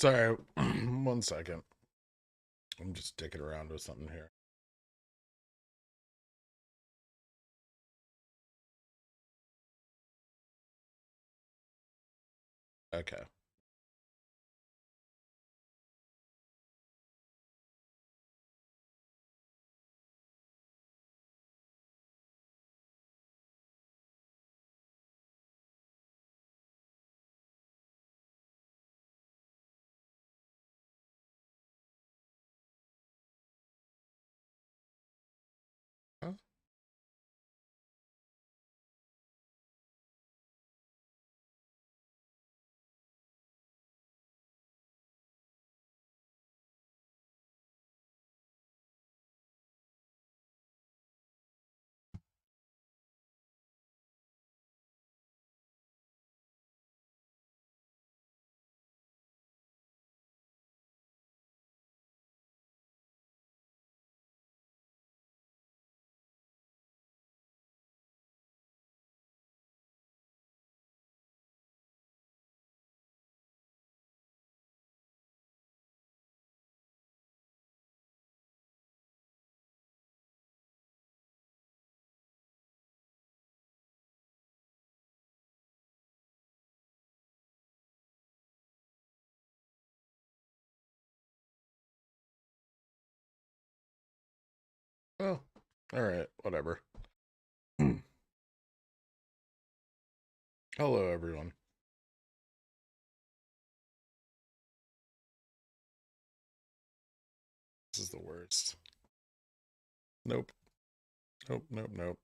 Sorry, 1 second. I'm just dicking around with something here. Okay. Huh? Oh, all right, whatever. Hello, everyone. This is the worst. Nope. Nope, nope, nope.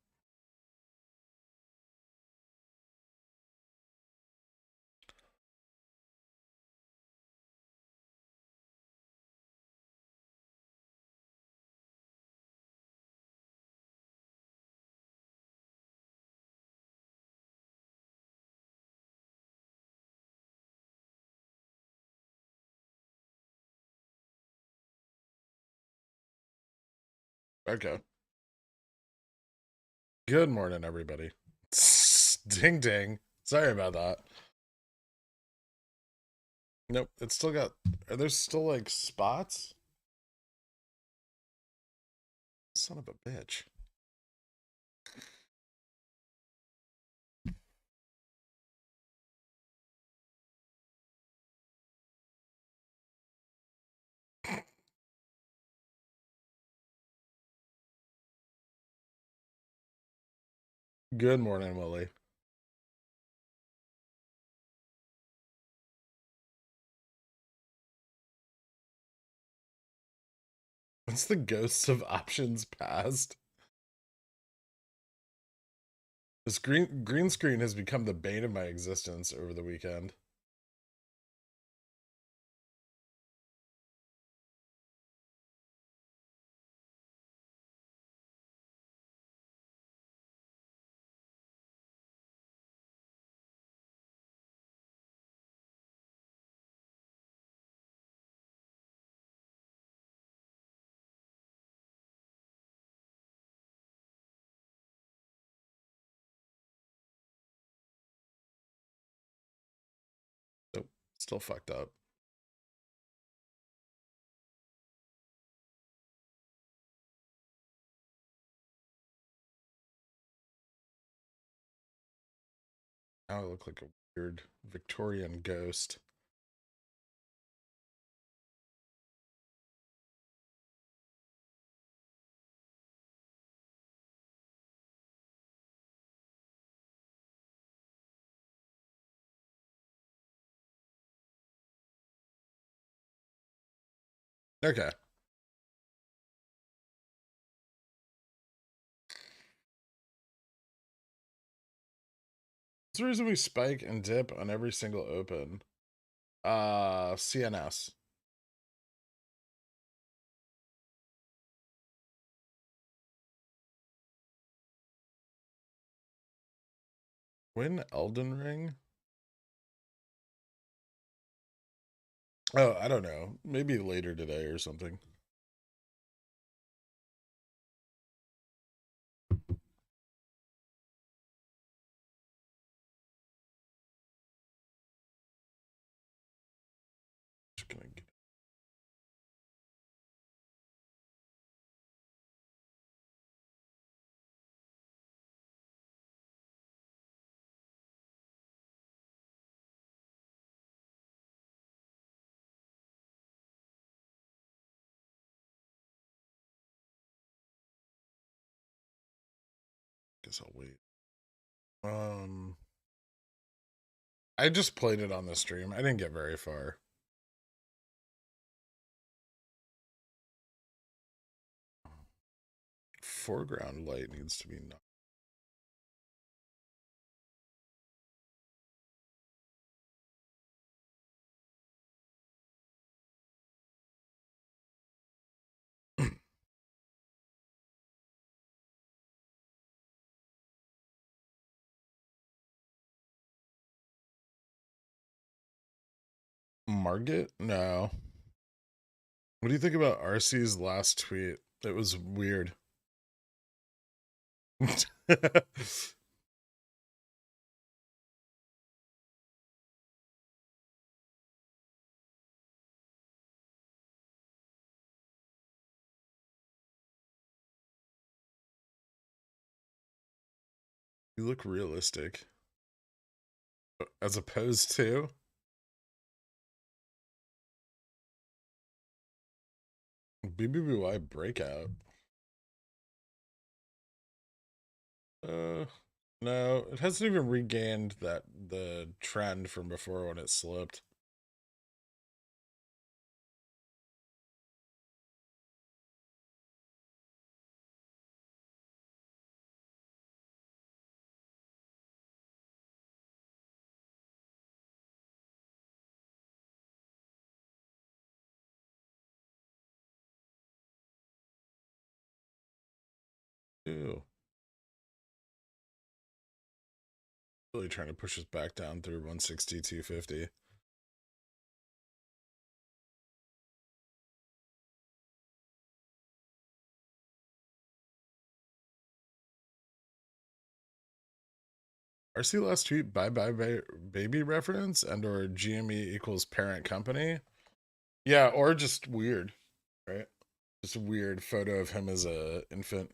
Okay. Good morning, everybody. Ding, ding. Sorry about that. Nope, it's still got... Are there still, like, spots? Son of a bitch. Good morning, Willie. What's the ghosts of options past? This green screen has become the bane of my existence over the weekend. Nope, still fucked up. Now I look like a weird Victorian ghost. Okay. What's the reason we spike and dip on every single open? CNS. Win Elden Ring? Oh, I don't know. Maybe later today or something. Guess I'll wait. I just played it on the stream. I didn't get very far. Foreground light needs to be not. Margit? No. What do you think about RC's last tweet? It was weird. You look realistic. As opposed to BBBY breakout. No, it hasn't even regained the trend from before when it slipped. Ew. Really trying to push us back down through 160, 250. RC last tweet, bye baby reference and or GME equals parent company. Yeah, or just weird, right? Just a weird photo of him as a infant.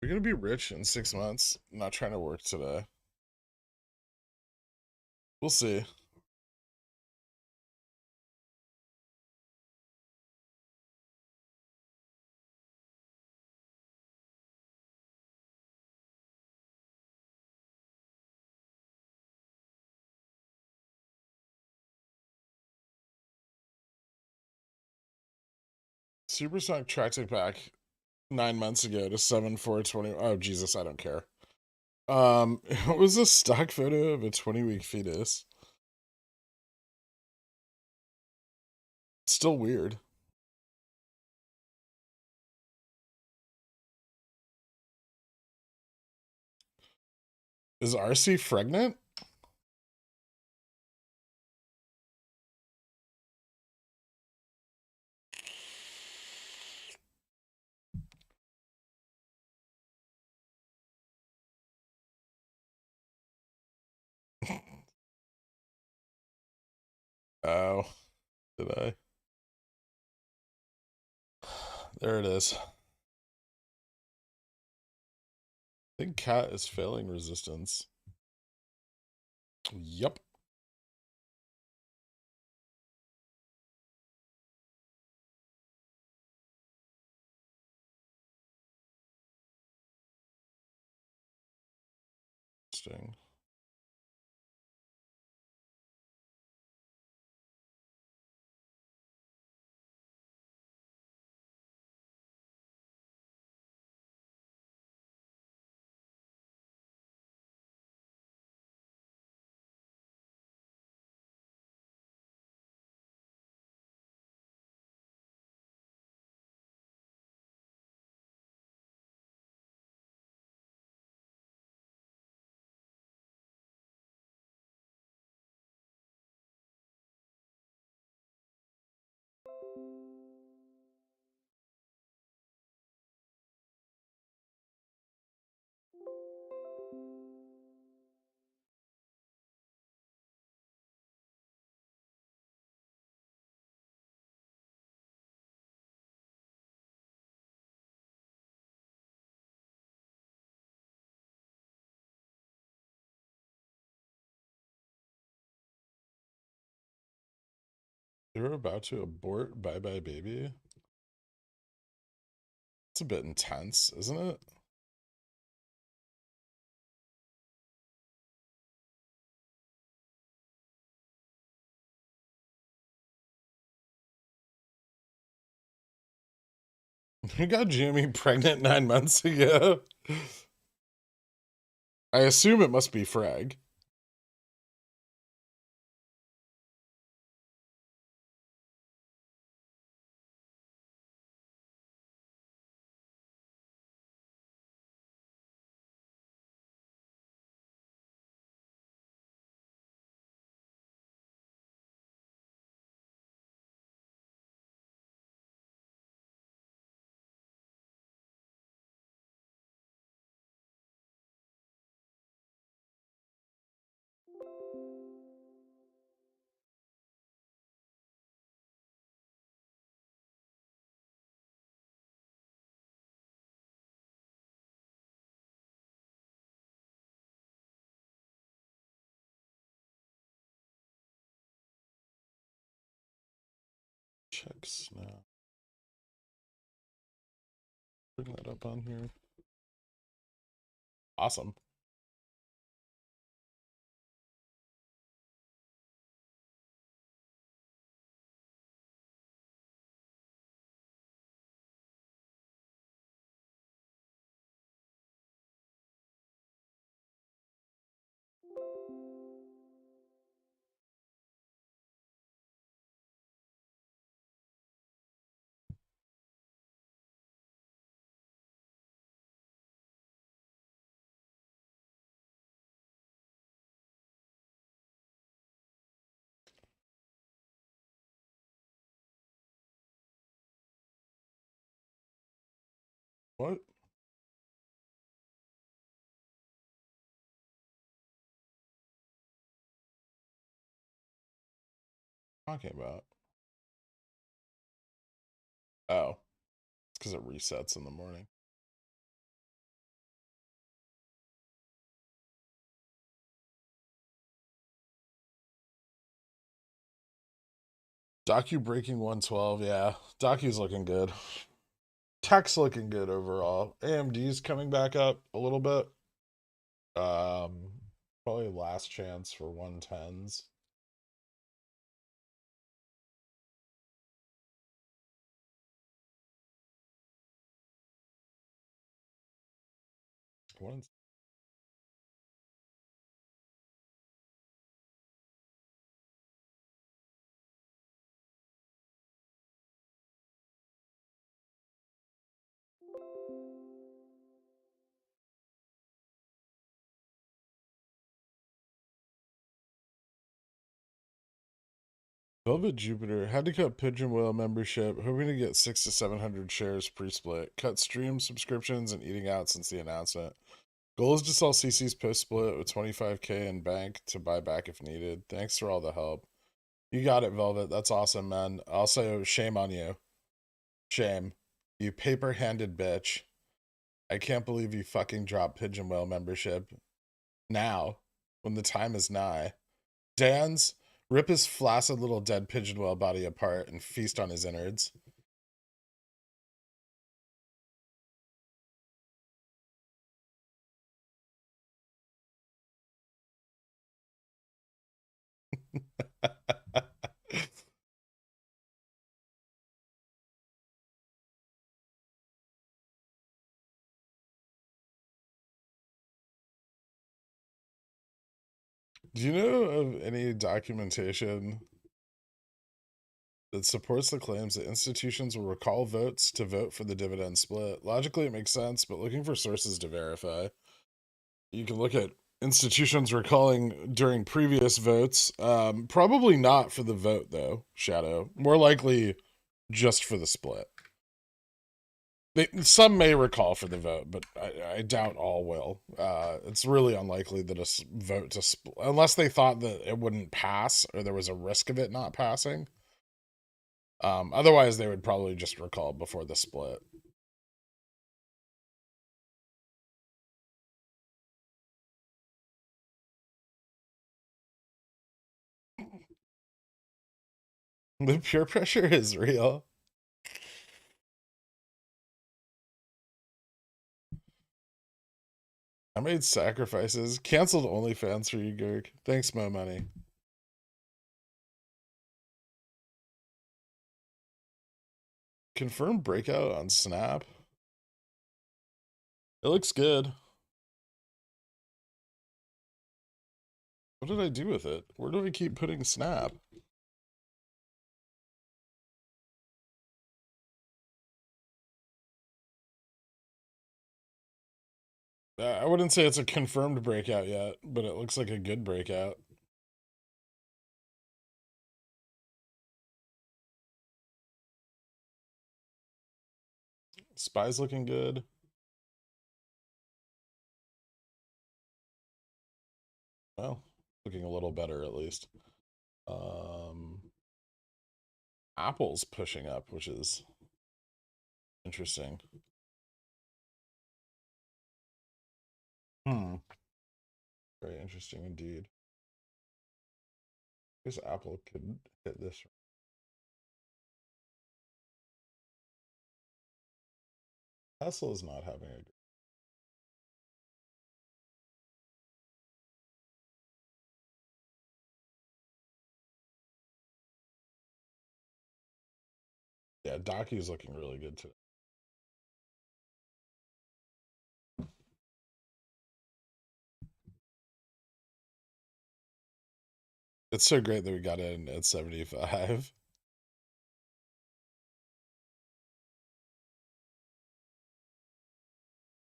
We're gonna be rich in 6 months. I'm not trying to work today. We'll see. Superstock tracked it back 9 months ago to 7420. Oh Jesus, I don't care. It was a stock photo of a 20-week fetus. Still weird. Is RC pregnant? Oh, did I? There it is. I think cat is failing resistance. Yep. Interesting. You're about to abort Bye Bye Baby? It's a bit intense, isn't it? You got Jimmy pregnant 9 months ago. I assume it must be Frag. Check snap. Bring that up on here. Awesome. What? Talking about? Oh, it's because it resets in the morning. Docu breaking 112. Yeah, Docu's looking good. Tech's looking good overall. AMD's coming back up a little bit. Probably last chance for 110s. What? Velvet Jupiter had to cut Pigeon Whale membership, hoping to get 600 to 700 shares pre-split. Cut stream subscriptions and eating out since the announcement. Goal is to sell CC's post-split with 25K in bank to buy back if needed. Thanks for all the help. You got it, Velvet. That's awesome, man. Also, shame on you. Shame. You paper-handed bitch. I can't believe you fucking dropped Pigeon Whale membership. Now, when the time is nigh. Dan's, rip his flaccid little dead pigeon whale body apart and feast on his innards. Do you know of any documentation that supports the claims that institutions will recall votes to vote for the dividend split? Logically, it makes sense, but looking for sources to verify. You can look at institutions recalling during previous votes. Probably not for the vote, though, Shadow. More likely just for the split. Some may recall for the vote, but I doubt all will. It's really unlikely that a vote to split, unless they thought that it wouldn't pass or there was a risk of it not passing. Otherwise, they would probably just recall before the split. The peer pressure is real. I made sacrifices. Canceled OnlyFans for you, Gurk. Thanks, Mo Money. Confirmed breakout on Snap. It looks good. What did I do with it? Where do I keep putting Snap? I wouldn't say it's a confirmed breakout yet, but it looks like a good breakout. Spy's looking good. Well, looking a little better at least. Apple's pushing up, which is interesting. Very interesting indeed. I guess Apple could hit this. Tesla is not having a. Yeah, Docu's looking really good today. It's so great that we got in at 75.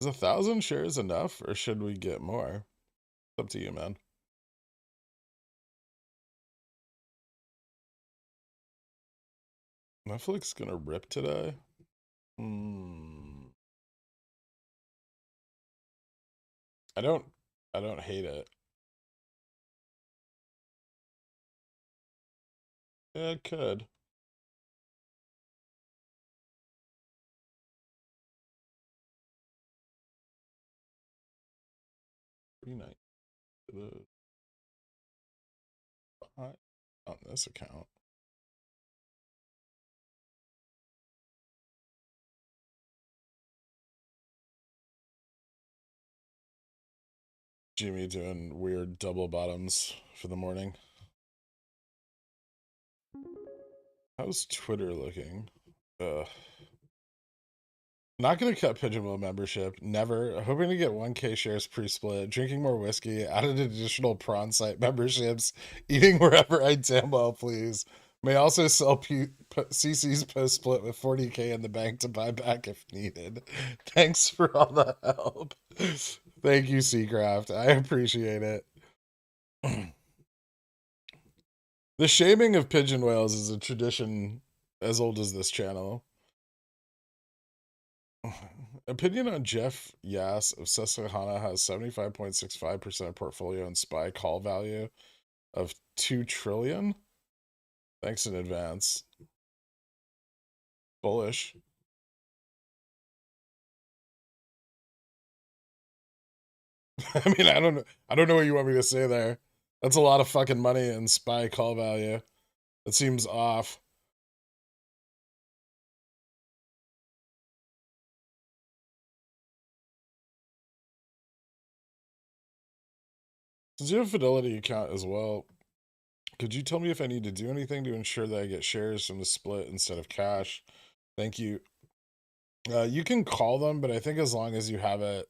Is 1,000 shares enough, or should we get more? It's up to you, man. Netflix gonna rip today? I don't hate it. Yeah, it could. Pretty nice. On this account. Jimmy doing weird double bottoms for the morning. How's Twitter looking? Not gonna cut Pigeonwheel membership. Never. Hoping to get 1K shares pre-split. Drinking more whiskey. Added additional prawn site memberships. Eating wherever I damn well please. May also sell CC's post-split with 40K in the bank to buy back if needed. Thanks for all the help. Thank you, Seacraft. I appreciate it. The shaming of pigeon whales is a tradition as old as this channel. Opinion on Jeff Yass of Susquehanna has 75.65% portfolio and SPY call value of 2 trillion. Thanks in advance. Bullish. I mean, I don't know what you want me to say there. That's a lot of fucking money in SPY call value. It seems off. Since you have a Fidelity account as well, could you tell me if I need to do anything to ensure that I get shares from the split instead of cash? Thank you. You can call them, but I think as long as you have it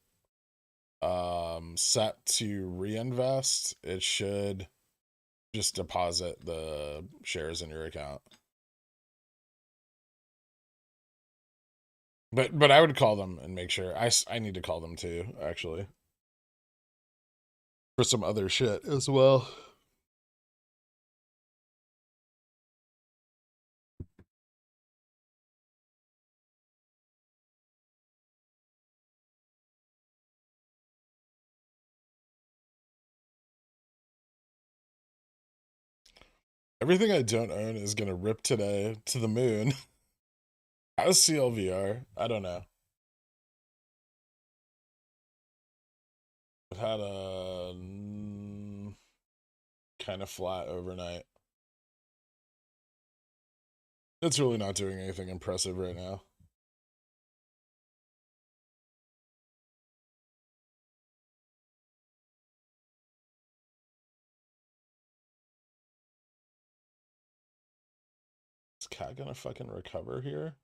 set to reinvest, it should just deposit the shares in your account. But I would call them and make sure. I need to call them too, actually, for some other shit as well. Everything I don't own is gonna rip today to the moon. How's CLVR? I don't know. It had a kind of flat overnight. It's really not doing anything impressive right now. Is cat gonna fucking recover here?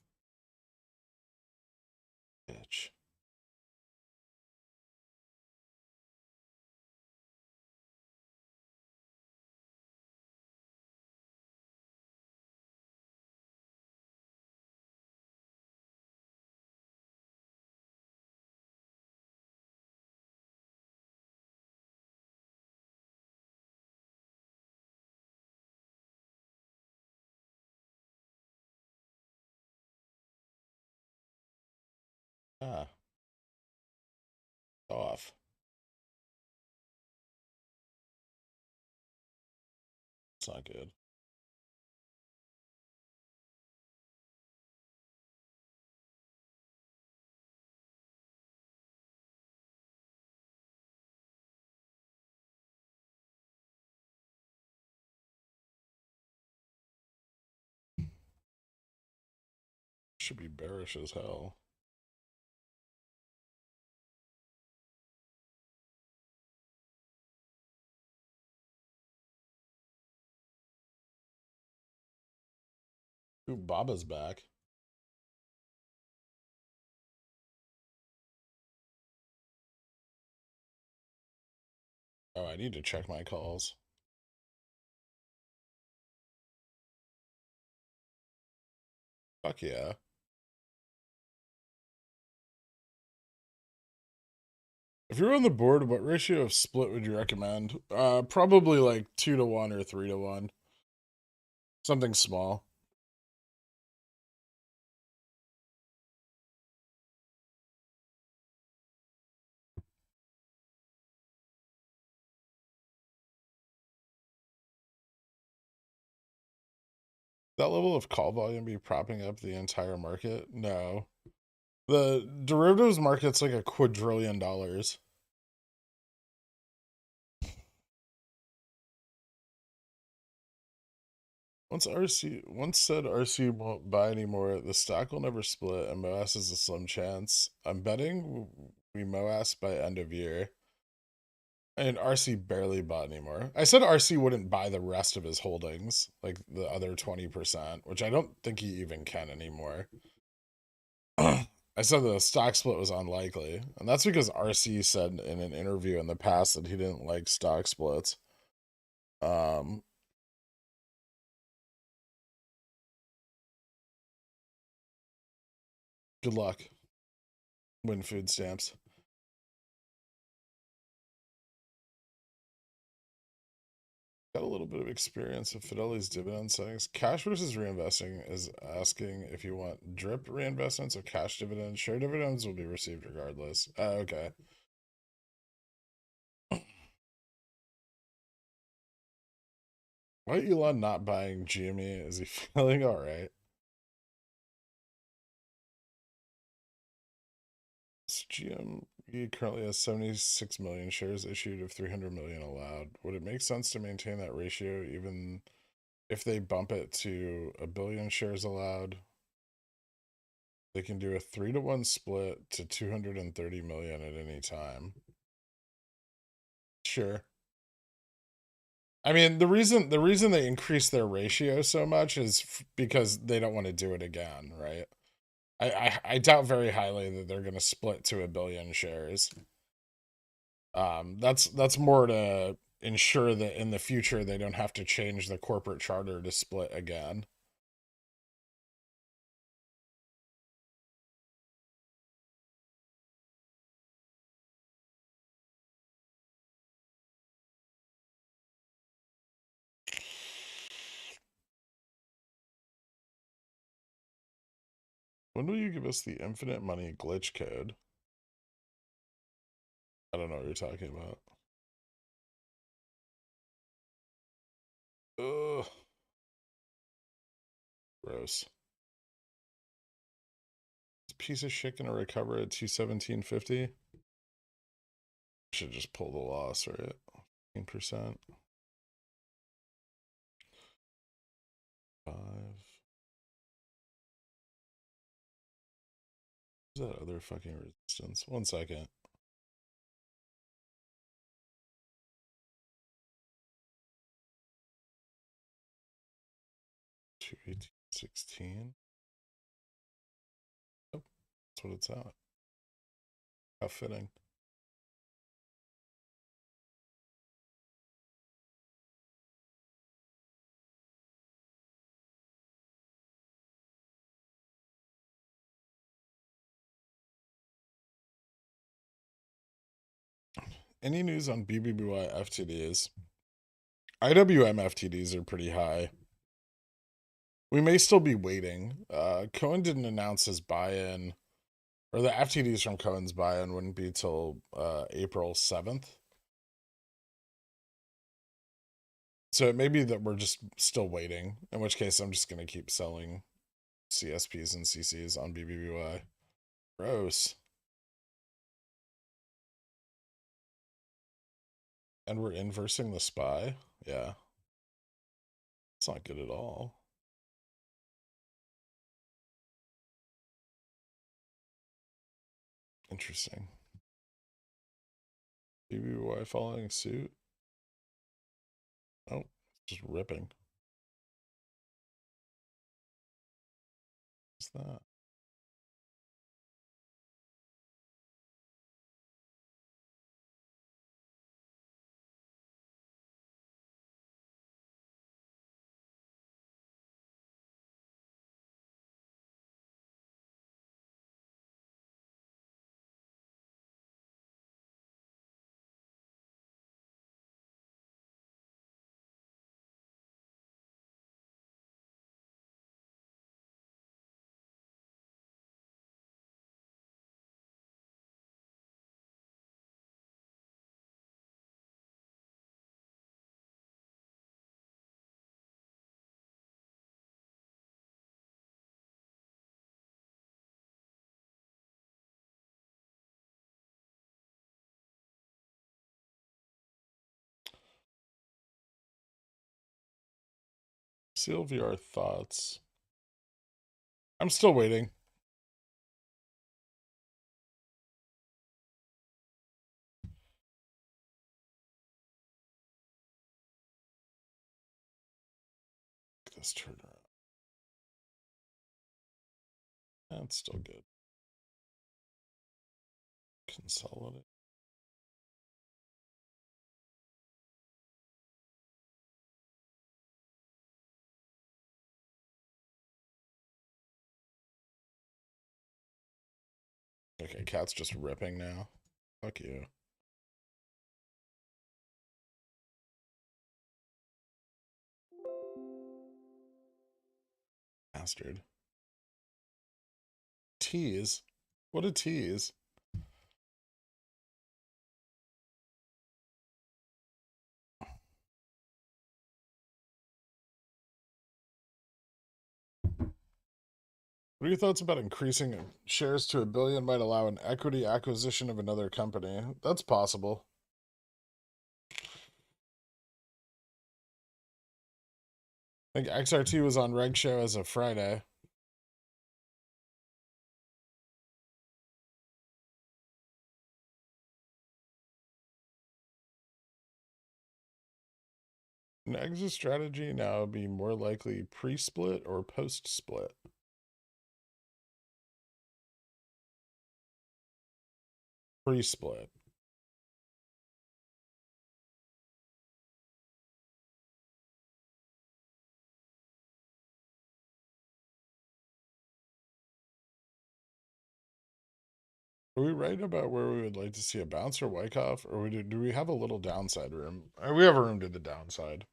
Bitch. Ah, off. It's not good. Should be bearish as hell. Ooh, Baba's back. Oh, I need to check my calls. Fuck yeah. If you're on the board, what ratio of split would you recommend? Probably like 2-to-1 or 3-to-1. Something small. That level of call volume be propping up the entire market? No. The derivatives market's like $2 quadrillion. Once said RC won't buy anymore, the stock will never split, and MOASS is a slim chance. I'm betting we MOASS by end of year. And RC barely bought anymore. I said RC wouldn't buy the rest of his holdings, like the other 20%, which I don't think he even can anymore. I said the stock split was unlikely, and that's because RC said in an interview in the past that he didn't like stock splits. Um, Good luck. Win food stamps. Got a little bit of experience with Fidelity's dividend settings. Cash versus reinvesting is asking if you want drip reinvestments or cash dividends. Share dividends will be received regardless. Okay. Why Elon not buying GME? Is he feeling all right? GME currently has 76 million shares issued of 300 million allowed. Would it make sense to maintain that ratio even if they bump it to 1 billion shares allowed? They can do a 3-to-1 split to 230 million at any time. Sure. I mean, the reason they increase their ratio so much is because they don't want to do it again, right? I doubt very highly that they're going to split to 1 billion shares. That's more to ensure that in the future they don't have to change the corporate charter to split again. When will you give us the infinite money glitch code? I don't know what you're talking about. Ugh. Gross. This piece of shit gonna recover at 217.50? Should just pull the loss, right? 15%. 5. What's that other fucking resistance? 1 second. 218.16. Oh, that's what it's at. How fitting. Any news on BBBY FTDs? IWM FTDs are pretty high. We may still be waiting. Cohen didn't announce his buy-in, or the FTDs from Cohen's buy-in wouldn't be till April 7th. So it may be that we're just still waiting, in which case I'm just going to keep selling CSPs and CCs on BBBY. Gross. And we're inversing the SPY? Yeah. It's not good at all. Interesting. BBY following suit? Oh, just ripping. What's that? CLVR thoughts. I'm still waiting. This turnaround. That's still good. Consolidate. Okay, cat's just ripping now. Fuck you. Bastard. Tease? What a tease. What are your thoughts about increasing shares to 1 billion might allow an equity acquisition of another company? That's possible. I think XRT was on Reg Show as of Friday. An exit strategy now be more likely pre-split or post-split? Pre-split. Are we right about where we would like to see a bounce or Wyckoff, or do we have a little downside room? We have a room to the downside.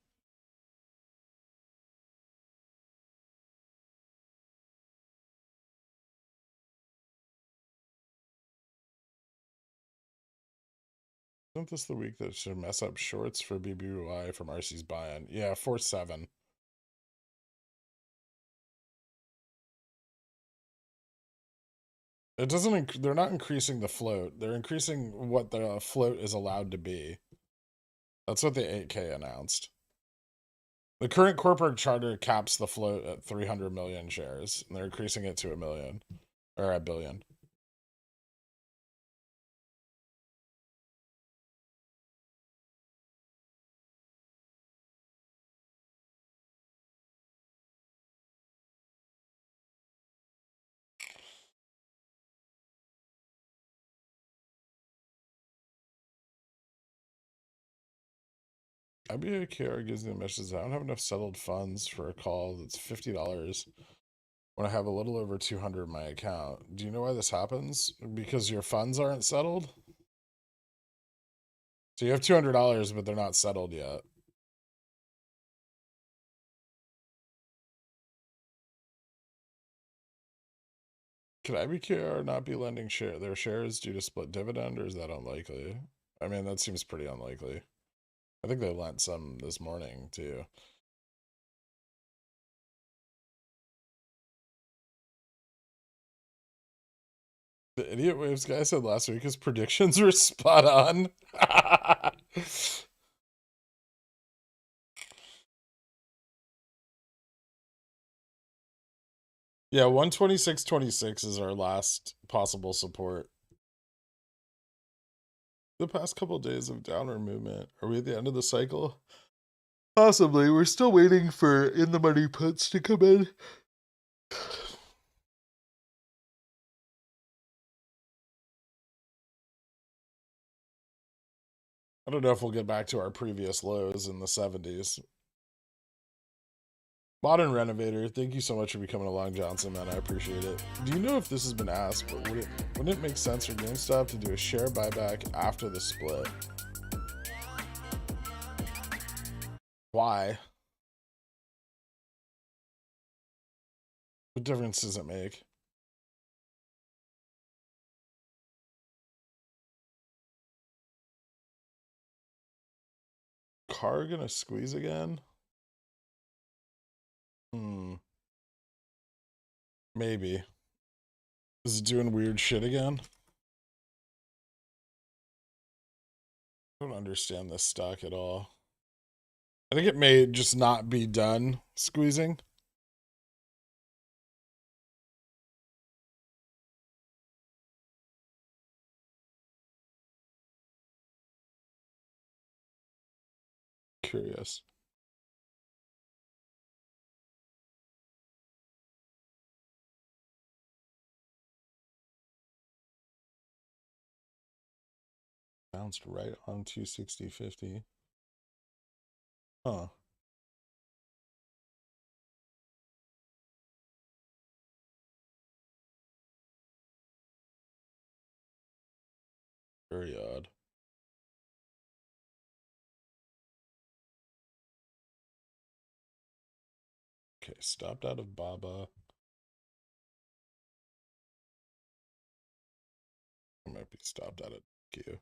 Isn't this the week that should mess up shorts for BBY from RC's buy-in? Yeah, 4-7. It doesn't. They're not increasing the float. They're increasing what the float is allowed to be. That's what the 8K announced. The current corporate charter caps the float at 300 million shares, and they're increasing it to 1 million or 1 billion. IBAKR gives me a message. I don't have enough settled funds for a call that's $50 when I have a little over 200 in my account. Do you know why this happens? Because your funds aren't settled? So you have $200, but they're not settled yet. Could IBKR not be lending their shares due to split dividend, or is that unlikely? I mean, that seems pretty unlikely. I think they lent some this morning, too. The Idiot Waves guy said last week his predictions were spot on. Yeah, 126.26 is our last possible support. The past couple of days of downward movement. Are we at the end of the cycle? Possibly. We're still waiting for in the money puts to come in. I don't know if we'll get back to our previous lows in the 70s. Modern Renovator, thank you so much for becoming a Long Johnson, man. I appreciate it. Do you know if this has been asked, but wouldn't it make sense for GameStop to do a share buyback after the split? Why? What difference does it make? Car gonna squeeze again? Maybe. Is it doing weird shit again? I don't understand this stock at all. I think it may just not be done squeezing. Curious. Bounced right on 260.50. Huh. Very odd. Okay, stopped out of Baba. I might be stopped out of Q.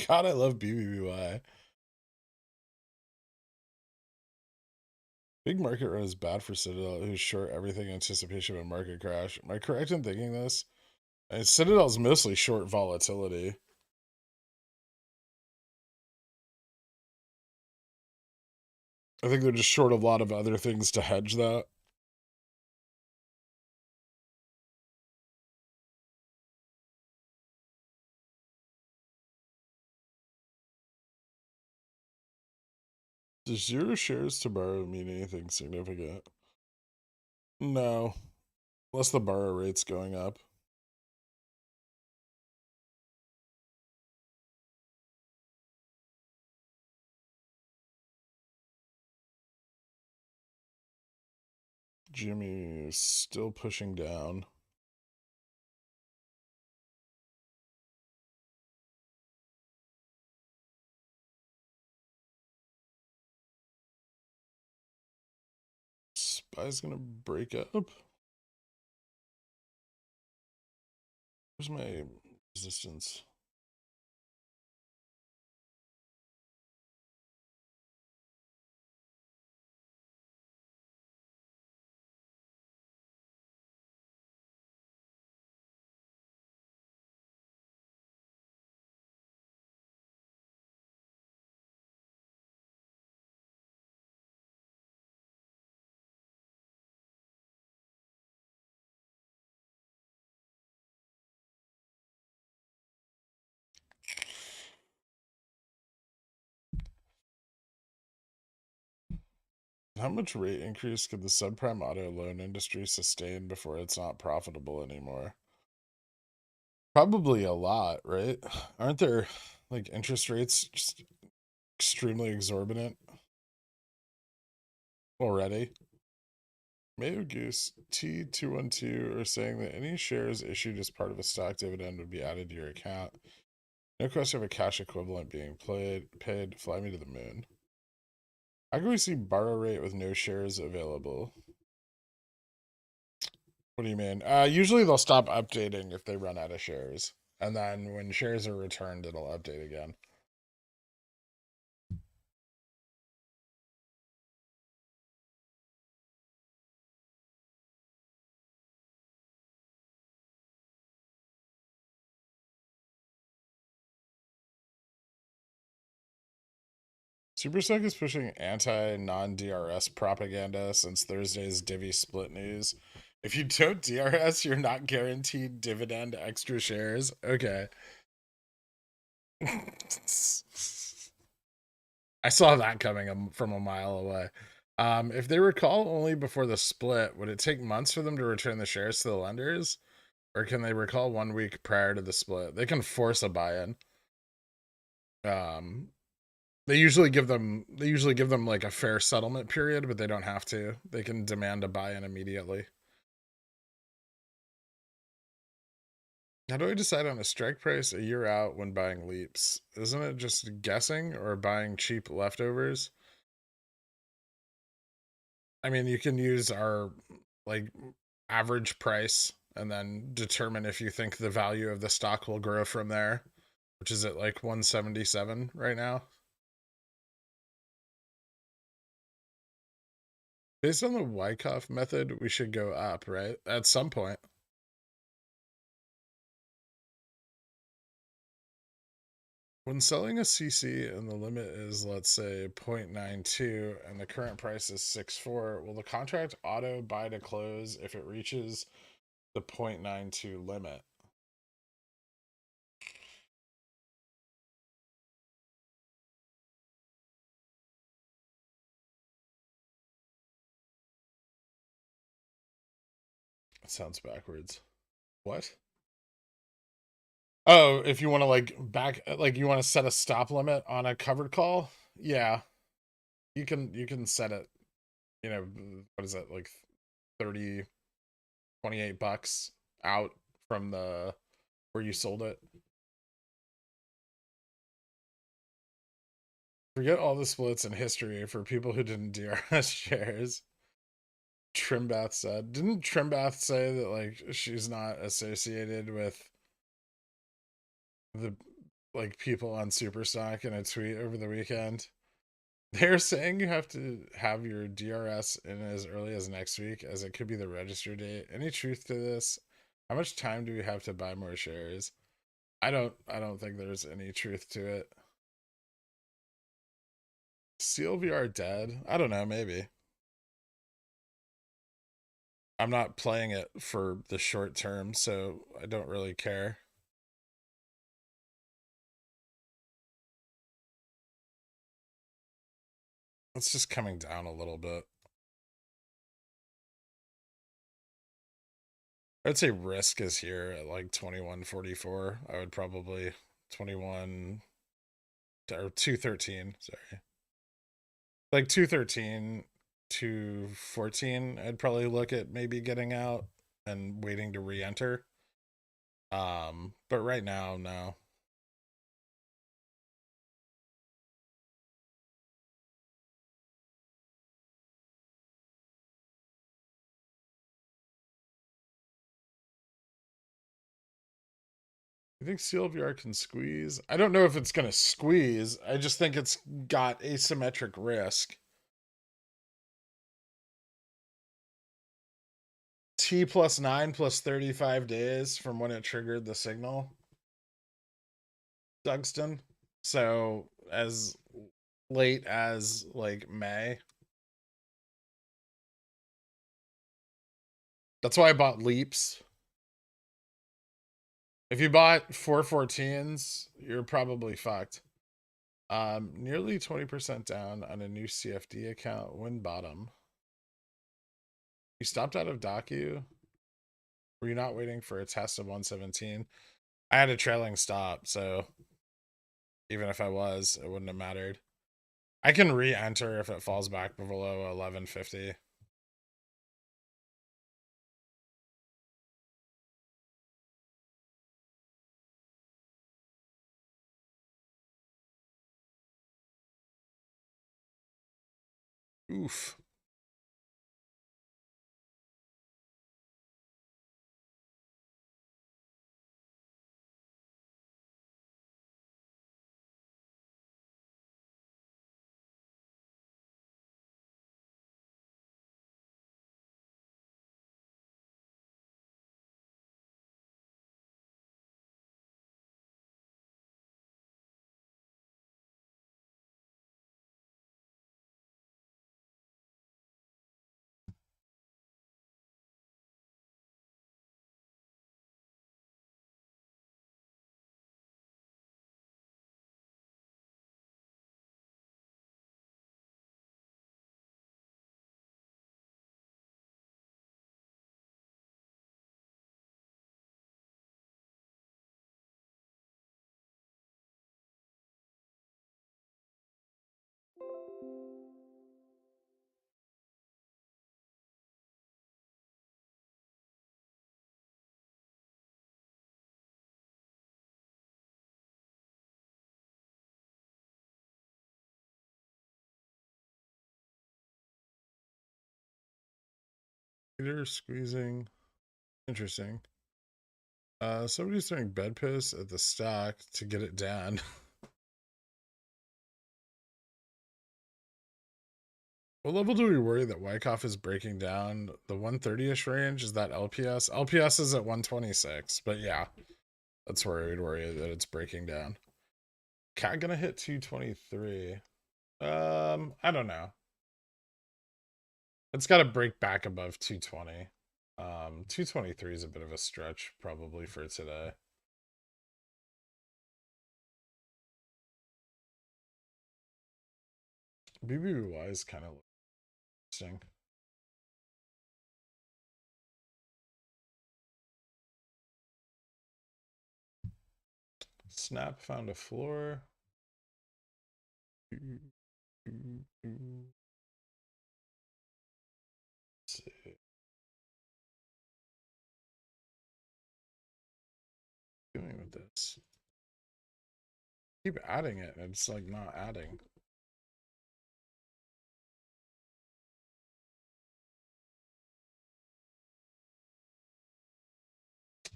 God, I love BBBY. Big market run is bad for Citadel, who's short everything in anticipation of a market crash. Am I correct in thinking this? And Citadel's mostly short volatility. I think they're just short a lot of other things to hedge that. Does 0 shares to borrow mean anything significant? No. Unless the borrow rate's going up. Jimmy is still pushing down. Spy's gonna break up. Where's my resistance? How much rate increase could the subprime auto loan industry sustain before it's not profitable anymore? Probably a lot, right? Aren't there like interest rates just extremely exorbitant already? Mayo Goose T212 are saying that any shares issued as part of a stock dividend would be added to your account. No question of a cash equivalent being paid. Fly me to the moon. How can we see borrow rate with no shares available? What do you mean? Usually they'll stop updating if they run out of shares. And then when shares are returned, it'll update again. Superstock is pushing anti-non-DRS propaganda since Thursday's divvy split news. If you don't DRS, you're not guaranteed dividend extra shares. Okay. I saw that coming from a mile away. If they recall only before the split, would it take months for them to return the shares to the lenders? Or can they recall 1 week prior to the split? They can force a buy-in. They usually give them like a fair settlement period, but they don't have to. They can demand a buy-in immediately. How do I decide on a strike price a year out when buying leaps? Isn't it just guessing or buying cheap leftovers? I mean, you can use our like average price and then determine if you think the value of the stock will grow from there, which is at like 177 right now. Based on the Wyckoff method, we should go up, right? At some point. When selling a CC and the limit is, let's say, 0.92 and the current price is 6.4, will the contract auto buy to close if it reaches the 0.92 limit? That sounds backwards. What? Oh, if you want to like you want to set a stop limit on a covered call? Yeah. You can set it, what is that, like 30, 28 bucks out from the where you sold it. Forget all the splits in history for people who didn't DRS shares. Trimbath said. Didn't Trimbath say that like she's not associated with the like people on Superstock in a tweet over the weekend? They're saying you have to have your DRS in as early as next week, as it could be the register date. Any truth to this? How much time do we have to buy more shares? I don't think there's any truth to it. CLVR dead? I don't know, maybe. I'm not playing it for the short term, so I don't really care. It's just coming down a little bit. I'd say risk is here at like 21.44. I would probably 21 or 213, sorry. Like 213, 214, I'd probably look at maybe getting out and waiting to re-enter. But right now, no. You think CLVR can squeeze? I don't know if it's going to squeeze. I just think it's got asymmetric risk. T plus 9 plus 35 days from when it triggered the signal. Dugston. So as late as like May. That's why I bought leaps. If you bought 414s, you're probably fucked. Nearly 20% down on a new CFD account. Win bottom. You stopped out of Docu. Were you not waiting for a test of 117? I had a trailing stop, so even if I was, it wouldn't have mattered. I can re-enter if it falls back below 1150. Oof. Peter squeezing. Interesting. Somebody's throwing bed piss at the stock to get it down. What level do we worry that Wyckoff is breaking down? The 130-ish range? Is that LPS? LPS is at 126, but yeah, that's where we'd worry that it's breaking down. Cat gonna hit 223. I don't know. It's got to break back above 220. 223 is a bit of a stretch probably for today. BBY is kind of interesting. Snap found a floor. Let's see. Doing with this. Keep adding it, and it's like not adding.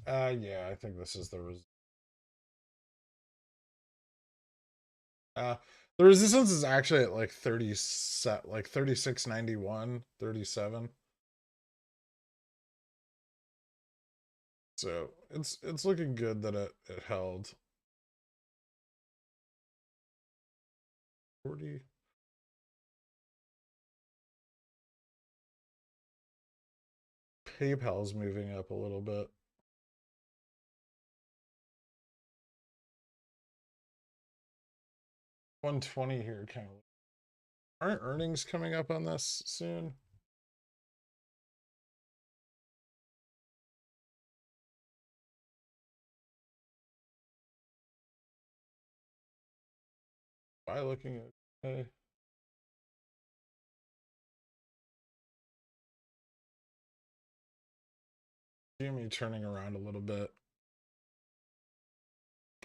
Yeah, I think this is the the resistance is actually at like 30 set, like 36.91, 37. So it's looking good that it held. 40. PayPal's moving up a little bit. 120 here, kind of. Aren't earnings coming up on this soon? By looking at hey. GME turning around a little bit.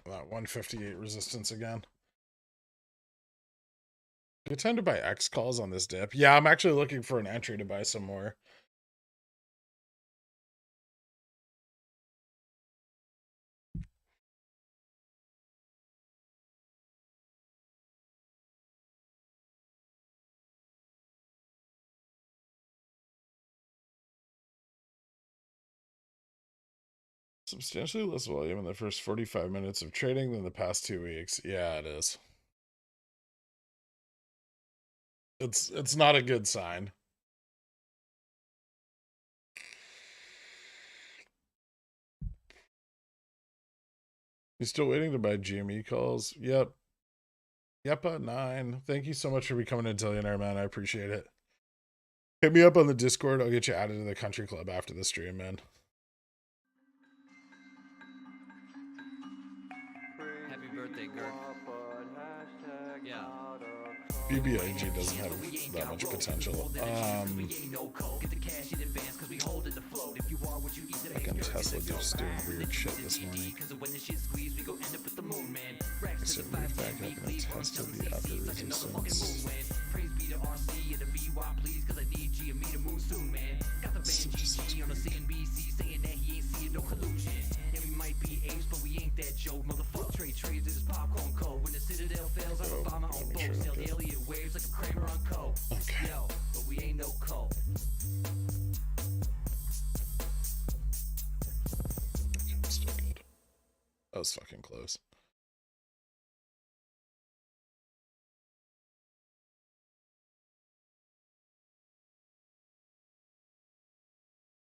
That 158 resistance again. You tend to buy X calls on this dip. Yeah, I'm actually looking for an entry to buy some more. Substantially less volume in the first 45 minutes of trading than the past 2 weeks. Yeah, it is. It's not a good sign. You still waiting to buy GME calls? Yep. Yep, 9. Thank you so much for becoming a Tillionaire, man. I appreciate it. Hit me up on the Discord. I'll get you added to the country club after the stream, man. birthday, Gherk. Yeah. BBIG doesn't have that much potential. Fucking Tesla just doing weird shit this morning. So move back up and it tested the upper resistance. Still just looks weak. Okay. Still good. That was fucking close.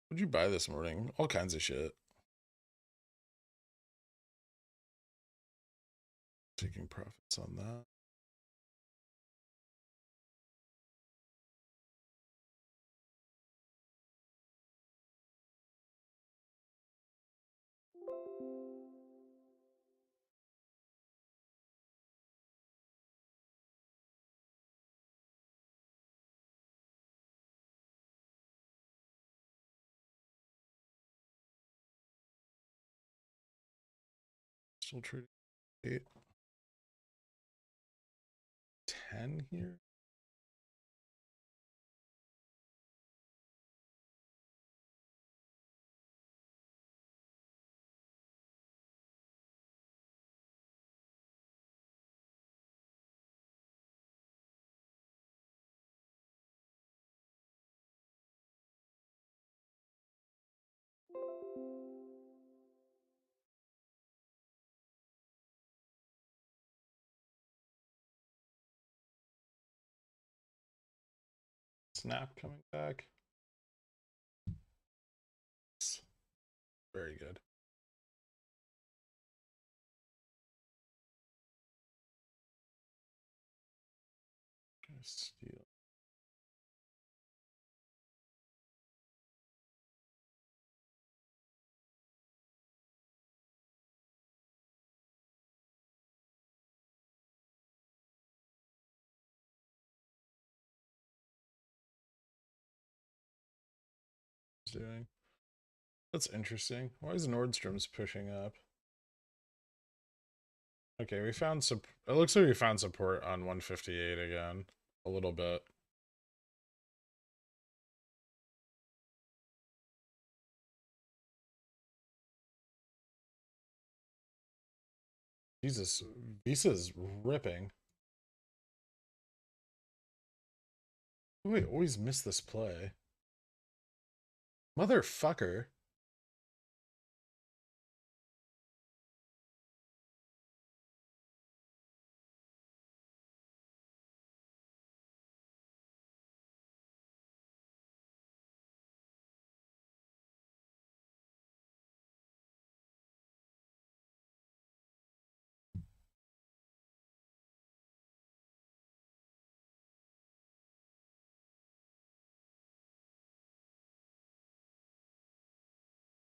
What'd you buy this morning? All kinds of shit. Taking profits on that. Still trading 8. 10 here. Snap coming back. Very good. Steal. Doing. That's interesting. Why is Nordstrom's pushing up? Okay, we found it looks like we found support on 158 again. A little bit. Jesus, Visa's ripping. We always miss this play. Motherfucker.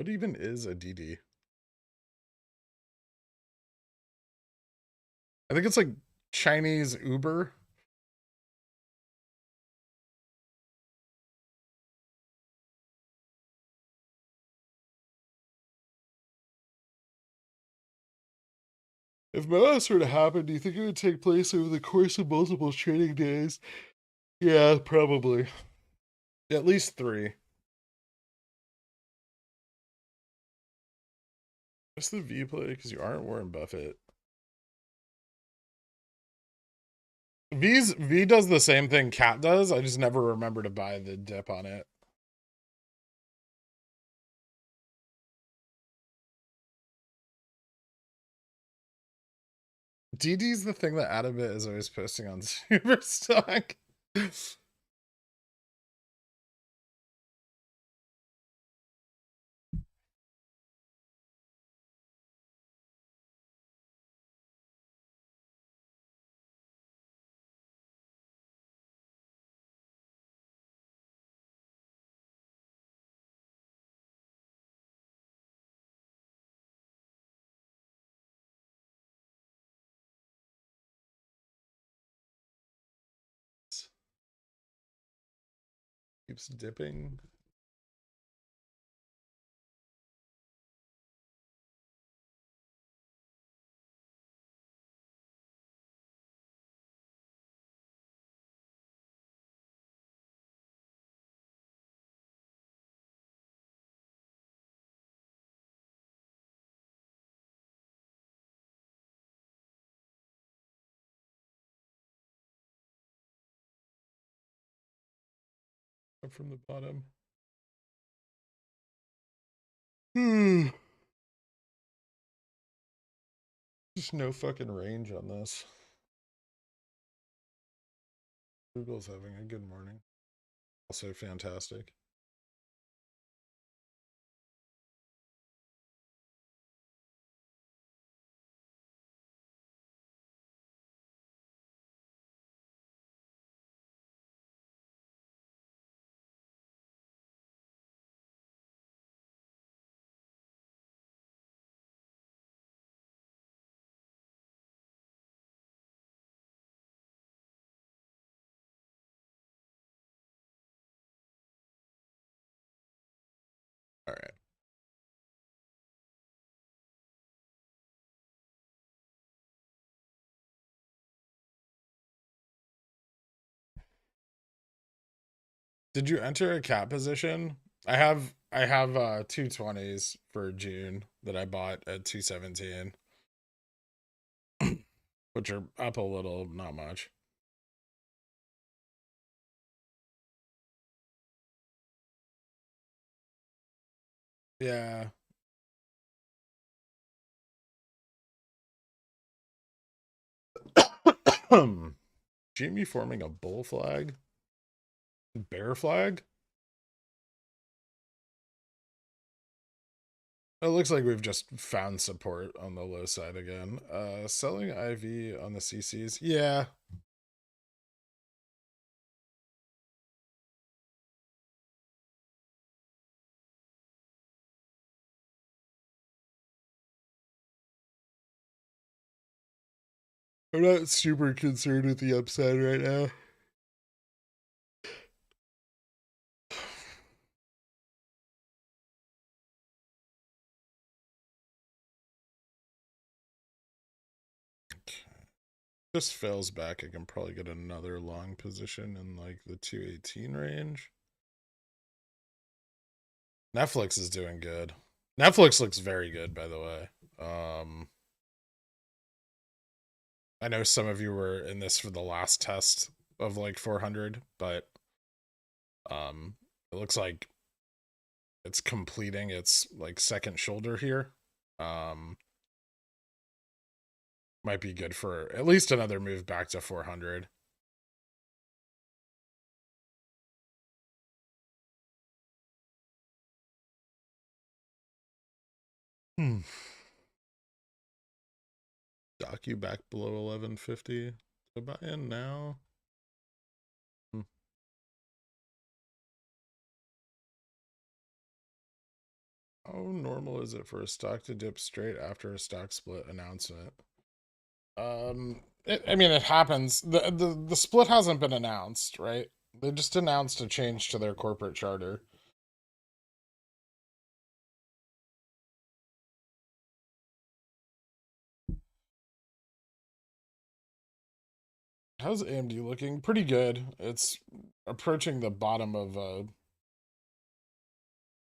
What even is a DD? I think it's like Chinese Uber. If MOASS were to happen, do you think it would take place over the course of multiple trading days? Yeah, probably. At least 3. What's the V play? Because you aren't Warren Buffett. V does the same thing Cat does. I just never remember to buy the dip on it. DD's the thing that Adabit is always posting on Superstock. Keeps dipping. Up from the bottom. Just no fucking range on this. Google's having a good morning. Also fantastic. All right. Did you enter a cap position? I have 220s for June that I bought at 217, which are up a little, not much. Yeah. Jamie forming a bull flag? Bear flag? It looks like we've just found support on the low side again. Selling IV on the CCs. Yeah. I'm not super concerned with the upside right now. This fails back, I can probably get another long position in like the 218 range. Netflix is doing good. Netflix looks very good, by the way. I know some of you were in this for the last test of like 400, but it looks like it's completing its like second shoulder here. Might be good for at least another move back to 400. Dock you back below 1150. So buy in now. How normal is it for a stock to dip straight after a stock split announcement? I mean, it happens. The split hasn't been announced, right? They just announced a change to their corporate charter. How's AMD looking? Pretty good. It's approaching the bottom of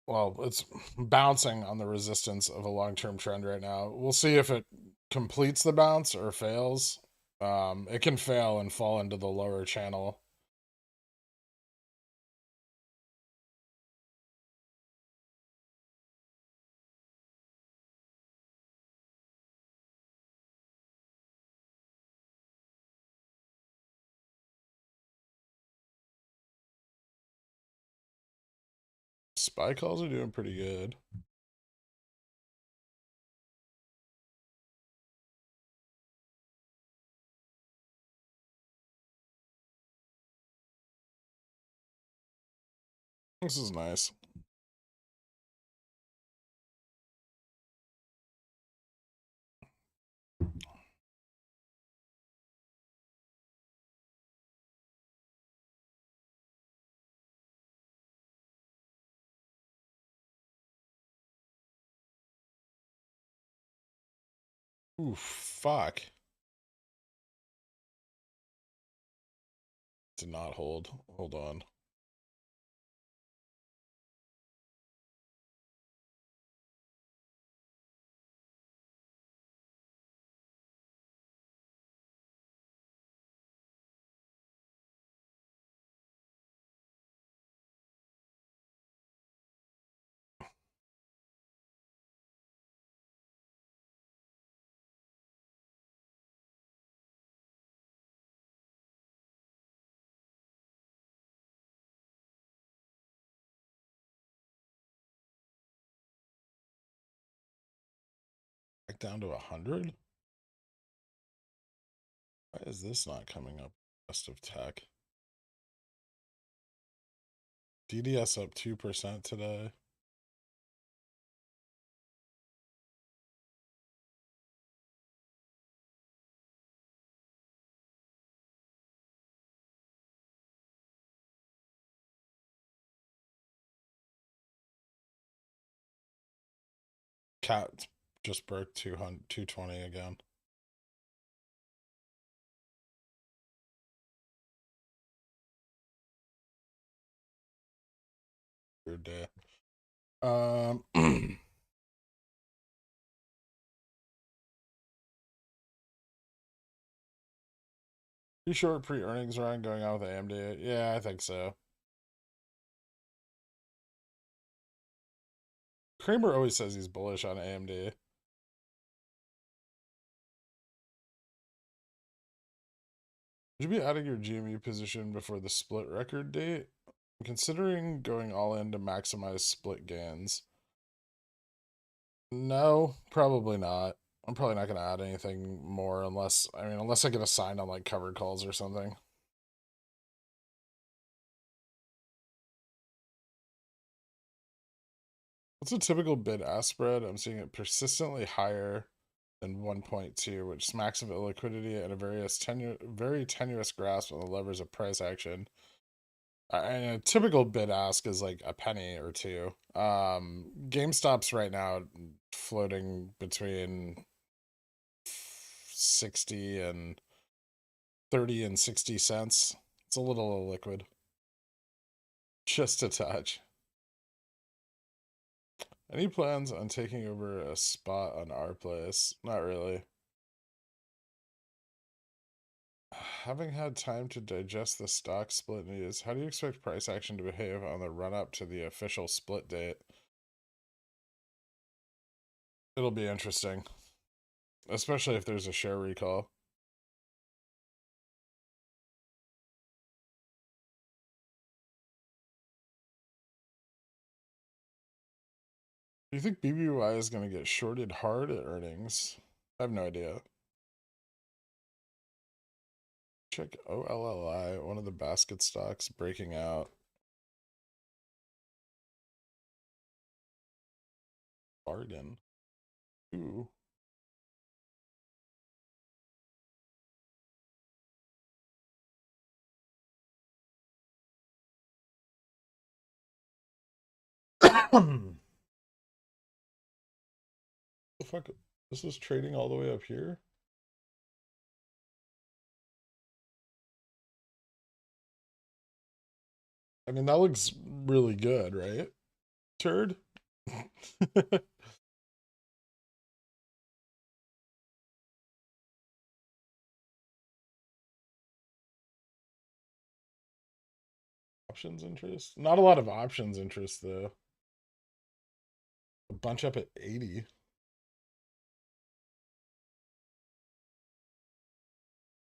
well, it's bouncing on the resistance of a long-term trend right now. We'll see if it completes the bounce or fails. It can fail and fall into the lower channel. Spy calls are doing pretty good. This is nice. Ooh, fuck. Did not hold. Hold on. Back down to 100? Why is this not coming up? Rest of tech. DDS up 2% today. Cat just broke 220 again. Weird day. You short pre-earnings run going on with AMD? Yeah, I think so. Kramer always says he's bullish on AMD. Would you be adding your GME position before the split record date? I'm considering going all in to maximize split gains. No, probably not. I'm probably not going to add anything more unless I get assigned on like covered calls or something. What's a typical bid-ask spread? I'm seeing it persistently higher than 1.2, which smacks of illiquidity and a very tenuous grasp on the levers of price action. And a typical bid-ask is like a penny or two. GameStop's right now floating between 60 and 30 and 60 cents. It's a little illiquid. Just a touch. Any plans on taking over a spot on our place? Not really. Having had time to digest the stock split news, how do you expect price action to behave on the run up to the official split date? It'll be interesting, especially if there's a share recall. Do you think BBY is going to get shorted hard at earnings? I have no idea. Check OLLI, one of the basket stocks breaking out. Bargain. Ooh. The fuck? This was trading all the way up here? I mean, that looks really good, right? Turd? Options interest? Not a lot of options interest, though. A bunch up at 80.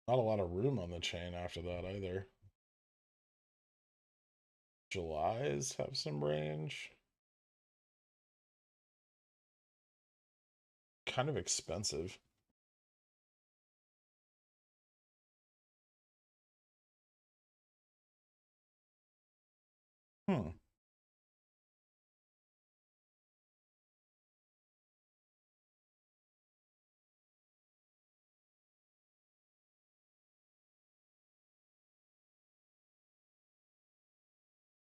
Not a lot of room on the chain after that either. July's have some range. Kind of expensive. Hmm.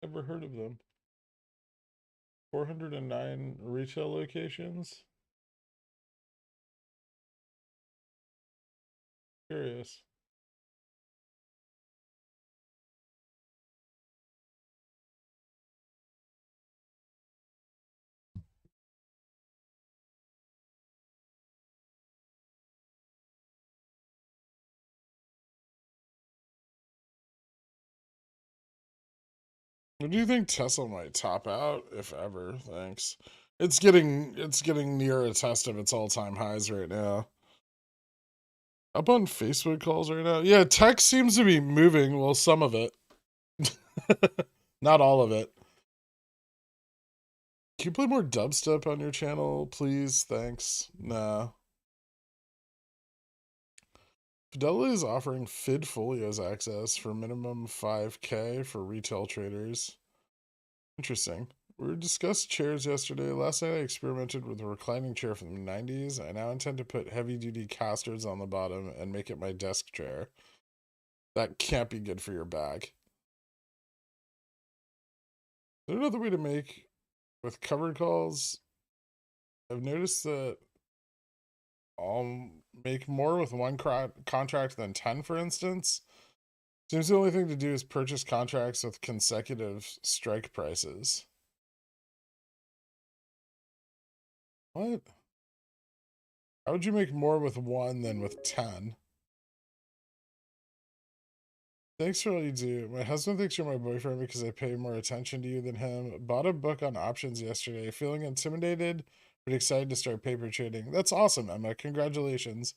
Never heard of them. 409 retail locations. Curious. When do you think Tesla might top out, if ever? Thanks. It's getting near a test of its all-time highs right now. Up on Facebook calls right now. Yeah, tech seems to be moving. Well, some of it. Not all of it. Can you play more dubstep on your channel, please? Thanks. Nah. Fidelity is offering Fidfolios access for minimum 5K for retail traders. Interesting. We discussed chairs yesterday. Last night I experimented with a reclining chair from the 90s. I now intend to put heavy-duty casters on the bottom and make it my desk chair. That can't be good for your back. Is there another way to make with covered calls? I've noticed that I'll make more with one contract than 10, for instance. Seems the only thing to do is purchase contracts with consecutive strike prices. What? How would you make more with one than with 10? Thanks for all you do. My husband thinks you're my boyfriend because I pay more attention to you than him. Bought a book on options yesterday. Feeling intimidated, but excited to start paper trading. That's awesome, Emma. Congratulations.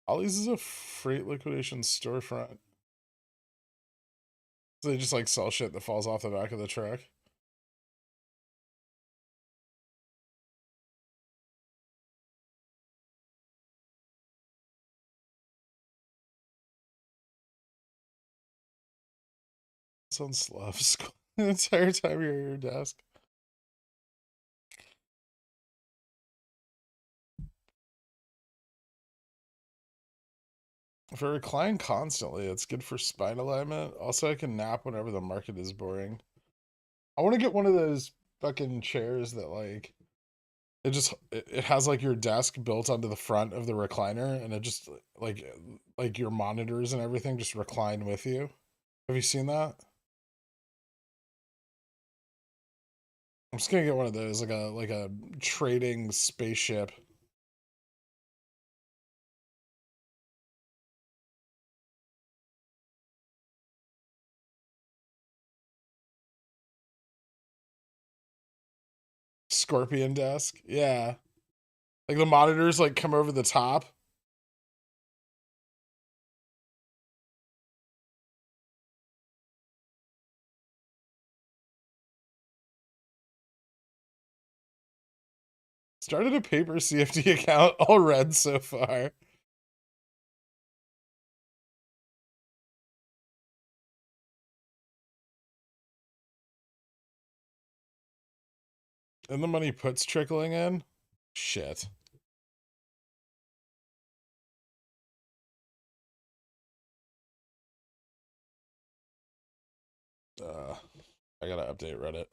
Ollie's is a freight liquidation storefront. So they just like sell shit that falls off the back of the truck. Sounds sloves the entire time you're at your desk. If I recline constantly, it's good for spine alignment. Also, I can nap whenever the market is boring. I want to get one of those fucking chairs that like it has like your desk built onto the front of the recliner, and it just like your monitors and everything just recline with you. Have you seen that? I'm just gonna get one of those, like a trading spaceship. Scorpion desk. Yeah. Like the monitors like come over the top. Started a paper CFD account, all red so far. And the money puts trickling in. Shit. I gotta update Reddit.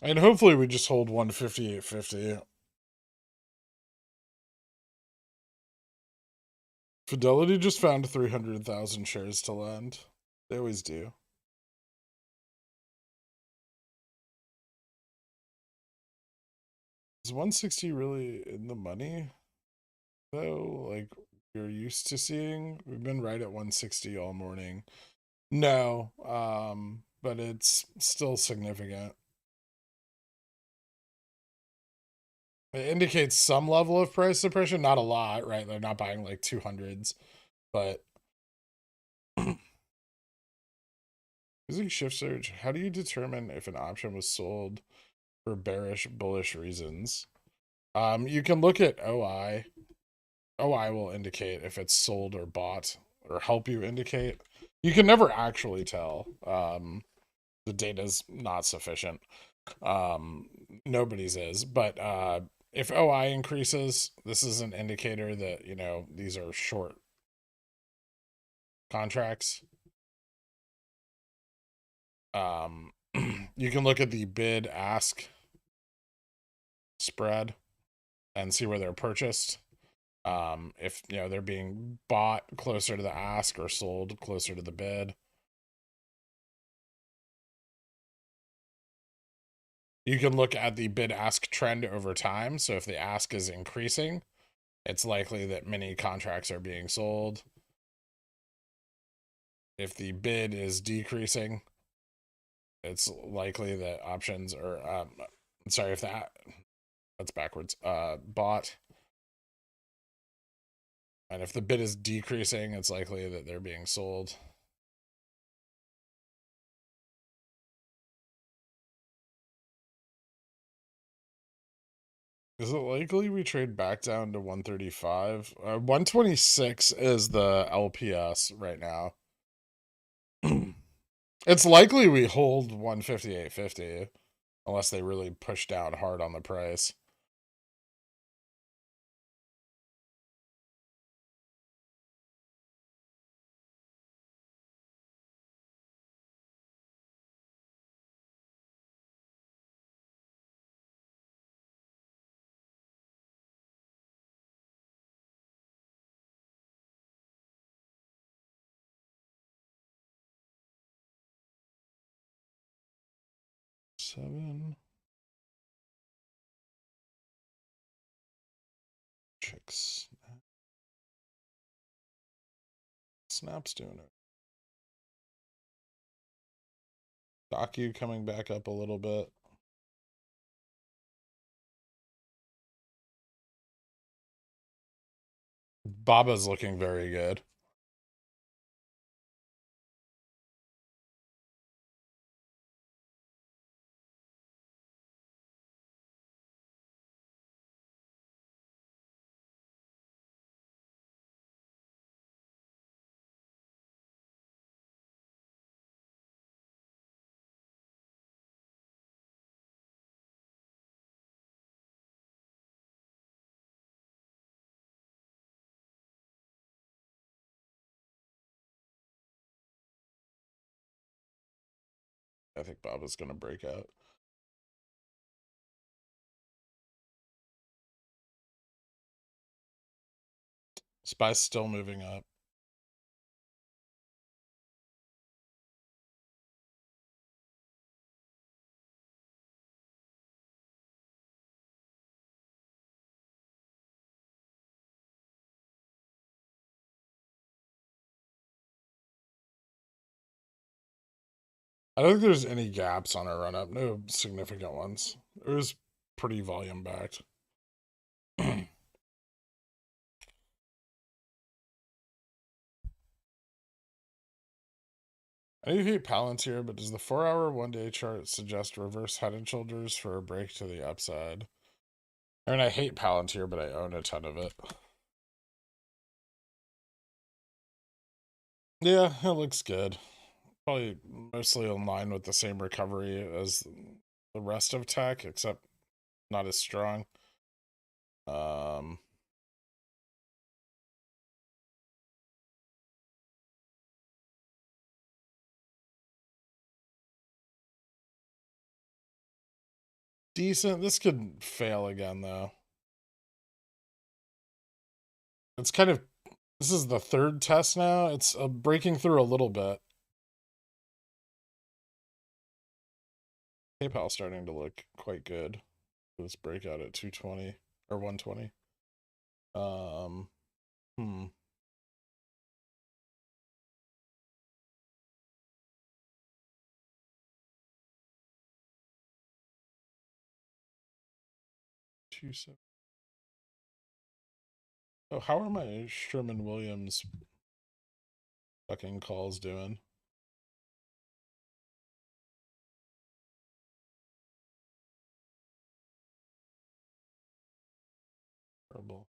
And hopefully we just hold 158.50. Fidelity just found 300,000 shares to lend. They always do. Is 160 really in the money, though? Like you're used to seeing? We've been right at 160 all morning. No, but it's still significant. It indicates some level of price suppression, not a lot, right? They're not buying like 200s, but using shift search, how do you determine if an option was sold for bearish, bullish reasons? You can look at OI. OI will indicate if it's sold or bought, or help you indicate. You can never actually tell. The data's not sufficient. Nobody's is, but if OI increases, this is an indicator that, you know, these are short contracts. You can look at the bid ask spread and see where they're purchased. If, you know, they're being bought closer to the ask or sold closer to the bid. You can look at the bid ask trend over time. So if the ask is increasing, it's likely that many contracts are being sold. If the bid is decreasing, it's likely that options are, sorry, if that's backwards, bought. And if the bid is decreasing, it's likely that they're being sold. Is it likely we trade back down to 135? 126 is the LPS right now. It's likely we hold 158.50 unless they really push down hard on the price. Seven. Chicks. Snap's doing it. Docu coming back up a little bit. Baba's looking very good. I think Baba's going to break out. Spy's still moving up. I don't think there's any gaps on our run up. No significant ones. It was pretty volume backed. I hate Palantir, but does the 4-hour 1-day chart suggest reverse head and shoulders for a break to the upside? I mean, I hate Palantir, but I own a ton of it. Yeah, it looks good. Probably mostly in line with the same recovery as the rest of tech, except not as strong. decent. This could fail again, though. It's kind of, this is the third test now. It's breaking through a little bit. PayPal starting to look quite good. This breakout at 220 or 120. Hmm. Oh, how are my Sherman-Williams fucking calls doing? Terrible.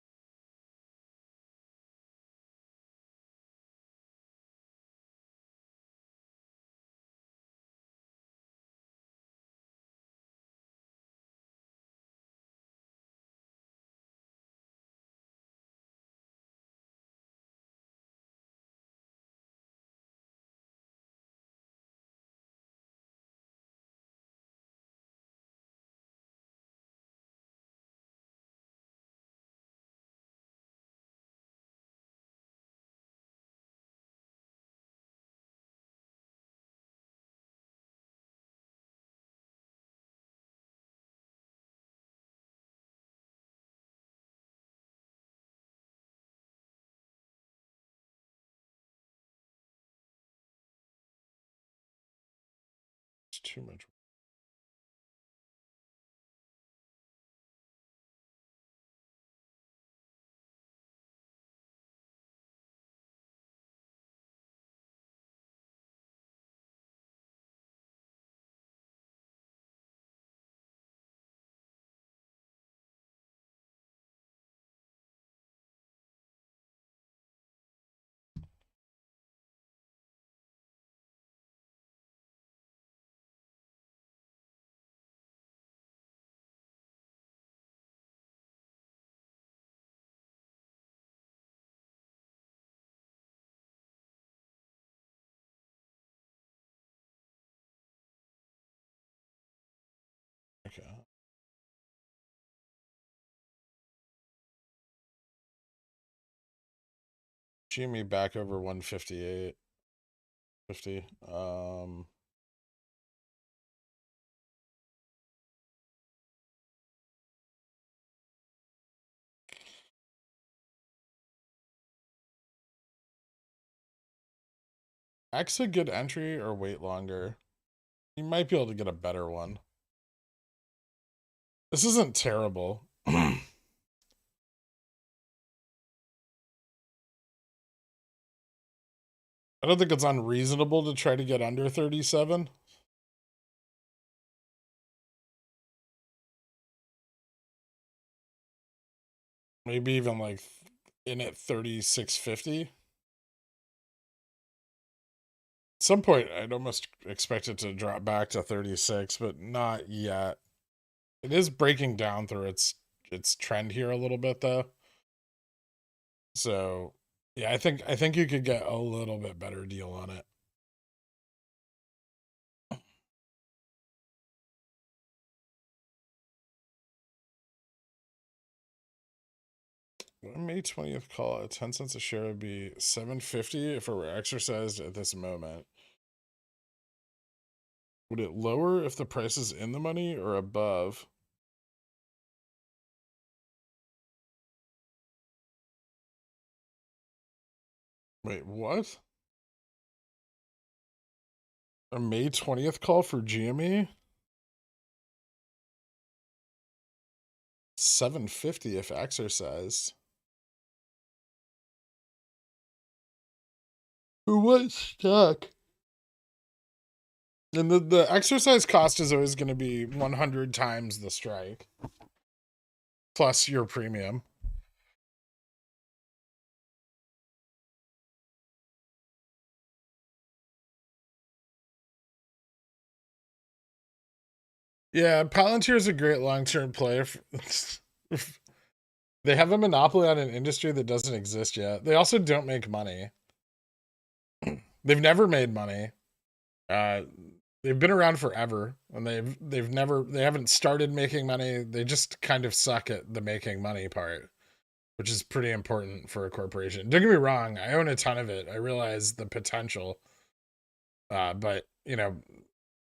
It's too much. Okay. GME back over 158. 50. X a good entry or wait longer? You might be able to get a better one. This isn't terrible. I don't think it's unreasonable to try to get under 37. Maybe even like in at 36.50. At some point, I'd almost expect it to drop back to 36, but not yet. It is breaking down through its trend here a little bit, though. So, yeah, I think you could get a little bit better deal on it. May 20th call at 10 cents a share would be 750 if it were exercised at this moment. Would it lower if the price is in the money or above? Wait, what? A May 20th call for GME? 750 if exercised. Who was stuck? And the exercise cost is always going to be 100 times the strike. Plus your premium. Yeah, Palantir is a great long-term play. They have a monopoly on an industry that doesn't exist yet. They also don't make money. They've never made money. they've been around forever, and they haven't started making money. They just kind of suck at the making money part, which is pretty important for a corporation. Don't get me wrong, I own a ton of it. I realize the potential, but you know,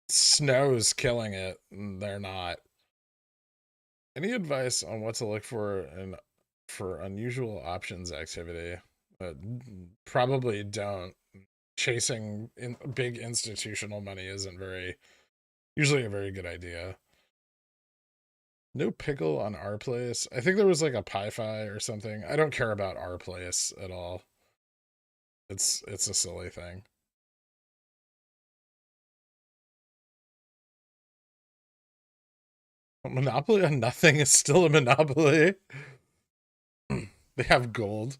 Snow's killing it, and they're not. Any advice on what to look for and for unusual options activity? Probably don't. Chasing big institutional money isn't usually a very good idea. No pickle on our place. I think there was like a Pi-Fi or something. I don't care about our place at all. It's a silly thing. A monopoly on nothing is still a monopoly. They have gold.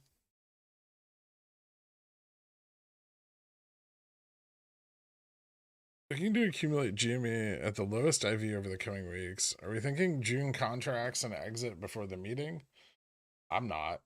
Looking to accumulate GME at the lowest IV over the coming weeks. Are we thinking June contracts and exit before the meeting? I'm not.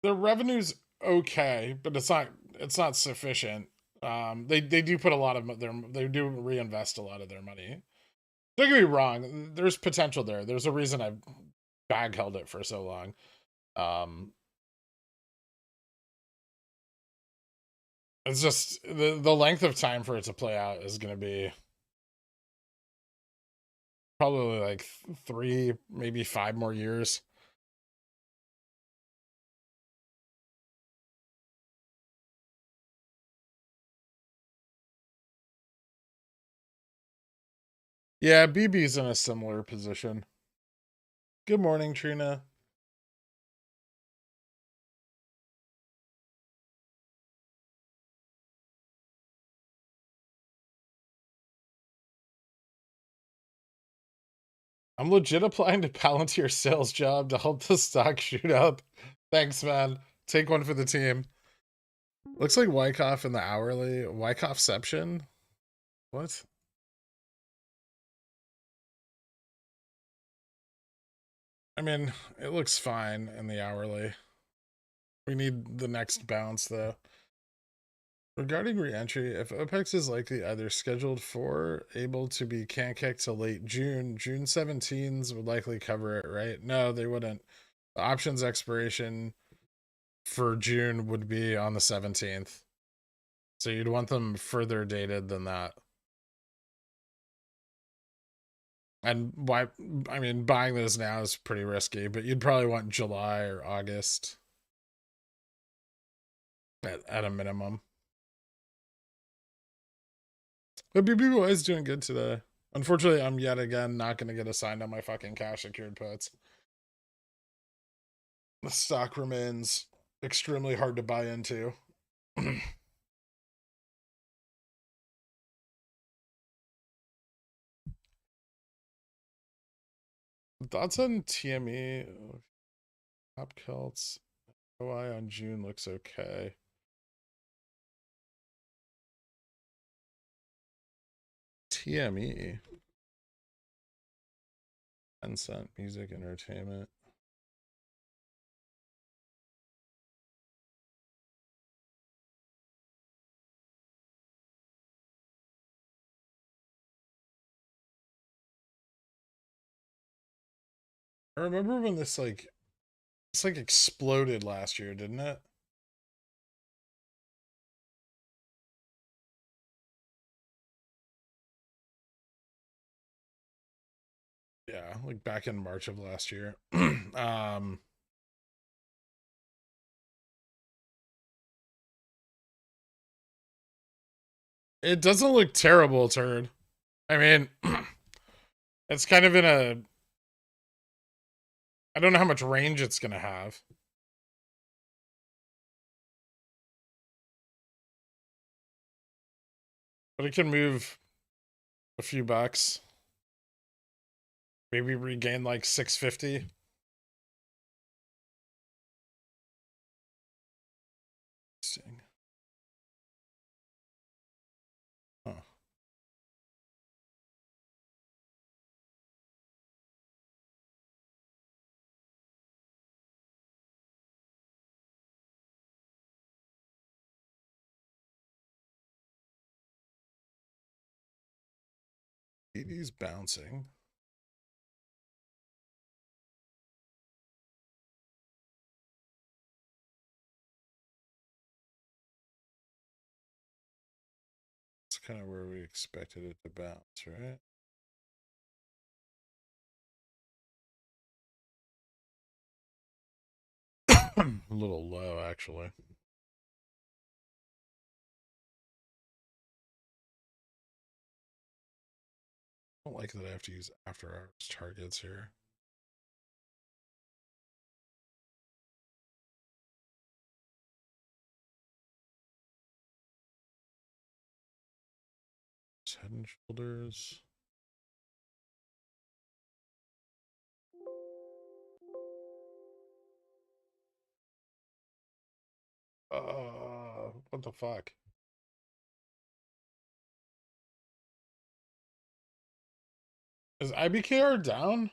The revenue's okay, but it's not sufficient. They do put a lot of they do reinvest a lot of their money. Don't get me wrong, there's potential there. There's a reason I've bag held it for so long. It's just the length of time for it to play out is going to be probably like 3, maybe 5 more years. Yeah, BB's in a similar position. Good morning, Trina. I'm legit applying to Palantir's sales job to help the stock shoot up. Thanks, man. Take one for the team. Looks like Wyckoff in the hourly. Wyckoffception? What? I mean, it looks fine in the hourly. We need the next bounce, though. Regarding reentry, if OPEX is likely either scheduled for, able to be can-kicked to late June, June 17s would likely cover it, right? No, they wouldn't. The options expiration for June would be on the 17th. So you'd want them further dated than that. And why? I mean, buying those now is pretty risky, but you'd probably want July or August at a minimum. But BBY is doing good today. Unfortunately, I'm yet again not going to get assigned on my fucking cash secured puts. The stock remains extremely hard to buy into. Thoughts on TME? Top Celts. OI on June looks okay. TME. Tencent Music Entertainment. I remember when this like exploded last year, didn't it? Yeah, like back in March of last year. It doesn't look terrible, turd. I mean, it's kind of in a, I don't know how much range it's gonna have. But it can move a few bucks. Maybe regain like 650. Huh. BD's bouncing. It's kind of where we expected it to bounce, right? A little low, actually. I don't like that I have to use after hours targets here. Head and shoulders. What the fuck? Is IBKR down?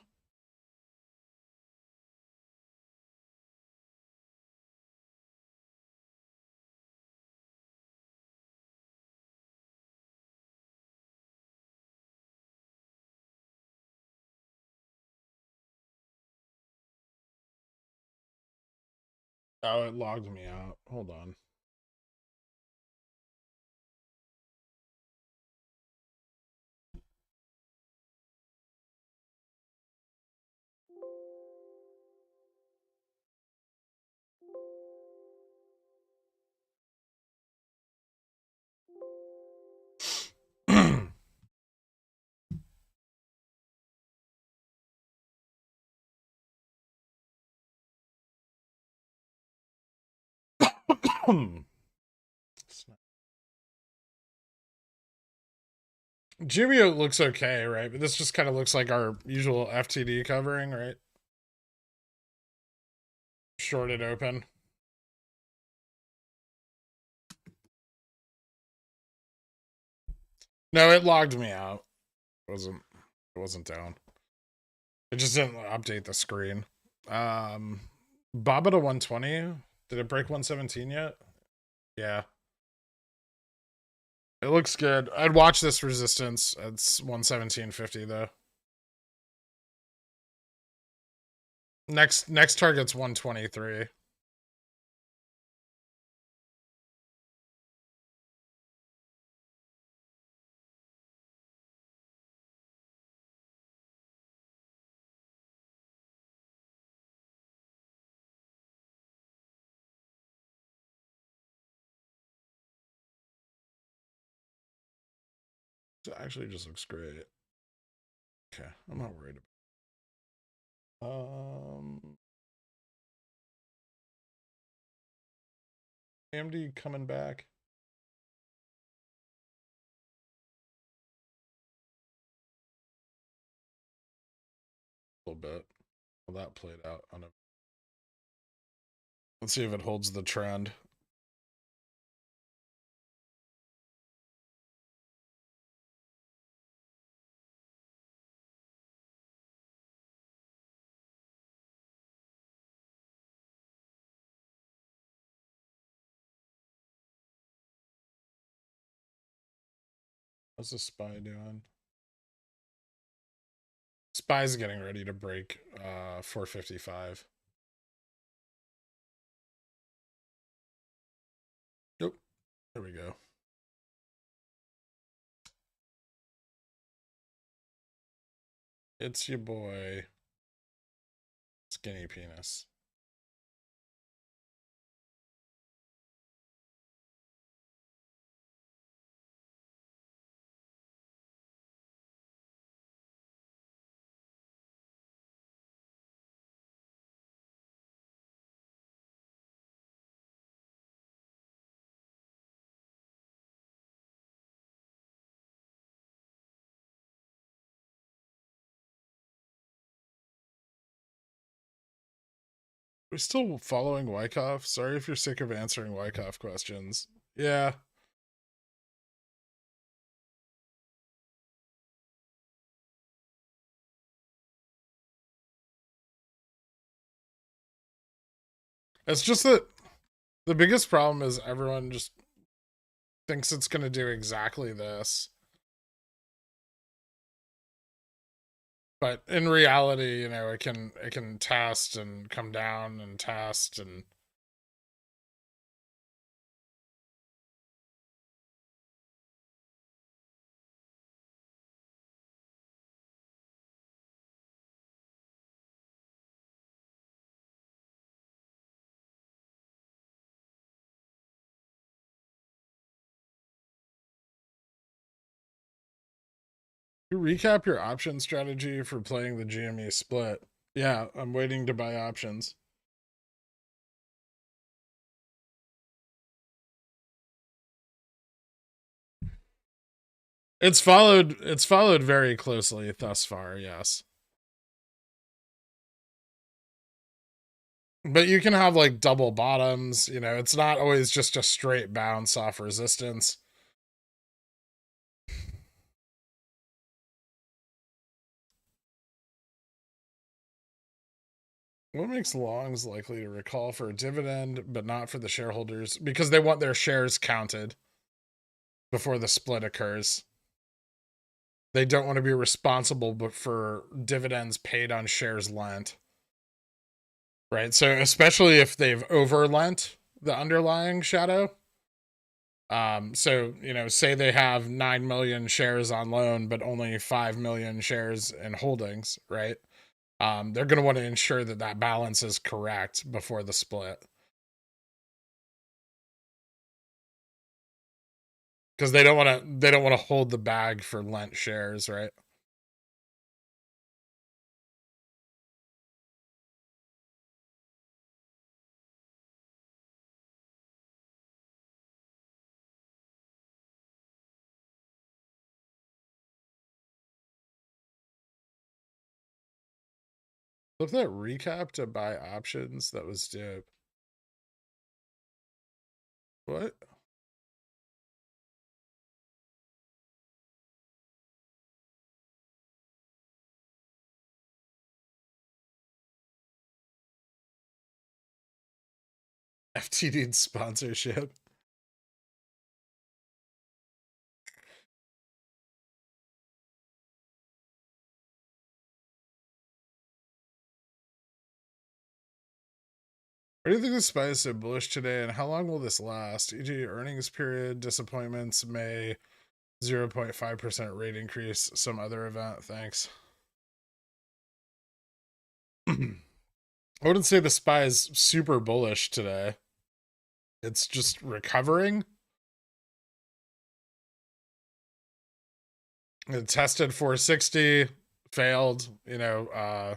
Oh, it logged me out. Hold on. Jimmy looks okay, right? But this just kind of looks like our usual FTD covering, right? Shorted open. No, it logged me out. It wasn't down. It just didn't update the screen. Baba to 120. Did it break 117 yet? Yeah. It looks good. I'd watch this resistance. It's 117.50 though. Next target's 123. It actually just looks great. Okay, I'm not worried about AMD coming back. A little bit. Well, that played out on a. Let's see if it holds the trend. What's the SPY doing? SPY's getting ready to break 455. Nope. There we go. It's your boy, Skinny Penis. We're still following Wyckoff. Sorry if you're sick of answering Wyckoff questions. Yeah. It's just that the biggest problem is everyone just thinks it's going to do exactly this. But in reality, you know, it can test and come down and test and you recap your option strategy for playing the GME split. Yeah, I'm waiting to buy options. It's followed very closely thus far, yes. But you can have like double bottoms, you know, it's not always just a straight bounce off resistance. What makes longs likely to recall for a dividend, but not for the shareholders? Because they want their shares counted before the split occurs. They don't want to be responsible for dividends paid on shares lent. Right? So especially if they've overlent the underlying shadow. So, you know, say they have 9 million shares on loan, but only 5 million shares in holdings, right? They're going to want to ensure that that balance is correct before the split. Because they don't want to hold the bag for lent shares, right? Look at that recap to buy options. That was dope. What? FTD sponsorship. Why do you think the SPY is so bullish today, and how long will this last? E.g., earnings period, disappointments, May, 0.5% rate increase, some other event. Thanks. I wouldn't say the SPY is super bullish today. It's just recovering. It tested 460, failed, you know,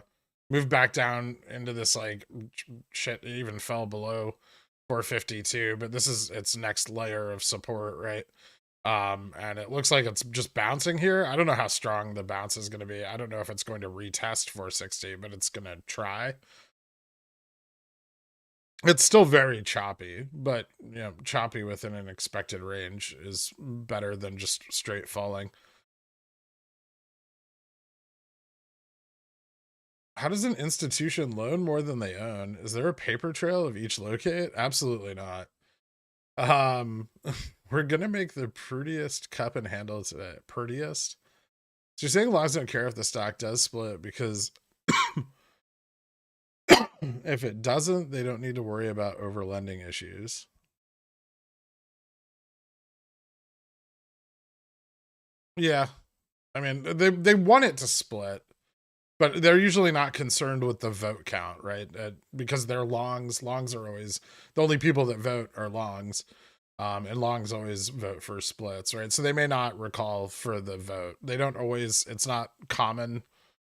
moved back down into this like shit. It even fell below 452, but this is its next layer of support, right? And it looks like it's just bouncing here. I don't know how strong the bounce is going to be. I don't know if it's going to retest 460, but it's going to try. It's still very choppy, but you know, choppy within an expected range is better than just straight falling. How does an institution loan more than they own? Is there a paper trail of each locate? Absolutely not. Um, we're gonna make the prettiest cup and handle today. Prettiest. So you're saying longs don't care if the stock does split because if it doesn't, they don't need to worry about overlending issues. Yeah, I mean they want it to split, but they're usually not concerned with the vote count, right? Because they're longs. Longs are always the only people that vote are longs. And longs always vote for splits, right? So they may not recall for the vote. They don't always, it's not common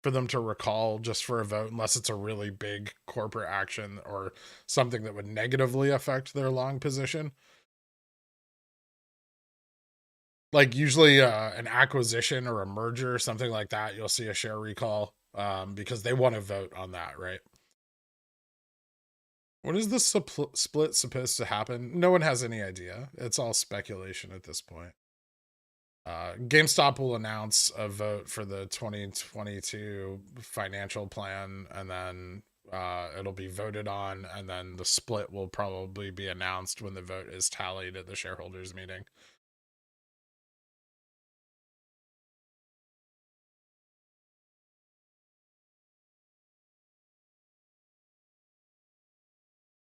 for them to recall just for a vote unless it's a really big corporate action or something that would negatively affect their long position. Like usually an acquisition or a merger, something like that, you'll see a share recall because they want to vote on that, right? When is this split supposed to happen? No one has any idea. It's all speculation at this point. GameStop will announce a vote for the 2022 financial plan, and then it'll be voted on, and then the split will probably be announced when the vote is tallied at the shareholders meeting.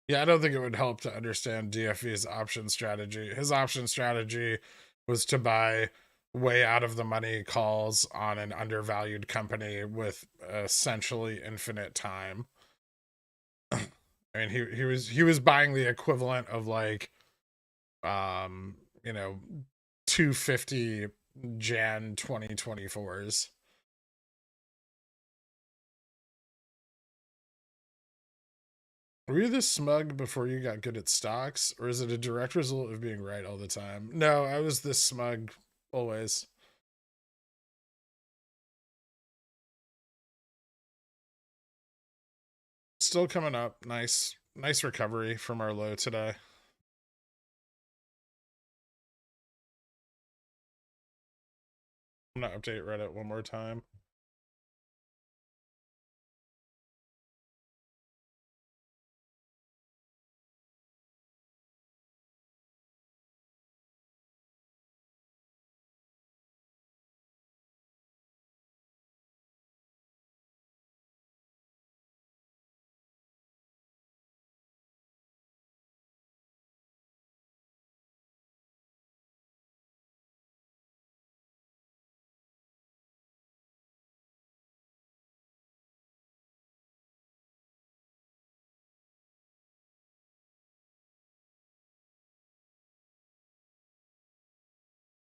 Yeah, I don't think it would help to understand DFV's option strategy. His option strategy was to buy way out of the money calls on an undervalued company with essentially infinite time. I mean, he was buying the equivalent of like you know 250 Jan 2024s. Were you this smug before you got good at stocks, or is it a direct result of being right all the time? No, I was this smug always. Still coming up. Nice recovery from our low today. I'm gonna update Reddit one more time.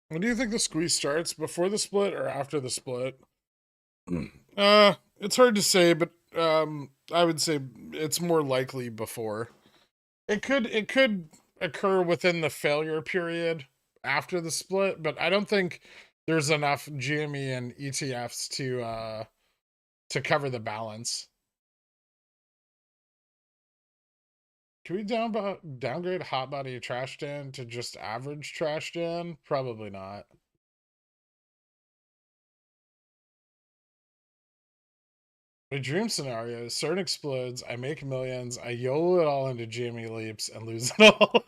When do you think the squeeze starts? Before the split or after the split? It's hard to say, but I would say it's more likely before. It could occur within the failure period after the split, but I don't think there's enough GME and ETFs to cover the balance. Can we downgrade hot body trash dan to just average trash dan? Probably not. My dream scenario: CERN explodes, I make millions, I YOLO it all into GME leaps and lose it all.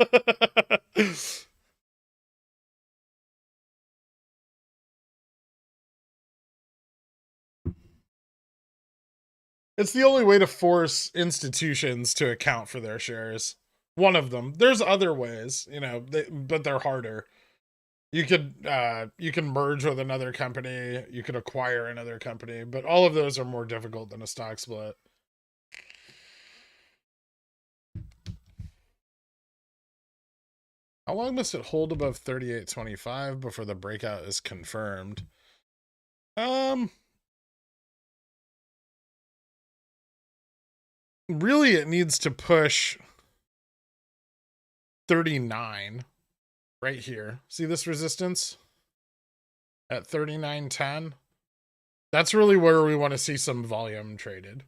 It's the only way to force institutions to account for their shares. One of them. There's other ways, but they're harder. You can merge with another company, you could acquire another company, but all of those are more difficult than a stock split. How long must it hold above 38.25 before the breakout is confirmed? Really it needs to push 39 right here. See this resistance at 39.10? That's really where we want to see some volume traded.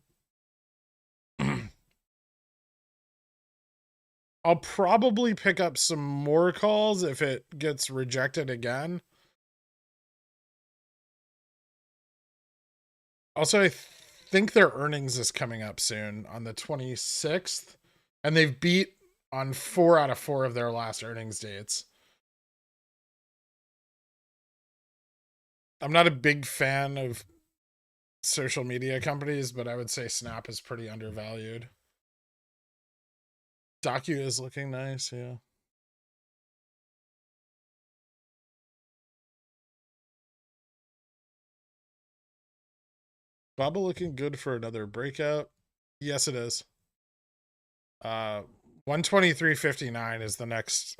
I'll probably pick up some more calls if it gets rejected again. Also, I think their earnings is coming up soon on the 26th, and they've beat on 4 out of 4 of their last earnings dates. I'm not a big fan of social media companies, but I would say Snap is pretty undervalued. Docu is looking nice, yeah. Bubble looking good for another breakout. Yes, it is. 123.59 is the next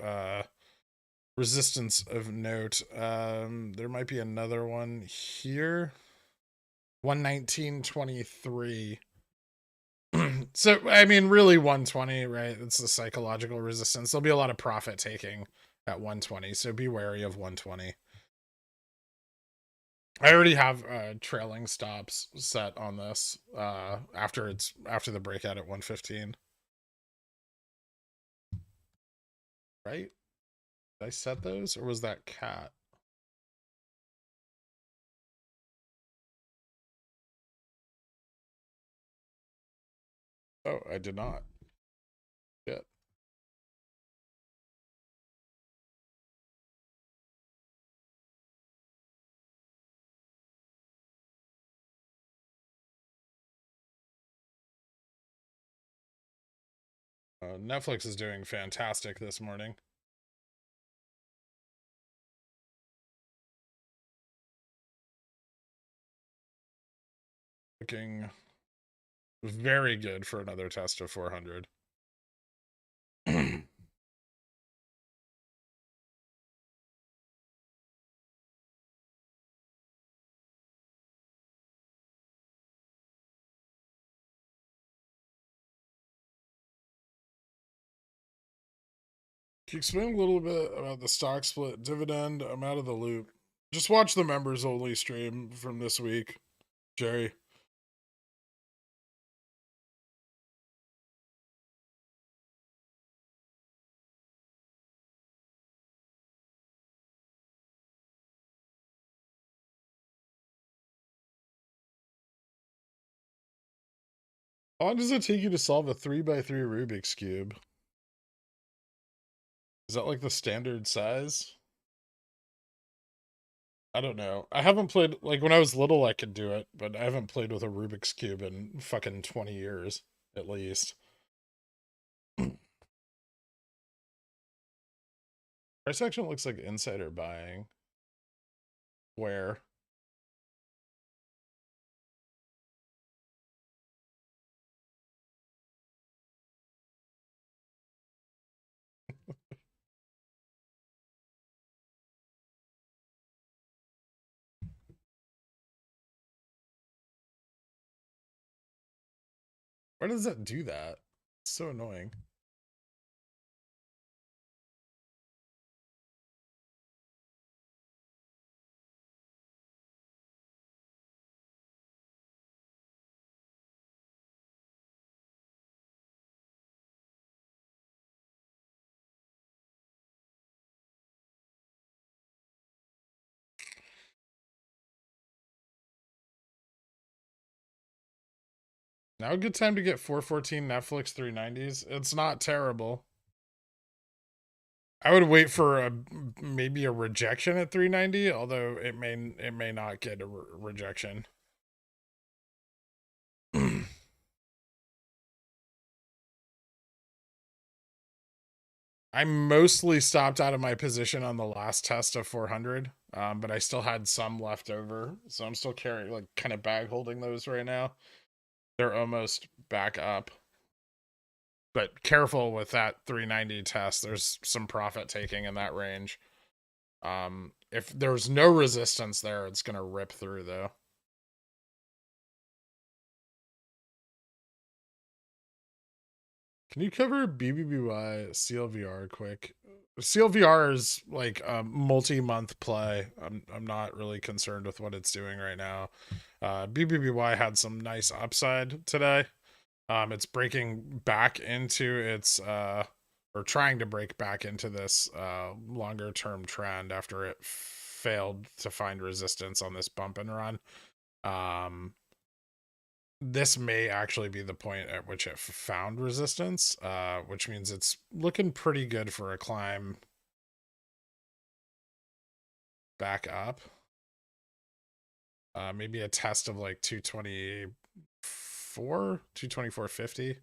resistance of note. There might be another one here. 119.23. So I mean, really 120, right? It's the psychological resistance. There'll be a lot of profit taking at 120, so be wary of 120. I already have trailing stops set on this after the breakout at 115. Right? Did I set those, or was that cat? Oh, I did not. Shit. Netflix is doing fantastic this morning. Looking very good for another test of 400. Can you explain a little bit about the stock split dividend? I'm out of the loop. Just watch the members only stream from this week, Jerry. How long does it take you to solve a 3x3 Rubik's Cube? Is that like the standard size? I don't know. I haven't played, like when I was little, I could do it, but I haven't played with a Rubik's Cube in fucking 20 years, at least. Price action looks like insider buying. Where? Why does that do that? It's so annoying. Now a good time to get 414 Netflix 390s. It's not terrible. I would wait for maybe a rejection at 390, although it may not get a rejection. I mostly stopped out of my position on the last test of 400, but I still had some left over, so I'm still carrying, like, kind of bag holding those right now. They're almost back up. But careful with that 390 test. There's some profit taking in that range. If there's no resistance there, it's gonna rip through though. Can you cover BBBY CLVR quick? CLVR is like a multi-month play. I'm not really concerned with what it's doing right now. BBBY had some nice upside today. It's breaking back into its or trying to break back into this longer term trend after it failed to find resistance on this bump and run. This may actually be the point at which it found resistance, which means it's looking pretty good for a climb back up. Maybe a test of like 224, 224.50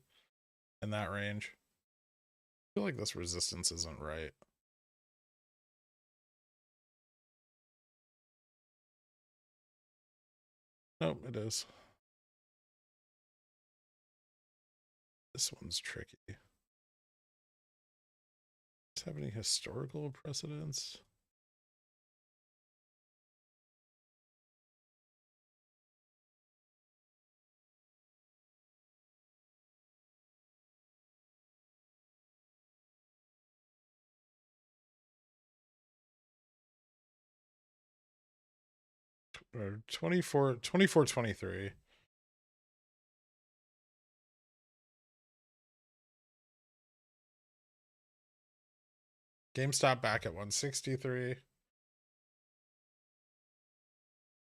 in that range. I feel like this resistance isn't right. Nope, it is. This one's tricky. Does it have any historical precedence? Or 24.23. GameStop back at 163.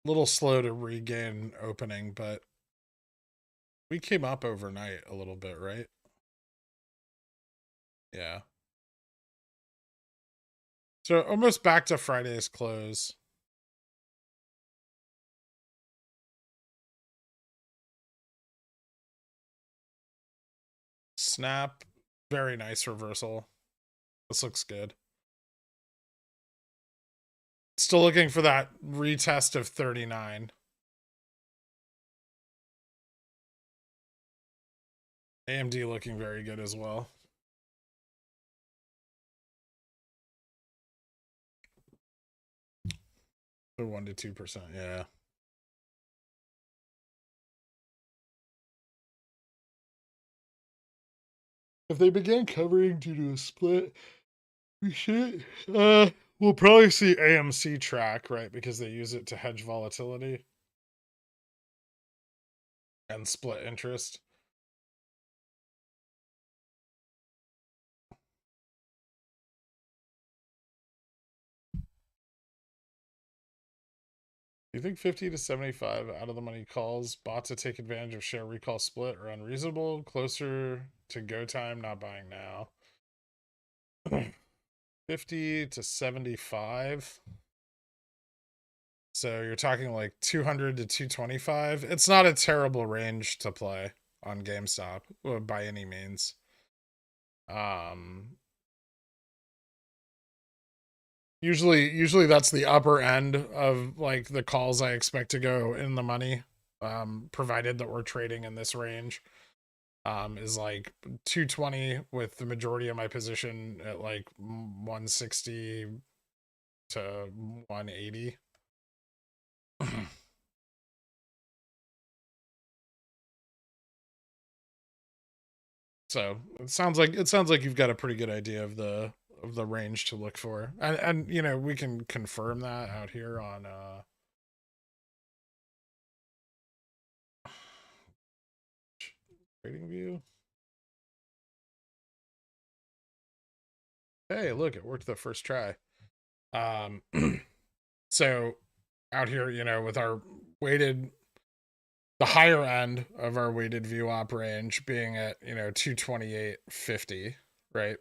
Little slow to regain opening, but we came up overnight a little bit, right? Yeah. So almost back to Friday's close. Snap Very nice reversal. This looks good. Still looking for that retest of 39. AMD looking very good as well. The 1 to 2%, yeah. If they begin covering due to a split, we should we'll probably see AMC track, right? Because they use it to hedge volatility and split interest. Do you think 50 to 75 out of the money calls bought to take advantage of share recall split are unreasonable? Closer to go time, not buying now. 50 to 75. So you're talking like 200 to 225. It's not a terrible range to play on GameStop by any means. Usually that's the upper end of like the calls I expect to go in the money, provided that we're trading in this range. Is like 220 with the majority of my position at like 160 to 180. So it sounds like you've got a pretty good idea of the range to look for, and you know, we can confirm that out here on trading view. Hey, look, it worked the first try. So out here, you know, with our weighted, the higher end of our weighted view op range being at, you know, 228.50, right?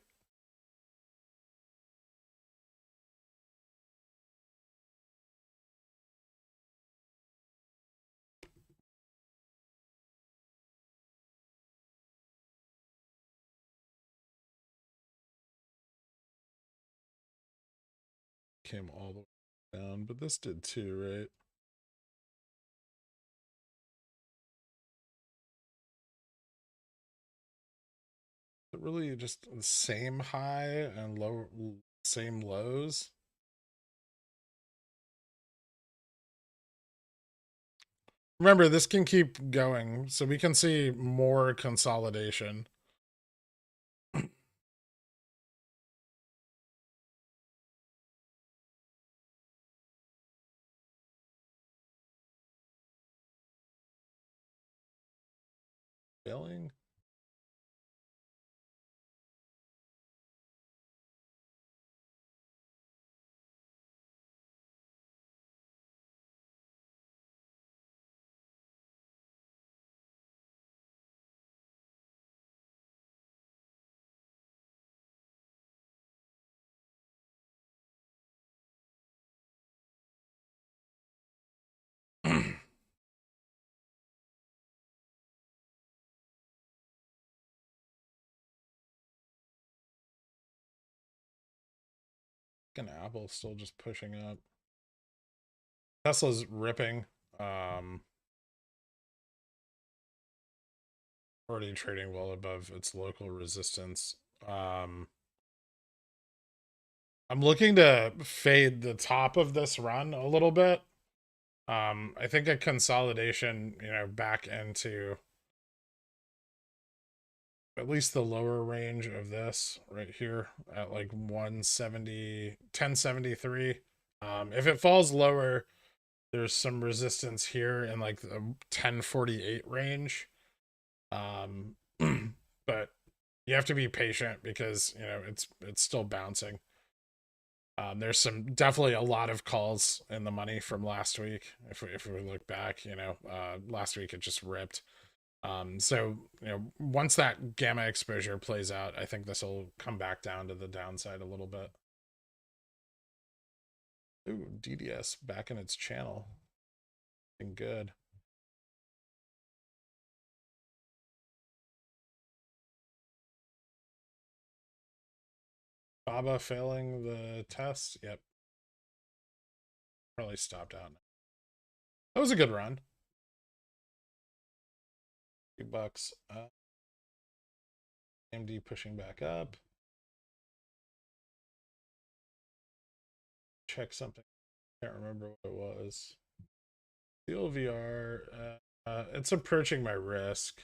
Came all the way down, but this did too, right? But really just the same high and low, same lows. Remember, this can keep going, so we can see more consolidation. Failing? Fucking Apple's still just pushing up. Tesla's ripping. Already trading well above its local resistance. I'm looking to fade the top of this run a little bit. I think a consolidation, you know, back into at least the lower range of this right here at like 170, 1073. If it falls lower, there's some resistance here in like the 1048 range. But you have to be patient because, you know, it's still bouncing. There's definitely a lot of calls in the money from last week. If we look back, you know, last week it just ripped. So, you know, once that gamma exposure plays out, I think this will come back down to the downside a little bit. Ooh, DDS back in its channel. Been good. Baba failing the test. Yep. Probably stopped out. That was a good run. $2. AMD pushing back up. Check something. Can't remember what it was. The LVR. It's approaching my risk.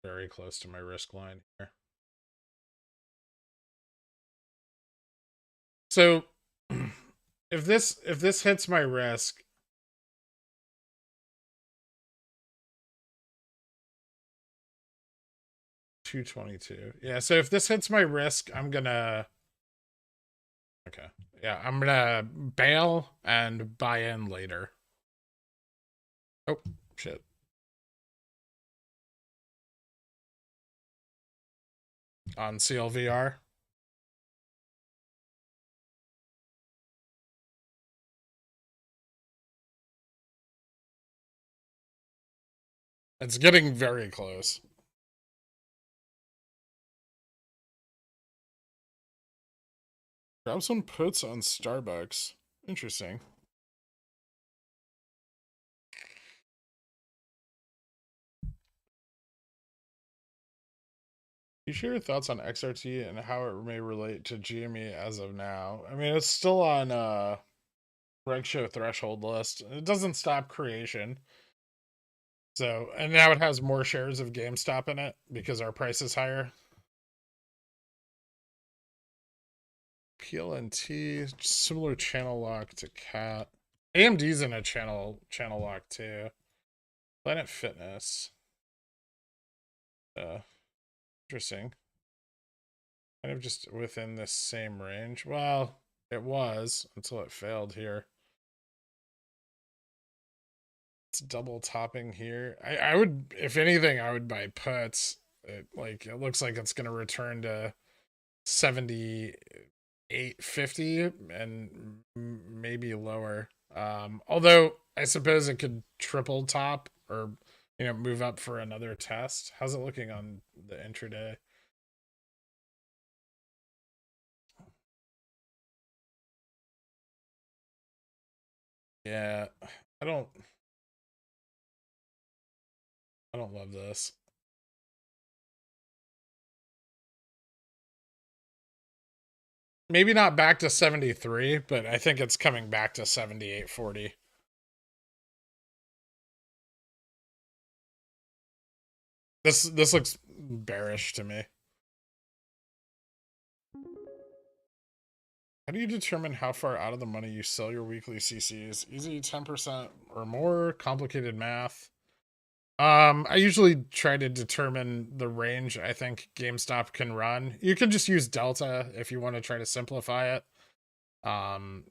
Very close to my risk line here. So if this hits my risk, $222. Yeah, so if this hits my risk, I'm gonna okay. Yeah, I'm gonna bail and buy in later. Oh shit. On CLVR. It's getting very close. Grab some puts on Starbucks. Interesting. You share your thoughts on XRT and how it may relate to GME as of now? I mean, it's still on Reg Show threshold list. It doesn't stop creation. So, and now it has more shares of GameStop in it because our price is higher. PLNT, similar channel lock to Cat. AMD's in a channel lock too. Planet Fitness. Interesting. Kind of just within this same range. Well, it was until it failed here. It's double topping here. I would, if anything, I would buy puts. It looks like it's gonna return to 78.50 and maybe lower. Although I suppose it could triple top or move up for another test. How's it looking on the intraday? Yeah, I don't love this. Maybe not back to 73, but I think it's coming back to 78.40. This looks bearish to me. How do you determine how far out of the money you sell your weekly CCs? Easy 10% or more, complicated math. I usually try to determine the range I think GameStop can run. You can just use delta if you want to try to simplify it. Um,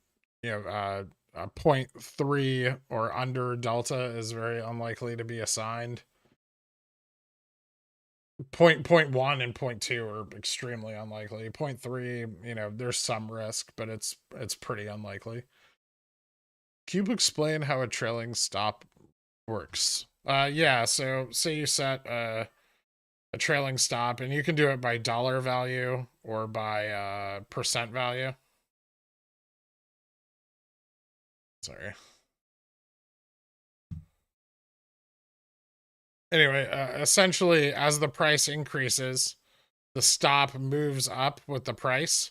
a 0.3 or under delta is very unlikely to be assigned. Point 1 and 0.2 are extremely unlikely. 0.3, there's some risk, but it's pretty unlikely. Can you explain how a trailing stop works? Yeah, so say you set a trailing stop, and you can do it by dollar value or by percent value. Sorry. Anyway, essentially, as the price increases, the stop moves up with the price.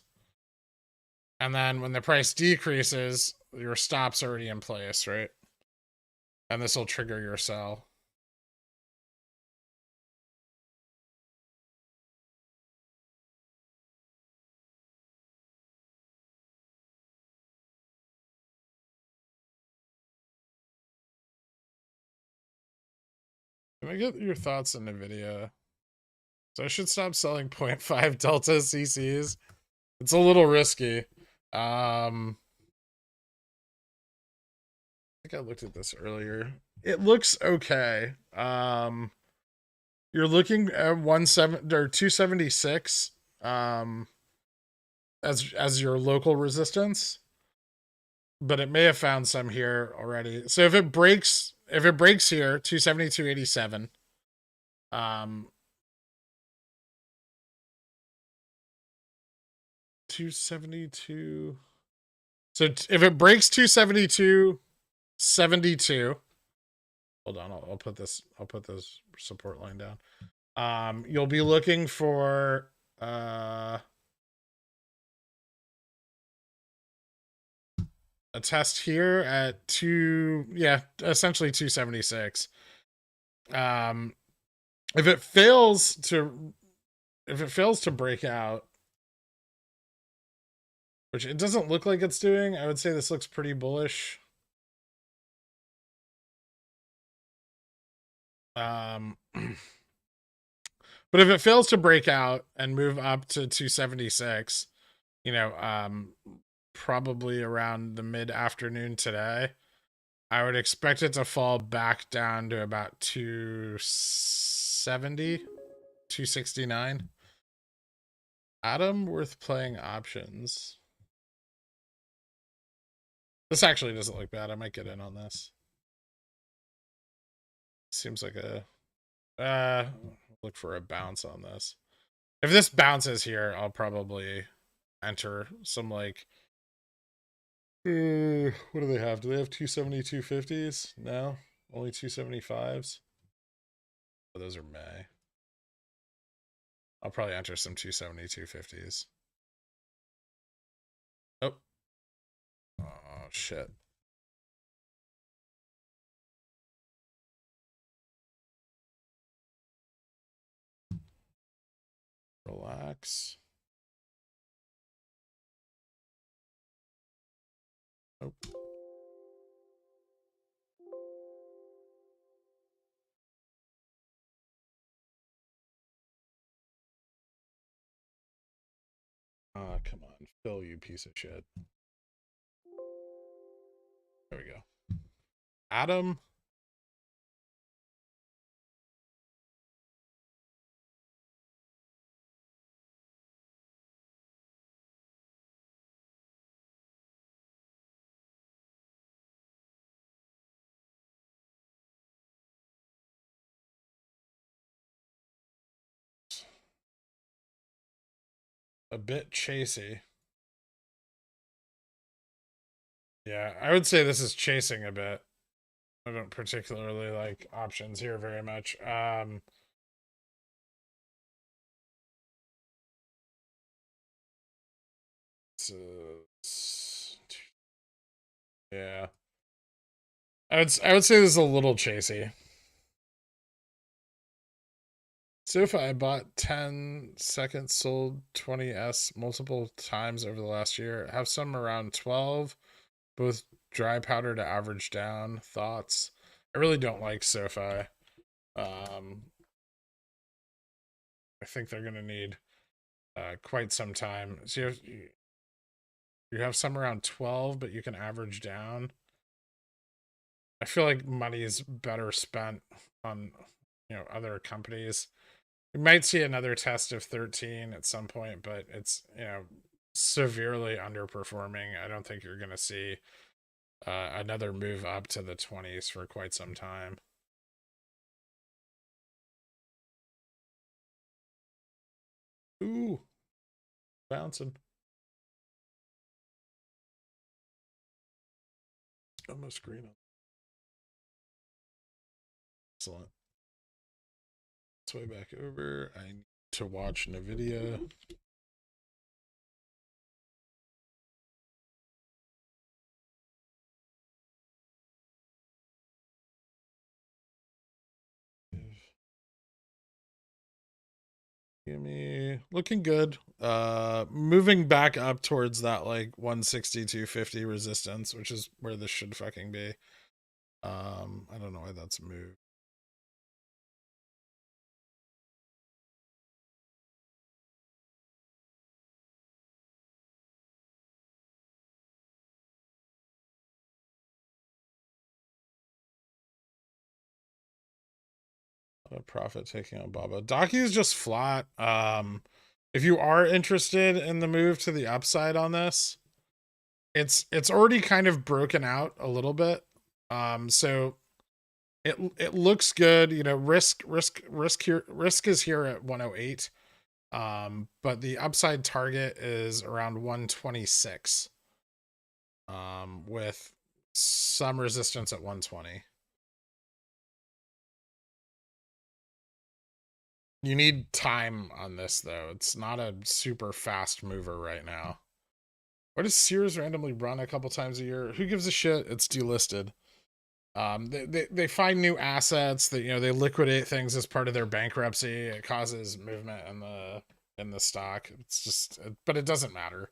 And then when the price decreases, your stop's already in place, right? And this will trigger your sell. Can I get your thoughts on NVIDIA? So I should stop selling 0.5 delta CCs. It's a little risky. I think I looked at this earlier. It looks okay. You're looking at 276 as your local resistance, but it may have found some here already. So if it breaks if it breaks here, 272.87. 272. So if it breaks 272.72, hold on, I'll put this support line down. You'll be looking for a test here at essentially 276. If it fails to break out, which it doesn't look like it's doing, I would say this looks pretty bullish. But if it fails to break out and move up to 276, probably around the mid-afternoon today, I would expect it to fall back down to about 270, 269. Adam worth playing options. This actually doesn't look bad. I might get in on this. Seems like a look for a bounce on this. If this bounces here, I'll probably enter some like what do they have? Do they have 270-250s? No, only 275s. Oh, those are May. I'll probably enter some 270-250s. Oh shit. Relax. Oh. Come on, Phil, you piece of shit. There we go. Adam. A bit chasey. Yeah, I would say this is chasing a bit. I don't particularly like options here very much. Yeah. I would say this is a little chasey. So if I bought 10 seconds, sold 20S multiple times over the last year, have some around 12, both dry powder to average down. Thoughts? I really don't like SoFi. I think they're going to need quite some time. So you have some around 12, but you can average down. I feel like money is better spent on other companies. We might see another test of 13 at some point, but it's severely underperforming. I don't think you're going to see another move up to the 20s for quite some time. Ooh, bouncing. Almost green. Excellent. Sway back over. I need to watch NVIDIA. Gimme. Looking good. Moving back up towards that like 160-250 resistance, which is where this should fucking be. I don't know why that's moved. A profit taking on Baba. Docky is just flat. If you are interested in the move to the upside on this, it's already kind of broken out a little bit. So It looks good, you know. Risk is here at 108. But the upside target is around 126. With some resistance at 120. You need time on this though. It's not a super fast mover right now. Why does Sears randomly run a couple times a year? Who gives a shit? It's delisted. They find new assets that, you know, they liquidate things as part of their bankruptcy. It causes movement in the stock. It's just, but it doesn't matter.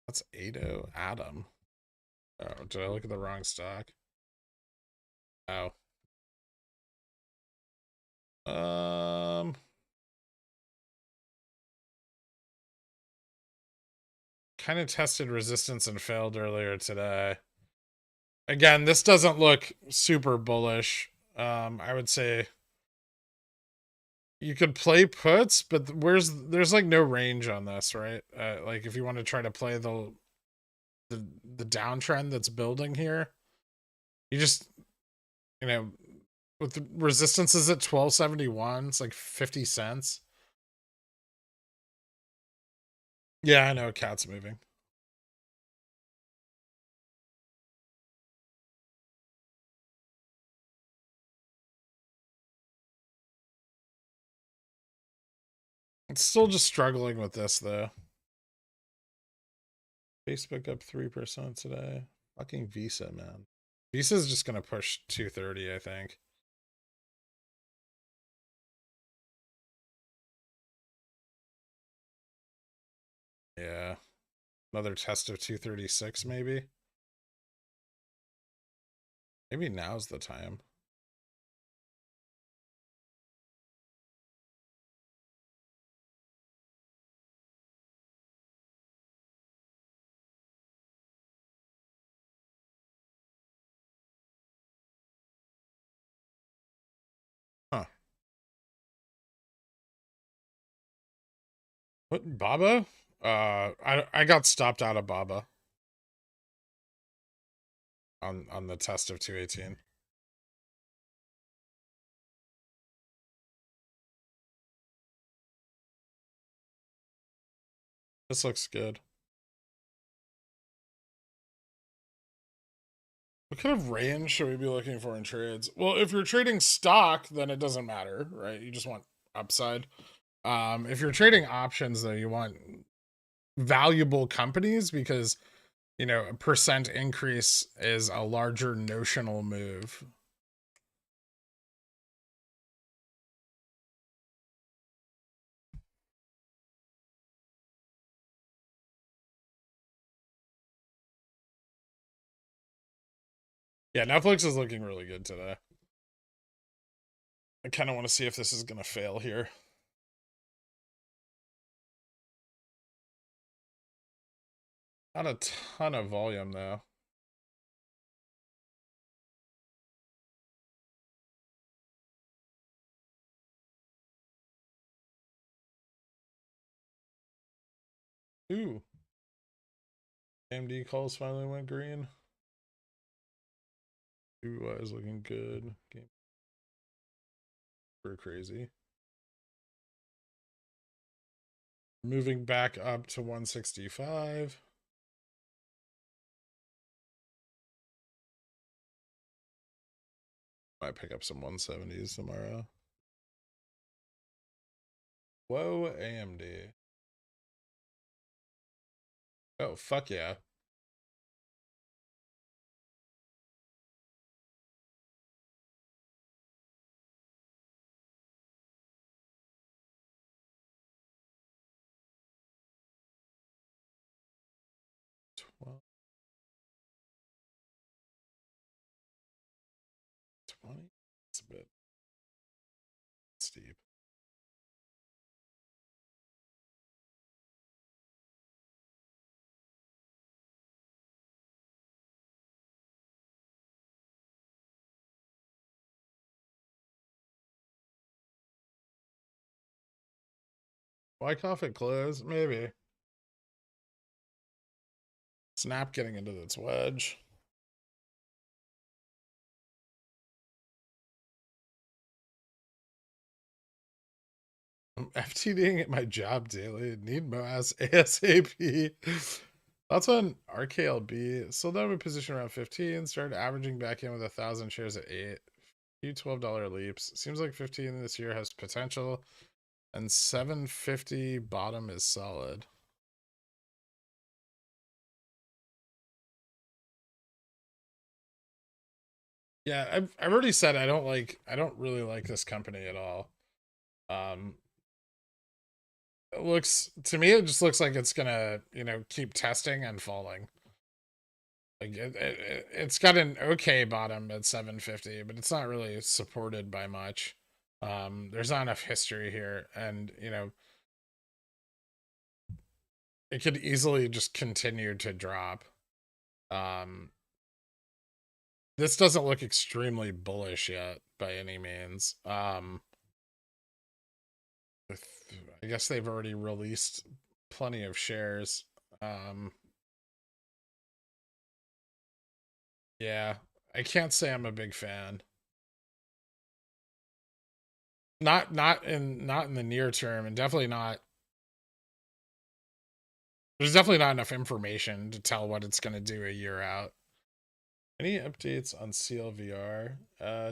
That's Ado Adam. Oh, did I look at the wrong stock? Oh. Kind of tested resistance and failed earlier today. Again, this doesn't look super bullish. I would say you could play puts, but there's like no range on this, right? Like if you want to try to play the downtrend that's building here, you just, you know, with the resistance is at 1271, it's like 50 cents. Yeah, I know, cat's moving. It's still just struggling with this though. Facebook up 3% today. Fucking Visa, man. Visa's just gonna push 230, I think. Yeah. Another test of 236, maybe? Maybe now's the time. Huh. What, Baba? I got stopped out of Baba on the test of 218. This looks good. What kind of range should we be looking for in trades? Well, if you're trading stock, then it doesn't matter, right? You just want upside. If you're trading options, though, you want valuable companies because, you know, a percent increase is a larger notional move. Yeah, Netflix is looking really good today. I kind of want to see if this is going to fail here. Not a ton of volume, though. Ooh. AMD calls finally went green. Ooh, is looking good. Game super crazy. Moving back up to 165. Might pick up some 170s tomorrow. Whoa, AMD. Oh, fuck yeah. Well, 20? It's a bit steep. Why cough it close? Maybe. Snap getting into its wedge. I'm FTDing at my job daily. Need MOASS ASAP. That's on RKLB. Sold out of a position around 15. Started averaging back in with 1,000 shares at 8. Few $12 leaps. Seems like 15 this year has potential. And 750 bottom is solid. Yeah, I've already said I don't really like this company at all. It looks to me, it just looks like it's gonna, keep testing and falling. Like it's got an okay bottom at 750, but it's not really supported by much. There's not enough history here, and it could easily just continue to drop. This doesn't look extremely bullish yet by any means. I guess they've already released plenty of shares. Yeah, I can't say I'm a big fan. Not in the near term, and definitely not. There's definitely not enough information to tell what it's going to do a year out. Any updates on CLVR?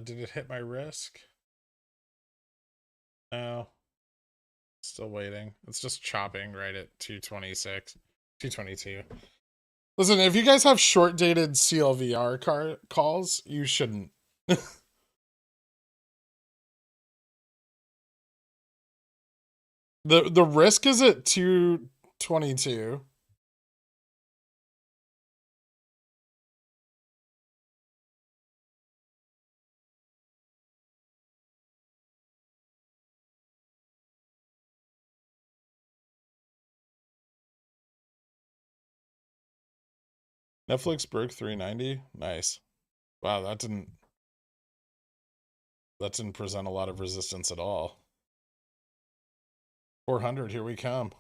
Did it hit my risk? No. Still waiting. It's just chopping right at 226, 222. Listen, if you guys have short dated CLVR calls, you shouldn't. The risk is at 222. Netflix broke 390. Nice. Wow, that didn't present a lot of resistance at all. 400, here we come.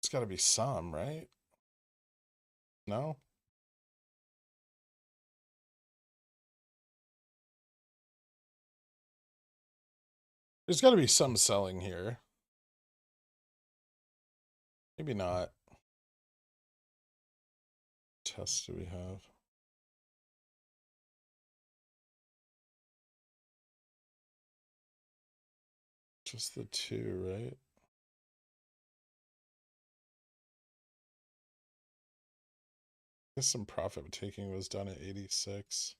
It's got to be some, right? No? There's got to be some selling here. Maybe not. Tests do we have? Just the two, right? I guess some profit taking was done at 86.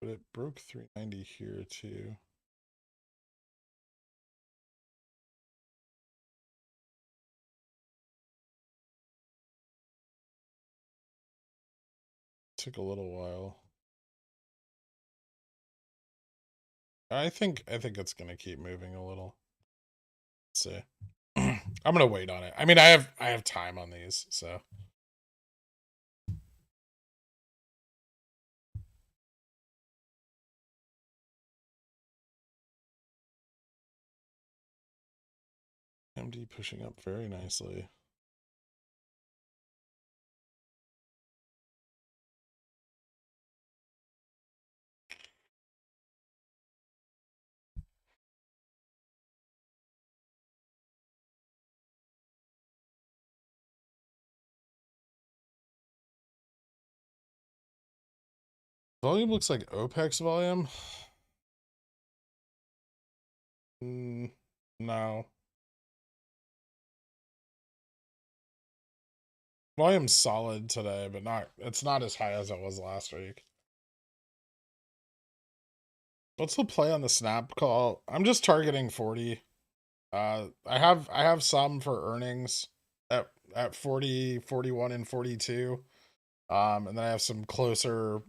But it broke 390 here too. Took a little while. I think it's gonna keep moving a little. Let's see. I'm gonna wait on it. I mean, I have time on these, so. MD pushing up very nicely. Volume looks like OPEX volume. No. Volume's solid today, but it's not as high as it was last week. What's the play on the snap call? I'm just targeting 40. I have some for earnings at 40, 41, and 42. And then I have some closer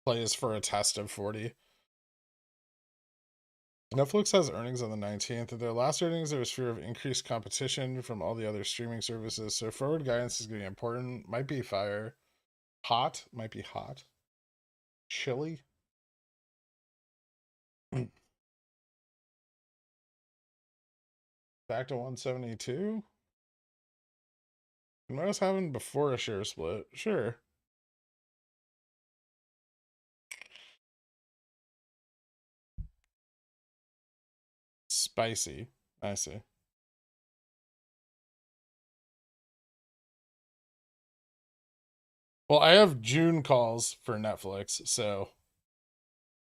plays for a test of 40. Netflix has earnings on the 19th. At their last earnings, there was fear of increased competition from all the other streaming services. So forward guidance is going to be important. Might be fire. Hot. Might be hot. Chilly. Back to 172. What was happening before a share split? Sure. Spicy. I see. Well, I have June calls for Netflix, so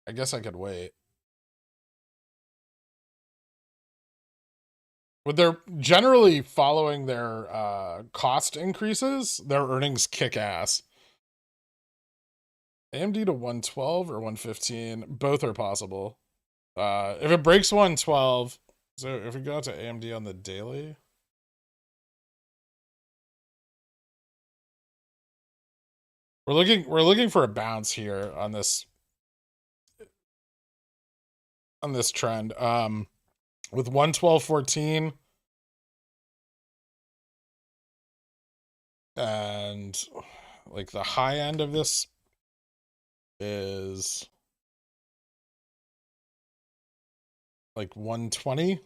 I guess I could wait. But they're generally following their cost increases. Their earnings kick ass. AMD to 112 or 115, both are possible. If it breaks 112, so if we go out to AMD on the daily, we're looking for a bounce here on this trend. With 112.14 and like the high end of this is like 120,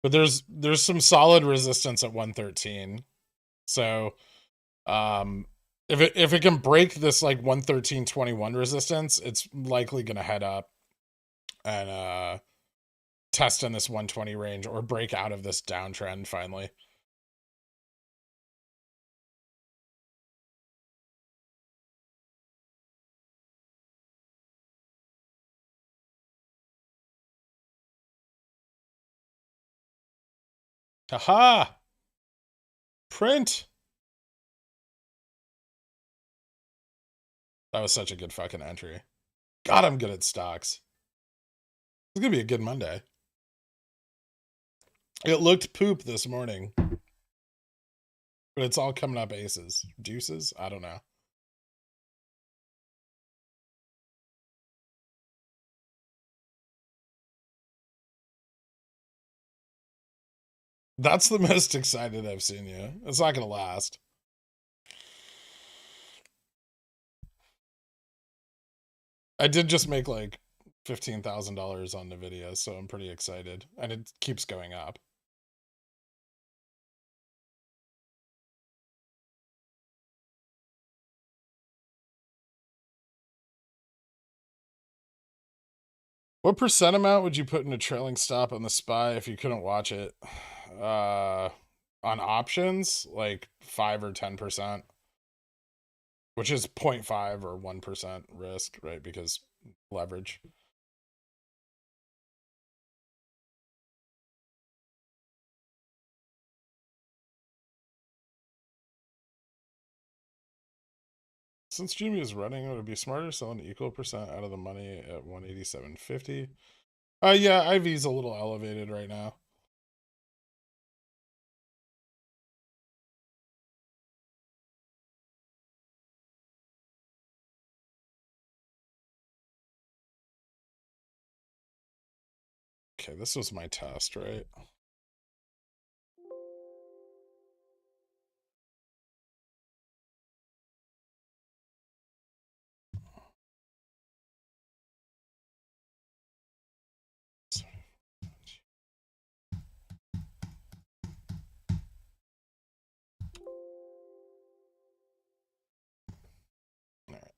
but there's some solid resistance at 113. So if it can break this like 113.21 resistance, it's likely gonna head up and test in this 120 range or break out of this downtrend finally. Haha! Print! That was such a good fucking entry. God, I'm good at stocks. It's gonna be a good Monday. It looked poop this morning, but it's all coming up aces. Deuces? I don't know. That's the most excited I've seen you. It's not gonna last. I did just make like $15,000 on the video, so I'm pretty excited. And it keeps going up. What percent amount would you put in a trailing stop on the SPY if you couldn't watch it? On options, like 5 or 10%, which is 0.5 or 1% risk, right? Because leverage. Since Jimmy is running, would it be smarter to sell an equal percent out of the money at 187.50? Yeah, IV's a little elevated right now. Okay, this was my test, right? All right.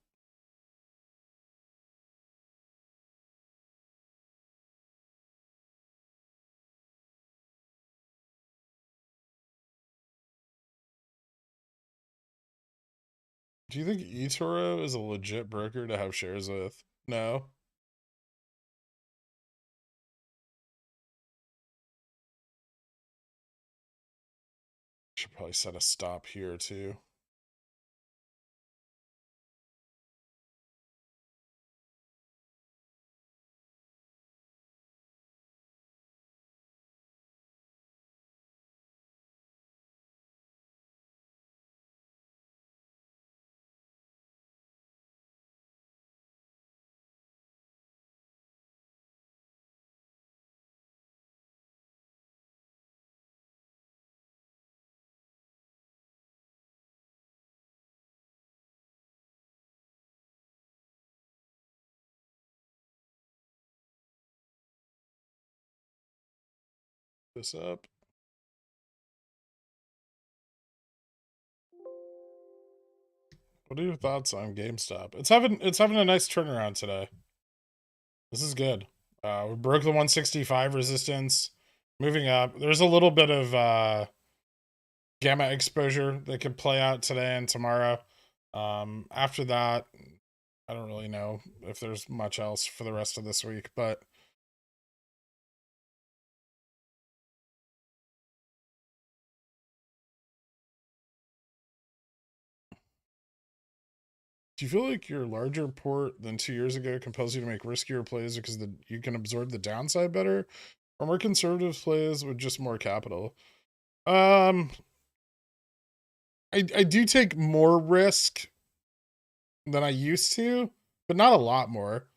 Do you think eToro is a legit broker to have shares with? No. Should probably set a stop here too. this up. What are your thoughts on GameStop? It's having a nice turnaround today. This is good. We broke the 165 resistance, moving up. There's a little bit of gamma exposure that could play out today and tomorrow. After that, I don't really know if there's much else for the rest of this week, but do you feel like your larger port than 2 years ago compels you to make riskier plays because you can absorb the downside better, or more conservative plays with just more capital? I do take more risk than I used to, but not a lot more.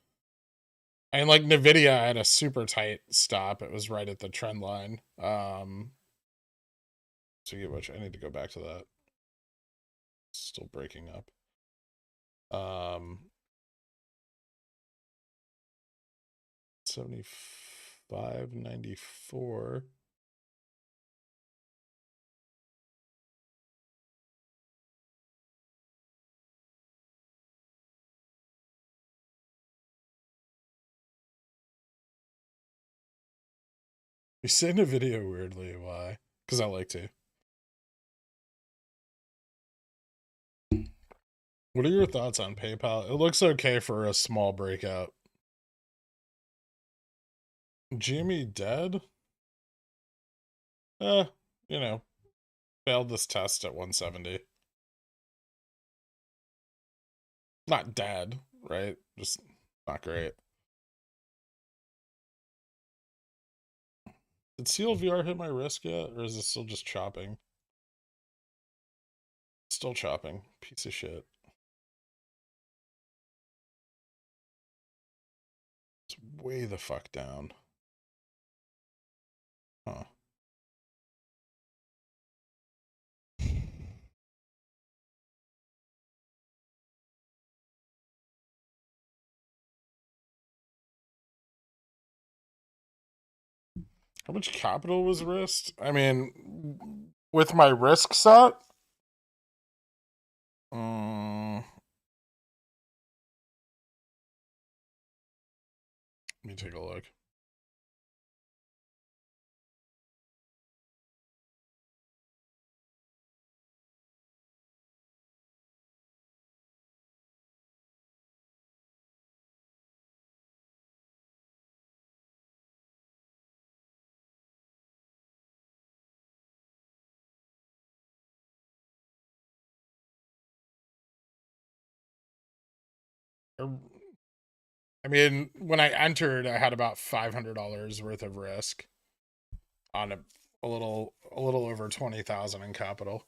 And like Nvidia, I had a super tight stop. It was right at the trend line. So you which I need to go back to that. Still breaking up. 75.94. You say Nvidia weirdly. Why? Because I like to. What are your thoughts on PayPal? It looks okay for a small breakout. Jimmy dead? You know, failed this test at 170. Not dead, right? Just not great. Did CLVR hit my risk yet? Or is it still just chopping? Still chopping. Piece of shit. It's way the fuck down. Huh. How much capital was risked? I mean, with my risk set, let me take a look. I mean, when I entered, I had about $500 worth of risk on a little over 20,000 in capital.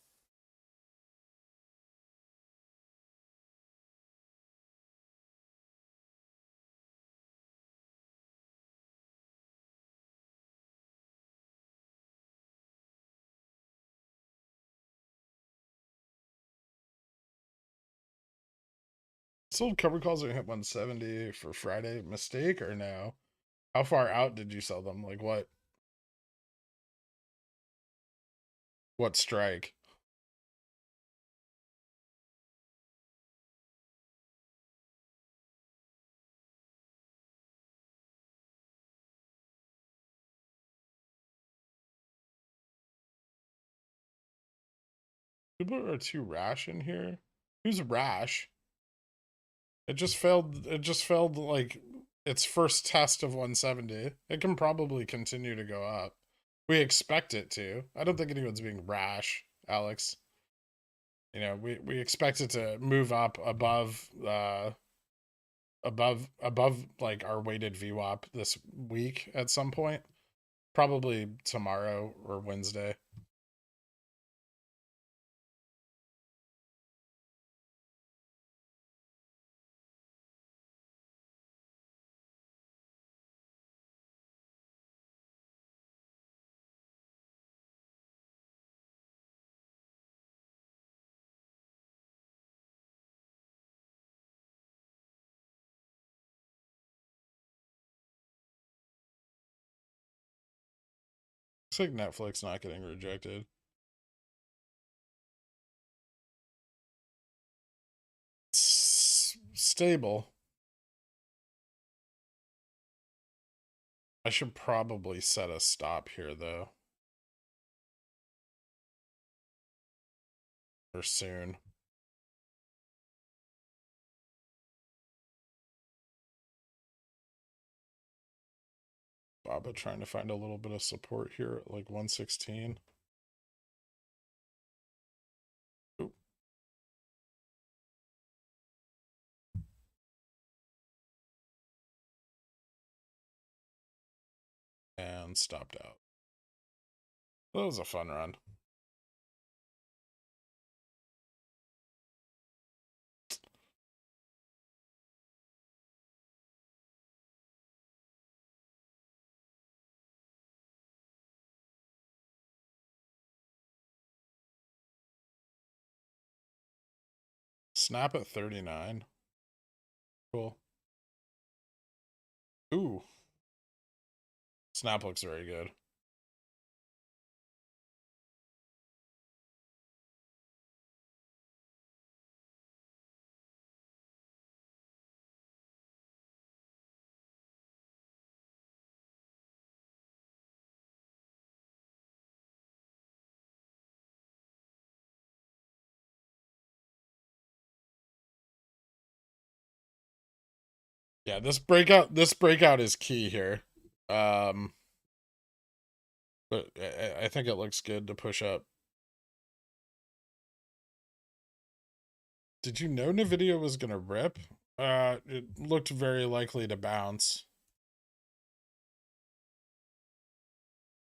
Sold cover calls that hit 170 for Friday. Mistake or no? How far out did you sell them? Like what strike? People are too rash in here. Who's rash? It just failed. It just failed like its first test of 170. It can probably continue to go up. We expect it to. I don't think anyone's being rash, Alex. You know, we expect it to move up above like our weighted VWAP this week at some point. Probably tomorrow or Wednesday. Looks like Netflix not getting rejected. Stable. I should probably set a stop here, though. Or soon. Baba trying to find a little bit of support here at like 116. Ooh. And stopped out. That was a fun run. Snap at 39. Cool. Ooh. Snap looks very good. Yeah, this breakout is key here. But I think it looks good to push up. Did you know NVIDIA was gonna rip? It looked very likely to bounce.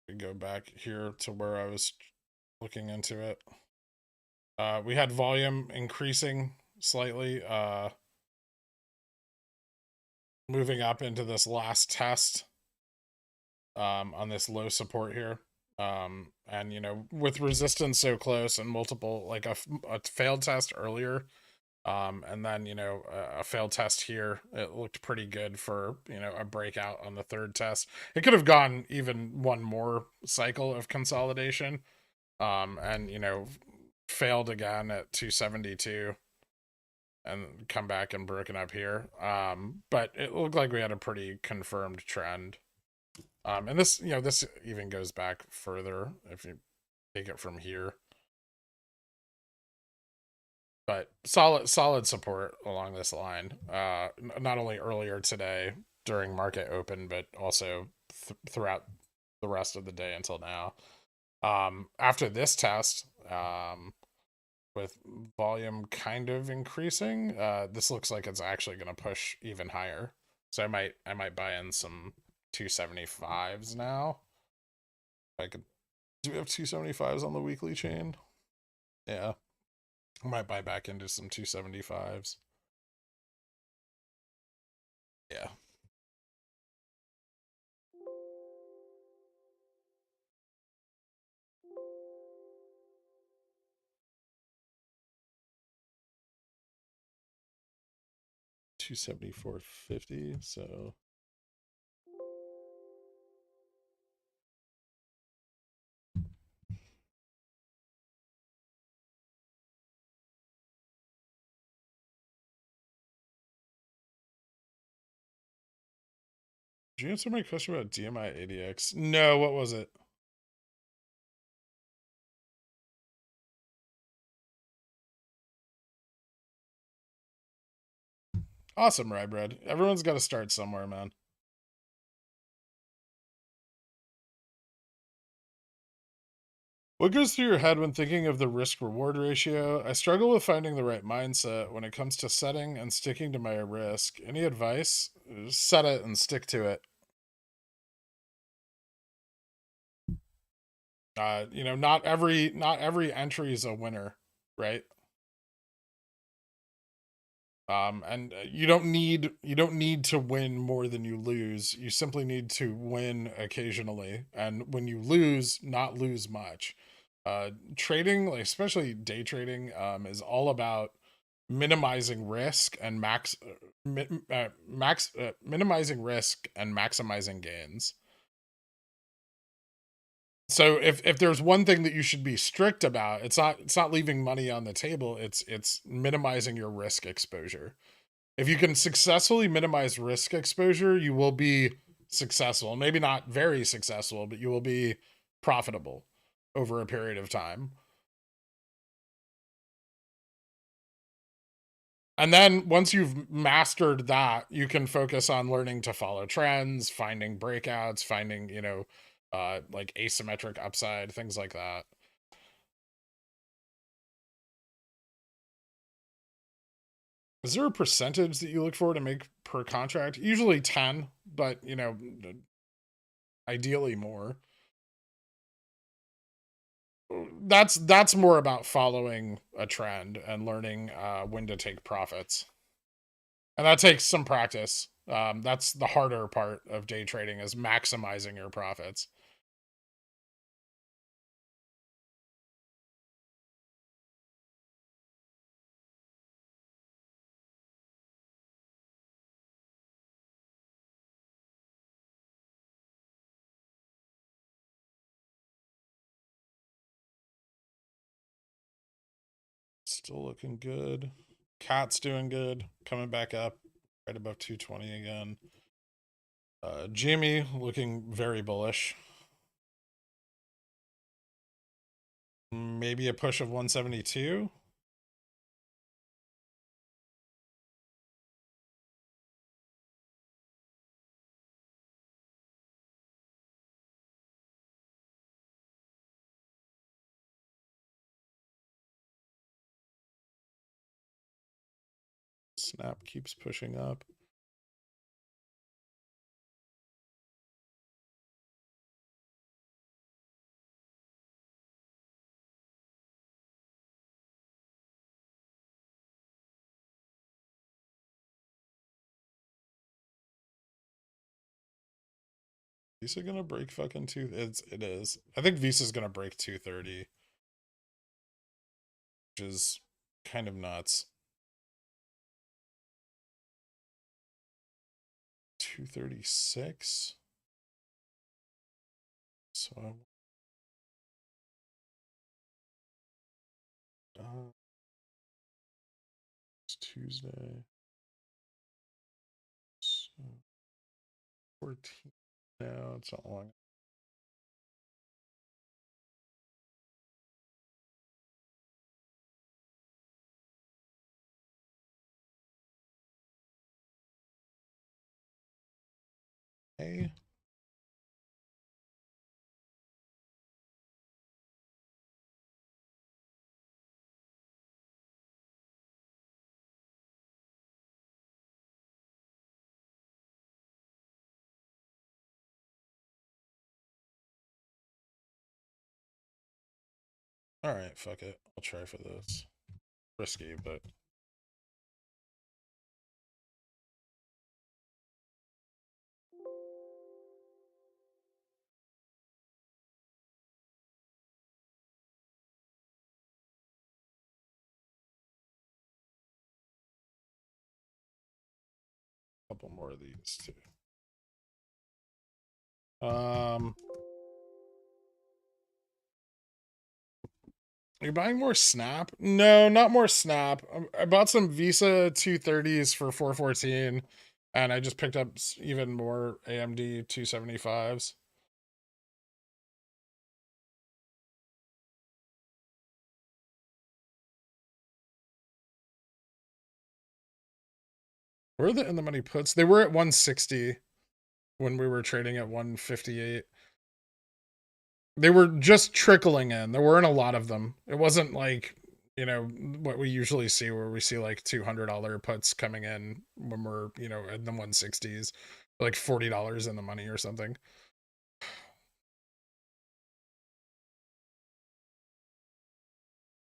We go back here to where I was looking into it. We had volume increasing slightly, moving up into this last test on this low support here. And you know, with resistance so close and multiple, like a failed test earlier, and then you know a failed test here, it looked pretty good for, you know, a breakout on the third test. It could have gone even one more cycle of consolidation, and you know, failed again at 272 and come back and broken up here. But it looked like we had a pretty confirmed trend. And this, you know, this even goes back further if you take it from here. But solid support along this line. Not only earlier today during market open, but also throughout the rest of the day until now. After this test, with volume kind of increasing, this looks like it's actually going to push even higher. So I might buy in some 275s now. I could. Do we have 275s on the weekly chain? Yeah. I might buy back into some 275s. Yeah. $274.50. So did you answer my question about DMI ADX? No, what was it? Awesome, Rybread. Everyone's got to start somewhere, man. What goes through your head when thinking of the risk-reward ratio? I struggle with finding the right mindset when it comes to setting and sticking to my risk. Any advice? Set it and stick to it. You know, not every entry is a winner, right? And you don't need to win more than you lose. You simply need to win occasionally, and when you lose, not lose much. Trading, like especially day trading, is all about minimizing risk and minimizing risk and maximizing gains. So if there's one thing that you should be strict about, it's not leaving money on the table, it's minimizing your risk exposure. If you can successfully minimize risk exposure, you will be successful. Maybe not very successful, but you will be profitable over a period of time. And then once you've mastered that, you can focus on learning to follow trends, finding breakouts, finding, like asymmetric upside, things like that. Is there a percentage that you look for to make per contract? Usually 10, but ideally more. That's more about following a trend and learning when to take profits. And that takes some practice. That's the harder part of day trading, is maximizing your profits. Still looking good. Cat's doing good. Coming back up right above 220 again. Jimmy looking very bullish. Maybe a push of 172. Snap keeps pushing up. Visa gonna break fucking it is. I think Visa's gonna break 230. Which is kind of nuts. 236. So it's Tuesday. So 14. No, it's not long. Hey. All right, fuck it. I'll try for this. Risky, but a couple more of these too. Are you buying more Snap? No, not more Snap. I bought some Visa 230s for 414, and I just picked up even more AMD 275s. Where are the in the money puts? They were at 160 when we were trading at 158. They were just trickling in. There weren't a lot of them. It wasn't like, what we usually see, where we see like $200 puts coming in when we're, in the 160s, like $40 in the money or something.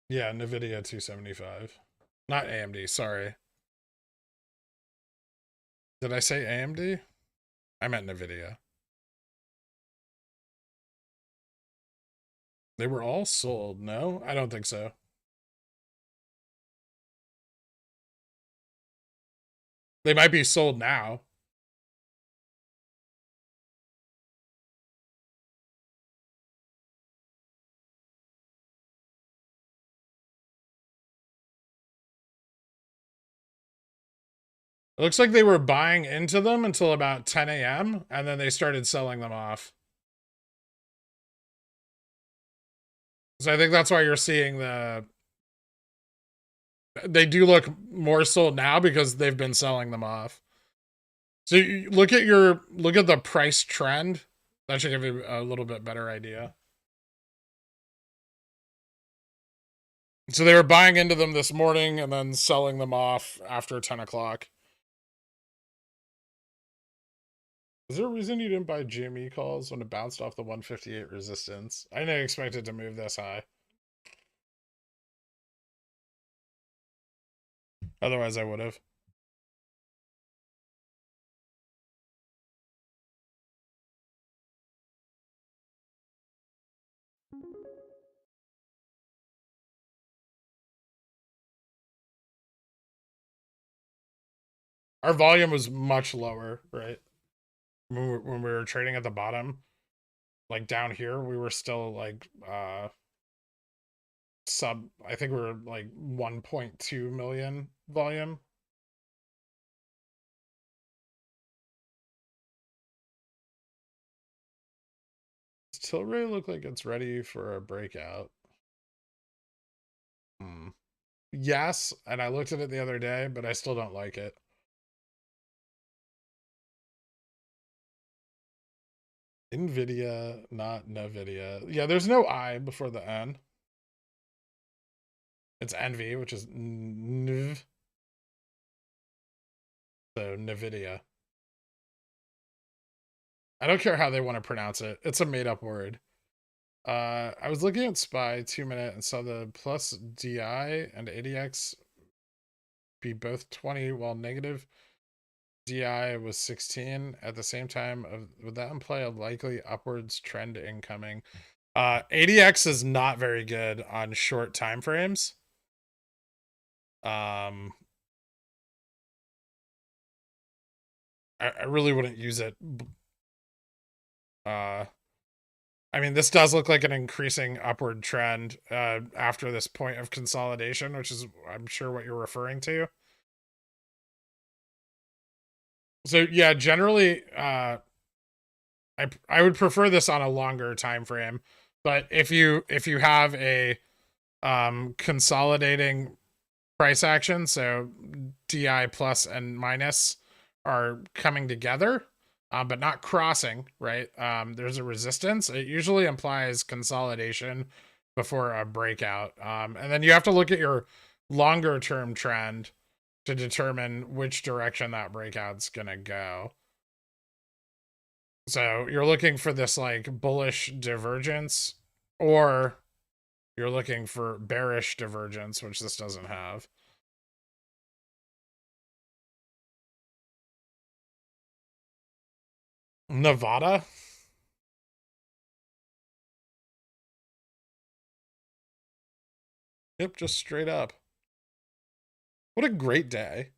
Yeah, NVIDIA 275. Not AMD, sorry. Did I say AMD? I meant NVIDIA. They were all sold, no? I don't think so. They might be sold now. It looks like they were buying into them until about 10 a.m. and then they started selling them off. So I think that's why you're seeing they do look more sold now because they've been selling them off. So you look at the price trend. That should give you a little bit better idea. So they were buying into them this morning and then selling them off after 10 o'clock. Is there a reason you didn't buy GME calls when it bounced off the 158 resistance? I didn't expect it to move this high. Otherwise, I would have. Our volume was much lower, right? When we were trading at the bottom, like down here, we were still like sub, I think we were like 1.2 million volume. Does Tilray look like it's ready for a breakout? Yes, and I looked at it the other day, but I still don't like it. NVIDIA, not NVIDIA. Yeah, there's no I before the N. It's NV, which is NV. So NVIDIA. I don't care how they want to pronounce it. It's a made up word. I was looking at SPY 2-minute and saw the plus DI and ADX be both 20 while negative DI was 16 at the same time. Would that imply a likely upwards trend incoming? ADX is not very good on short time frames. I really wouldn't use it. I mean, this does look like an increasing upward trend after this point of consolidation, which is, I'm sure, what you're referring to. So yeah, generally, I would prefer this on a longer time frame. But if you have a consolidating price action, so DI plus and minus are coming together, but not crossing, right? There's a resistance. It usually implies consolidation before a breakout. And then you have to look at your longer term trend to determine which direction that breakout's gonna go. So you're looking for this like bullish divergence, or you're looking for bearish divergence, which this doesn't have. Nevada? Yep, just straight up. What a great day.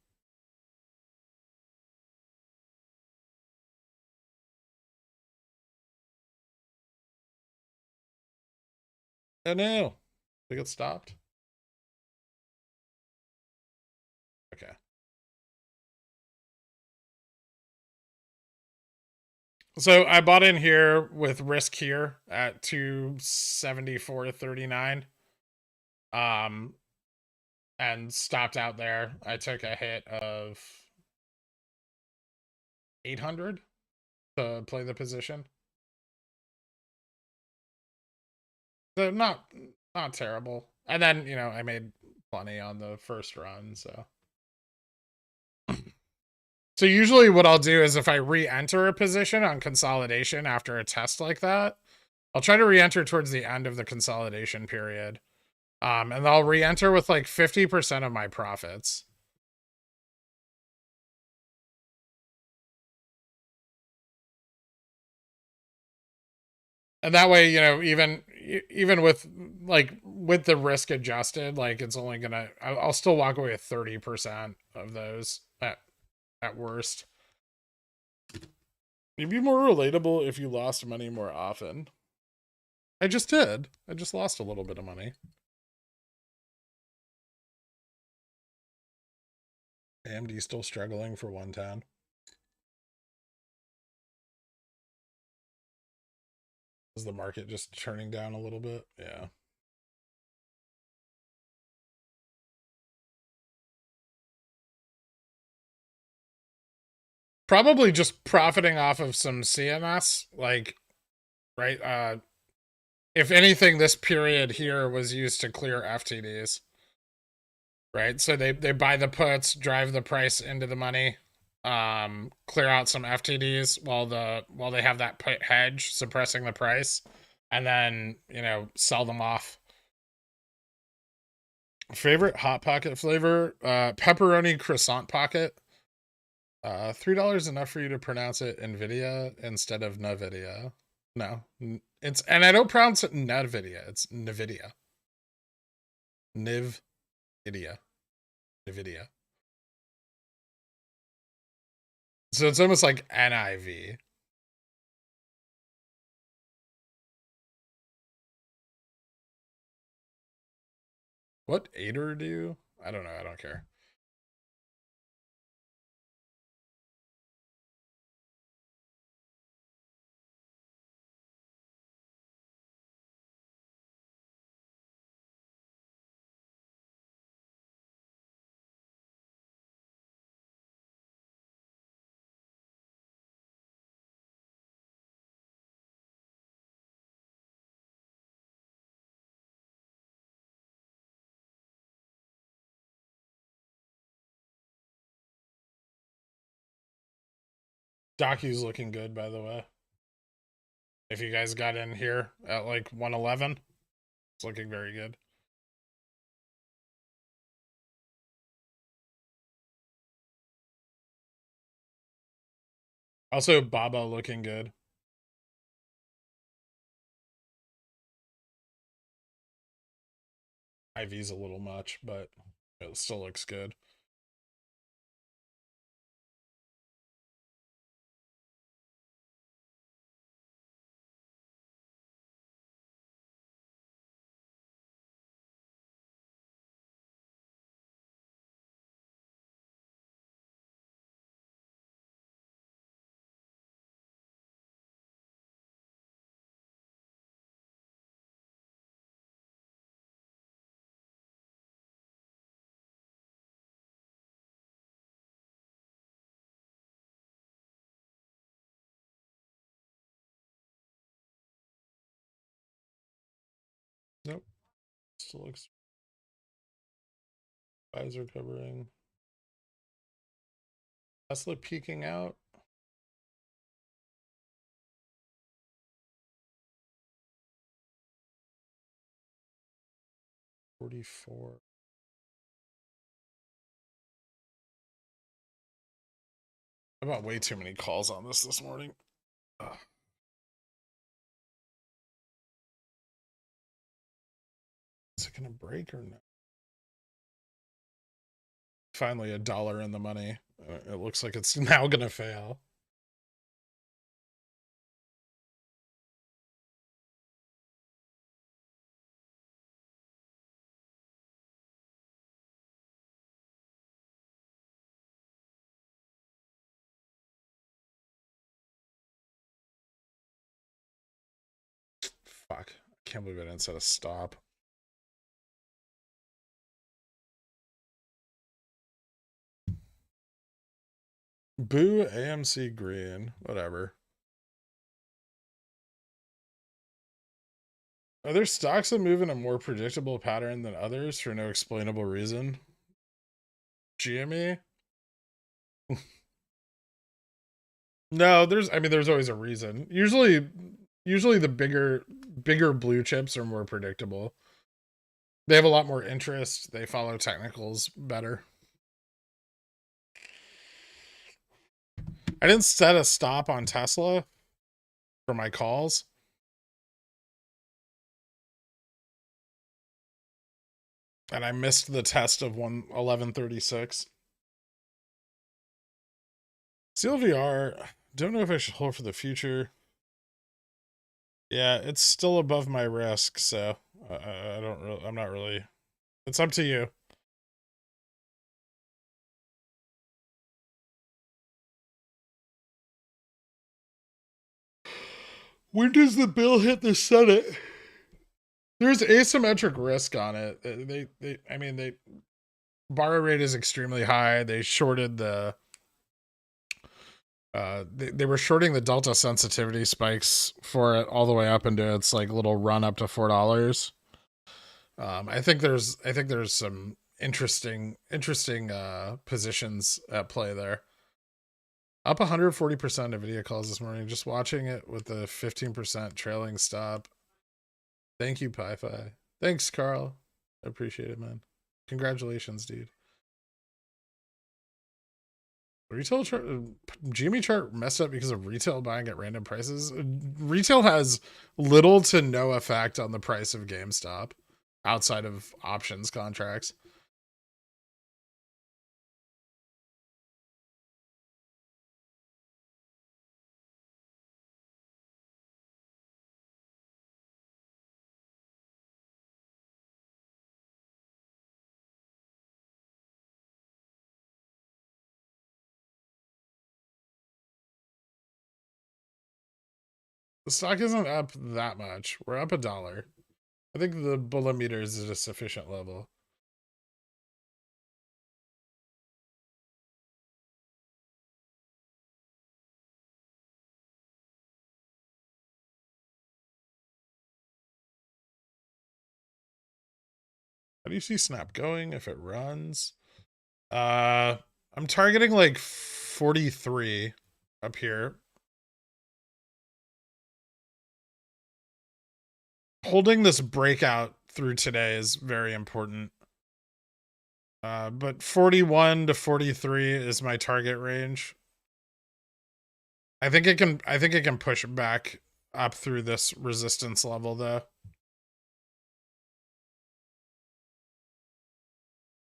Oh no. They get stopped? Okay. So I bought in here with risk here at 274.39. And stopped out there. I took a hit of 800 to play the position. So not terrible. And then, I made plenty on the first run, so. So usually what I'll do is if I re-enter a position on consolidation after a test like that, I'll try to re-enter towards the end of the consolidation period. And I'll re-enter with like 50% of my profits. And that way, even with the risk adjusted, like it's only gonna, I'll still walk away with 30% of those at worst. You'd be more relatable if you lost money more often. I just did. I just lost a little bit of money. AMD still struggling for 110. Is the market just turning down a little bit? Yeah. Probably just profiting off of some CMS, like, right? If anything, this period here was used to clear FTDs, right? So they buy the puts, drive the price into the money, clear out some FTDs while they have that put hedge suppressing the price, and then sell them off. Favorite hot pocket flavor? Pepperoni croissant pocket. $3 enough for you to pronounce it Nvidia instead of Nvidia. No, and I don't pronounce it Nvidia. It's Nvidia. Nvidia. Nvidia. So it's almost like NIV. What Ader do? I don't know. I don't care. Docu's looking good, by the way. If you guys got in here at like 111, it's looking very good. Also, Baba looking good. IV's a little much, but it still looks good. Nope. Still looks. Eyes are covering. Tesla peeking out. $44. I got way too many calls on this morning. Ugh. Is it gonna break or no? Finally, $1 in the money. It looks like it's now gonna fail. Fuck. I can't believe I didn't set a stop. Boo AMC green. Whatever. Are there stocks that move in a more predictable pattern than others for no explainable reason? GME? No, there's always a reason. Usually the bigger blue chips are more predictable. They have a lot more interest. They follow technicals better. I didn't set a stop on Tesla for my calls. And I missed the test of 1136. CLVR, don't know if I should hold for the future. Yeah, it's still above my risk, so I'm not really. It's up to you. When does the bill hit the Senate? There's asymmetric risk on it. I mean, they borrow rate is extremely high. They shorted the, they were shorting the delta sensitivity spikes for it all the way up into its like little run up to $4. I think there's some interesting positions at play there. Up 140% Nvidia calls this morning. Just watching it with the 15% trailing stop. Thank you, Pi-Fi. Thanks, Carl. I appreciate it, man. Congratulations, dude. Retail chart, GME chart messed up because of retail buying at random prices. Retail has little to no effect on the price of GameStop outside of options contracts. The stock isn't up that much. We're up $1. I think the bullimeter is at a sufficient level. How do you see Snap going if it runs? I'm targeting like 43 up here. Holding this breakout through today is very important. But 41 to 43 is my target range. I think it can push back up through this resistance level though.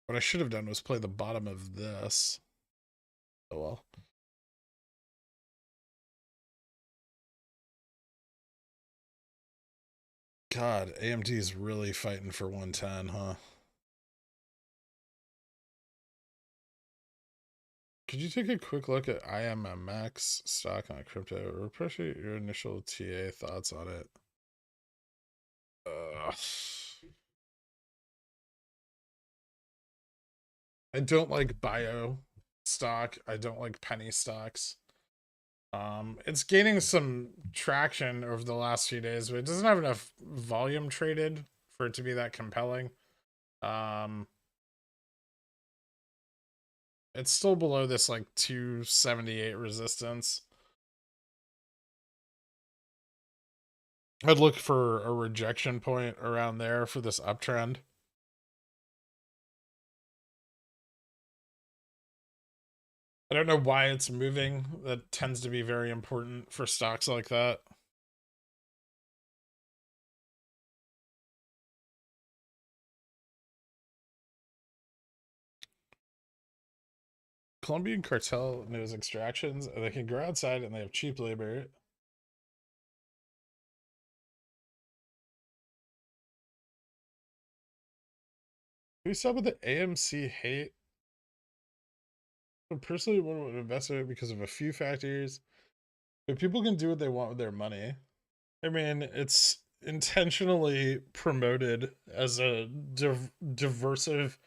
What I should have done was play the bottom of this. Oh well. God, AMD is really fighting for 110, huh? Could you take a quick look at IMMX stock on crypto? Or appreciate your initial TA thoughts on it. I don't like bio stock. I don't like penny stocks. It's gaining some traction over the last few days, but it doesn't have enough volume traded for it to be that compelling. It's still below this like 278 resistance. I'd look for a rejection point around there for this uptrend. I don't know why it's moving. That tends to be very important for stocks like that. Colombian cartel knows extractions. They can go outside and they have cheap labor. We saw with the AMC hate. I personally wouldn't invest in it because of a few factors. But people can do what they want with their money. I mean, it's intentionally promoted as a diversive.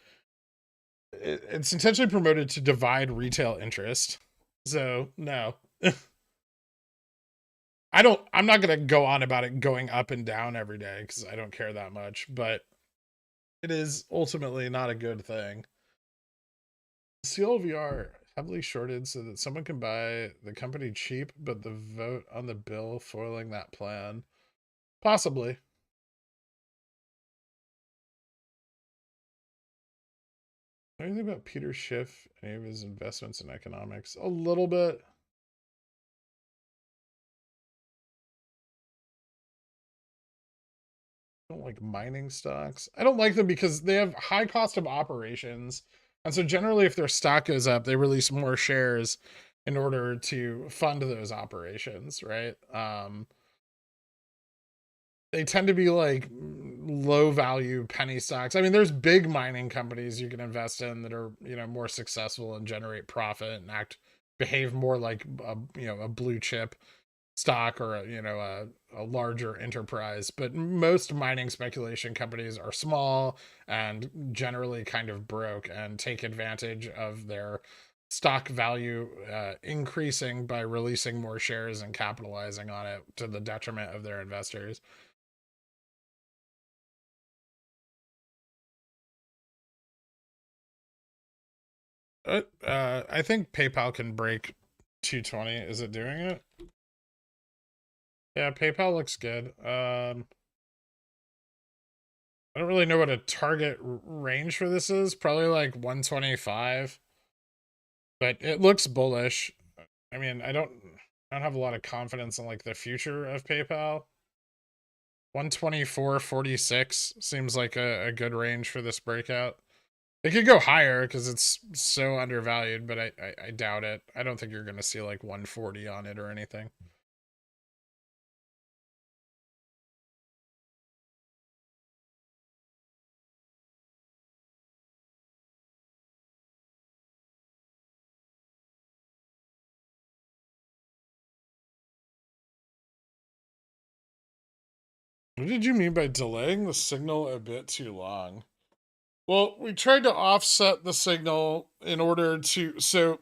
It's intentionally promoted to divide retail interest. So no. I'm not gonna go on about it going up and down every day because I don't care that much, but it is ultimately not a good thing. CLVR heavily shorted so that someone can buy the company cheap, but the vote on the bill foiling that plan. Possibly. Anything about Peter Schiff, any of his investments in economics? A little bit. I don't like mining stocks. I don't like them because they have high cost of operations. And so generally if their stock goes up, they release more shares in order to fund those operations, right? They tend to be like low value penny stocks. I mean, there's big mining companies you can invest in that are, more successful and generate profit and behave more like a blue chip. stock or a larger enterprise. But most mining speculation companies are small and generally kind of broke and take advantage of their stock value increasing by releasing more shares and capitalizing on it to the detriment of their investors. I think PayPal can break 220. Is it doing it? Yeah, PayPal looks good. I don't really know what a target range for this is. Probably like 125. But it looks bullish. I mean, I don't have a lot of confidence in like the future of PayPal. 124.46 seems like a good range for this breakout. It could go higher because it's so undervalued, but I doubt it. I don't think you're going to see like 140 on it or anything. What did you mean by delaying the signal a bit too long? Well, we tried to offset the signal in order to so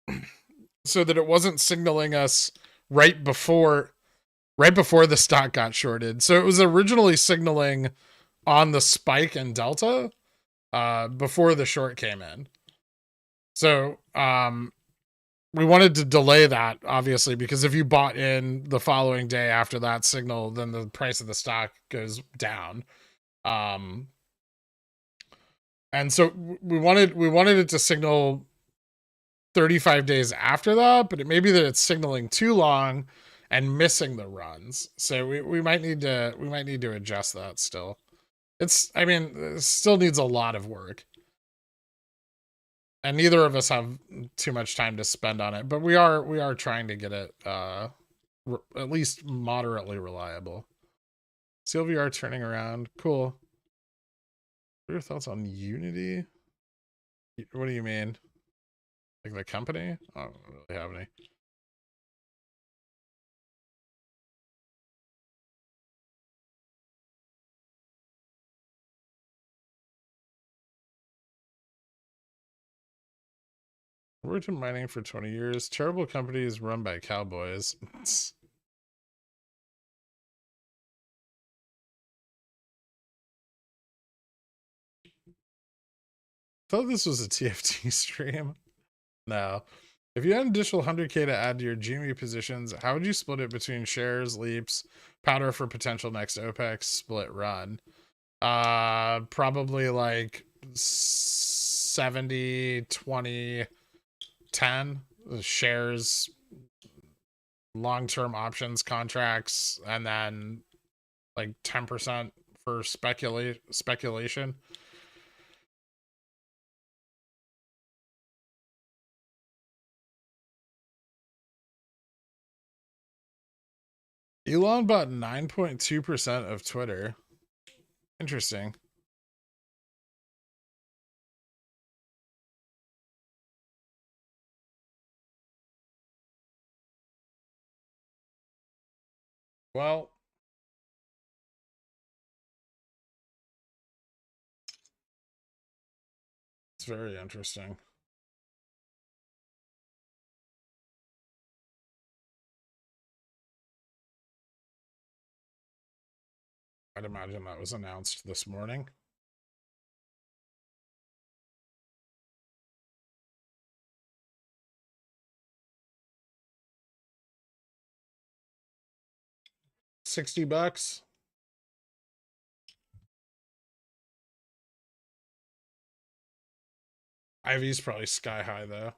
that it wasn't signaling us right before the stock got shorted. So it was originally signaling on the spike in Delta before the short came in. So we wanted to delay that, obviously, because if you bought in the following day after that signal, then the price of the stock goes down. And so we wanted it to signal 35 days after that, but it may be that it's signaling too long and missing the runs. So we might need to adjust that still. It still needs a lot of work. And neither of us have too much time to spend on it, but we are trying to get it at least moderately reliable. CLVR turning around. Cool. What are your thoughts on Unity? What do you mean? Like the company? I don't really have any. Worked in mining for 20 years. Terrible companies run by cowboys. Thought this was a TFT stream. No. If you had an additional 100k to add to your GME positions, how would you split it between shares, leaps, powder for potential next OPEX, split run? Probably like 70, 20, 10 shares, long-term options contracts, and then like 10% for speculation. Elon bought 9.2% of Twitter. Interesting. Well, it's very interesting. I'd imagine that was announced this morning. $60. IV's probably sky high though.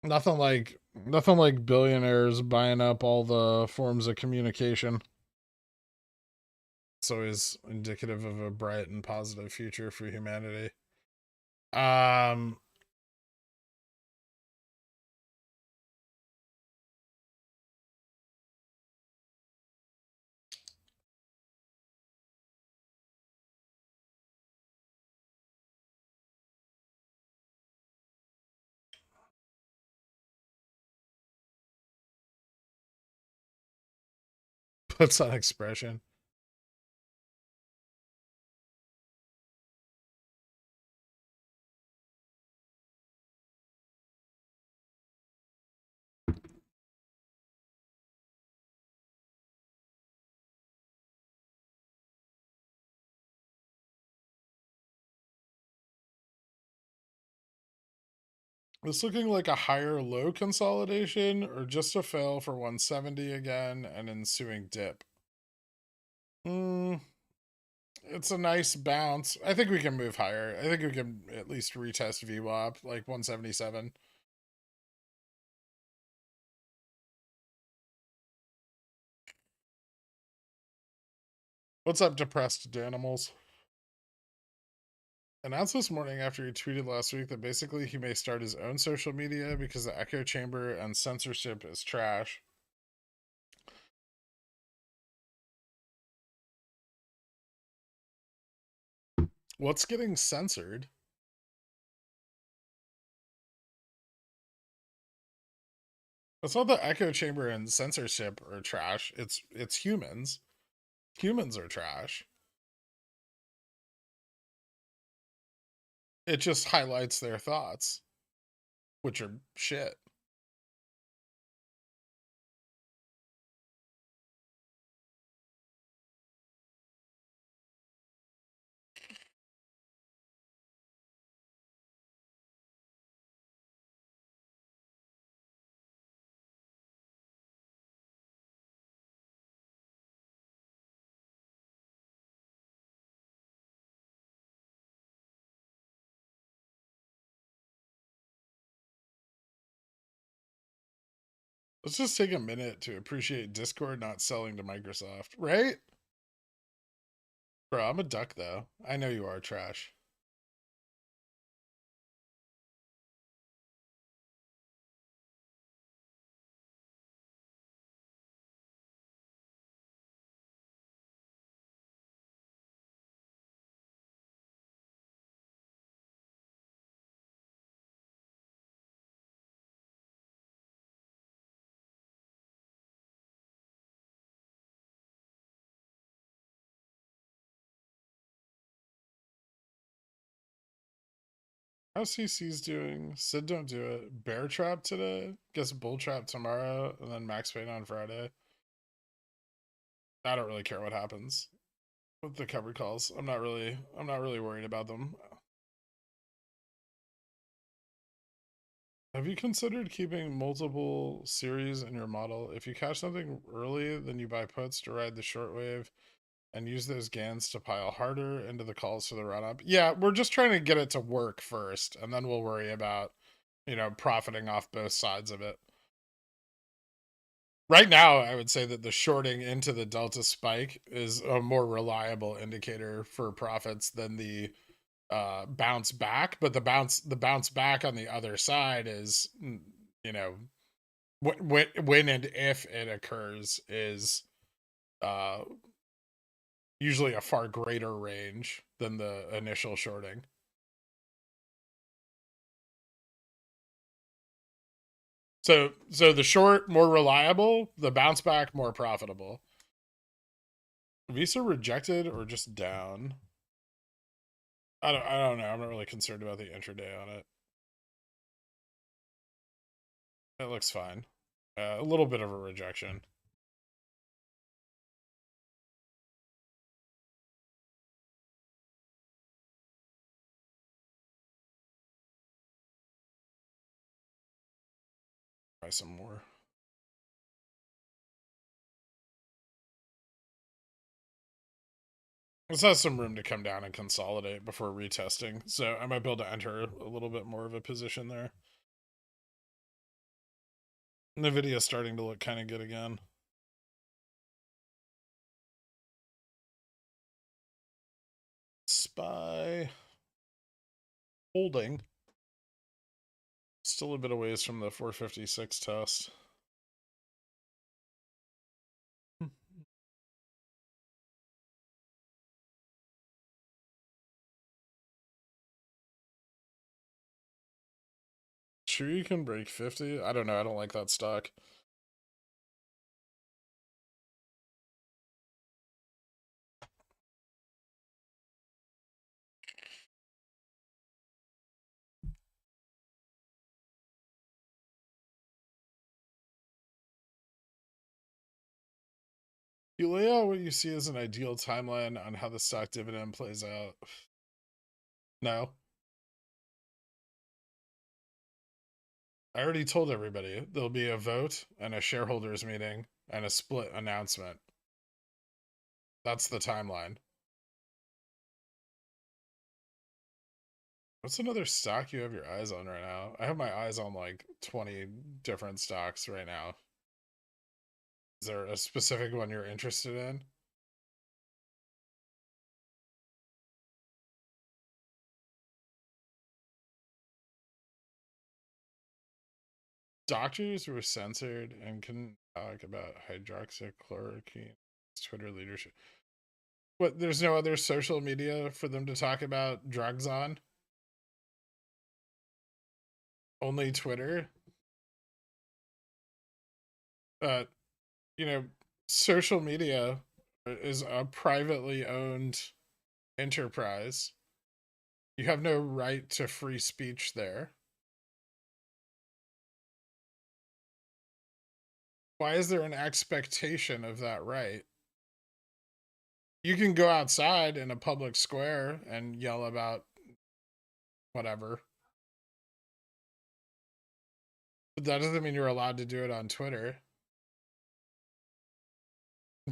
Nothing like billionaires buying up all the forms of communication. It's always indicative of a bright and positive future for humanity. Puts on expression. It's looking like a higher low consolidation or just a fail for 170 again and ensuing dip. It's a nice bounce. I think we can move higher. I think we can at least retest VWAP like 177. What's up, depressed Danimals? Announced this morning after he tweeted last week that basically he may start his own social media because the echo chamber and censorship is trash. What's getting censored? It's not the echo chamber and censorship are trash. It's humans. Humans are trash. It just highlights their thoughts, which are shit. Let's just take a minute to appreciate Discord not selling to Microsoft, right? Bro, I'm a duck though. I know you are trash. How's CC's doing? Sid don't do it. Bear trap today. Guess bull trap tomorrow, and then max pain on Friday. I don't really care what happens with the cover calls. I'm not really worried about them. Have you considered keeping multiple series in your model? If you catch something early, then you buy puts to ride the short wave and use those GANs to pile harder into the calls for the run up. Yeah, we're just trying to get it to work first, and then we'll worry about, profiting off both sides of it. Right now, I would say that the shorting into the delta spike is a more reliable indicator for profits than the bounce back. But the bounce back on the other side is, when and if it occurs is usually a far greater range than the initial shorting. So the short more reliable, the bounce back more profitable. Visa rejected or just down? I don't know. I'm not really concerned about the intraday on it. It looks fine. A little bit of a rejection. Try some more. This has some room to come down and consolidate before retesting, so I might be able to enter a little bit more of a position there. Nvidia's starting to look kind of good again. SPY holding. Still a bit of ways from the 456 test. Sure you can break 50? I don't know. I don't like that stock. You lay out what you see as an ideal timeline on how the stock dividend plays out. No. I already told everybody there'll be a vote and a shareholders meeting and a split announcement. That's the timeline. What's another stock you have your eyes on right now? I have my eyes on like 20 different stocks right now. Is there a specific one you're interested in? Doctors were censored and couldn't talk about hydroxychloroquine. Twitter leadership. What, there's no other social media for them to talk about drugs on? Only Twitter? You know, social media is a privately owned enterprise. You have no right to free speech there. Why is there an expectation of that right? You can go outside in a public square and yell about whatever. But that doesn't mean you're allowed to do it on Twitter.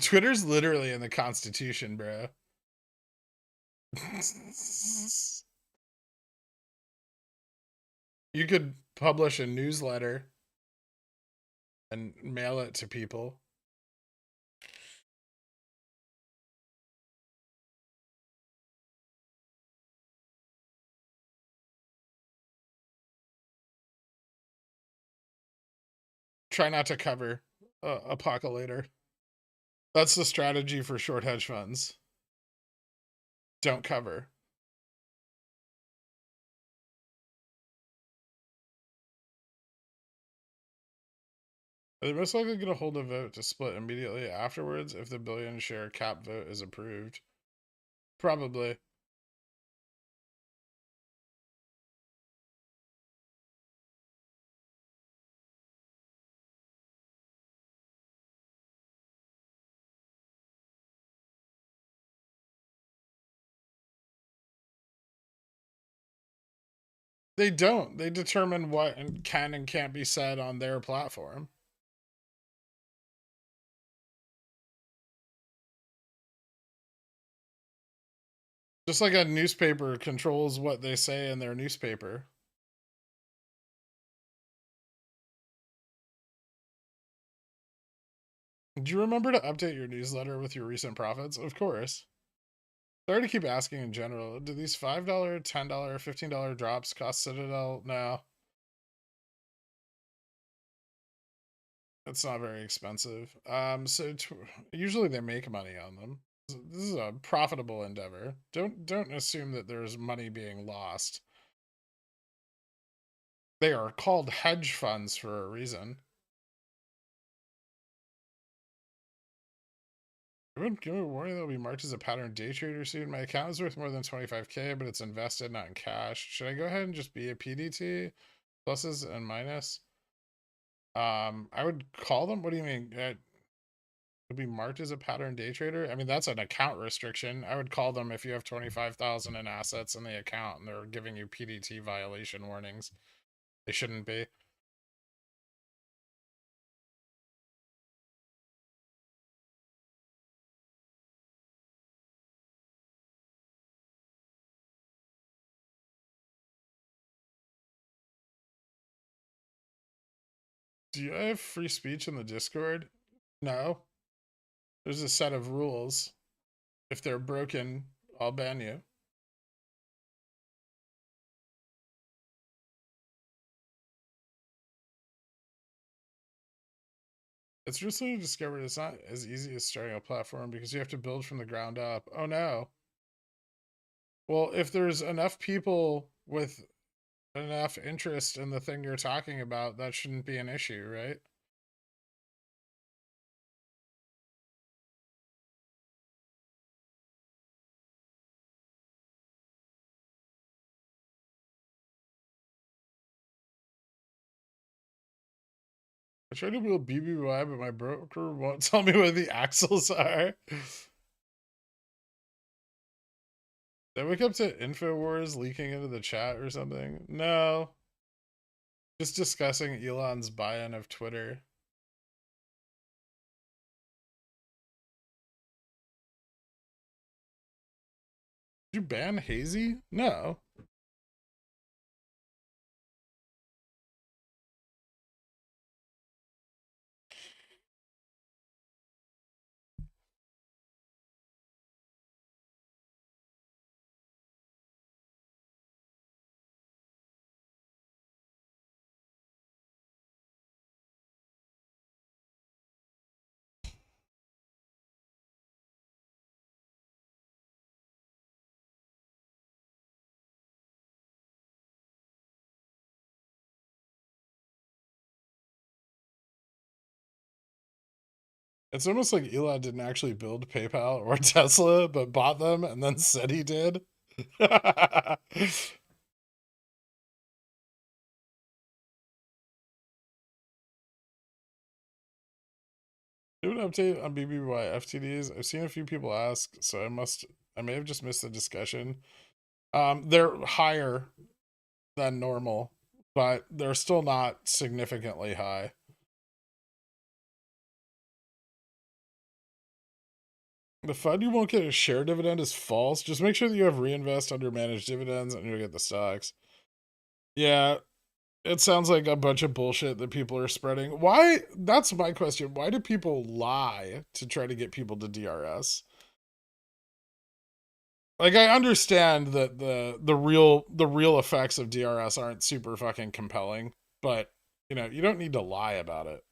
Twitter's literally in the Constitution, bro. You could publish a newsletter and mail it to people. Try not to cover Apocalator. That's the strategy for short hedge funds. Don't cover. They're most likely going to hold a vote to split immediately afterwards if the billion share cap vote is approved. Probably. They don't. They determine what can and can't be said on their platform. Just like a newspaper controls what they say in their newspaper. Do you remember to update your newsletter with your recent profits? Of course. Sorry to keep asking in general. Do these $5, $10, $15 drops cost Citadel? No. It's not very expensive. So usually they make money on them. This is a profitable endeavor. Don't assume that there's money being lost. They are called hedge funds for a reason. Give me a warning that will be marked as a pattern day trader soon. My account is worth more than 25K, but it's invested, not in cash. Should I go ahead and just be a PDT? Pluses and minus? I would call them. What do you mean? Would be marked as a pattern day trader? I mean, that's an account restriction. I would call them if you have 25,000 in assets in the account and they're giving you PDT violation warnings. They shouldn't be. Do you have free speech in the Discord? No. There's a set of rules. If they're broken, I'll ban you. It's recently discovered it's not as easy as starting a platform because you have to build from the ground up. Oh no. Well, if there's enough people with enough interest in the thing you're talking about, that shouldn't be an issue, right? I tried to build BBY, but my broker won't tell me where the axles are. Did I wake up to InfoWars leaking into the chat or something? No. Just discussing Elon's buy-in of Twitter. Did you ban Hazy? No. It's almost like Elon didn't actually build PayPal or Tesla, but bought them and then said he did. Do an update on BBY FTDs. I've seen a few people ask, so I may have just missed the discussion. They're higher than normal, but they're still not significantly high. The fund you won't get a share dividend is false. Just make sure that you have reinvest under managed dividends and you'll get the stocks. Yeah, it sounds like a bunch of bullshit that people are spreading. Why? That's my question. Why do people lie to try to get people to DRS? Like, I understand that the real effects of DRS aren't super fucking compelling, but you don't need to lie about it.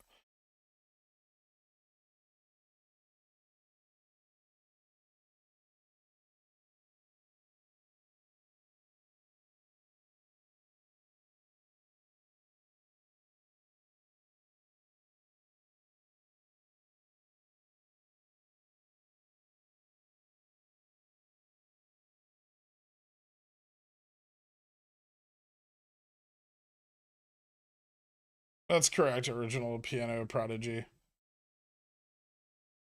That's correct, original piano prodigy.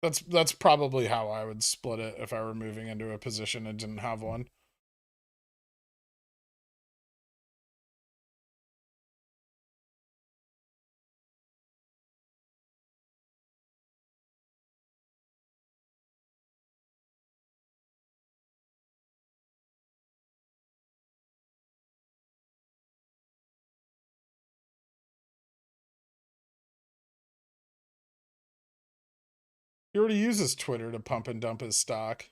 That's probably how I would split it if I were moving into a position and didn't have one. He already uses Twitter to pump and dump his stock.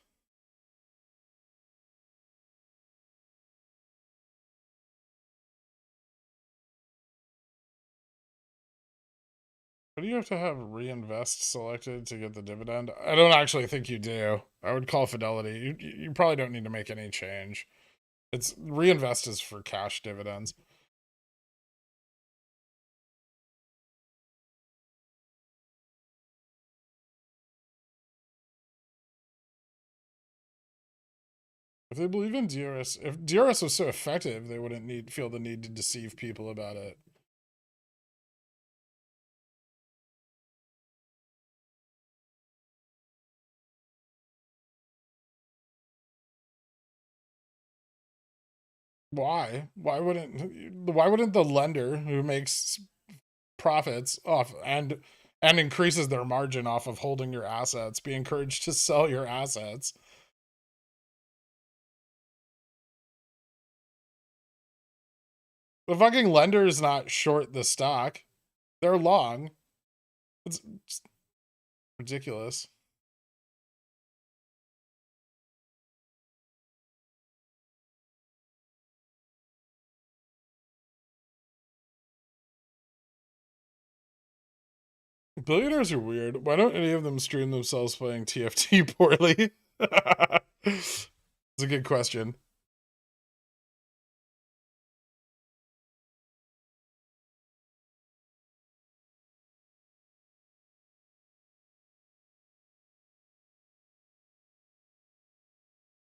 But do you have to have reinvest selected to get the dividend? I don't actually think you do. I would call Fidelity. You probably don't need to make any change. It's reinvest is for cash dividends. If they believe in DRS, if DRS was so effective, they wouldn't feel the need to deceive people about it. Why? Why wouldn't the lender who makes profits off and increases their margin off of holding your assets be encouraged to sell your assets? The fucking lender is not short the stock. They're long. It's ridiculous. Billionaires are weird. Why don't any of them stream themselves playing TFT poorly? It's a good question.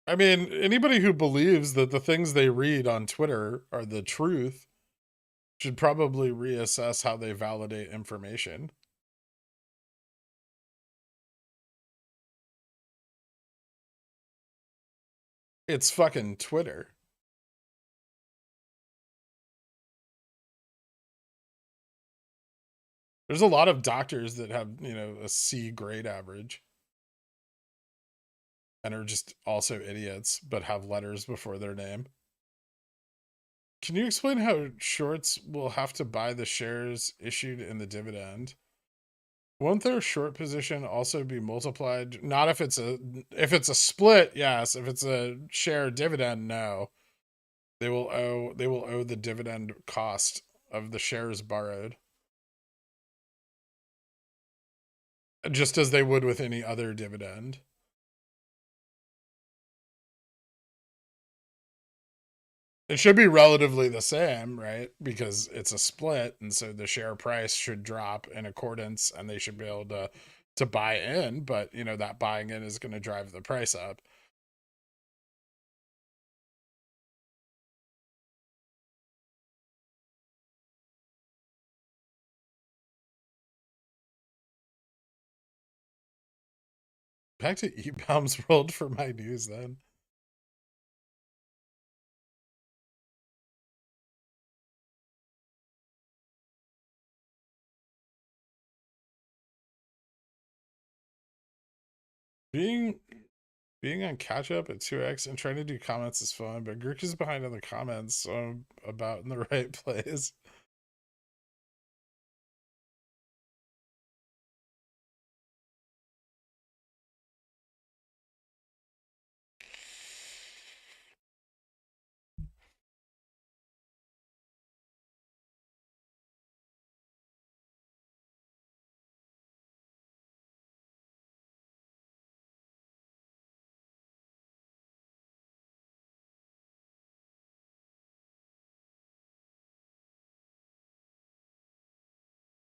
I mean, anybody who believes that the things they read on Twitter are the truth should probably reassess how they validate information. It's fucking Twitter. There's a lot of doctors that have, you know, a C grade average and are just also idiots, but have letters before their name. Can you explain how shorts will have to buy the shares issued in the dividend? Won't their short position also be multiplied? Not if it's a split, yes. If it's a share dividend, no. They will owe the dividend cost of the shares borrowed. Just as they would with any other dividend. It should be relatively the same, right? Because it's a split, and so the share price should drop in accordance, and they should be able to buy in. But you know that buying in is going to drive the price up. Back to EBAUM's world for my news then. Being on catch up at 2x and trying to do comments is fun, but Gherkin is behind on the comments, so I'm about in the right place.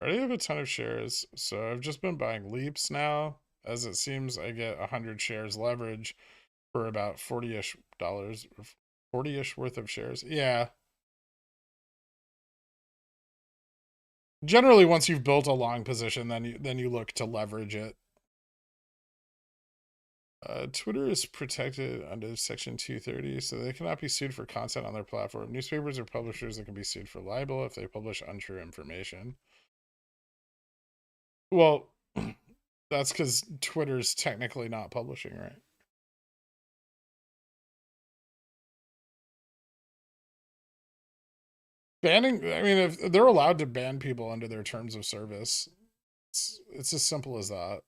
I already have a ton of shares, so I've just been buying leaps now, as it seems I get 100 shares leverage for about $40-ish, 40-ish worth of shares. Yeah. Generally, once you've built a long position, then you look to leverage it. Twitter is protected under Section 230, so they cannot be sued for content on their platform. Newspapers or publishers that can be sued for libel if they publish untrue information. Well, that's because Twitter's technically not publishing, right? Banning, I mean, if they're allowed to ban people under their terms of service, it's as simple as that.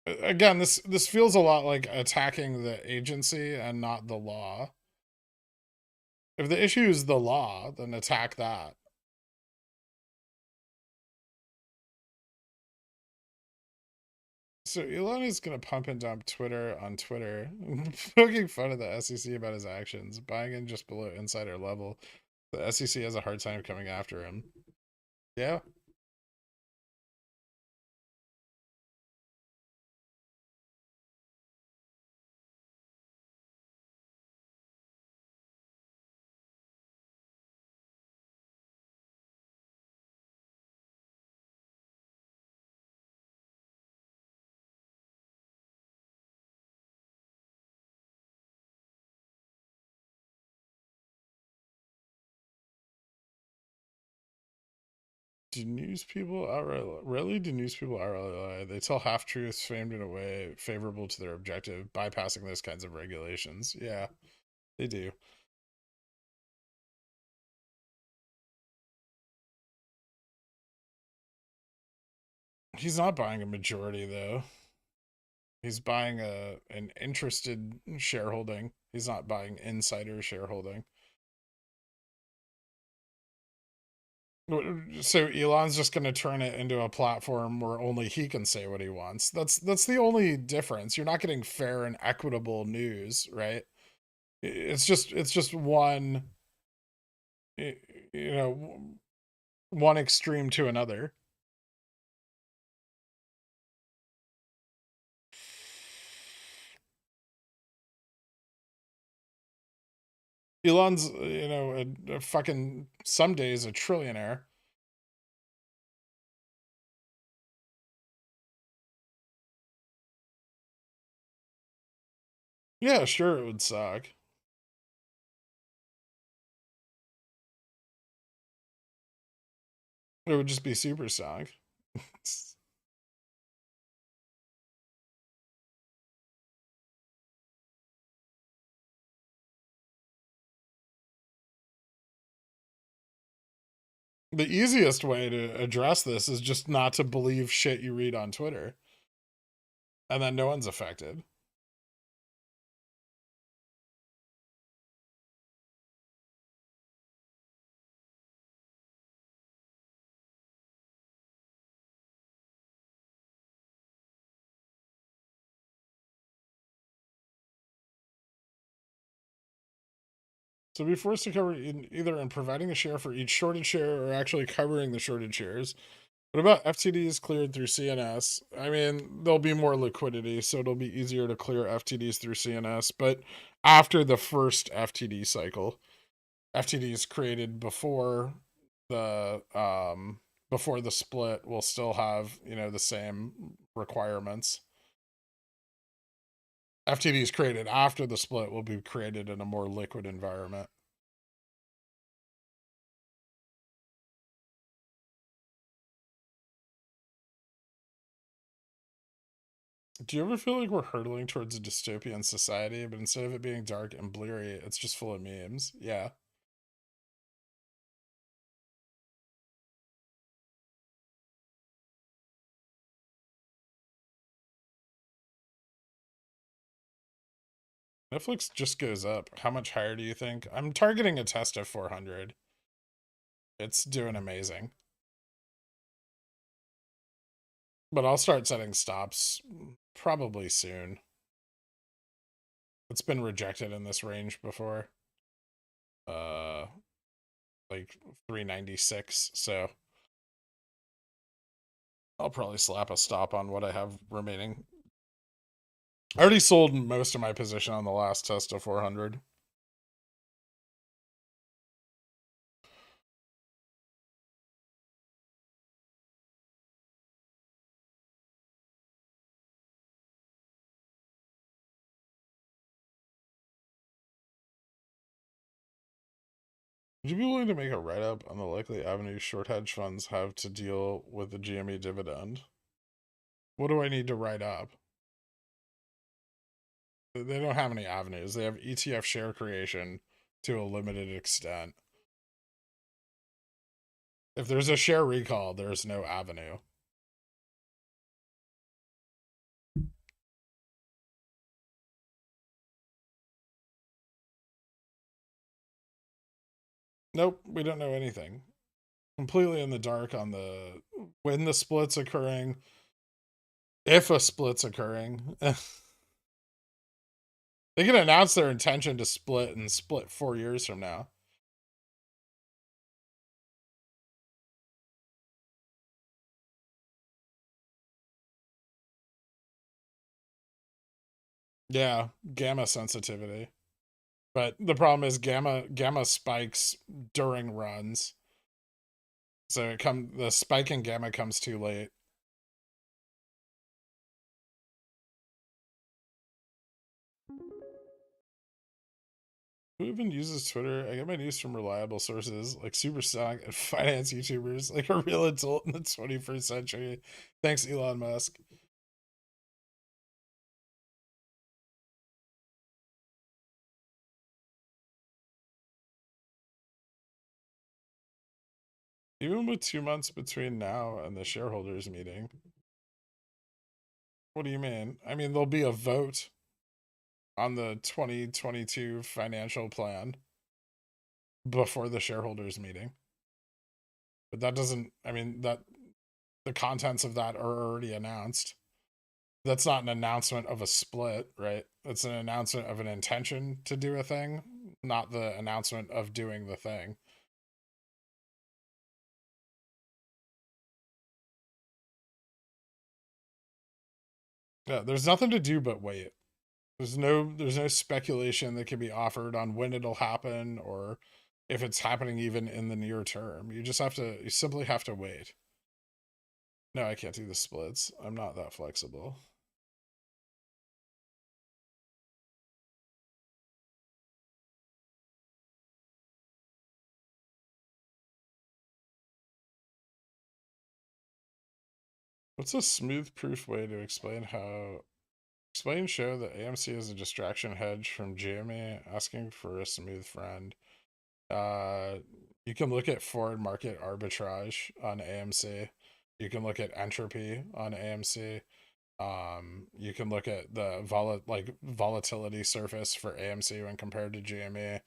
Again, this feels a lot like attacking the agency and not the law. If the issue is the law, then attack that. So Elon is going to pump and dump Twitter on Twitter, poking fun at the SEC about his actions, buying in just below insider level. The SEC has a hard time coming after him. Yeah. Do news people outright really? Do news people outright lie? They tell half truths framed in a way favorable to their objective, bypassing those kinds of regulations. Yeah, they do. He's not buying a majority though. He's buying an interested shareholding. He's not buying insider shareholding. So Elon's just going to turn it into a platform where only he can say what he wants. That's the only difference. You're not getting fair and equitable news, right? It's just one, you know, one extreme to another. Elon's, a fucking some days a trillionaire. Yeah, sure, it would suck. It would just be super suck. The easiest way to address this is just not to believe shit you read on Twitter, and then no one's affected. So be forced to cover either in providing a share for each shorted share or actually covering the shorted shares. What about FTDs cleared through CNS? I mean, there'll be more liquidity, so it'll be easier to clear FTDs through CNS, but after the first FTD cycle, FTDs created before the split will still have, the same requirements. FTDs created after the split will be created in a more liquid environment. Do you ever feel like we're hurtling towards a dystopian society, but instead of it being dark and bleary, it's just full of memes? Yeah. Netflix just goes up. How much higher do you think? I'm targeting a test of 400. It's doing amazing. But I'll start setting stops probably soon. It's been rejected in this range before. Uh like 396, so I'll probably slap a stop on what I have remaining. I already sold most of my position on the last test of 400. Would you be willing to make a write-up on the likely avenues short hedge funds have to deal with the GME dividend? What do I need to write up? They don't have any avenues. They have ETF share creation to a limited extent. If there's a share recall, there's no avenue. Nope, we don't know anything. Completely in the dark on the when the split's occurring, if a split's occurring. They can announce their intention to split and split 4 years from now. Yeah, gamma sensitivity. But the problem is gamma spikes during runs. So the spike in gamma comes too late. Who even uses Twitter? I get my news from reliable sources like Superstock and finance YouTubers, like a real adult in the 21st century. Thanks, Elon Musk. Even with 2 months between now and the shareholders meeting. What do you mean? I mean, there'll be a vote on the 2022 financial plan before the shareholders meeting. But that doesn't, I mean, that the contents of that are already announced. That's not an announcement of a split, right? It's an announcement of an intention to do a thing, not the announcement of doing the thing. Yeah, there's nothing to do but wait. There's no speculation that can be offered on when it'll happen or if it's happening even in the near term. You simply have to wait. No, I can't do the splits. I'm not that flexible. What's a smooth proof way to explain show that AMC is a distraction hedge from GME asking for a smooth friend? You can look at forward market arbitrage on AMC. You can look at entropy on AMC. You can look at the volatility surface for AMC when compared to GME.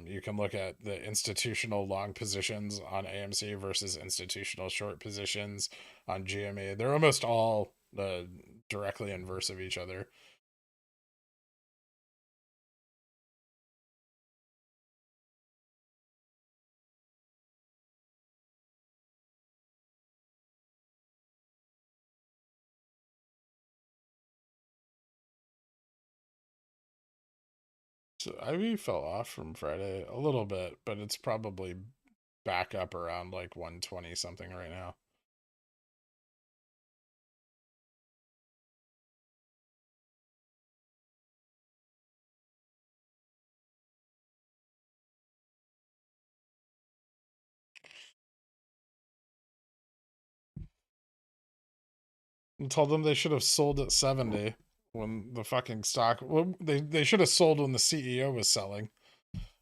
You can look at the institutional long positions on AMC versus institutional short positions on GME. They're almost all directly inverse of each other. So Ivy fell off from Friday a little bit, but it's probably back up around like 120 something right now. And told them they should have sold at 70 when the fucking stock. Well, they should have sold when the CEO was selling.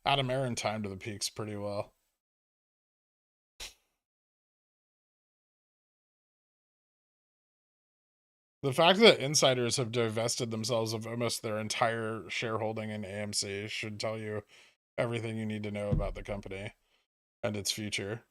Adam Aaron timed the peaks pretty well. The fact that insiders have divested themselves of almost their entire shareholding in AMC should tell you everything you need to know about the company and its future.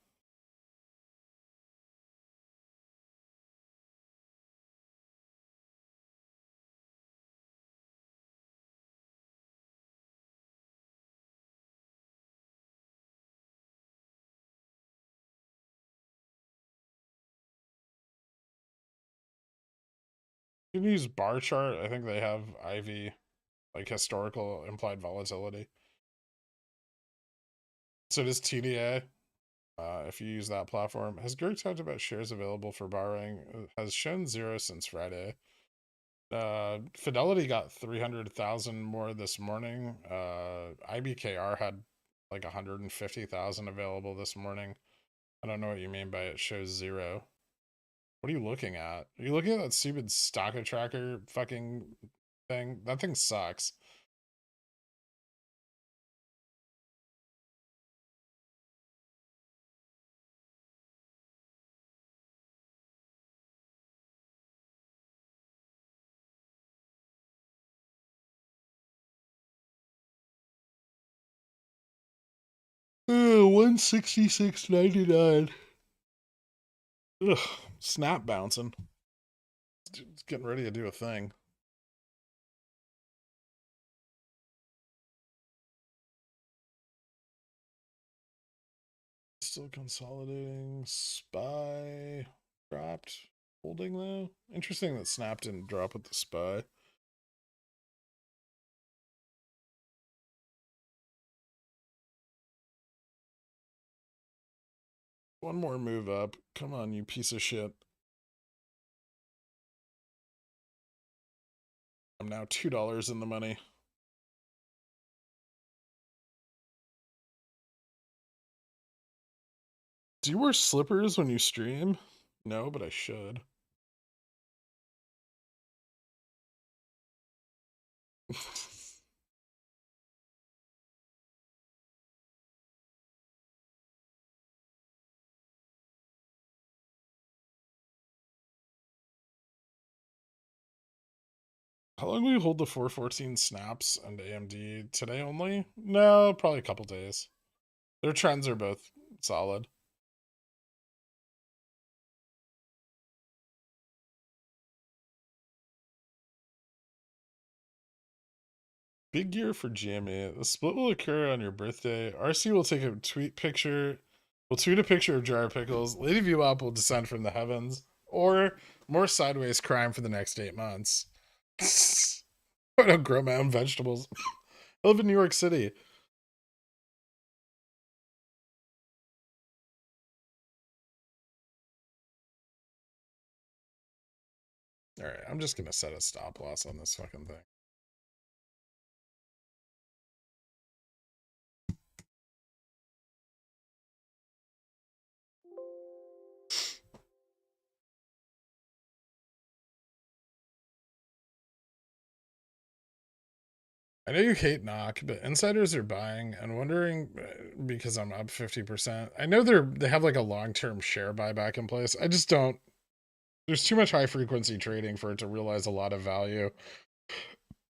You can use bar chart. I think they have Ivy, like historical implied volatility. So does TDA. If you use that platform, has Greg talked about shares available for borrowing? Has shown 0 since Friday. Fidelity got 300,000 more this morning. IBKR had like 150,000 available this morning. I don't know what you mean by it shows 0. What are you looking at? Are you looking at that stupid stock tracker fucking thing? That thing sucks. Oh, 166.99. Ugh, snap bouncing. It's getting ready to do a thing. Still consolidating. SPY dropped. Holding though. Interesting that Snap didn't drop with the SPY. One more move up. Come on, you piece of shit. I'm now $2 in the money. Do you wear slippers when you stream? No, but I should. How long will you hold the 414 snaps and AMD? Today only? No, probably a couple days. Their trends are both solid. Big year for GME. The split will occur on your birthday. RC will take a tweet picture. Will tweet a picture of jar of pickles. Lady VWAP will descend from the heavens. Or more sideways crime for the next 8 months. I don't grow my own vegetables. I live in New York City. All right, I'm just gonna set a stop loss on this fucking thing. I know you hate knock, but insiders are buying and wondering because I'm up 50%. I know they have like a long-term share buyback in place. I just don't. There's too much high frequency trading for it to realize a lot of value.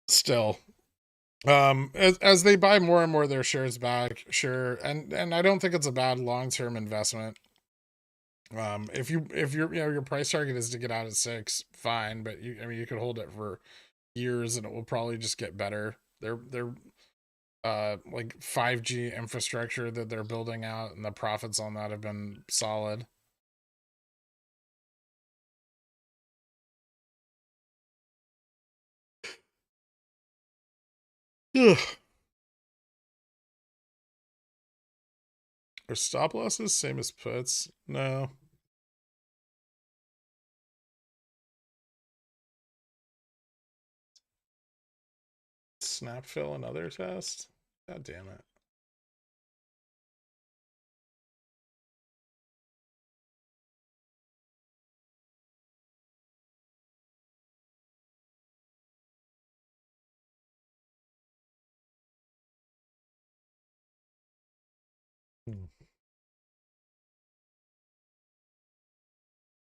Still, as they buy more and more of their shares back, sure, and I don't think it's a bad long-term investment. If your price target is to get out at 6, fine, but you could hold it for years and it will probably just get better. They're like 5G infrastructure that they're building out, and the profits on that have been solid. Ugh. Are stop losses same as puts? No. Snap fill another test? God damn it.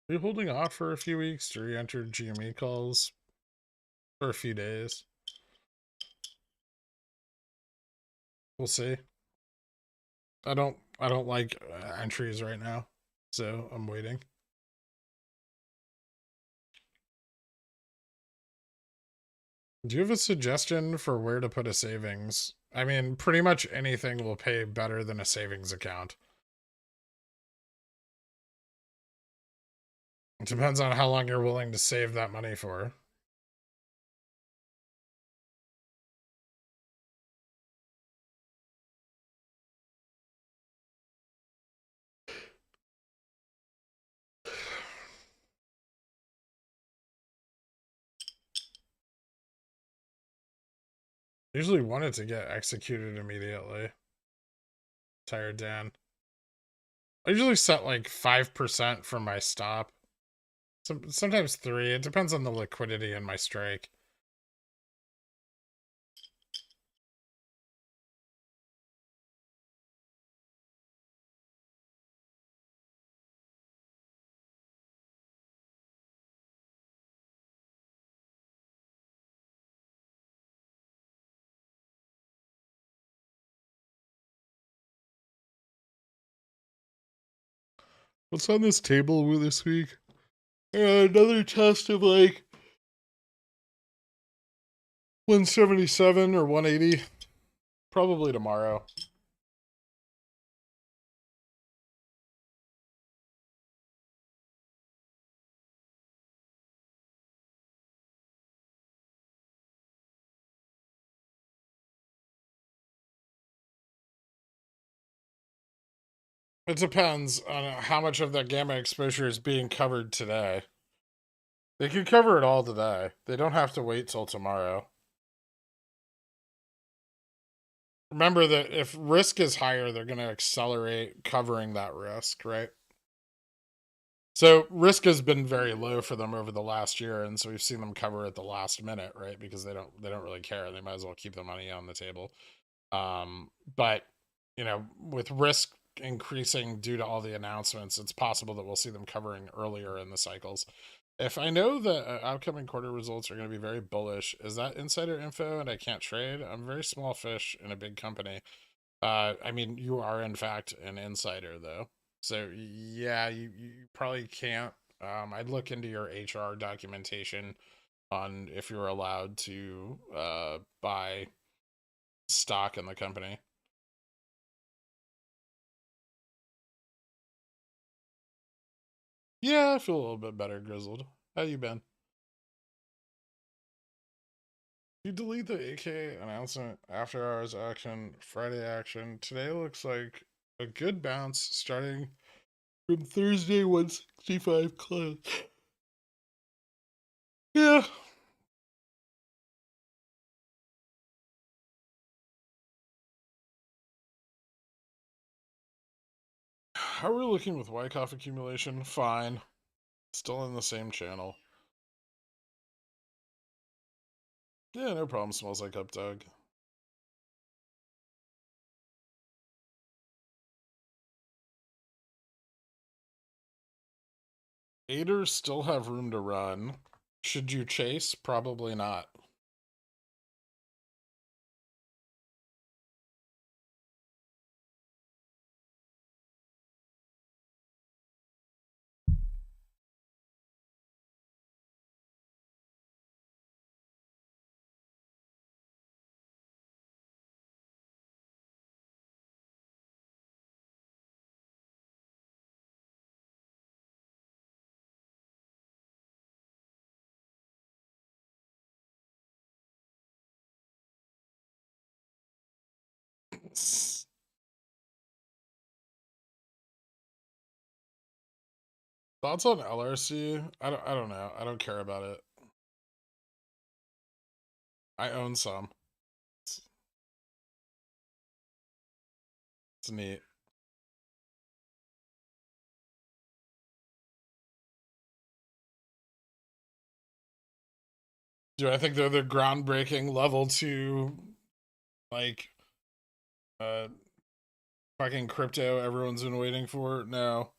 Are you holding off for a few weeks to re-enter GME calls for a few days? We'll see. I don't like entries right now, so I'm waiting. Do you have a suggestion for where to put a savings? I mean, pretty much anything will pay better than a savings account. It depends on how long you're willing to save that money for. Usually want it to get executed immediately. Tired Dan. I usually set like 5% for my stop. Sometimes 3. It depends on the liquidity in my strike. What's on this table this week? Another test of like 177 or 180. Probably tomorrow. It depends on how much of that gamma exposure is being covered today. They can cover it all today. They don't have to wait till tomorrow. Remember that if risk is higher, they're going to accelerate covering that risk, right? So risk has been very low for them over the last year, and so we've seen them cover at the last minute, right? Because they don't really care. They might as well keep the money on the table. But with risk increasing due to all the announcements, it's possible that we'll see them covering earlier in the cycles. If I know the upcoming quarter results are going to be very bullish, is that insider info and I can't trade? I'm a very small fish in a big company. I mean, you are in fact an insider though. So yeah, you probably can't. I'd look into your HR documentation on if you're allowed to buy stock in the company. Yeah, I feel a little bit better, Grizzled. How you been? You delete the AK announcement, after hours action, Friday action. Today looks like a good bounce starting from Thursday 165 close. Yeah. How are we looking with Wyckoff accumulation? Fine. Still in the same channel. Yeah, no problem. Smells like up dog. Aiders still have room to run. Should you chase? Probably not. Thoughts on LRC? I don't know. I don't care about it. I own some. It's neat. Do I think they're the groundbreaking level 2, like, fucking crypto everyone's been waiting for? No.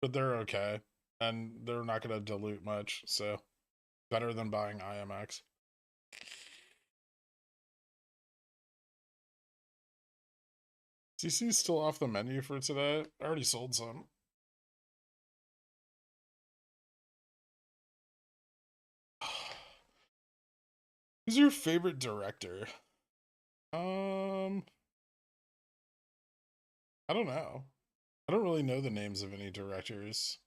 But they're okay. And they're not going to dilute much, so better than buying IMX. CC's still off the menu for today. I already sold some. Who's your favorite director? I don't know. I don't really know the names of any directors.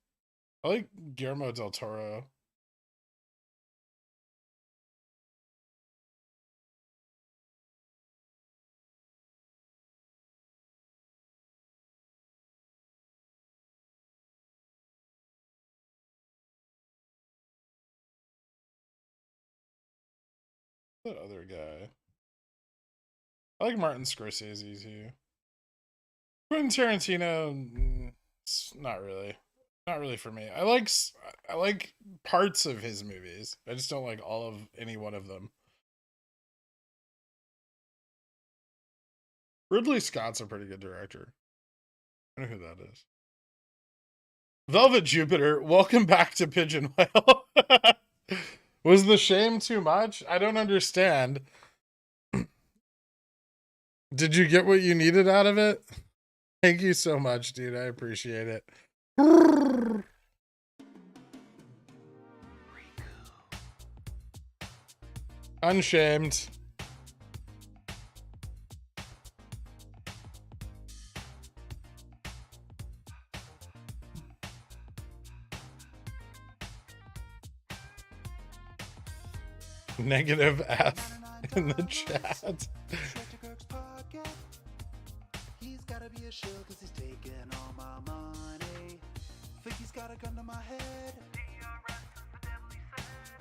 I like Guillermo del Toro. That other guy. I like Martin Scorsese too. Quentin Tarantino, not really. Not really for me. I like parts of his movies. I just don't like all of any one of them. Ridley Scott's a pretty good director. I know who that is. Velvet Jupiter, welcome back to Pigeon Whale. Was the shame too much? I don't understand. Did you get what you needed out of it? Thank you so much, dude. I appreciate it. Unshamed. Negative F in the chat. He's gotta be a shill cause he's taking all my money. Think he's got a gun to my head.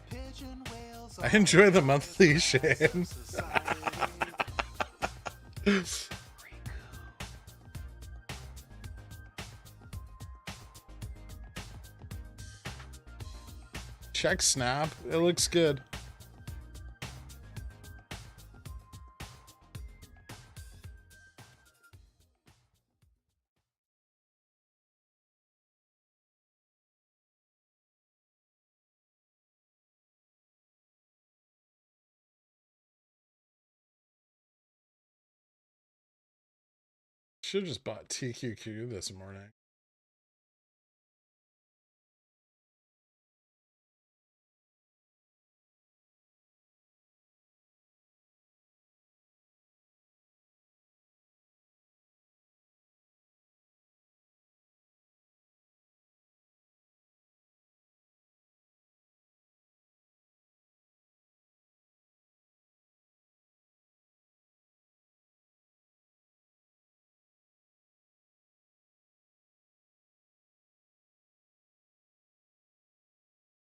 Pigeon whales. I enjoy the monthly shame. Check Snap. It looks good. Should have just bought TQQ this morning.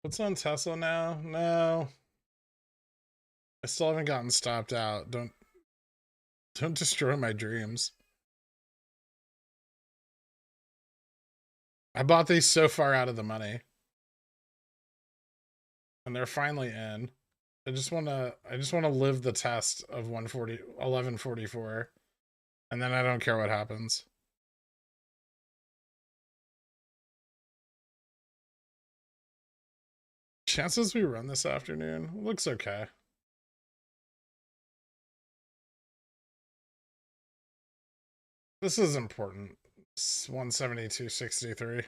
What's on Tesla now? No. I still haven't gotten stopped out. Don't destroy my dreams. I bought these so far out of the money. And they're finally in. I just wanna live the test of 1144. And then I don't care what happens. Chances we run this afternoon? Looks okay. This is important. It's 172.63.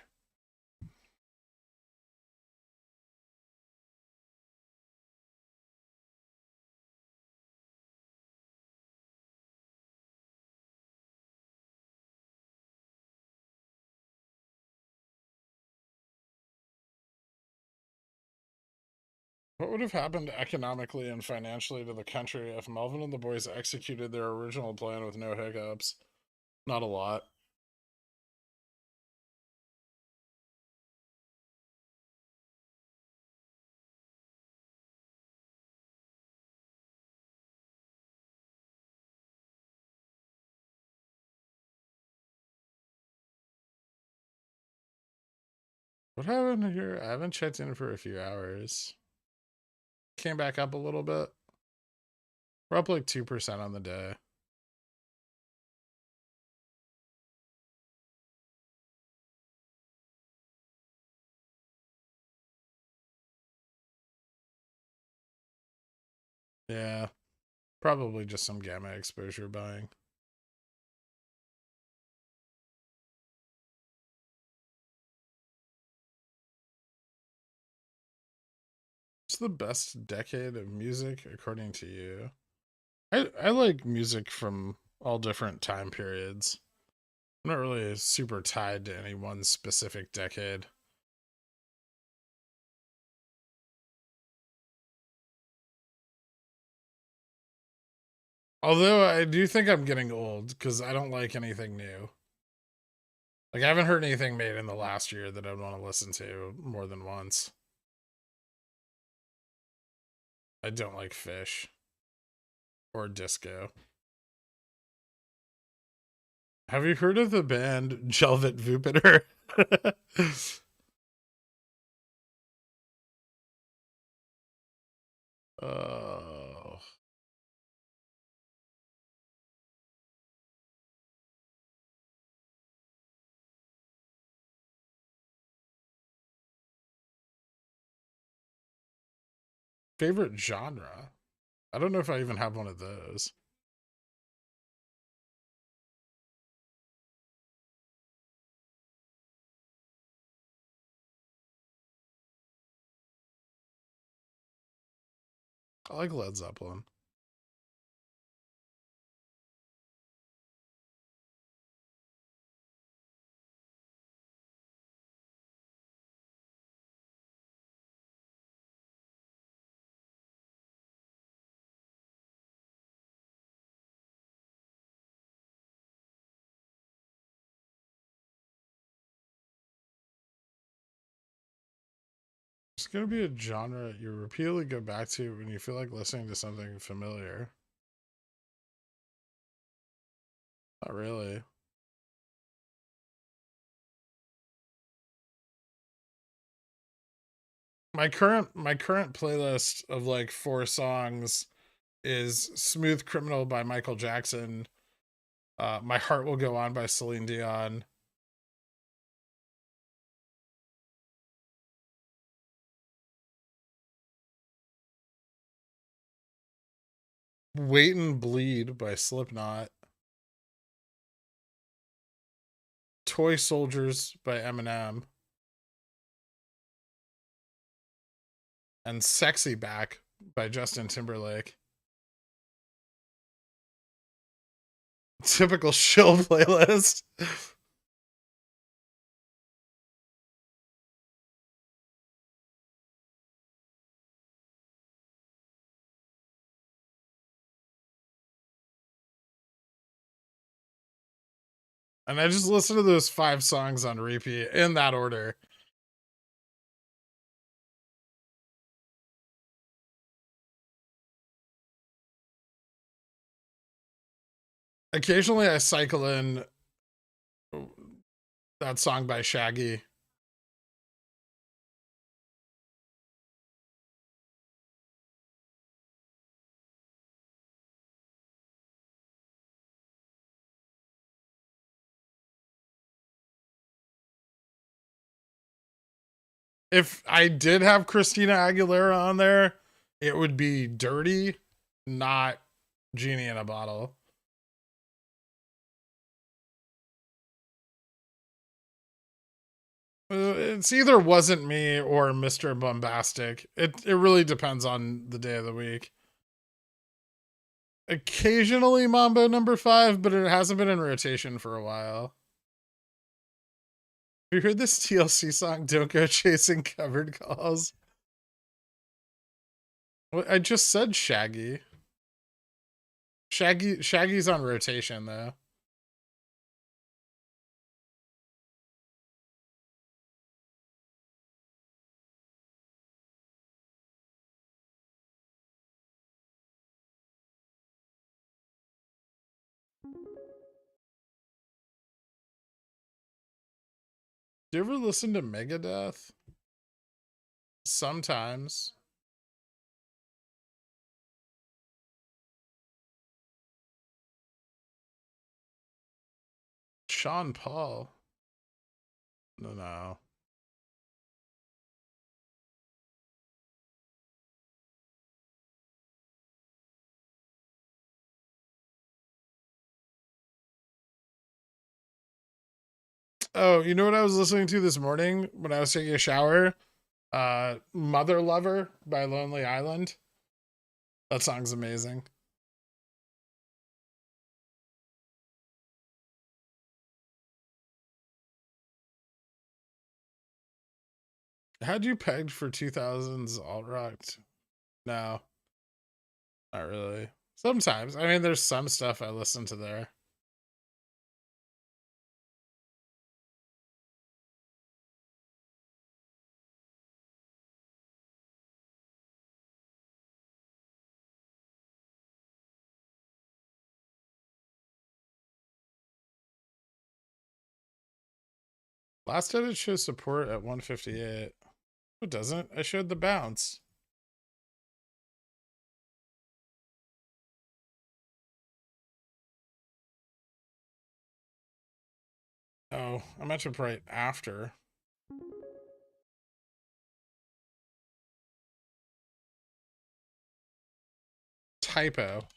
What would have happened economically and financially to the country if Melvin and the boys executed their original plan with no hiccups? Not a lot. What happened here? I haven't checked in for a few hours. Came back up a little bit. We're up like 2% on the day. Yeah, probably just some gamma exposure buying. What's the best decade of music according to you? I like music from all different time periods. I'm not really super tied to any one specific decade. Although I do think I'm getting old because I don't like anything new. Like, I haven't heard anything made in the last year that I'd want to listen to more than once. I don't like Fish or disco. Have you heard of the band Jelvet Vupiter? Oh. Favorite genre? I don't know if I even have one of those. I like Led Zeppelin. It's gonna be a genre you repeatedly go back to when you feel like listening to something familiar. Not really. My current playlist of like 4 songs is Smooth Criminal by Michael Jackson, My Heart Will Go On by Celine Dion, Wait and Bleed by Slipknot, Toy Soldiers by Eminem, and Sexy Back by Justin Timberlake. Typical shill playlist. And I just listened to those 5 songs on repeat in that order. Occasionally I cycle in that song by Shaggy. If I did have Christina Aguilera on there, it would be Dirty, not Genie in a Bottle. It's either Wasn't Me or Mr. Bombastic. It really depends on the day of the week. Occasionally Mambo number 5, but it hasn't been in rotation for a while. Have you heard this TLC song, Don't Go Chasing Covered Calls? Well, I just said Shaggy. Shaggy's on rotation, though. Do you ever listen to Megadeth? Sometimes. Sean Paul. No. Oh, you know what I was listening to this morning when I was taking a shower? Mother Lover by Lonely Island. That song's amazing. Had you pegged for 2000s alt rock? No, not really. Sometimes. I mean, there's some stuff I listen to there. Last edit shows support at 158. It doesn't. I showed the bounce. Oh, I meant to write after. Typo.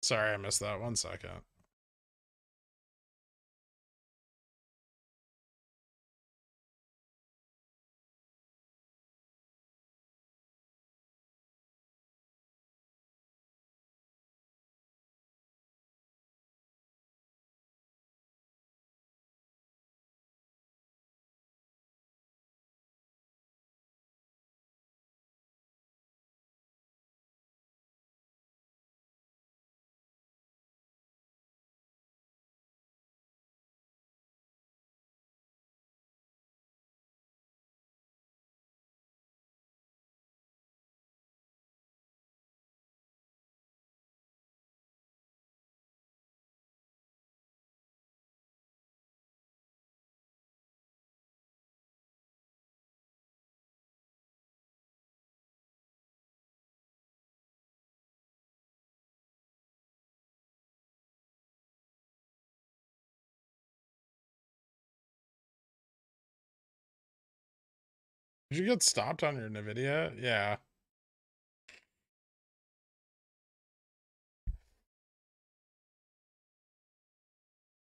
Sorry, I missed that. 1 second. Did you get stopped on your NVIDIA? Yeah.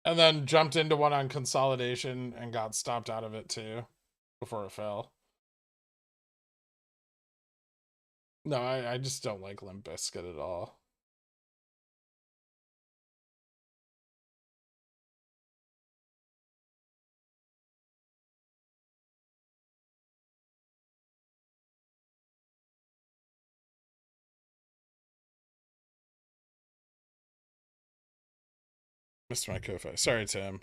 And then jumped into one on consolidation and got stopped out of it too before it fell. No, I just don't like Limp Bizkit at all. Missed my Ko-Fi. Sorry, Tim.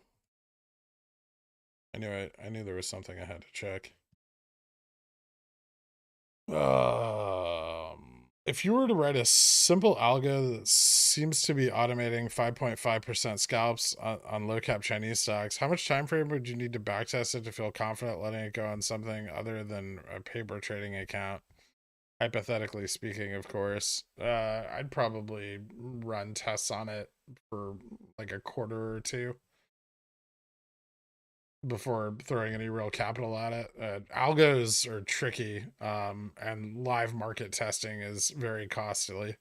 I knew there was something I had to check. If you were to write a simple algo that seems to be automating 5.5% scalps on low cap Chinese stocks, how much time frame would you need to backtest it to feel confident letting it go on something other than a paper trading account? Hypothetically speaking, of course. I'd probably run tests on it for like a quarter or two before throwing any real capital at it. Algos are tricky, and live market testing is very costly.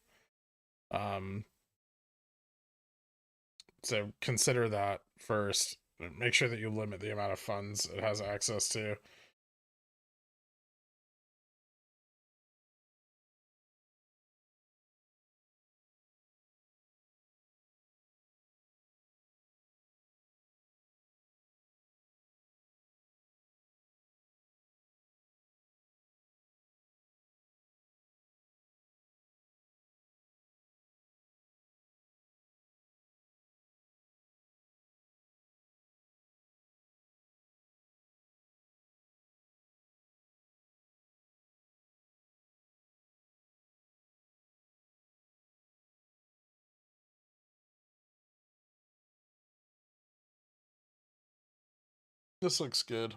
So consider that first. Make sure that you limit the amount of funds it has access to. This looks good.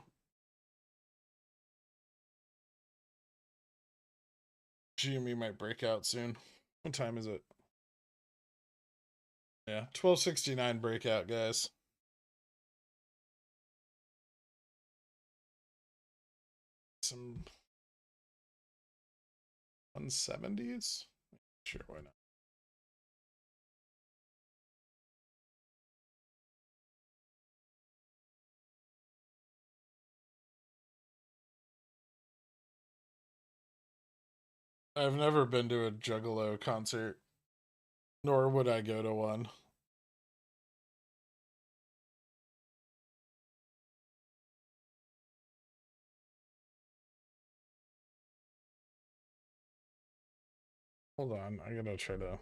GME might break out soon. What time is it? Yeah, 1269 breakout, guys. Some 170s? Sure, why not? I've never been to a Juggalo concert, nor would I go to one. Hold on, I gotta try to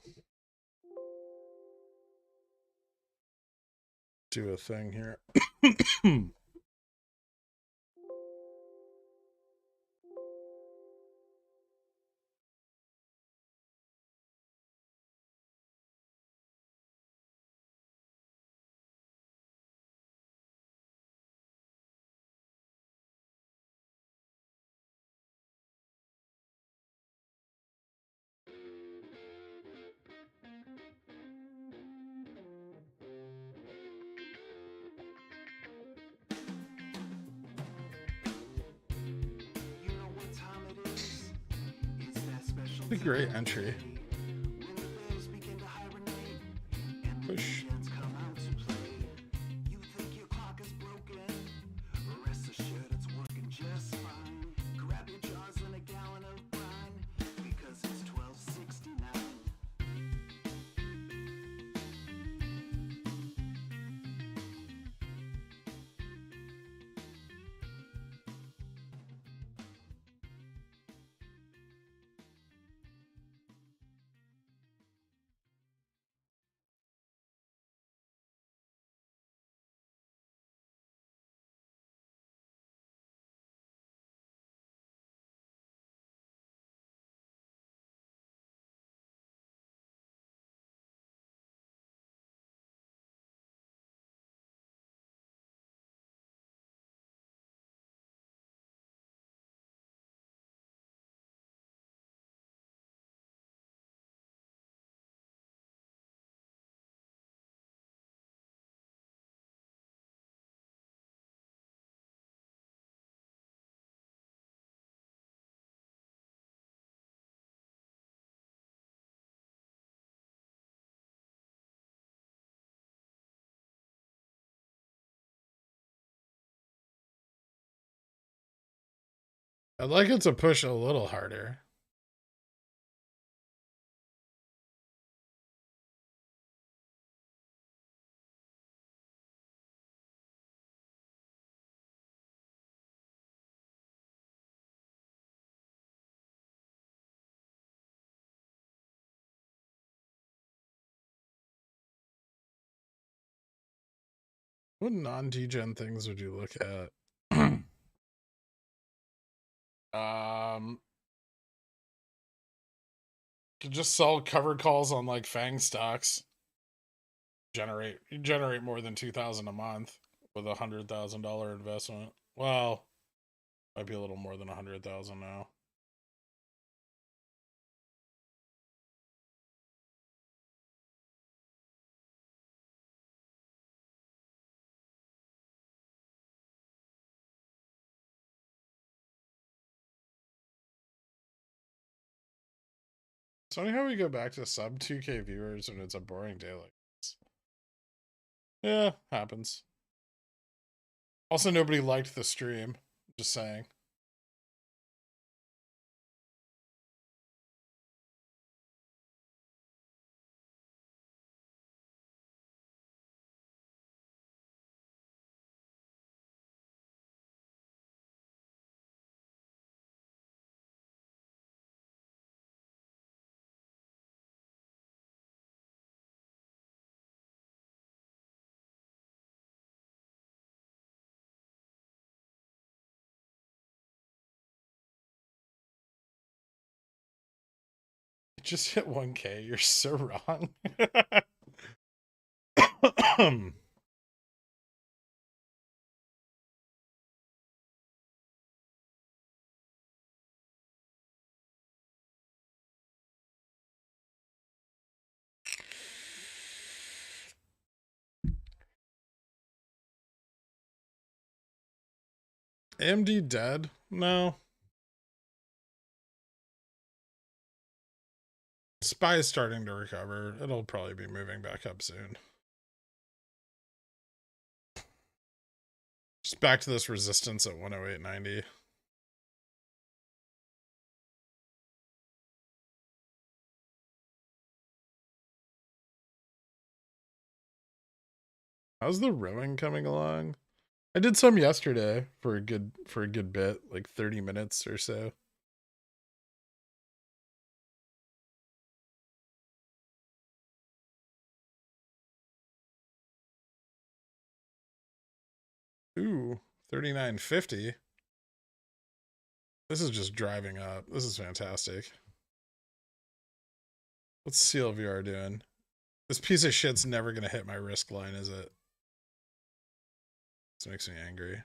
do a thing here. A great entry. Push. I'd like it to push a little harder. What non-degen things would you look at? Could just sell covered calls on like FANG stocks. Generate more than 2,000 a month with $100,000 investment. Well, might be a little more than 100,000 now. It's funny how we go back to sub 2K viewers when it's a boring day like this. Yeah, happens. Also, nobody liked the stream. Just saying. Just hit 1K. You're so wrong. AMD dead? No. SPY is starting to recover. It'll probably be moving back up soon. Just back to this resistance at 108.90. How's the rowing coming along? I did some yesterday for a good bit, like 30 minutes or so. Ooh, 39.50. This is just driving up. This is fantastic. What's CLVR doing? This piece of shit's never gonna hit my risk line, is it? This makes me angry.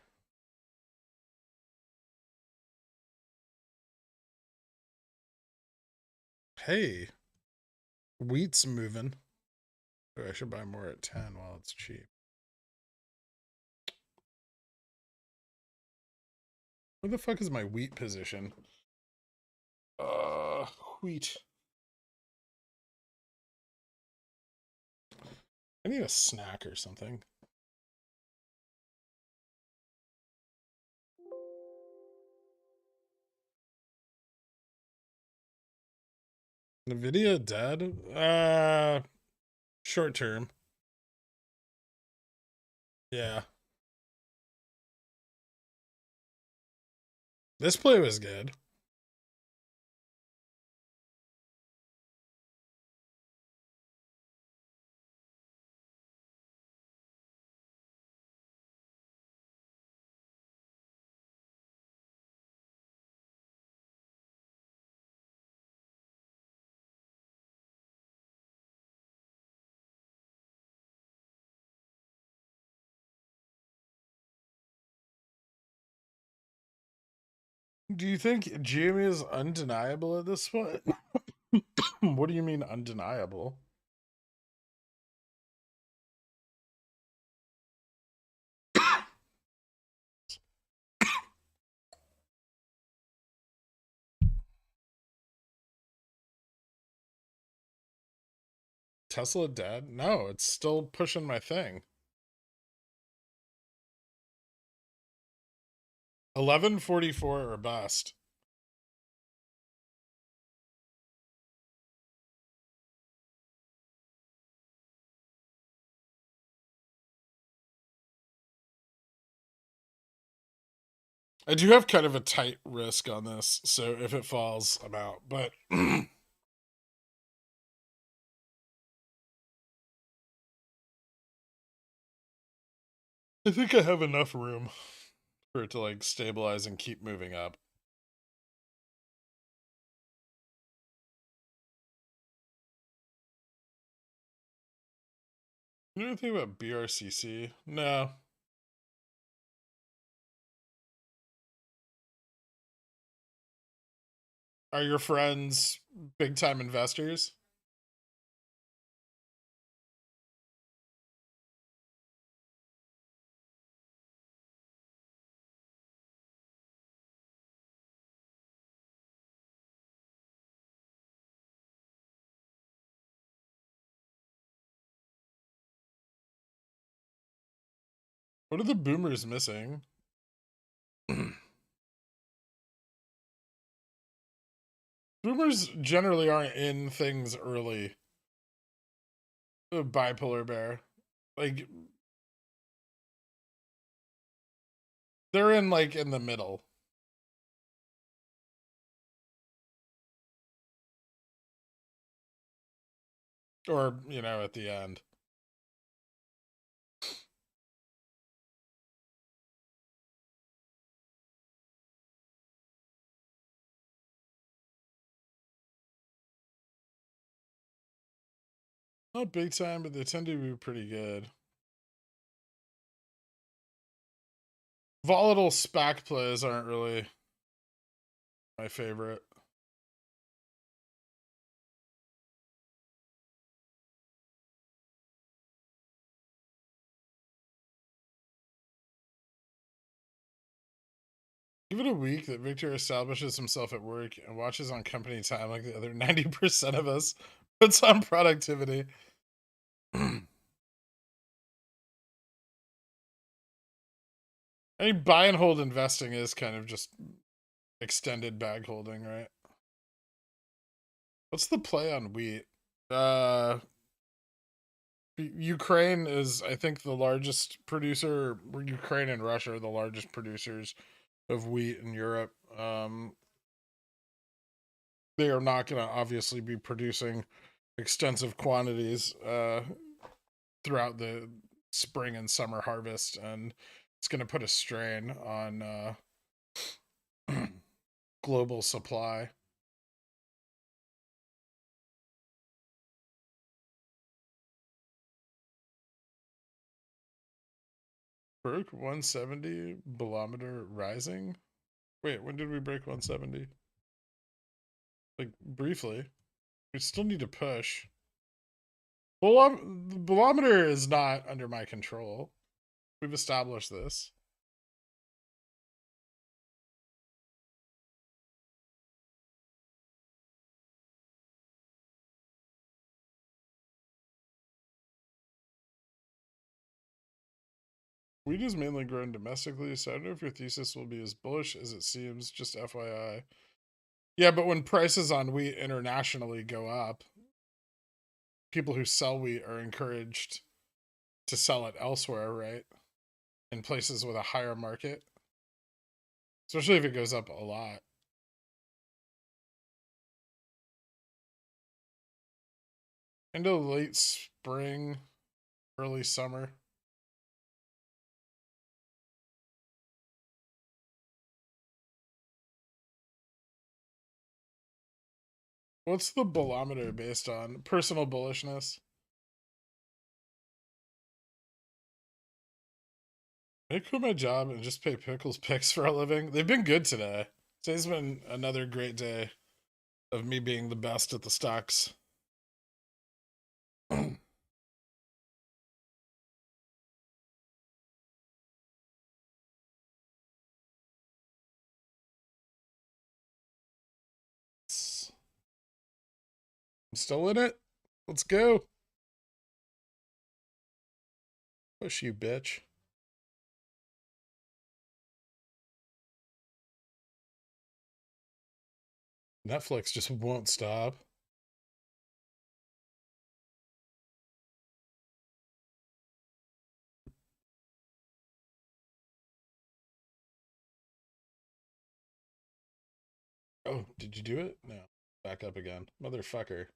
Hey, wheat's moving. Oh, I should buy more at 10 while it's cheap. Where the fuck is my wheat position? Wheat. I need a snack or something. Nvidia dead? Short term. Yeah. This play was good. Do you think GME is undeniable at this point? What do you mean undeniable? Tesla dead? No, it's still pushing my thing. 1144 or bust. I do have kind of a tight risk on this, so if it falls, I'm out. But I think I have enough room for it to like stabilize and keep moving up. You know anything about BRCC? No. Are your friends big time investors? What are the boomers missing? Boomers generally aren't in things early. Bipolar bear. Like, they're in like in the middle. Or, you know, at the end. Not big time, but they tend to be pretty good. Volatile SPAC plays aren't really my favorite. Give it a week that Victor establishes himself at work and watches on company time like the other 90% of us, puts on productivity. I mean, buy and hold investing is kind of just extended bag holding, right? What's the play on wheat? Ukraine is, I think, the largest producer. Ukraine and Russia are the largest producers of wheat in Europe. They are not going to obviously be producing extensive quantities throughout the spring and summer harvest, and it's going to put a strain on global supply. Broke 170, barometer rising. Wait, when did we break 170? Like, briefly. We still need to push. The barometer is not under my control. We've established this. Wheat is mainly grown domestically, so I don't know if your thesis will be as bullish as it seems, just FYI. Yeah, but when prices on wheat internationally go up, people who sell wheat are encouraged to sell it elsewhere, right? In places with a higher market. Especially if it goes up a lot. Into late spring, early summer. What's the barometer based on? Personal bullishness? I quit my job and just pay pickles picks for a living. They've been good today. Today's been another great day of me being the best at the stocks. I'm still in it. Let's go. Push you, bitch. Netflix just won't stop. Oh, did you do it? No. Back up again. Motherfucker.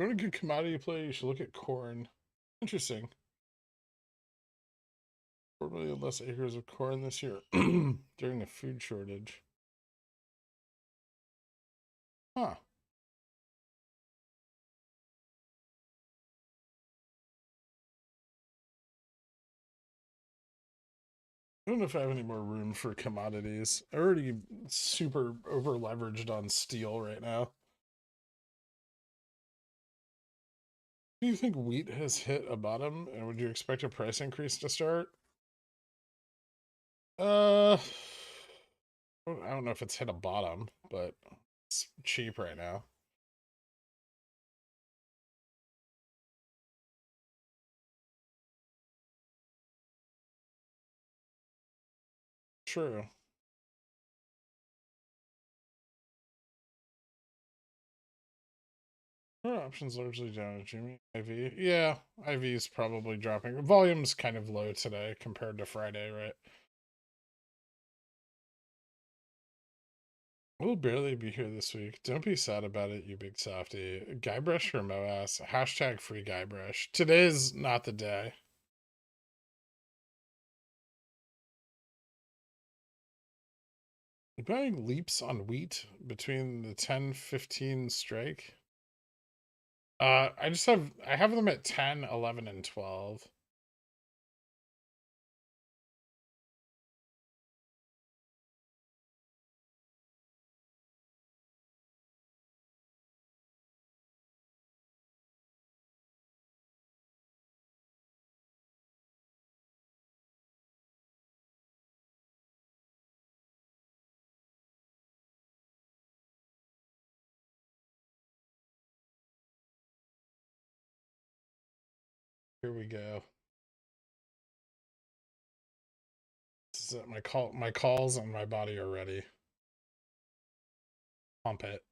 you want a good commodity play, you should look at corn. Interesting. 4 million less acres of corn this year during the food shortage. Huh. I don't know if I have any more room for commodities. I'm already super over leveraged on steel right now. Do you think wheat has hit a bottom, and would you expect a price increase to start? I don't know if it's hit a bottom, but it's cheap right now. True. Options largely down at Jimmy. IV. Yeah, IV is probably dropping. Volume's kind of low today compared to Friday, right? We'll barely be here this week. Don't be sad about it, you big softy. Guybrush or MOASS? Hashtag free Guybrush. Today's not the day. You buying leaps on wheat between the 10-15 strike? I have them at 10, 11, and 12. Here we go. This is it. My calls and my body are ready. Pump it.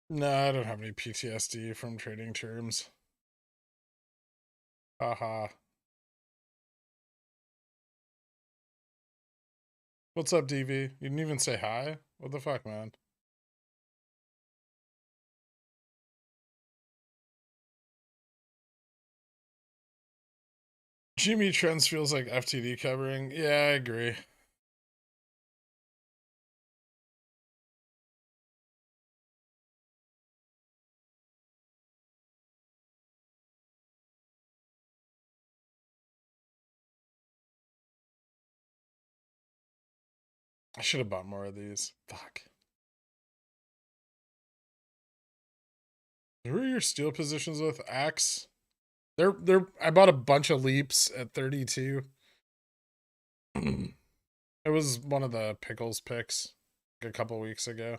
No, I don't have any PTSD from trading terms. Haha. What's up, DV? You didn't even say hi? What the fuck, man? Jimmy Trends feels like FTD covering. Yeah, I agree. I should have bought more of these. Fuck. Who are your steal positions with? Axe? I bought a bunch of leaps at 32. It was one of the pickles picks a couple weeks ago.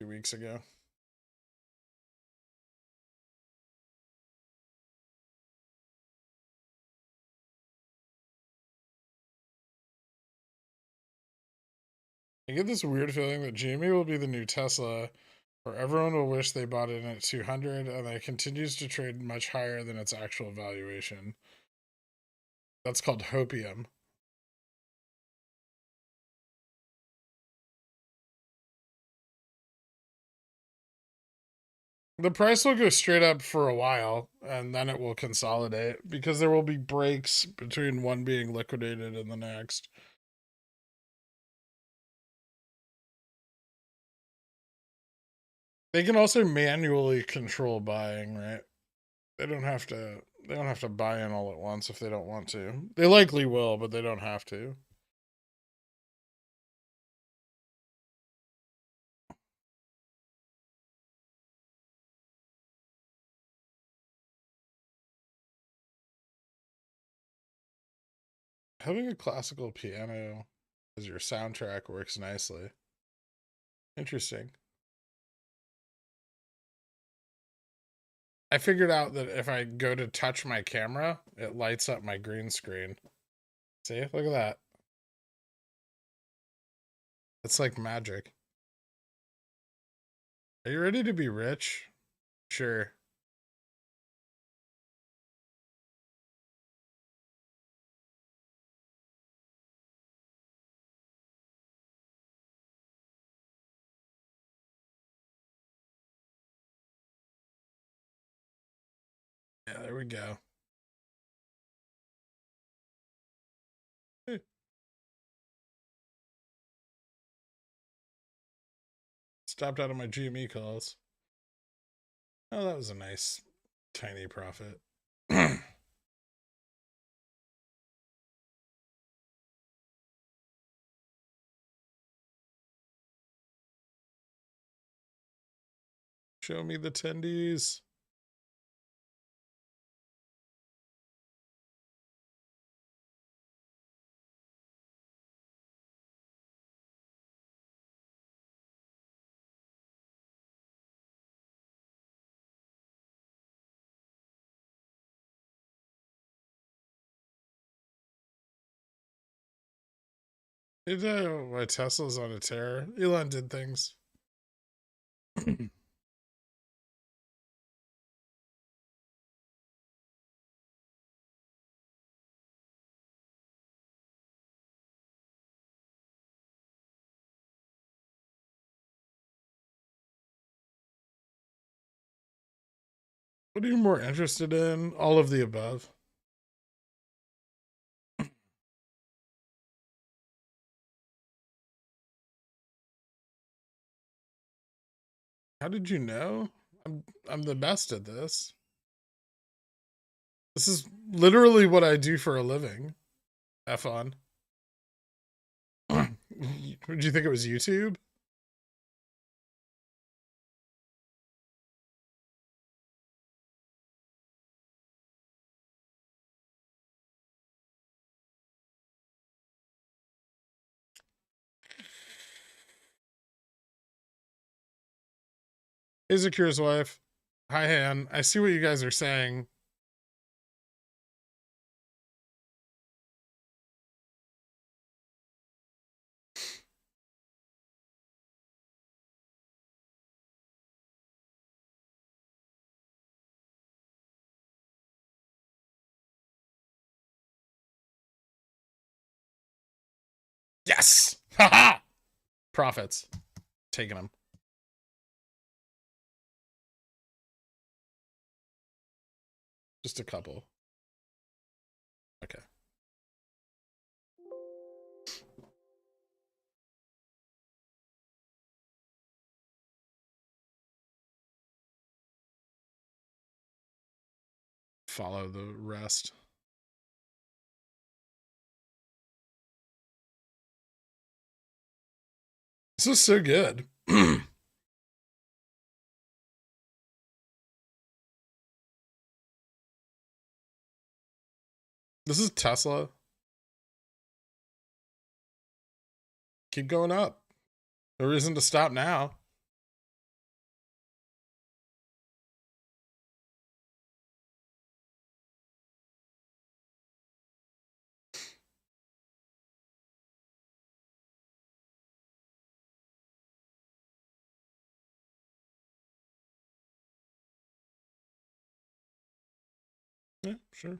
2 weeks ago. I get this weird feeling that GME will be the new Tesla, where everyone will wish they bought it at 200 and it continues to trade much higher than its actual valuation. That's called hopium. The price will go straight up for a while and then it will consolidate because there will be breaks between one being liquidated and the next. They can also manually control buying, right? They don't have to buy in all at once if they don't want to. They likely will, but they don't have to. Having a classical piano as your soundtrack works nicely. Interesting. I figured out that if I go to touch my camera, it lights up my green screen. See? Look at that. It's like magic. Are you ready to be rich? Sure. Yeah, there we go. Stopped out of my GME calls. Oh, that was a nice tiny profit. Show me the tendies. You know why Tesla's on a tear? Elon did things. What are you more interested in? All of the above. How did you know? I'm the best at this. This is literally what I do for a living. Have fun. Would you think it was YouTube? Hey, Zakir's wife. Hi, Han. I see what you guys are saying. Yes! Haha! Profits. Taking them. Just a couple. Okay. Follow the rest. This is so good. This is Tesla. Keep going up. No reason to stop now. Yeah, sure.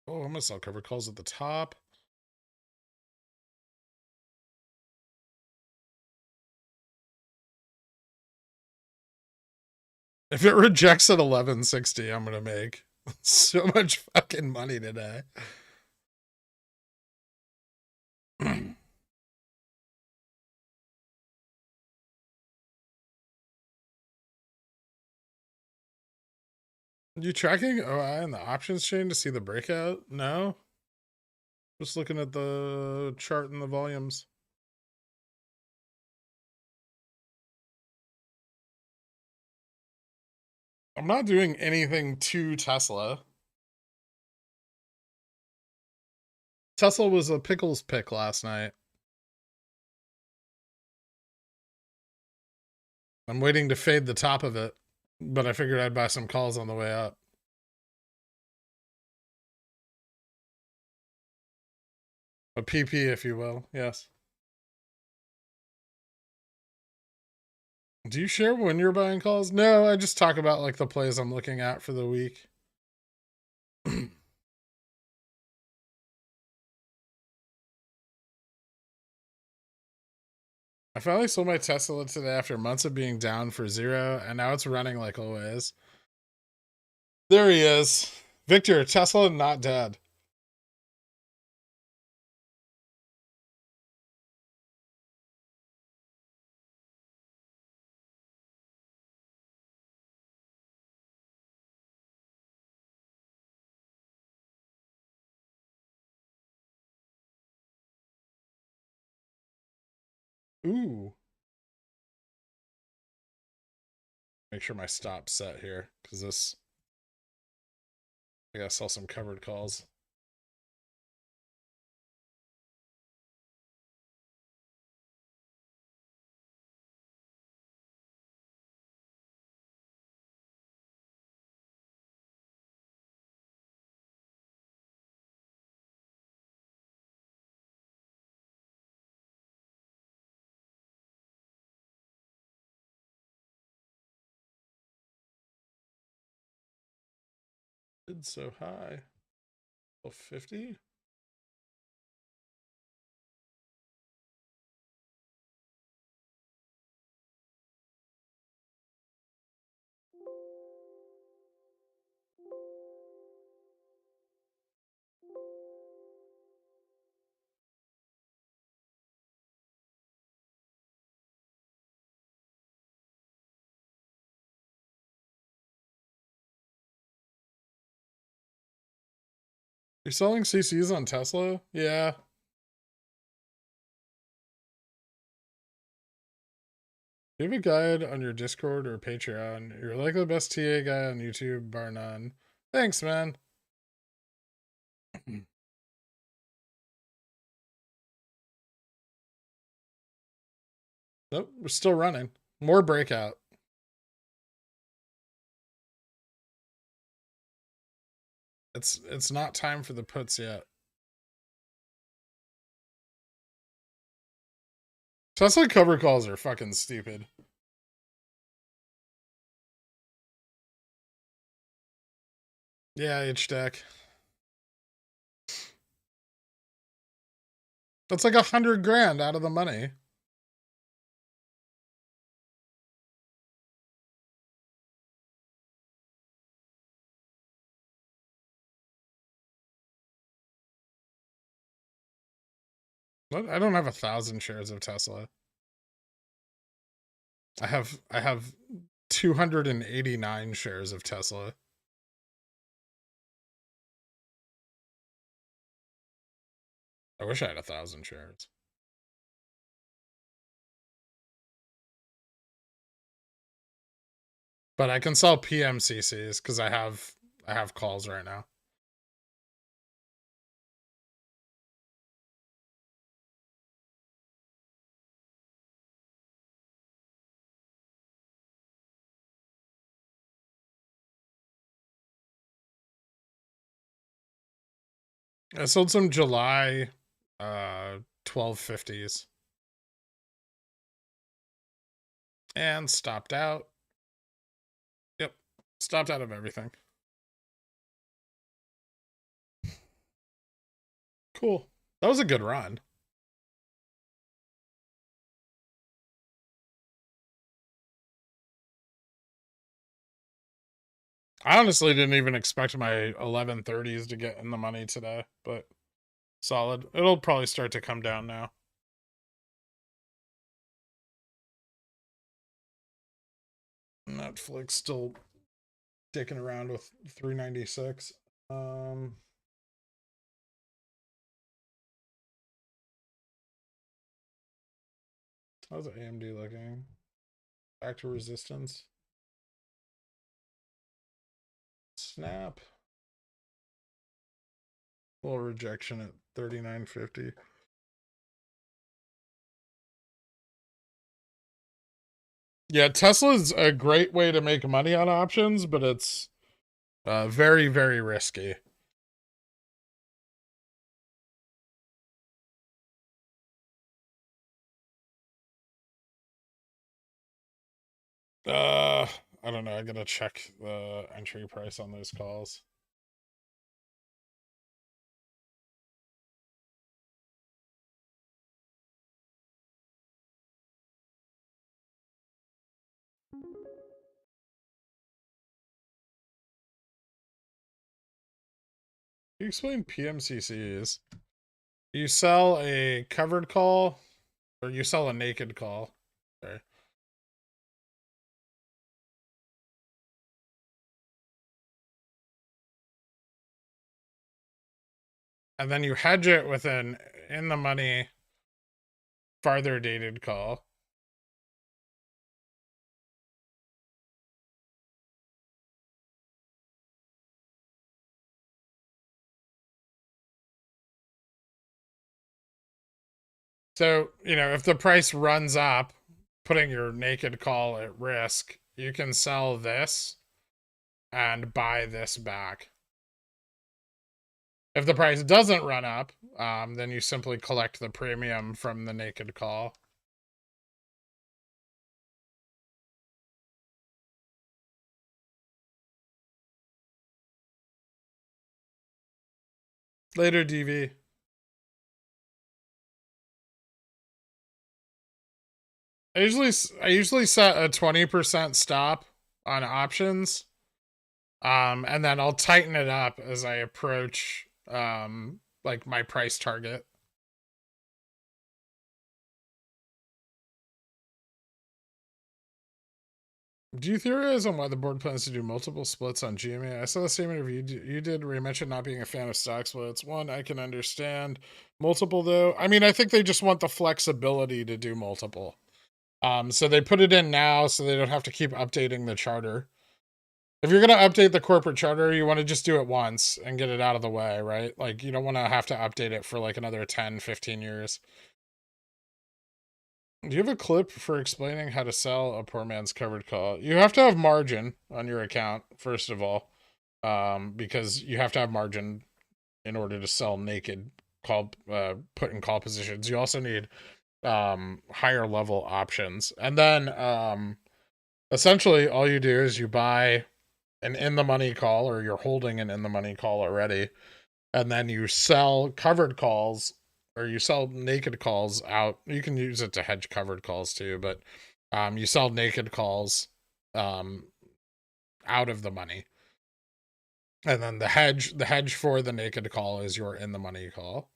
Oh, I'm gonna sell cover calls at the top. If it rejects at 1160, I'm gonna make so much fucking money today. You tracking OI in the options chain to see the breakout? No. Just looking at the chart and the volumes. I'm not doing anything to Tesla. Tesla was a pickles pick last night. I'm waiting to fade the top of it, but I figured I'd buy some calls on the way up. A PP, if you will. Yes. Do you share when you're buying calls? No, I just talk about like the plays I'm looking at for the week. I finally sold my Tesla today after months of being down for zero, and now it's running like always. There he is. Victor, Tesla not dead. Ooh. Make sure my stop's set here, because this... I gotta sell some covered calls. Bid so high. 50? You're selling CCs on Tesla? Yeah. Do you have a guide on your Discord or Patreon? You're like the best TA guy on YouTube, bar none. Thanks, man. Nope, we're still running. More breakout. It's not time for the puts yet. Tesla cover calls are fucking stupid. Yeah, H deck. That's like 100 grand out of the money. What? I don't have 1,000 shares of Tesla. I have 289 shares of Tesla. I wish I had 1,000 shares. But I can sell PMCCs because I have calls right now. I sold some July 1250s. And stopped out. Yep. Stopped out of everything. Cool. That was a good run. I honestly didn't even expect my 1130s to get in the money today, but solid. It'll probably start to come down now. Netflix still dicking around with 396. How's AMD looking? Back to resistance. Snap. Little rejection at 39.50. Yeah, Tesla's a great way to make money on options, but it's very, very risky. I don't know. I gotta check the entry price on those calls. Can you explain PMCCs? You sell a covered call, or you sell a naked call. Sorry. And then you hedge it with an in the money, farther dated call. So, if the price runs up, putting your naked call at risk, you can sell this and buy this back. If the price doesn't run up, then you simply collect the premium from the naked call. Later, DV. I usually set a 20% stop on options. And then I'll tighten it up as I approach like my price target. Do you theorize on why the board plans to do multiple splits on GMA? I saw the same interview you did where you mentioned not being a fan of stock splits. One, I can understand. Multiple, though, I mean, I think they just want the flexibility to do multiple. So they put it in now so they don't have to keep updating the charter. If you're going to update the corporate charter, you want to just do it once and get it out of the way, right? Like, you don't want to have to update it for like another 10, 15 years. Do you have a clip for explaining how to sell a poor man's covered call? You have to have margin on your account, first of all, because you have to have margin in order to sell naked call, put in call positions. You also need higher level options. And then essentially all you do is you buy an in the money call, or you're holding an in the money call already, and then you sell covered calls, or you sell naked calls out. You can use it to hedge covered calls too, but you sell naked calls out of the money. And then the hedge for the naked call is your in the money call.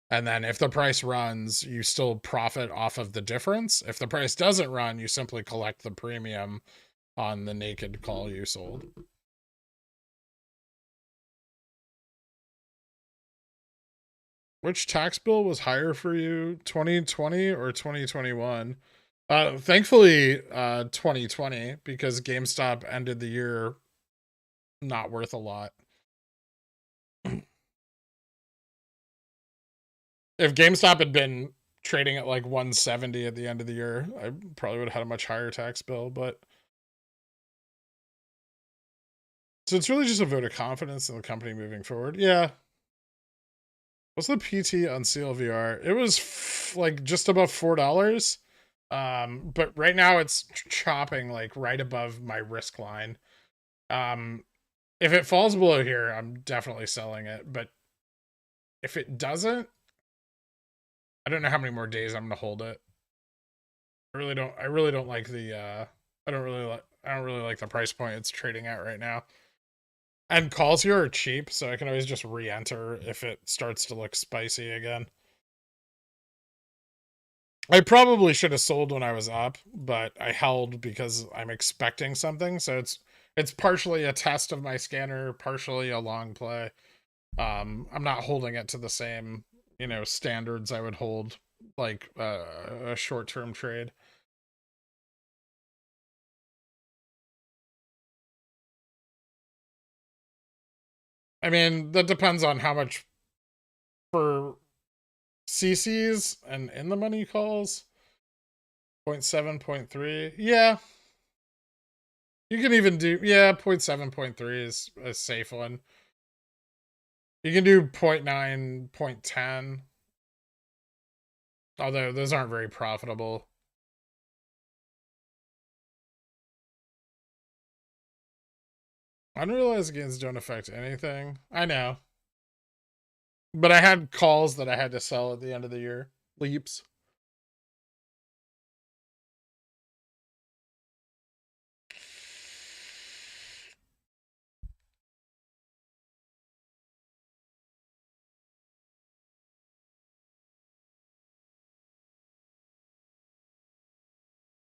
And then if the price runs, you still profit off of the difference. If the price doesn't run, you simply collect the premium on the naked call you sold. Which tax bill was higher for you, 2020 or 2021? Thankfully, 2020, because GameStop ended the year not worth a lot. If GameStop had been trading at like 170 at the end of the year, I probably would have had a much higher tax bill. But so it's really just a vote of confidence in the company moving forward. Yeah. What's the PT on CLVR? It was like just above $4. But right now it's chopping like right above my risk line. If it falls below here, I'm definitely selling it. But if it doesn't, I don't know how many more days I'm gonna hold it. I really don't like the I don't really like the price point it's trading at right now. And calls here are cheap, so I can always just re-enter if it starts to look spicy again. I probably should have sold when I was up, but I held because I'm expecting something. So it's partially a test of my scanner, partially a long play. I'm not holding it to the same, standards I would hold like a short-term trade. I mean, that depends on how much for CCs and in the money calls, 0.7, 0.3. Yeah. You can even do, yeah, 0.7, 0.3 is a safe one. You can do 0.9, 0.10. Although those aren't very profitable. Unrealized gains don't affect anything. I know. But I had calls that I had to sell at the end of the year. Leaps.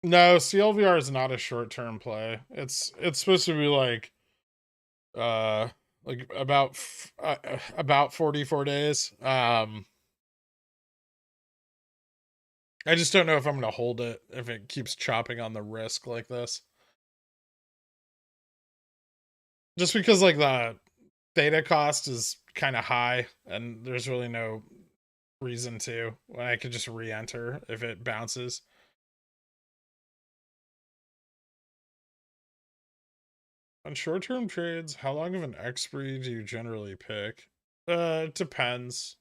No, CLVR is not a short-term play. It's supposed to be like about 44 days. I just don't know if I'm going to hold it if it keeps chopping on the risk like this. Just because like the theta cost is kind of high and there's really no reason to when I could just re-enter if it bounces. On short-term trades, how long of an expiry do you generally pick? It depends.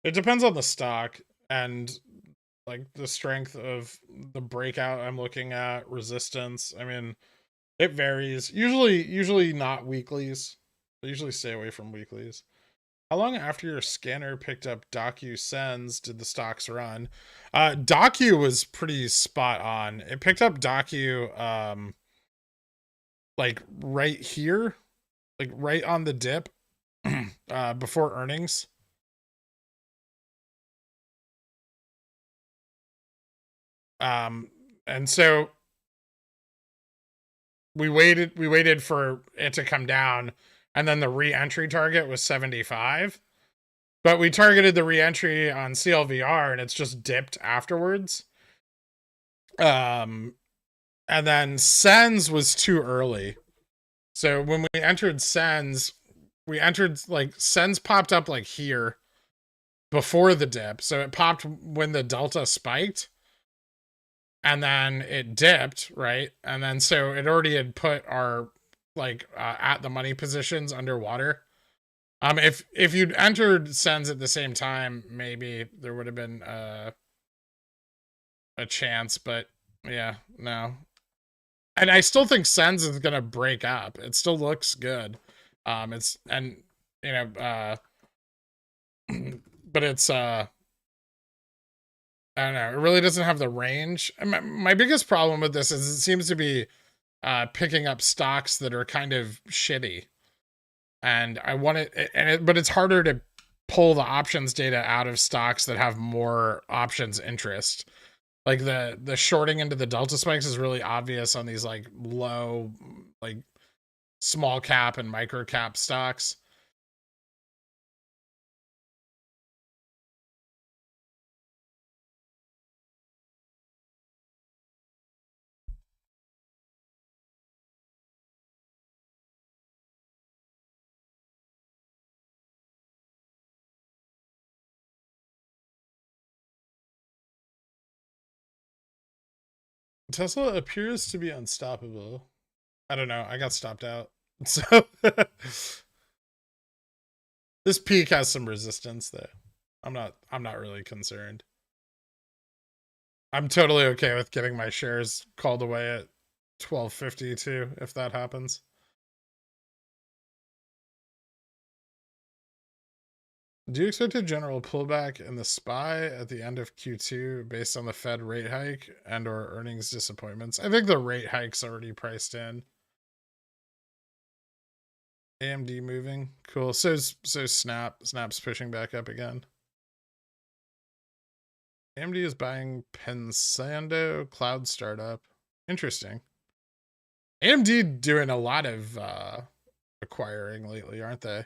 It depends on the stock and like the strength of the breakout I'm looking at, resistance. I mean, it varies. Usually not weeklies. I usually stay away from weeklies. How long after your scanner picked up DocuSends did the stocks run? Docu was pretty spot on. It picked up Docu like right here, like right on the dip before earnings. And so we waited for it to come down, and then the re-entry target was 75. But we targeted the re-entry on CLVR and it's just dipped afterwards. And then Sens was too early. So when we entered Sens, we entered like Sens popped up like here before the dip. So it popped when the delta spiked and then it dipped, right? And then so it already had put our like at the money positions underwater. If you'd entered Sens at the same time, maybe there would have been a chance, but yeah, no. And I still think Sens is gonna break up. It still looks good. It's and you know, but it's I don't know. It really doesn't have the range. My biggest problem with this is it seems to be picking up stocks that are kind of shitty, and I want it, but it's harder to pull the options data out of stocks that have more options interest. Like the shorting into the delta spikes is really obvious on these like low, like small cap and micro cap stocks. Tesla appears to be unstoppable. I don't know. I got stopped out. So this peak has some resistance though. I'm not really concerned. I'm totally okay with getting my shares called away at 1250 too, if that happens. Do you expect a general pullback in the SPY at the end of Q2 based on the Fed rate hike and or earnings disappointments? I think the rate hike's already priced in. AMD moving. Cool. So Snap's pushing back up again. AMD is buying Pensando cloud startup. Interesting. AMD doing a lot of acquiring lately, aren't they?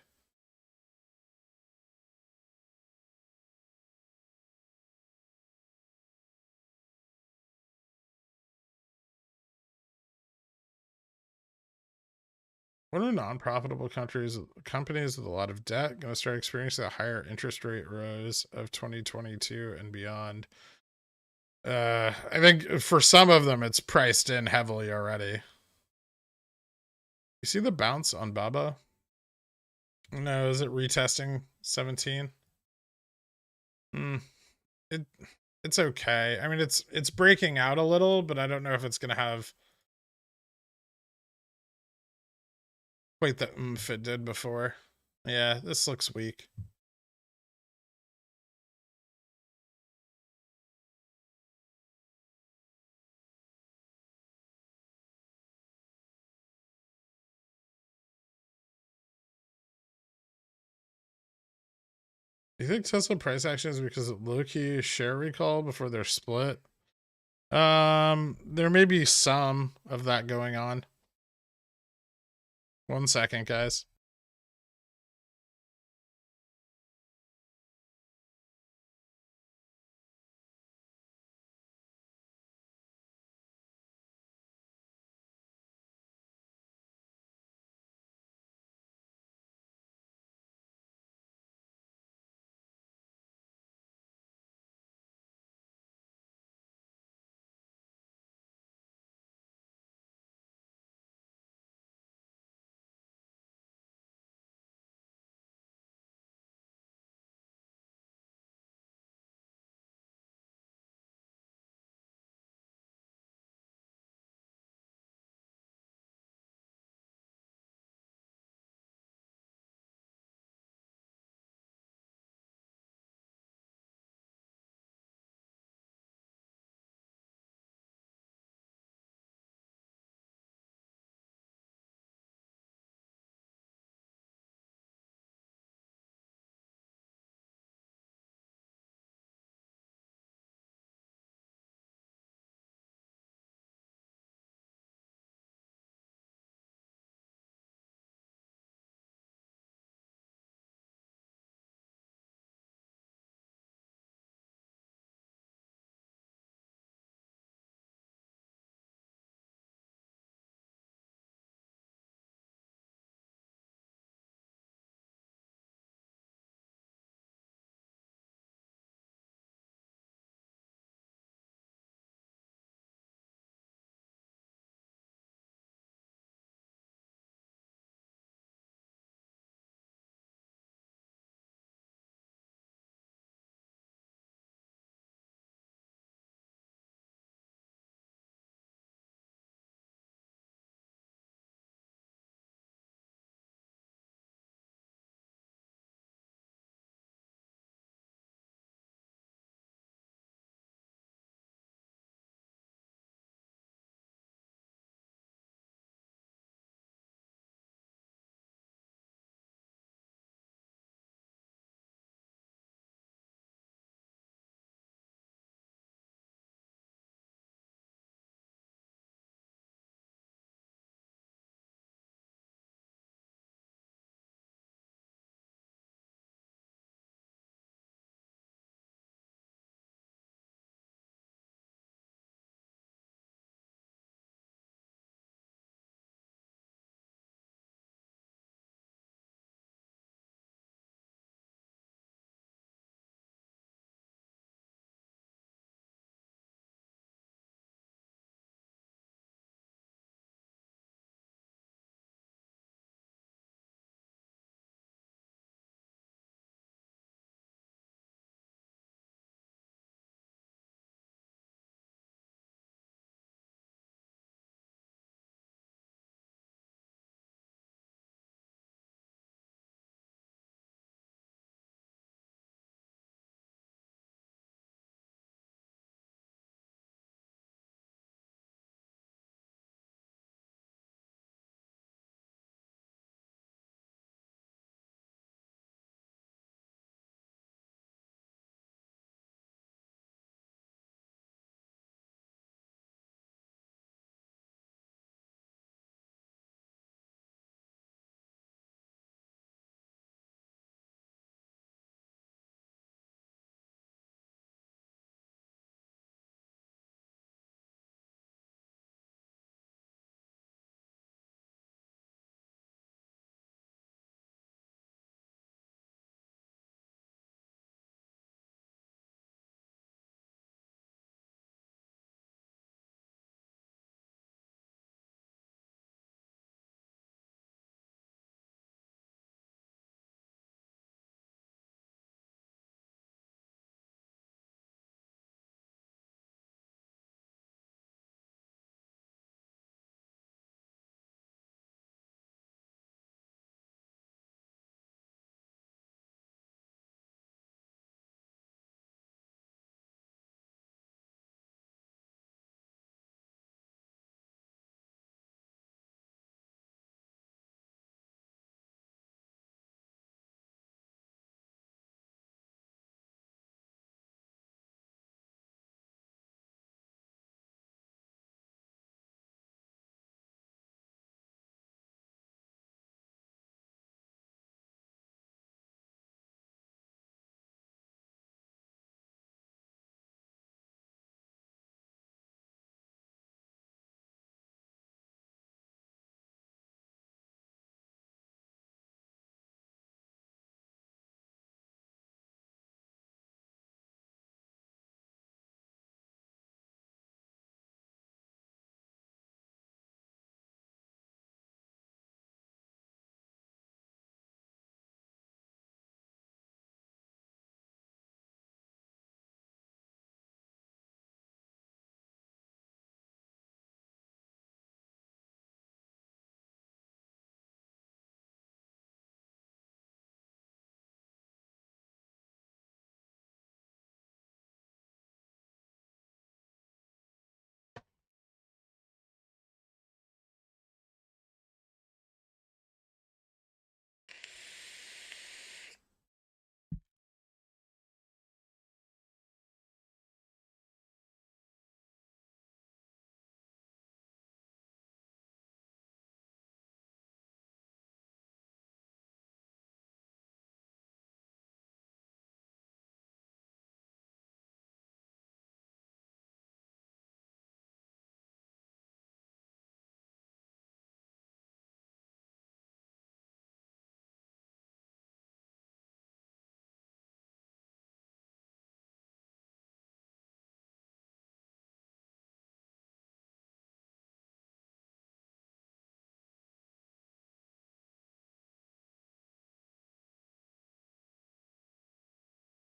When are non-profitable companies with a lot of debt going to start experiencing a higher interest rate rose of 2022 and beyond? I think for some of them, it's priced in heavily already. You see the bounce on Baba? No, is it retesting 17? It's okay. I mean, it's breaking out a little, but I don't know if it's gonna have quite the oomph it did before. Yeah, this looks weak. Do you think Tesla price action is because of low-key share recall before they're split? There may be some of that going on. 1 second, guys.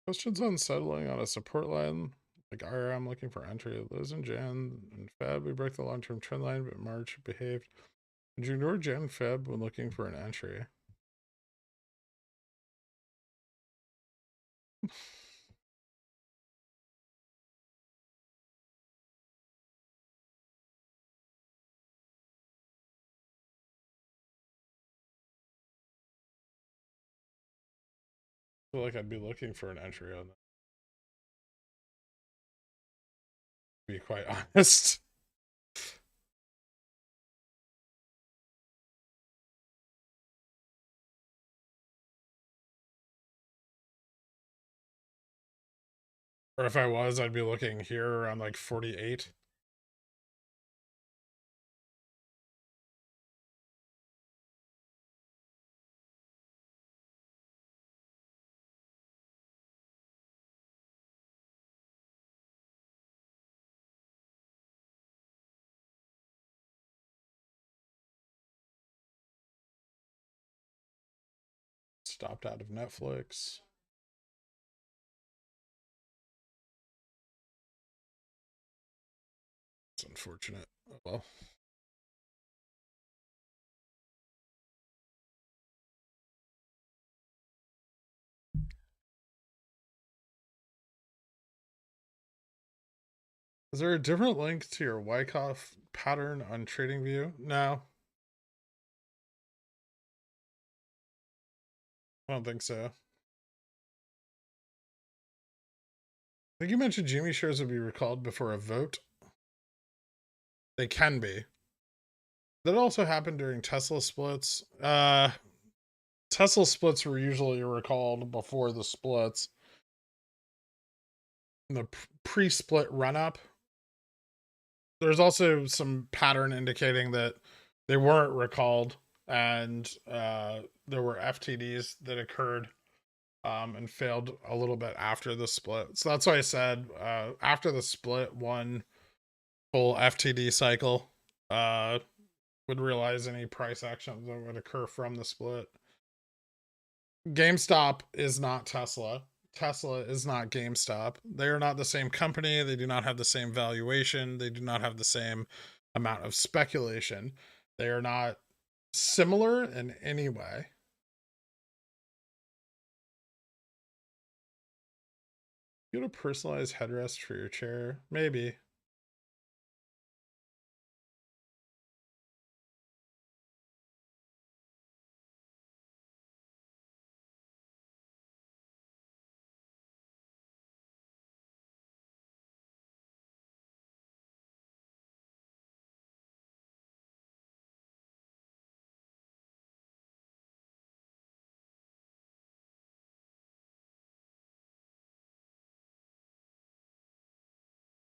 Questions on settling on a support line. Like I'm looking for entry. Liz and Jan and Feb. We broke the long-term trend line, but March behaved. Did you ignore Jan and Feb when looking for an entry? I feel like I'd be looking for an entry on that. To be quite honest. Or if I was, I'd be looking here around like 48. Stopped out of Netflix. It's unfortunate. Oh well. Is there a different link to your Wyckoff pattern on TradingView? No. I don't think so. I think you mentioned Jimmy shares would be recalled before a vote. They can be. That also happened during Tesla splits. Tesla splits were usually recalled before the splits. The pre-split run-up. There's also some pattern indicating that they weren't recalled, and there were FTDs that occurred and failed a little bit after the split. So that's why I said after the split, one full FTD cycle would realize any price actions that would occur from the split. GameStop is not Tesla. Tesla is not GameStop. They are not the same company. They do not have the same valuation. They do not have the same amount of speculation. They are not similar in any way. You get a personalized headrest for your chair? Maybe.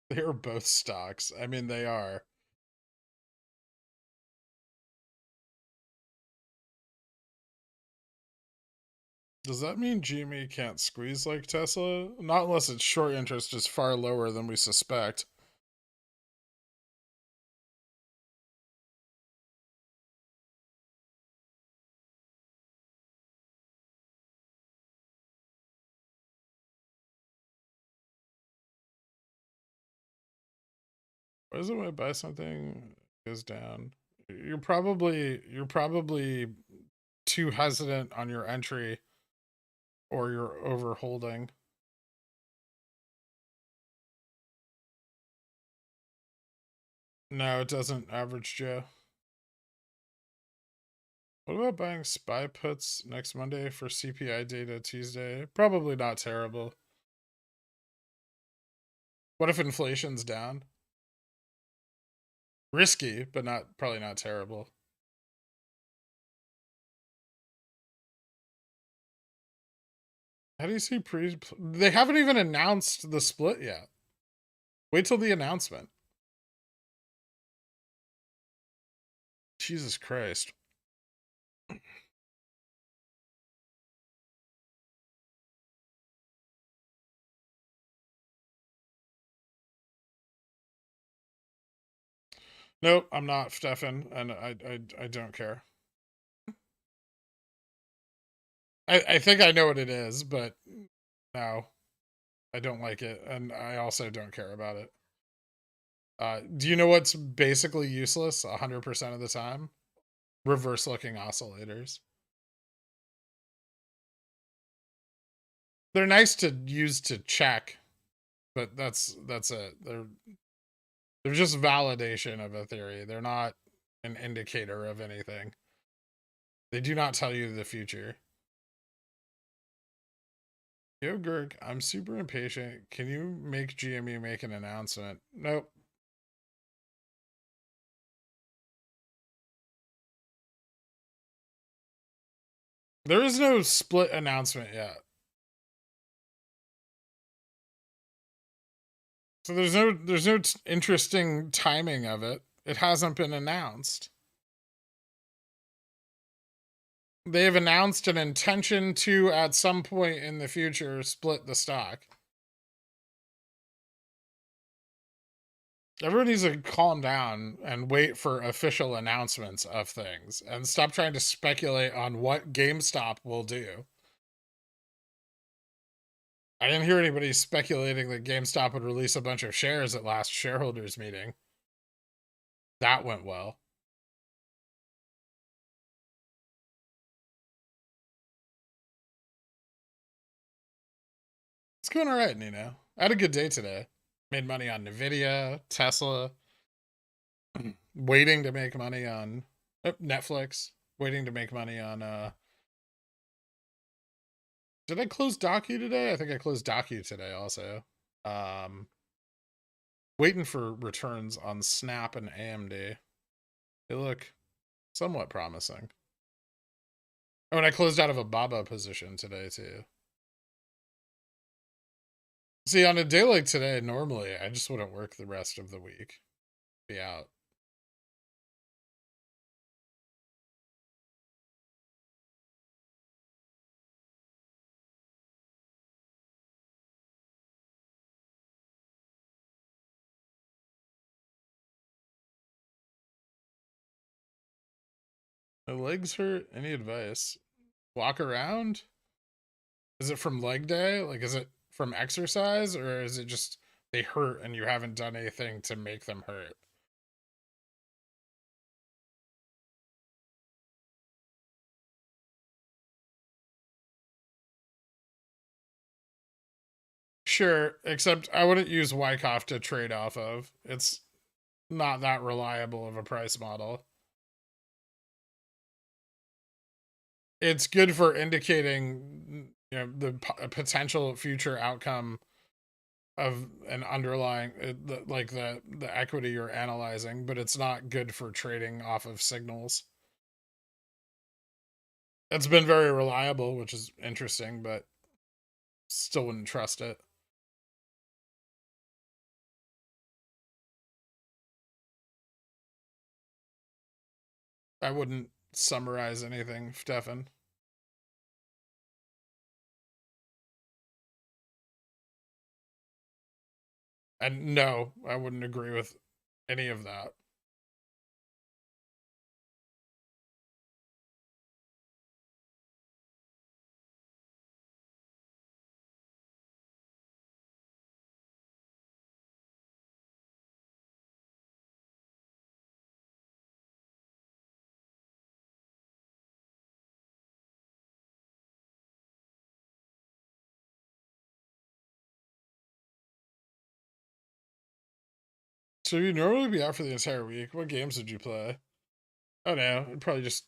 They are both stocks. I mean, they are. Does that mean GME can't squeeze like Tesla? Not unless its short interest is far lower than we suspect. Why is it when I buy something it goes down? You're probably too hesitant on your entry, or you're overholding. No, it doesn't, average Joe. What about buying SPY puts next Monday for CPI data Tuesday? Probably not terrible. What if inflation's down? Risky, but probably not terrible. How do you see they haven't even announced the split yet. Wait till the announcement. Jesus Christ. Nope, I'm not, Stefan, and I don't care. I think I know what it is, but no. I don't like it, and I also don't care about it. Do you know what's basically useless 100% of the time? Reverse looking oscillators. They're nice to use to check, but that's it. They're just validation of a theory. They're not an indicator of anything. They do not tell you the future. Yo, Gurk, I'm super impatient. Can you make GME make an announcement? Nope. There is no split announcement yet. So there's no interesting timing of it. It hasn't been announced. They have announced an intention to, at some point in the future, split the stock. Everyone needs to calm down and wait for official announcements of things and stop trying to speculate on what GameStop will do. I didn't hear anybody speculating that GameStop would release a bunch of shares at last shareholders meeting. That went well. It's going all right, Nino. I had a good day today. Made money on Nvidia, Tesla, waiting to make money on Netflix, waiting to make money on did I close Docu today? I think I closed Docu today also. Waiting for returns on Snap and AMD. They look somewhat promising. Oh, and I closed out of a Baba position today too. See, on a day like today, normally I just wouldn't work the rest of the week. Be out. My legs hurt. Any advice? Walk around? Is it from leg day? Like, is it from exercise? Or is it just they hurt and you haven't done anything to make them hurt? Sure, except I wouldn't use Wyckoff to trade off of. It's not that reliable of a price model. It's good for indicating, you know, the potential future outcome of an underlying like the equity you're analyzing, but it's not good for trading off of signals. It's been very reliable, which is interesting, but still wouldn't trust it. I wouldn't summarize anything, Stefan. And no, I wouldn't agree with any of that. So you'd normally be out for the entire week. What games did you play? I don't know. I'd probably just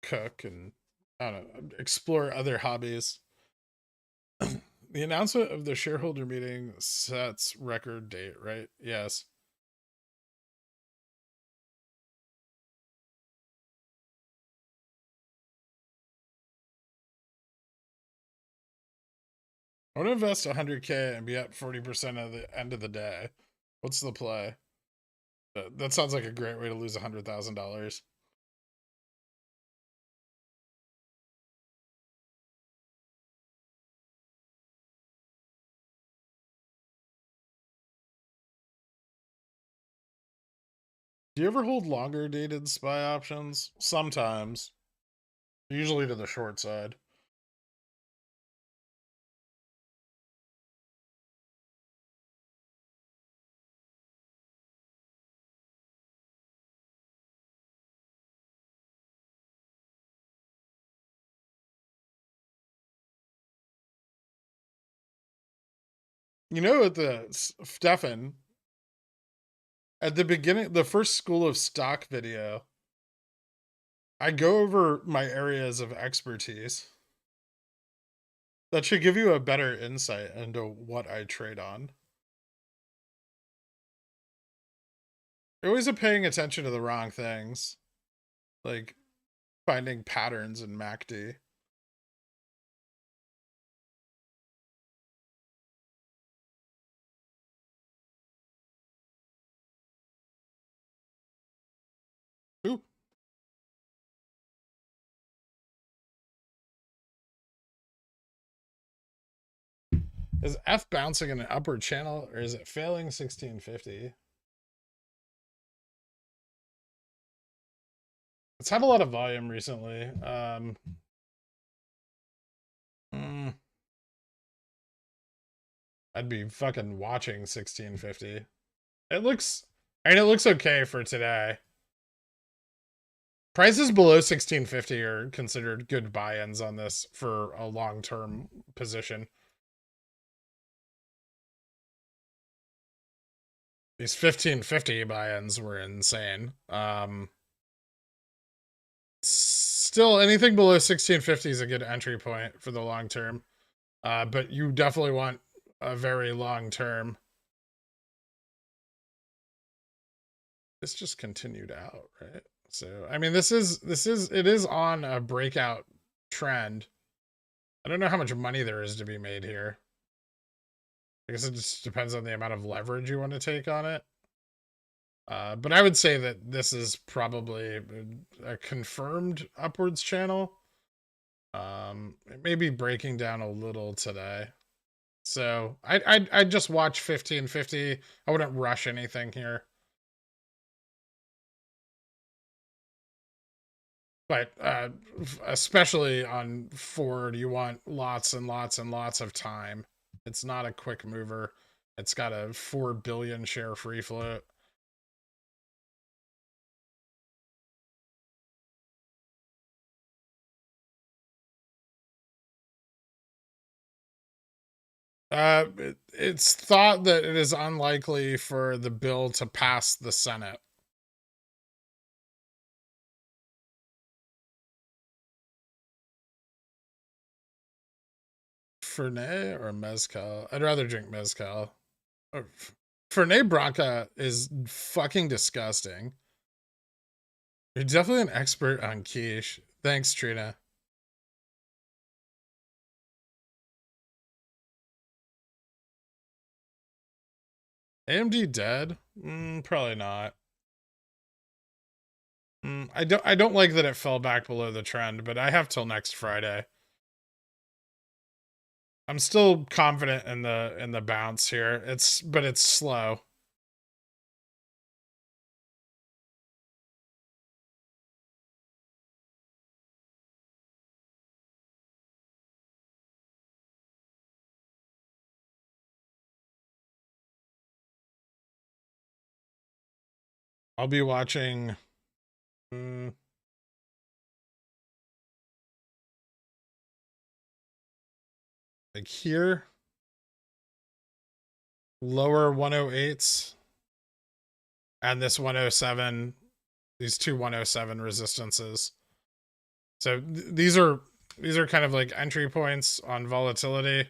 cook and I don't know, explore other hobbies. The announcement of the shareholder meeting sets record date, right? Yes. I want to invest 100K and be up 40% at the end of the day. What's the play? That sounds like a great way to lose $100,000. Do you ever hold longer dated SPY options? Sometimes. Usually to the short side. You know, Stefan, at the beginning, the first School of Stock video, I go over my areas of expertise. That should give you a better insight into what I trade on. You're always paying attention to the wrong things. Like finding patterns in MACD. Ooh. Is F bouncing in an upward channel or is it failing 1650? It's had a lot of volume recently. I'd be fucking watching 1650. It looks okay for today. Prices below 1650 are considered good buy-ins on this for a long-term position. These 1550 buy-ins were insane. Still, anything below 1650 is a good entry point for the long term. But you definitely want a very long term. This just continued out, right? So, I mean, it is on a breakout trend. I don't know how much money there is to be made here. I guess it just depends on the amount of leverage you want to take on it. But I would say that this is probably a confirmed upwards channel. It may be breaking down a little today. So I'd just watch 1550. I wouldn't rush anything here. But especially on Ford, you want lots and lots and lots of time. It's not a quick mover. It's got a 4 billion share free float. It's thought that it is unlikely for the bill to pass the Senate. Fernet or mezcal? I'd rather drink mezcal. Fernet Branca is fucking disgusting. You're definitely an expert on quiche. Thanks, Trina. AMD dead? Probably not. I don't like that it fell back below the trend, but I have till next Friday. I'm still confident in the bounce here. But it's slow. I'll be watching like here, lower 108s, and this 107, these two 107 resistances. So these are kind of like entry points on volatility.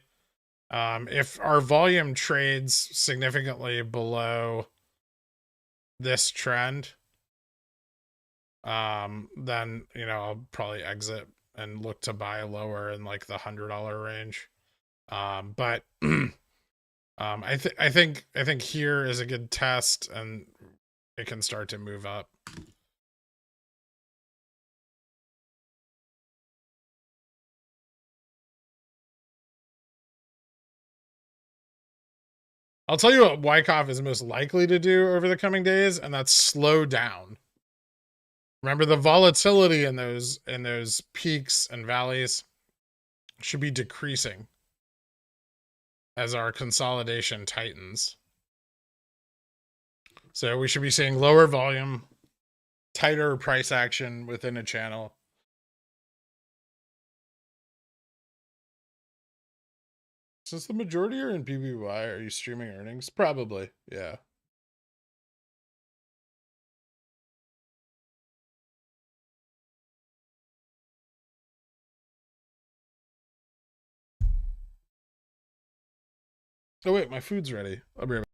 If our volume trades significantly below this trend, then I'll probably exit and look to buy lower in like the $100 range. But I think here is a good test and it can start to move up. I'll tell you what Wyckoff is most likely to do over the coming days, and that's slow down. Remember, the volatility in those peaks and valleys should be decreasing as our consolidation tightens. So we should be seeing lower volume, tighter price action within a channel. Since the majority are in BBY, are you streaming earnings? Probably, yeah. Oh wait, my food's ready. I'll be right back.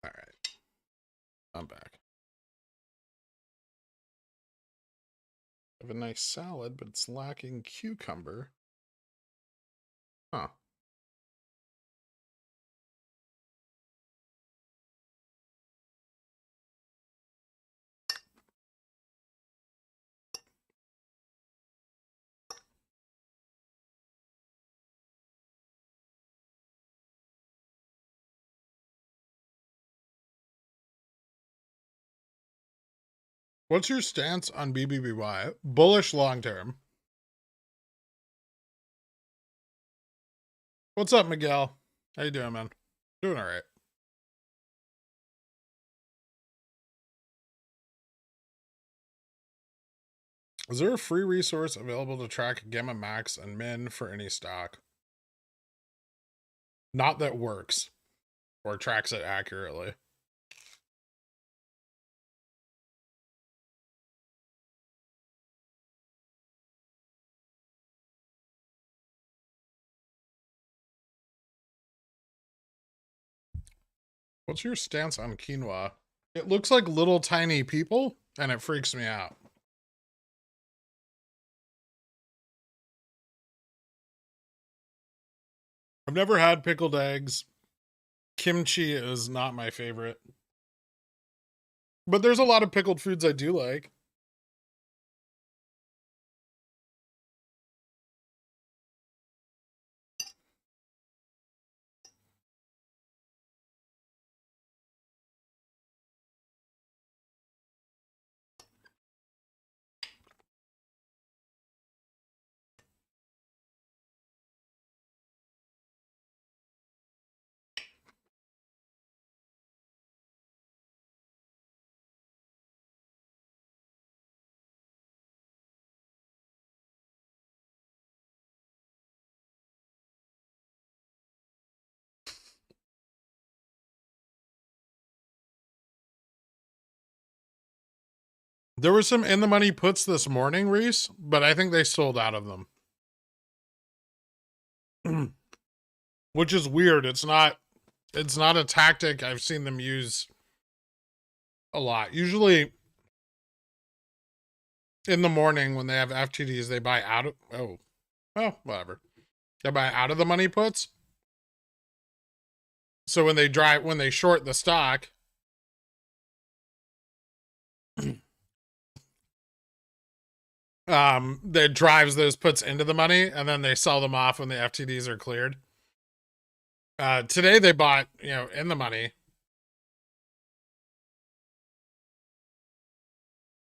All right, I'm back. I have a nice salad, but it's lacking cucumber. Huh. What's your stance on BBBY? Bullish long term. What's up, Miguel? How you doing, man? Doing all right. Is there a free resource available to track Gamma Max and Min for any stock? Not that works or tracks it accurately. What's your stance on quinoa? It looks like little tiny people, and it freaks me out. I've never had pickled eggs. Kimchi is not my favorite. But there's a lot of pickled foods I do like. There were some in the money puts this morning, Reese, but I think they sold out of them. Which is weird. It's not a tactic I've seen them use a lot. Usually in the morning when they have FTDs, they buy out of whatever. They buy out of the money puts. So when they short the stock, that drives those puts into the money, and then they sell them off when the FTDs are cleared. Today they bought, in the money,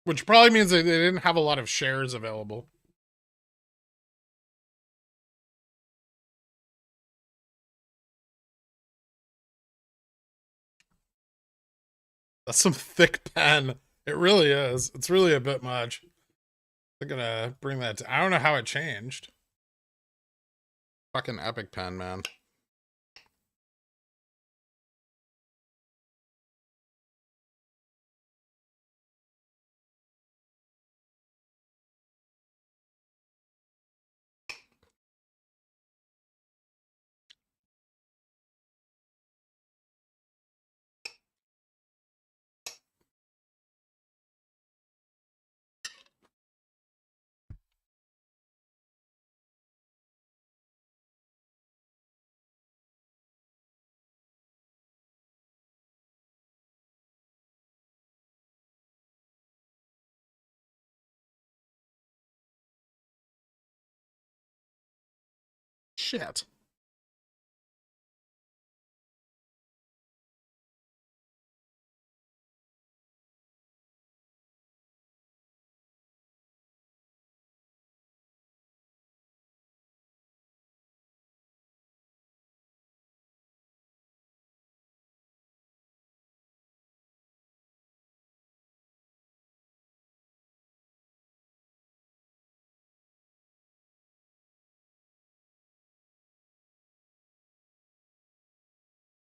which probably means they didn't have a lot of shares available. That's some thick pen. It really is. It's really a bit much. I'm gonna bring that I don't know how it changed. Fucking epic pen, man. Shit.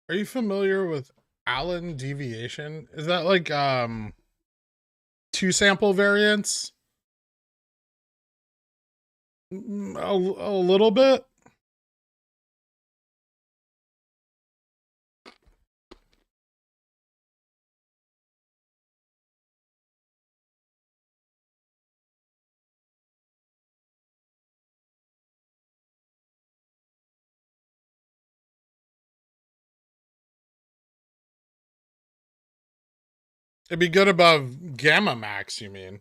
Are you familiar with Allen deviation? Is that like two sample variance? A little bit. It'd be good above gamma max, you mean?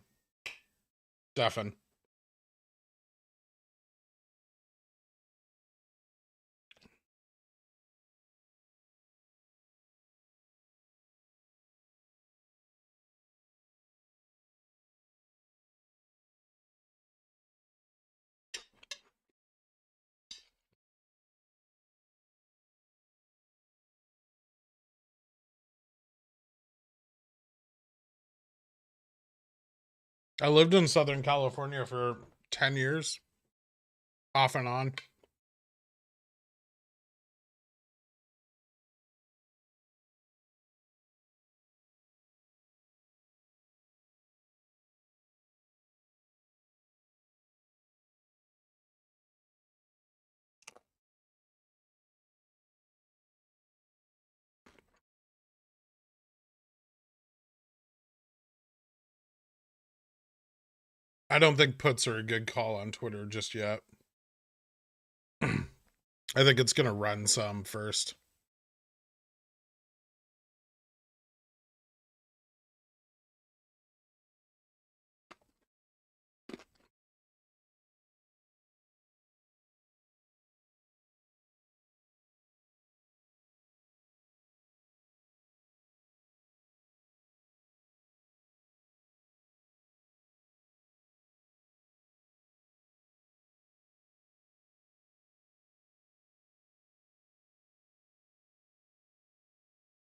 Stefan. I lived in Southern California for 10 years, off and on. I don't think puts are a good call on Twitter just yet. I think it's going to run some first.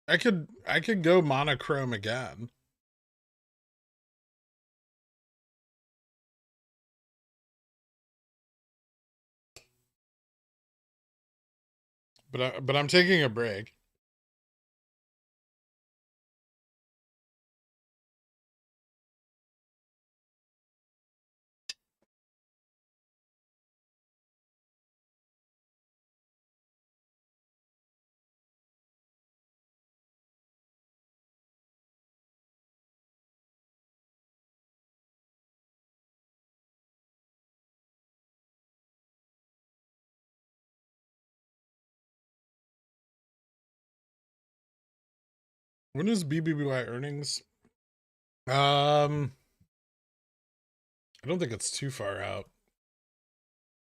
I could go monochrome again. But I'm taking a break. When is BBBY earnings? I don't think it's too far out.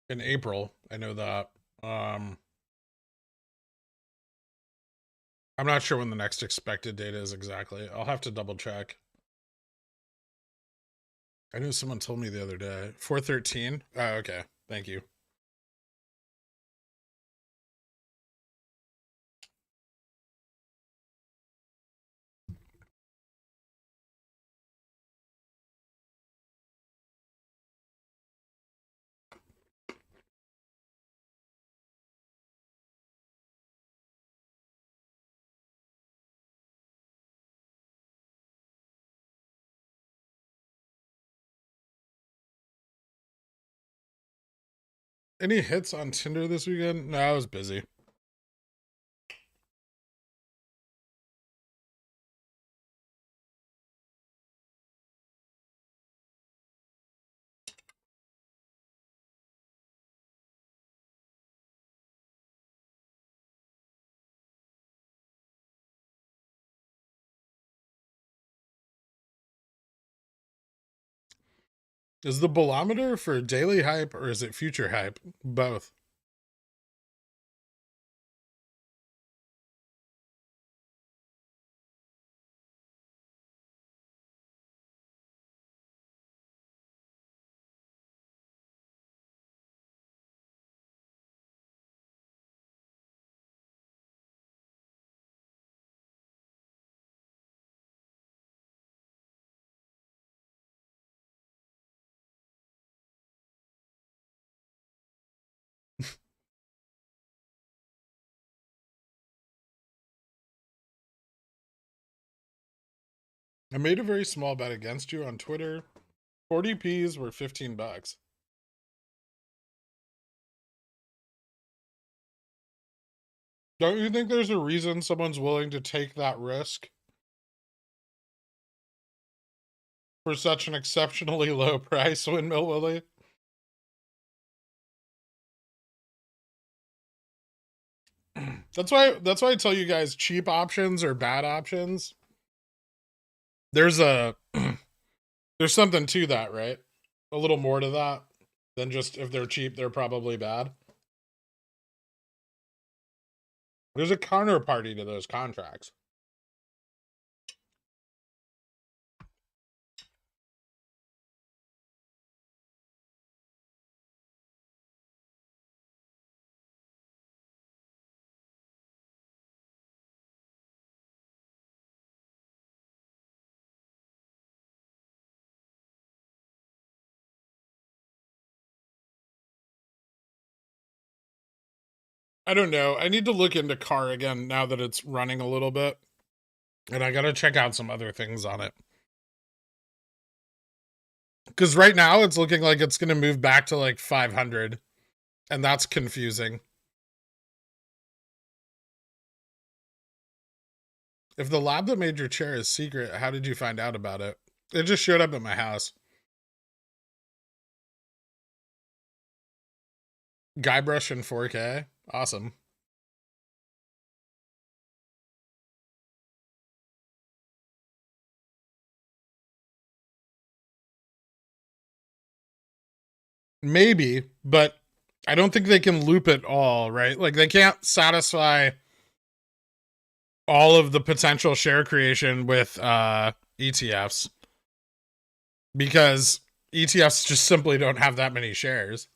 In April, I know that. I'm not sure when the next expected date is exactly. I'll have to double check. I knew someone told me the other day. 413? Oh, okay. Thank you. Any hits on Tinder this weekend? No, I was busy. Is the bolometer for daily hype or is it future hype? Both. I made a very small bet against you on Twitter. 40 Ps were $15. Don't you think there's a reason someone's willing to take that risk for such an exceptionally low price, Windmill Willie? That's why I tell you guys cheap options are bad options. There's there's something to that, right? A little more to that than just if they're cheap, they're probably bad. There's a counterparty to those contracts. I don't know. I need to look into car again now that it's running a little bit. And I got to check out some other things on it. Because right now it's looking like it's going to move back to like 500. And that's confusing. If the lab that made your chair is secret, how did you find out about it? It just showed up at my house. Guybrush in 4K. Awesome. Maybe, but I don't think they can loop it all, right? Like they can't satisfy all of the potential share creation with ETFs because ETFs just simply don't have that many shares.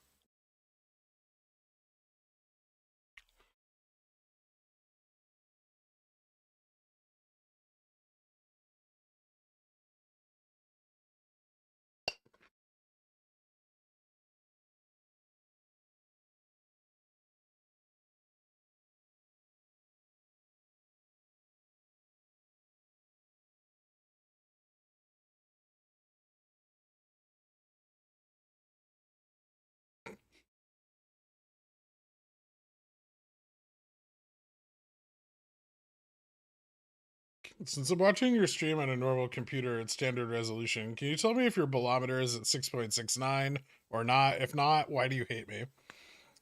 Since I'm watching your stream on a normal computer at standard resolution, can you tell me if your bolometer is at 6.69 or not? If not, why do you hate me?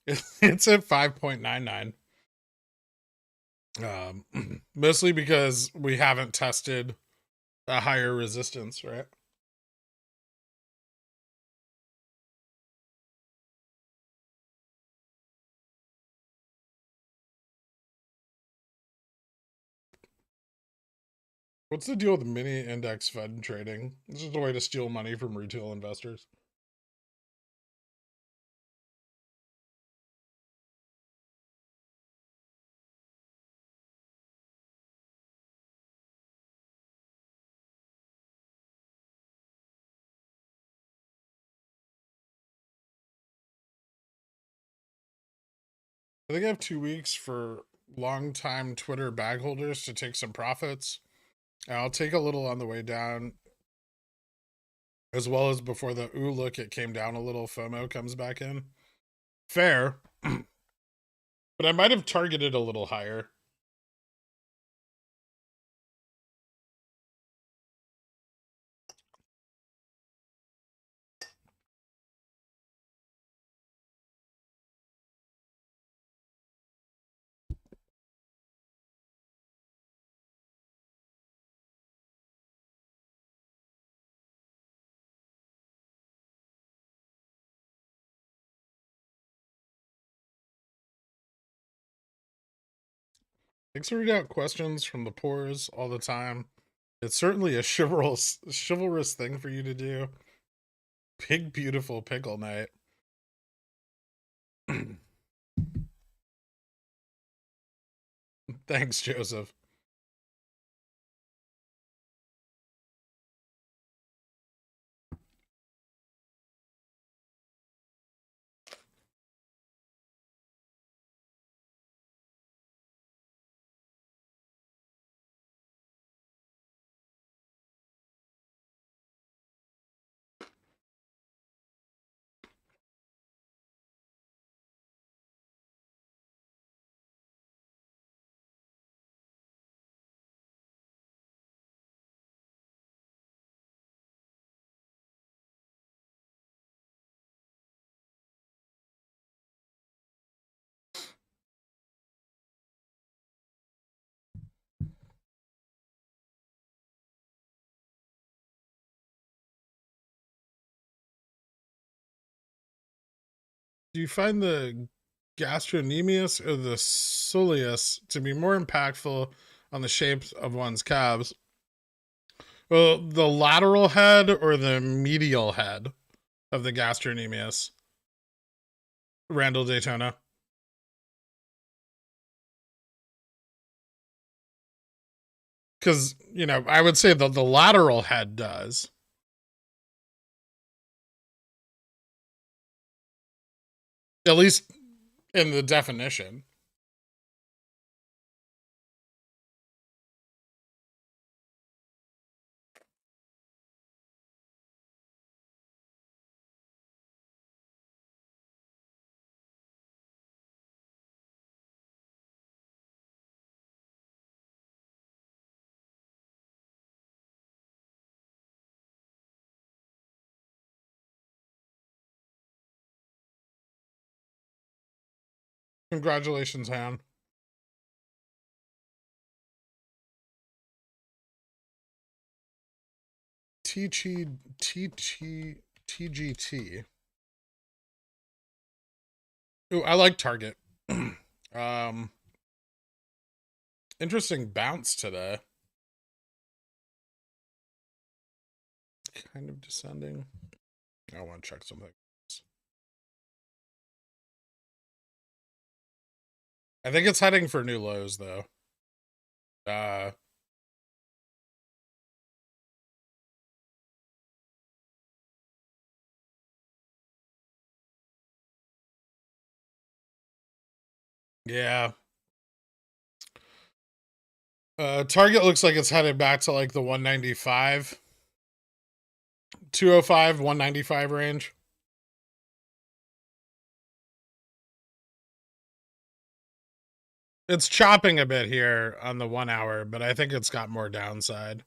It's at 5.99. Mostly because we haven't tested a higher resistance, right? What's the deal with mini index fund trading? This is a way to steal money from retail investors. I think I have 2 weeks for long-time Twitter bag holders to take some profits. I'll take a little on the way down, as well as before the ooh, look, it came down a little FOMO comes back in. Fair. But I might have targeted a little higher. Thanks for reading out questions from the pores all the time. It's certainly a chivalrous thing for you to do. Big beautiful pickle night. Thanks, Joseph. Do you find the gastrocnemius or the soleus to be more impactful on the shapes of one's calves? Well, the lateral head or the medial head of the gastrocnemius? Randall Daytona. Because, I would say that the lateral head does. At least in the definition. Congratulations, Han. TGT. Ooh, I like Target. Interesting bounce today. Kind of descending. I want to check something. I think it's heading for new lows, though. Yeah. Target looks like it's headed back to like the 195, 205, 195 range. It's chopping a bit here on the 1 hour, but I think it's got more downside.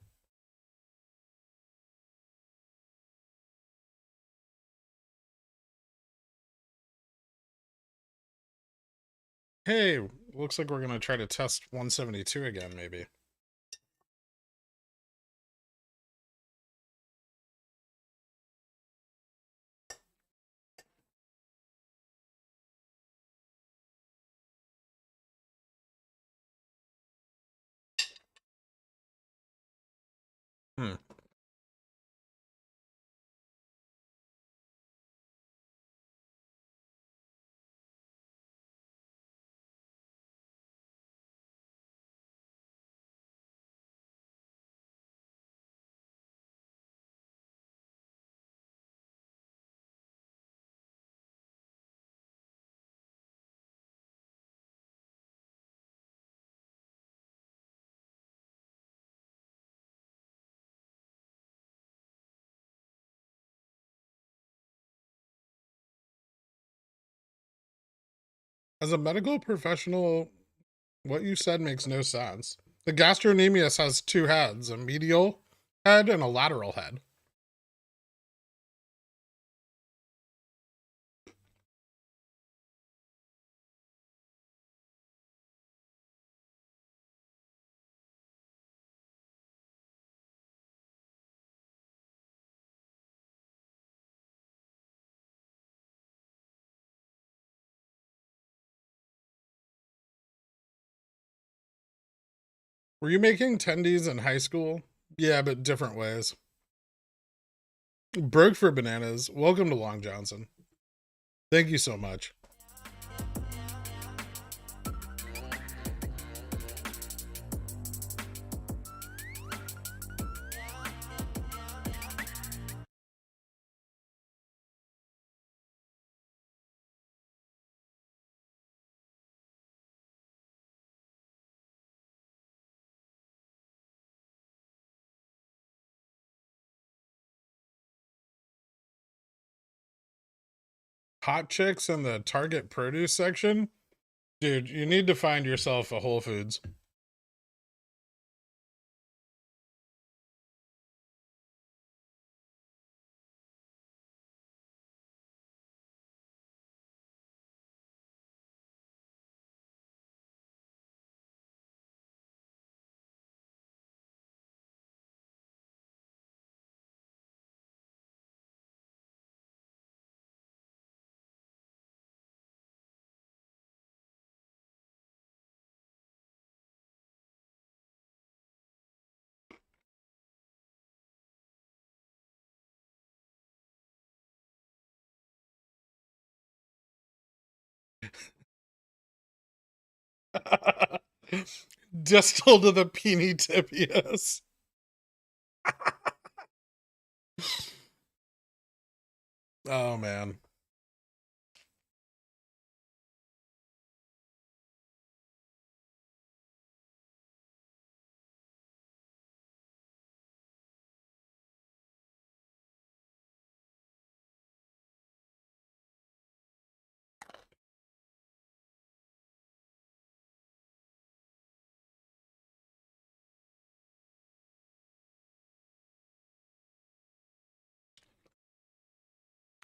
Hey, looks like we're gonna try to test 172 again, maybe. Hmm. As a medical professional, what you said makes no sense. The gastrocnemius has two heads, a medial head and a lateral head. Were you making tendies in high school? Yeah, but different ways. Broke for bananas. Welcome to Long Johnson. Thank you so much. Hot chicks in the Target produce section? Dude, you need to find yourself a Whole Foods. Distal to the peeny tibias. Oh, man.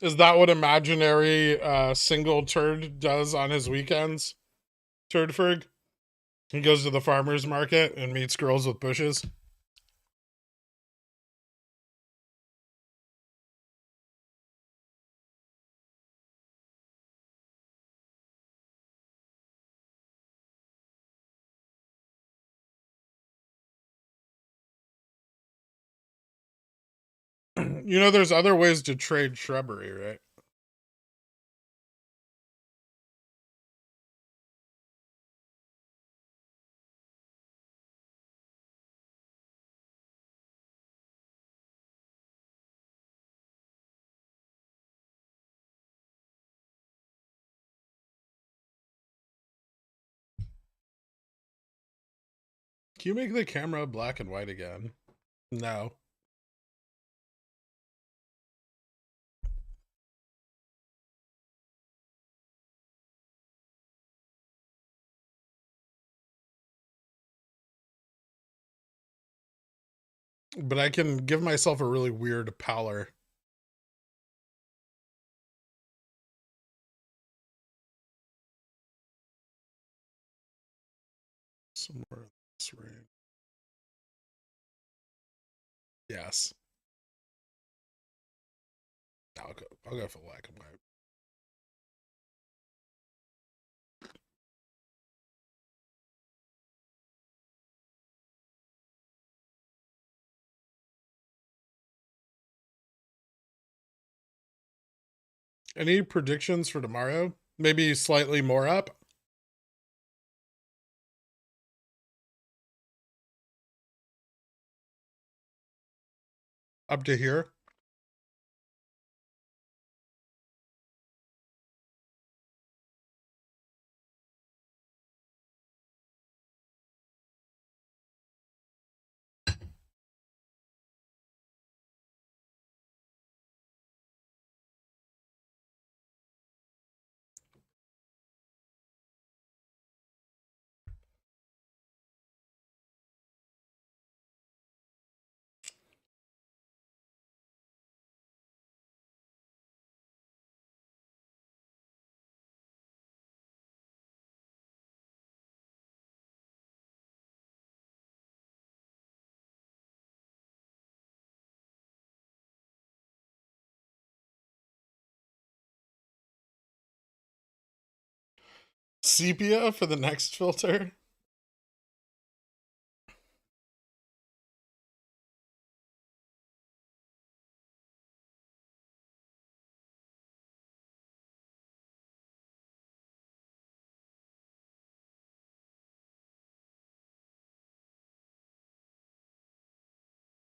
Is that what imaginary single turd does on his weekends? Turdferg? He goes to the farmer's market and meets girls with bushes. You know, there's other ways to trade shrubbery, right? Can you make the camera black and white again? No. But I can give myself a really weird pallor. somewhere in this range. Yes. I'll go for black and white. Any predictions for tomorrow? Maybe slightly more up? Up to here? Sepia for the next filter?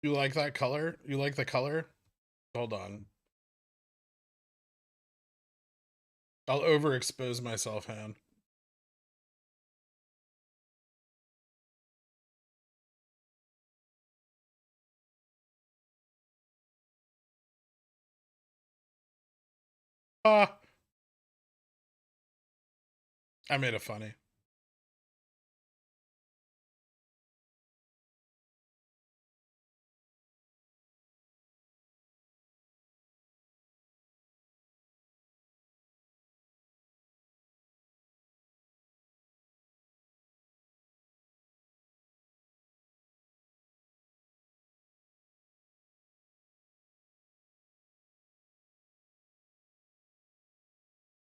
You like that color? You like the color? Hold on. I'll overexpose myself, Han. Ah, I made it funny.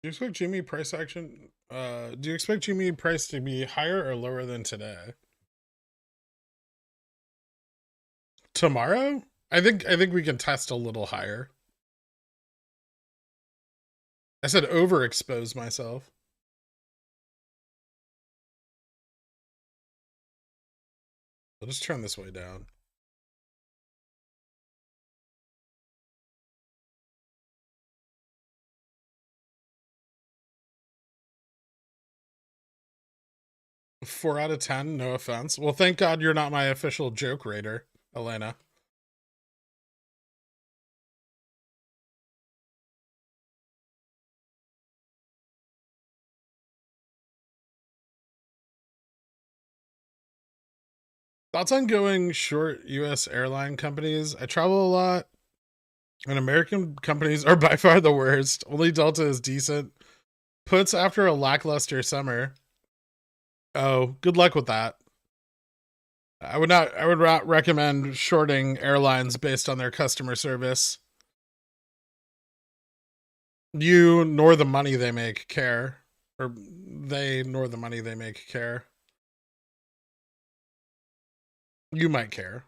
Do you expect Jimmy price action? Do you expect Jimmy price to be higher or lower than today? Tomorrow? I think we can test a little higher. I said overexpose myself. I'll just turn this way down. Four out of 10, no offense. Well, thank God you're not my official joke rater, Elena. Thoughts on going short US airline companies? I travel a lot, and American companies are by far the worst. Only Delta is decent. Puts after a lackluster summer. Oh, good luck with that. I would not recommend shorting airlines based on their customer service. You nor the money they make care. Or they nor the money they make care. You might care,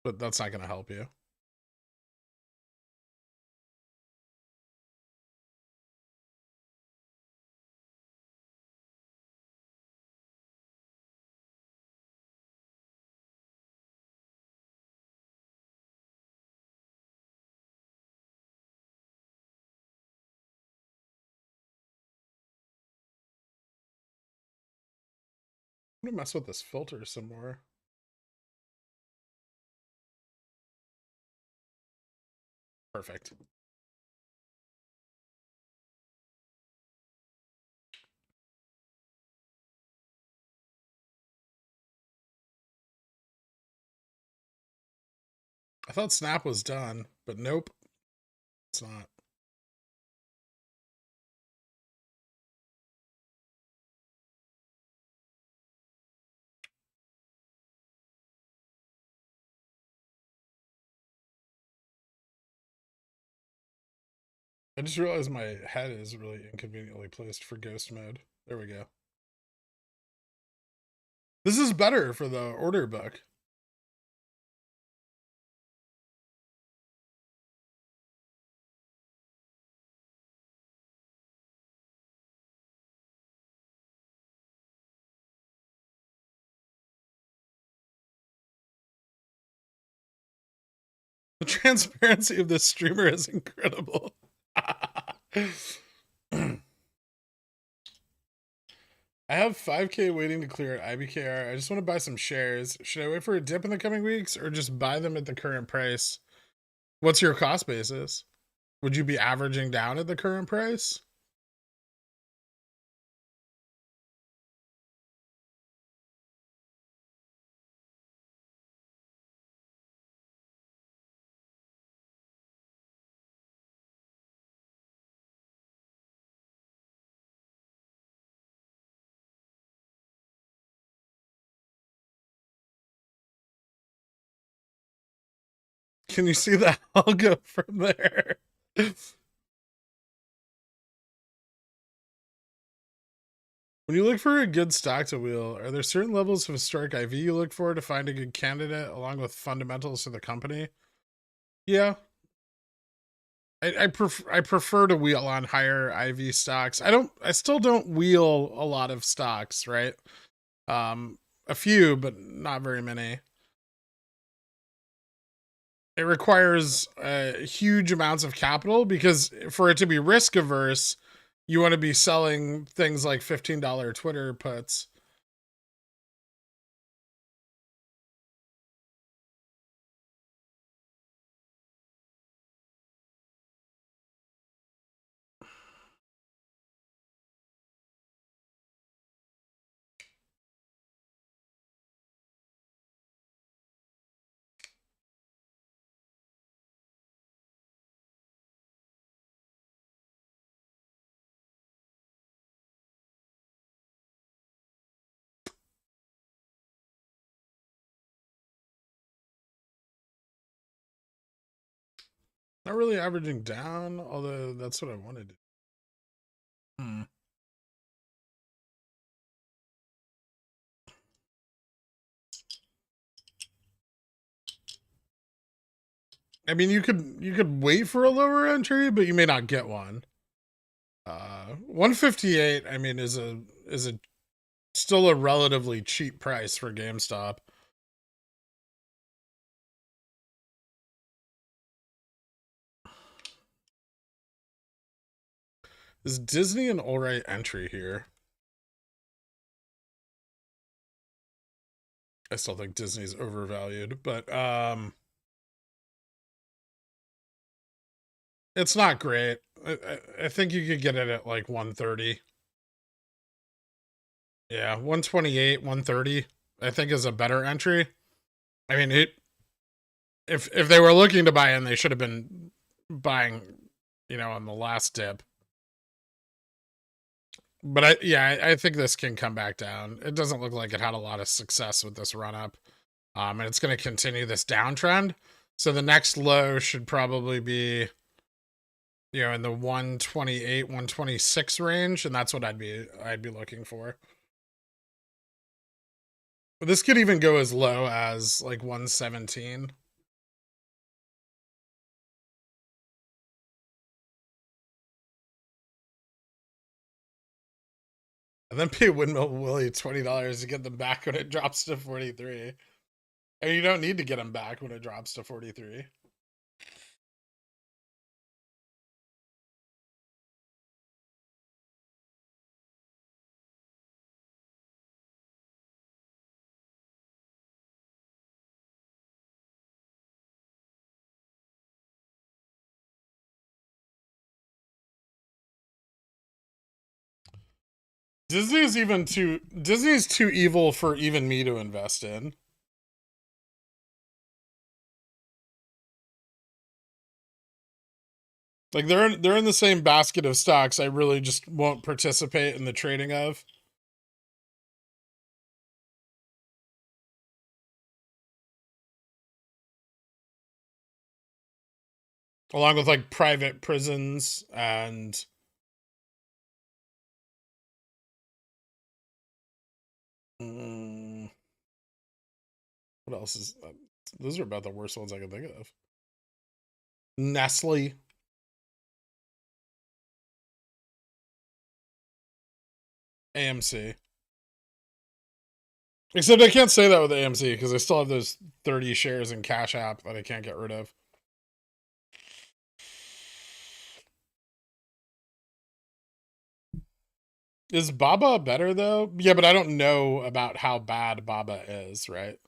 but that's not going to help you. I'm gonna mess with this filter some more. Perfect. I thought Snap was done, but nope, it's not. I just realized my head is really inconveniently placed for ghost mode. There we go. This is better for the order book. The transparency of this streamer is incredible. I have 5K waiting to clear at IBKR. I just want to buy some shares. Should I wait for a dip in the coming weeks or just buy them at the current price? What's your cost basis? Would you be averaging down at the current price? Can you see that? I'll go from there. When you look for a good stock to wheel, are there certain levels of historic IV you look for to find a good candidate along with fundamentals for the company? Yeah. I prefer to wheel on higher IV stocks. I still don't wheel a lot of stocks, right? A few, but not very many. It requires huge amounts of capital because for it to be risk averse, you want to be selling things like $15 Twitter puts. Not really averaging down, although that's what I wanted. Hmm. I mean, you could wait for a lower entry, but you may not get one. 158. I mean, is a still a relatively cheap price for GameStop. Is Disney an alright entry here? I still think Disney's overvalued, but it's not great. I think you could get it at like 130. Yeah, 128, 130, I think is a better entry. I mean, if they were looking to buy in, they should have been buying, on the last dip. But I think this can come back down. It doesn't look like it had a lot of success with this run up. And it's going to continue this downtrend. So the next low should probably be, in the 128, 126 range, and that's what I'd be looking for. But this could even go as low as like 117. And then pay Windmill Willie $20 to get them back when it drops to 43. And you don't need to get them back when it drops to 43. Disney's too evil for even me to invest in. Like they're in the same basket of stocks I really just won't participate in the trading of. along with like private prisons and what else is those are about the worst ones I can think of. Nestle, AMC. Except I can't say that with AMC because I still have those 30 shares in Cash App that I can't get rid of. Is Baba better though? Yeah, but I don't know about how bad Baba is, right?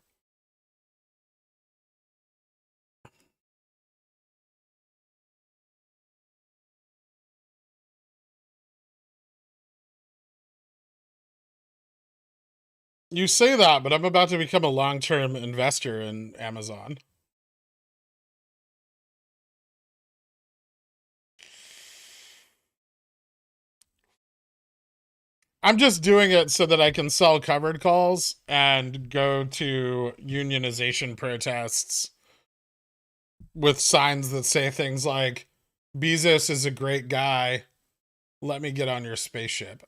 You say that, but I'm about to become a long-term investor in Amazon. I'm just doing it so that I can sell covered calls and go to unionization protests with signs that say things like, Bezos is a great guy. Let me get on your spaceship.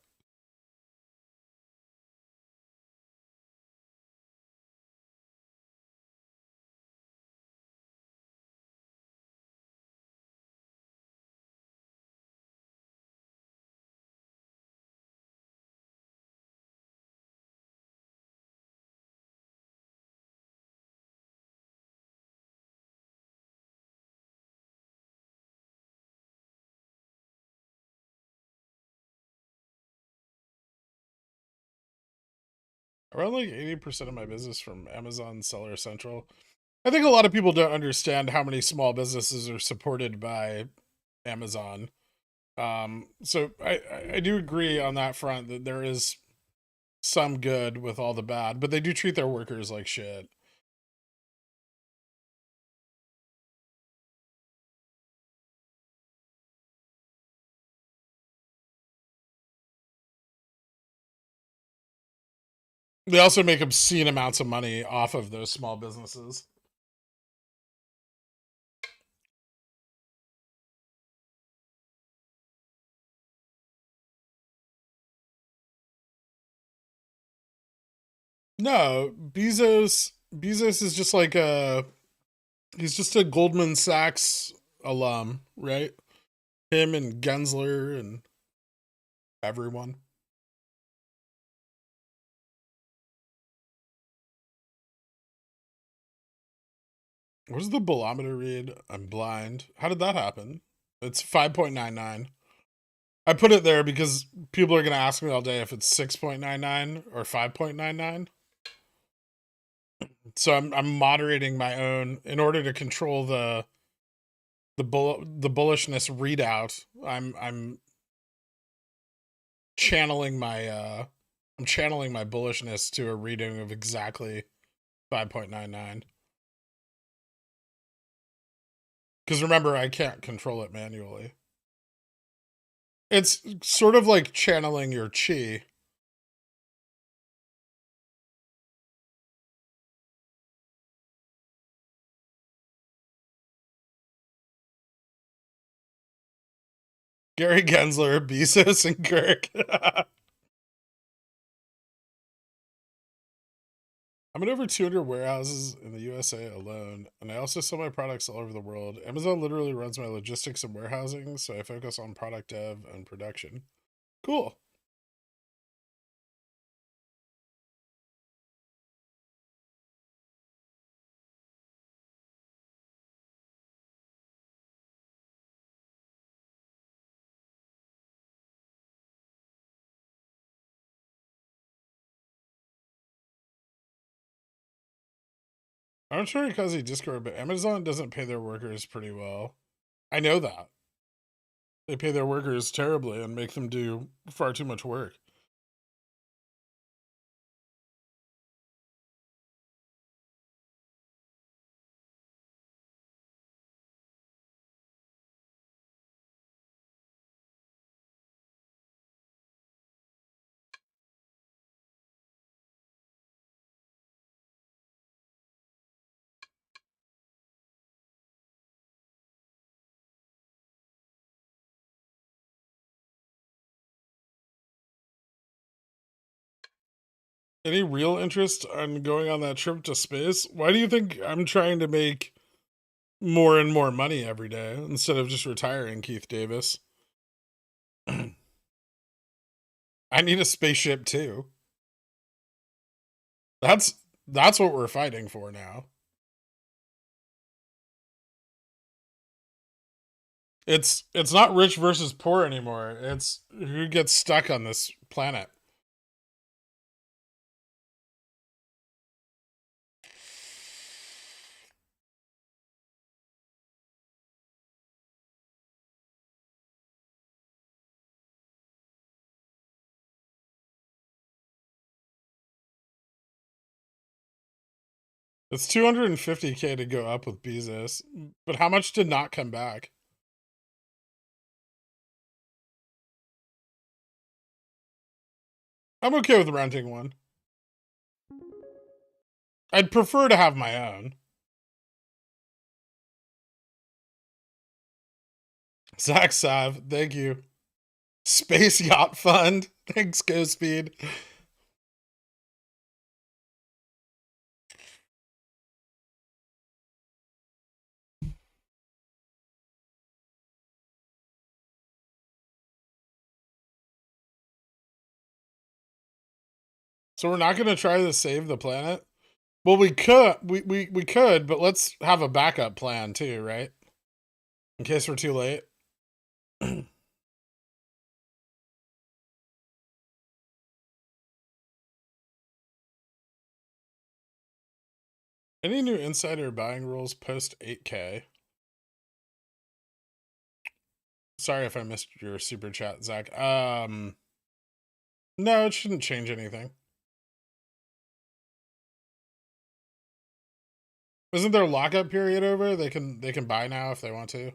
I run like 80% of my business from Amazon Seller Central. I think a lot of people don't understand how many small businesses are supported by Amazon. So I do agree on that front that there is some good with all the bad, but they do treat their workers like shit. They also make obscene amounts of money off of those small businesses. No, Bezos is just like he's just a Goldman Sachs alum, right? Him and Gensler and everyone. What does the bolometer read? I'm blind. How did that happen? It's 5.99. I put it there because people are going to ask me all day if it's 6.99 or 5.99. So I'm moderating my own in order to control the bullishness readout. I'm channeling my I'm channeling my bullishness to a reading of exactly 5.99. Because remember, I can't control it manually. It's sort of like channeling your chi. Gary Gensler, Bezos, and Kirk. I'm in over 200 warehouses in the USA alone, and I also sell my products all over the world. Amazon literally runs my logistics and warehousing, so I focus on product dev and production. Cool. I'm sure Kazi Discord, but Amazon doesn't pay their workers pretty well. I know that. They pay their workers terribly and make them do far too much work. Any real interest on going on that trip to space? Why do you think I'm trying to make more and more money every day instead of just retiring, Keith Davis? I need a spaceship too. That's what we're fighting for now. It's not rich versus poor anymore. It's who gets stuck on this planet. It's 250K to go up with Bezos, but how much did not come back? I'm okay with renting one. I'd prefer to have my own. Zach Sav, thank you. Space Yacht Fund. Thanks, Go Speed. So we're not going to try to save the planet? Well, we could, but let's have a backup plan too, right? In case we're too late. Any new insider buying rules post 8K? Sorry if I missed your super chat, Zach. No, it shouldn't change anything. Isn't their lockup period over? They can buy now if they want to.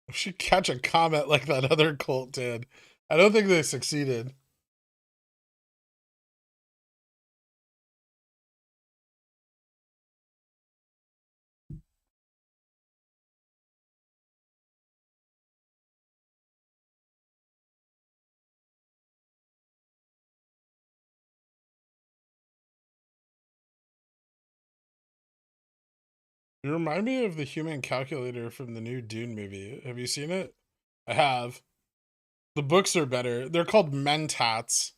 We should catch a comet like that other cult did. I don't think they succeeded. You remind me of the human calculator from the new Dune movie. Have you seen it? I have. The books are better. They're called mentats.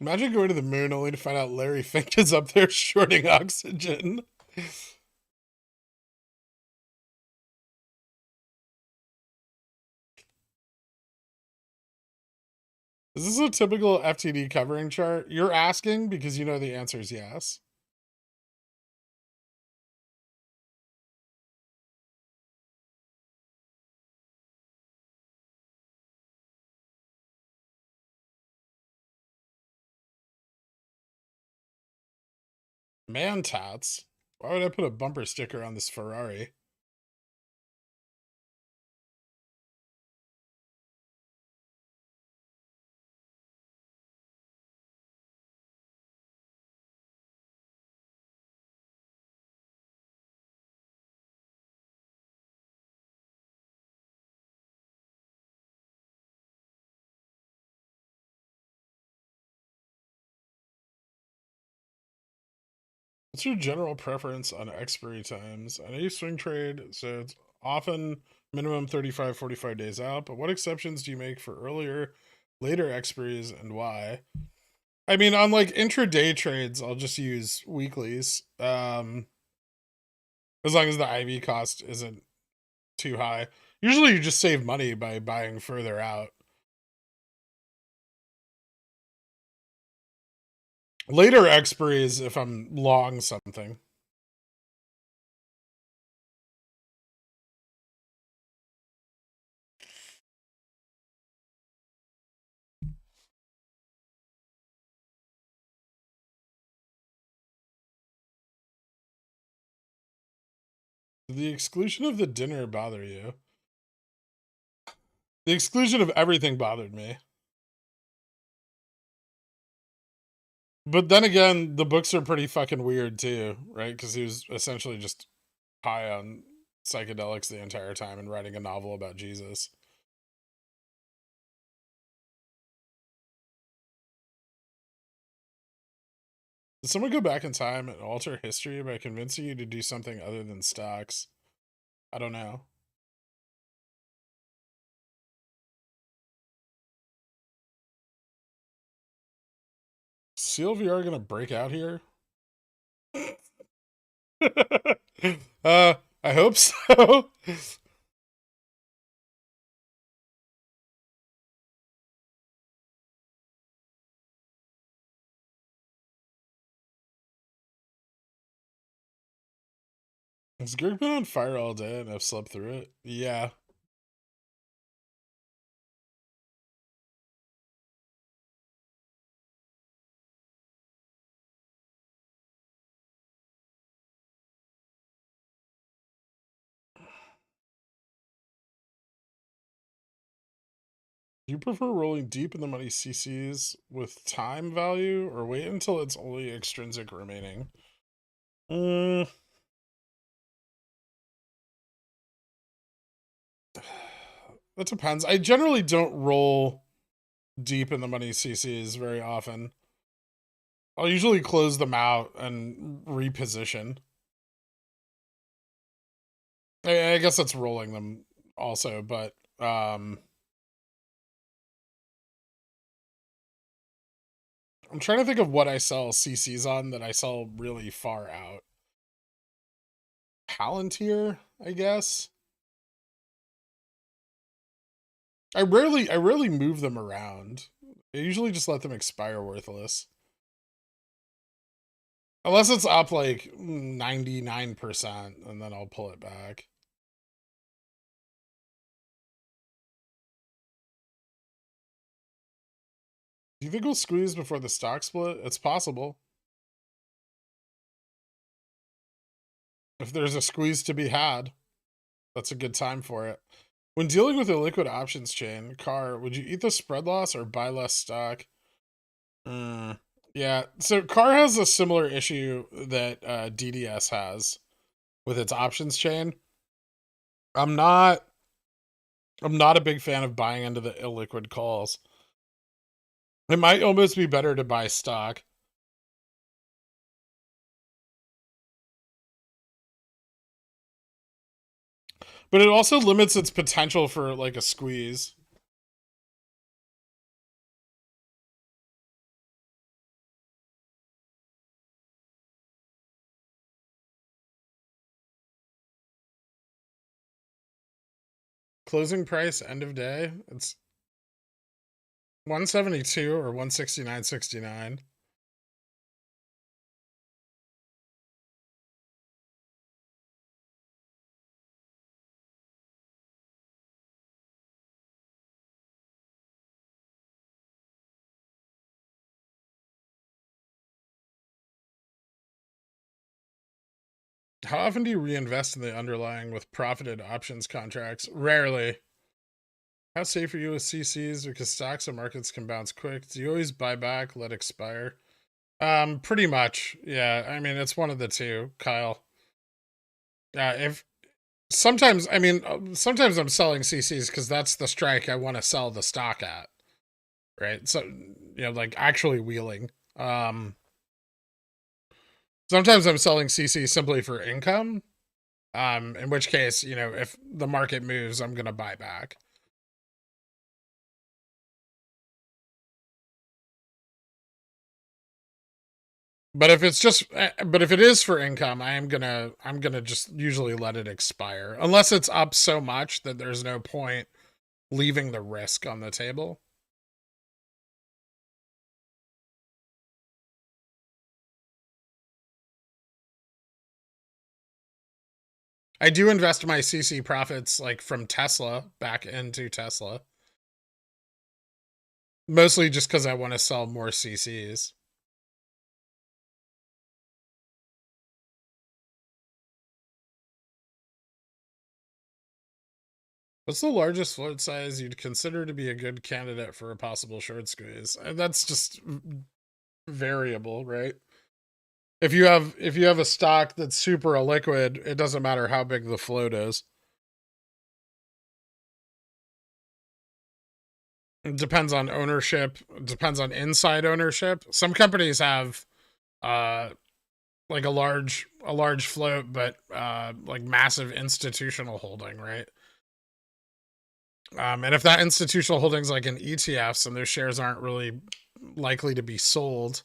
Imagine going to the moon only to find out Larry Fink is up there shorting oxygen. Is this a typical FTD covering chart? You're asking because you know the answer is yes. Man tats. Why would I put a bumper sticker on this Ferrari? What's your general preference on expiry times? I know you swing trade, so it's often minimum 35, 45 days out, but what exceptions do you make for earlier, later expiries and why? I mean, on like intraday trades, I'll just use weeklies. As long as the IV cost isn't too high. Usually you just save money by buying further out. Later expiries if I'm long something. Did the exclusion of the dinner bother you? The exclusion of everything bothered me. But then again, the books are pretty fucking weird too, right? Because he was essentially just high on psychedelics the entire time and writing a novel about Jesus. Did someone go back in time and alter history by convincing you to do something other than stocks? I don't know. CLVR gonna break out here? I hope so. Has Greg been on fire all day and I've slept through it? Yeah. Do you prefer rolling deep in the money CCs with time value or wait until it's only extrinsic remaining? That depends. I generally don't roll deep in the money CCs very often. I'll usually close them out and reposition. I guess that's rolling them also, but I'm trying to think of what I sell CCs on that I sell really far out. Palantir, I guess. I rarely move them around. I usually just let them expire worthless. Unless it's up like 99%, and then I'll pull it back. Do you think we'll squeeze before the stock split? It's possible. If there's a squeeze to be had, that's a good time for it. When dealing with a liquid options chain, Car, would you eat the spread loss or buy less stock? Yeah, so Car has a similar issue that DDS has with its options chain. I'm not a big fan of buying into the illiquid calls. It might almost be better to buy stock. But it also limits its potential for like a squeeze. Closing price end of day, it's 172 or 169.69. How often do you reinvest in the underlying with profited options contracts? Rarely. How safe are you with CCs? Because stocks and markets can bounce quick. Do you always buy back, let expire? Pretty much. Yeah. I mean, it's one of the two, Kyle. If sometimes, I mean, sometimes I'm selling CCs because that's the strike I want to sell the stock at, right? So, like actually wheeling. Sometimes I'm selling CC simply for income. In which case, if the market moves, I'm gonna buy back. But if it is for income, I'm gonna just usually let it expire unless it's up so much that there's no point leaving the risk on the table. I do invest my CC profits like from Tesla back into Tesla. Mostly just because I want to sell more CCs. What's the largest float size you'd consider to be a good candidate for a possible short squeeze? And that's just variable, right? If you have a stock that's super illiquid, it doesn't matter how big the float is. It depends on ownership. It depends on inside ownership. Some companies have like a large float, but like massive institutional holding, right? And if that institutional holding's like in ETFs and those shares aren't really likely to be sold,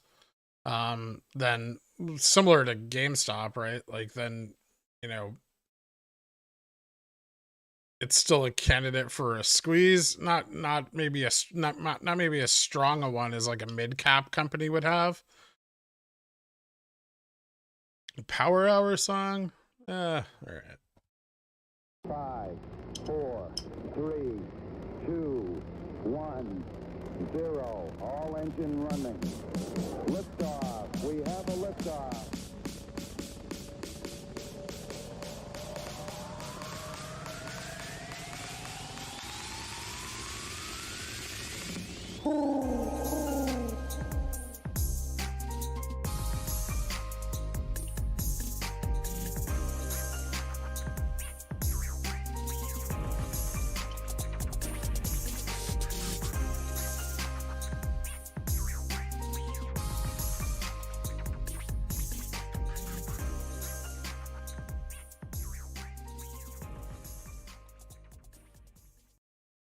then similar to GameStop, right? Like then, you know, it's still a candidate for a squeeze. Not maybe a not maybe as strong a one as like a mid cap company would have. Power Hour song. All right. 5, 4, 3, 2, 1, 0. All engine running. Liftoff. We have a liftoff.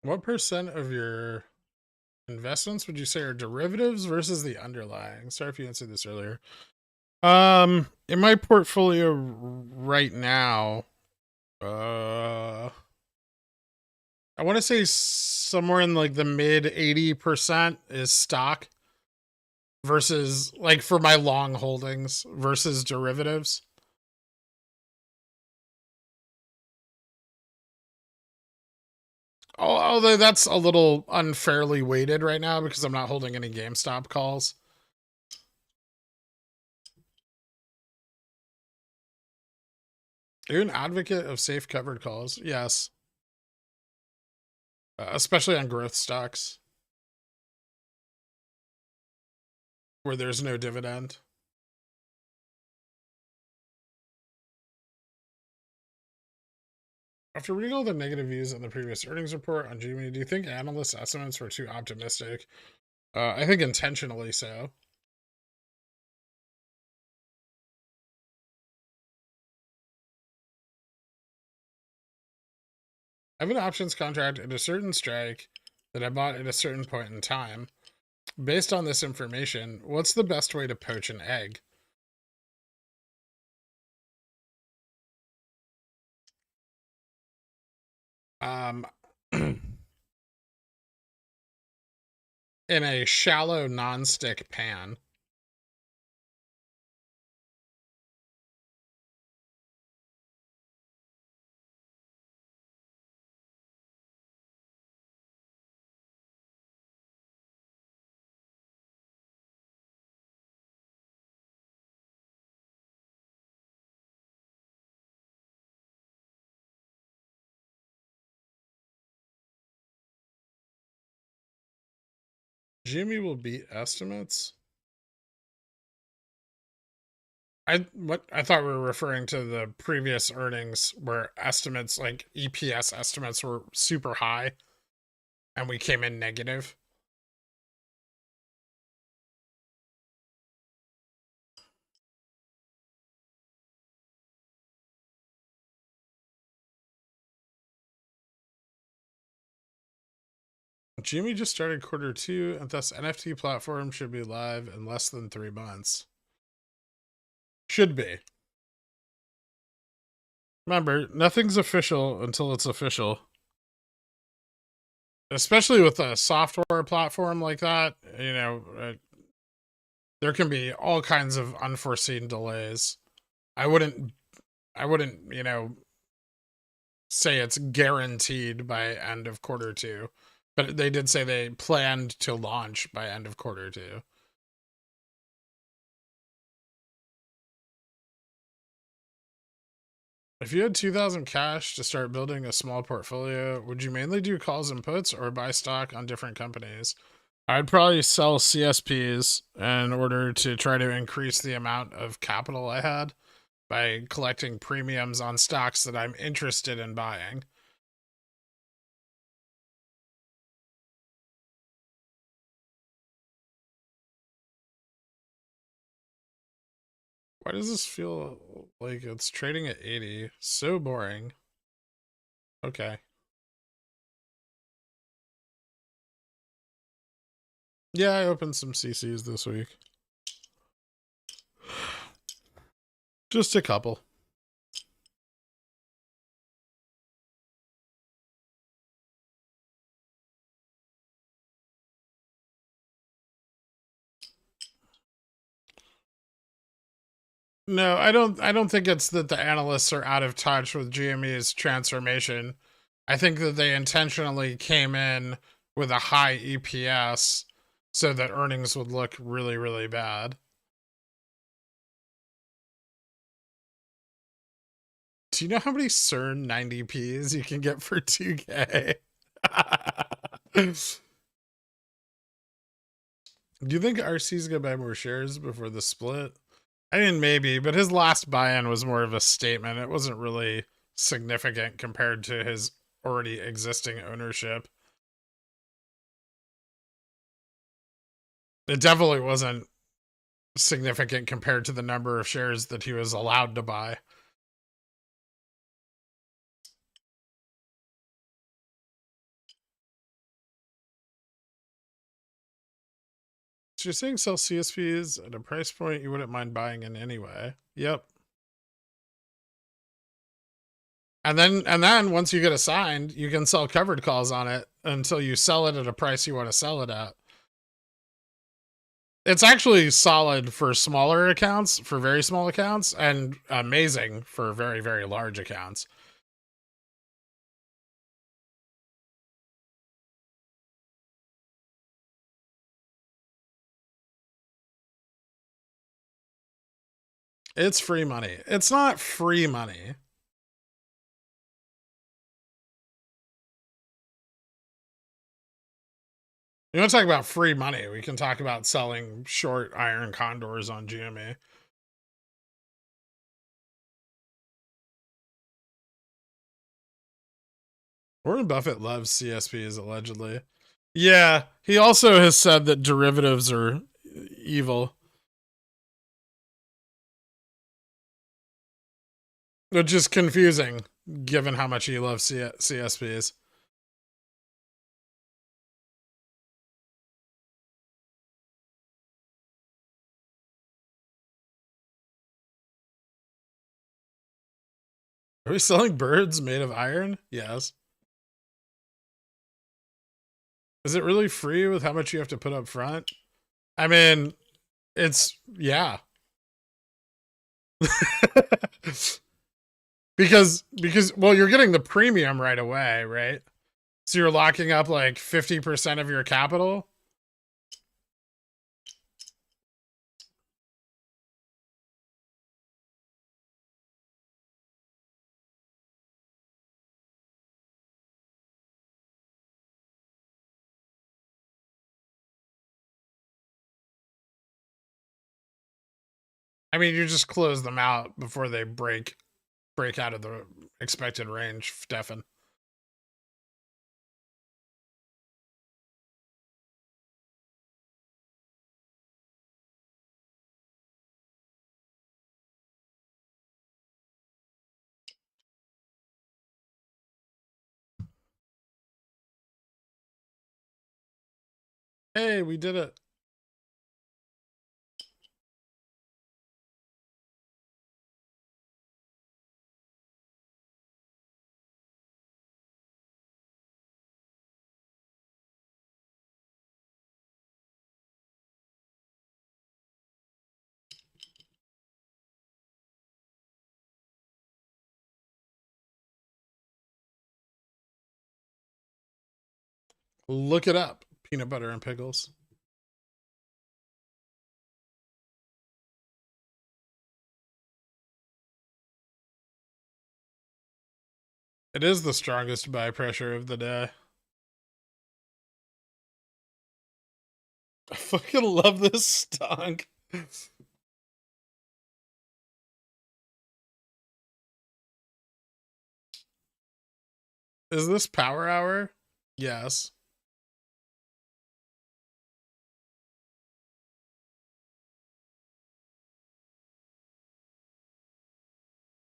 What percent of your investments would you say are derivatives versus the underlying? Sorry if you answered this earlier. In my portfolio right now, I want to say somewhere in like the mid 80% is stock versus like for my long holdings versus derivatives. Although that's a little unfairly weighted right now because I'm not holding any GameStop calls. Are you an advocate of safe covered calls? Yes. Especially on growth stocks where there's no dividend. After reading all the negative views on the previous earnings report on GME, do you think analyst estimates were too optimistic? I think intentionally so. I have an options contract at a certain strike that I bought at a certain point in time. Based on this information, what's the best way to poach an egg? In a shallow non-stick pan. Jimmy will beat estimates. I thought we were referring to the previous earnings where estimates like EPS estimates were super high and we came in negative. Jimmy just started Q2 and thus NFT platform should be live in less than 3 months. Should be. Remember, nothing's official until it's official. Especially with a software platform like that, you know, there can be all kinds of unforeseen delays. I wouldn't, you know, say it's guaranteed by end of Q2, but they did say they planned to launch by end of Q2. If you had 2,000 cash to start building a small portfolio, would you mainly do calls and puts or buy stock on different companies? I'd probably sell CSPs in order to try to increase the amount of capital I had by collecting premiums on stocks that I'm interested in buying. Why does this feel like it's trading at 80? So boring. Okay. Yeah, I opened some CCs this week. Just a couple. No, I don't think it's that the analysts are out of touch with GME's transformation. I think that they intentionally came in with a high EPS so that earnings would look really, really bad. Do you know how many CERN 90Ps you can get for 2K? Do you think RC's gonna buy more shares before the split? I mean, maybe, but his last buy-in was more of a statement. It wasn't really significant compared to his already existing ownership. It definitely wasn't significant compared to the number of shares that he was allowed to buy. So you're saying sell CSPs at a price point you wouldn't mind buying in anyway. Yep. And then once you get assigned, you can sell covered calls on it until you sell it at a price you want to sell it at. It's actually solid for smaller accounts, for very small accounts, and amazing for very, very large accounts. It's free money. It's not free money. You want to talk about free money? We can talk about selling short iron condors on GME. Warren Buffett loves CSPs, allegedly. Yeah, he also has said that derivatives are evil, which is confusing given how much he loves CSPs. Are we selling birds made of iron? Yes. Is it really free with how much you have to put up front? I mean, it's, yeah. because well, you're getting the premium right away, right? So you're locking up like 50% of your capital. I mean, you just close them out before they break out of the expected range, Stefan. Hey, we did it. Look it up. Peanut butter and pickles. It is the strongest buy pressure of the day. I fucking love this stonk. Is this power hour? Yes.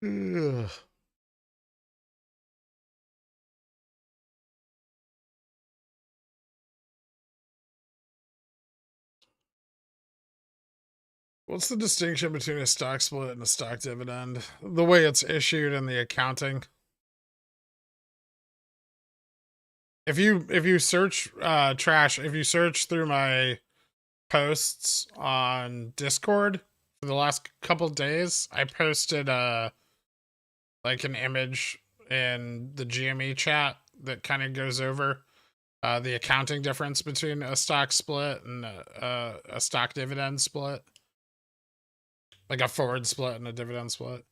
Ugh. What's the distinction between a stock split and a stock dividend? The way it's issued and the accounting. If you search trash, if you search through my posts on Discord for the last couple days, I posted like an image in the GME chat that kind of goes over the accounting difference between a stock split and a stock dividend split. Like a forward split and a dividend split.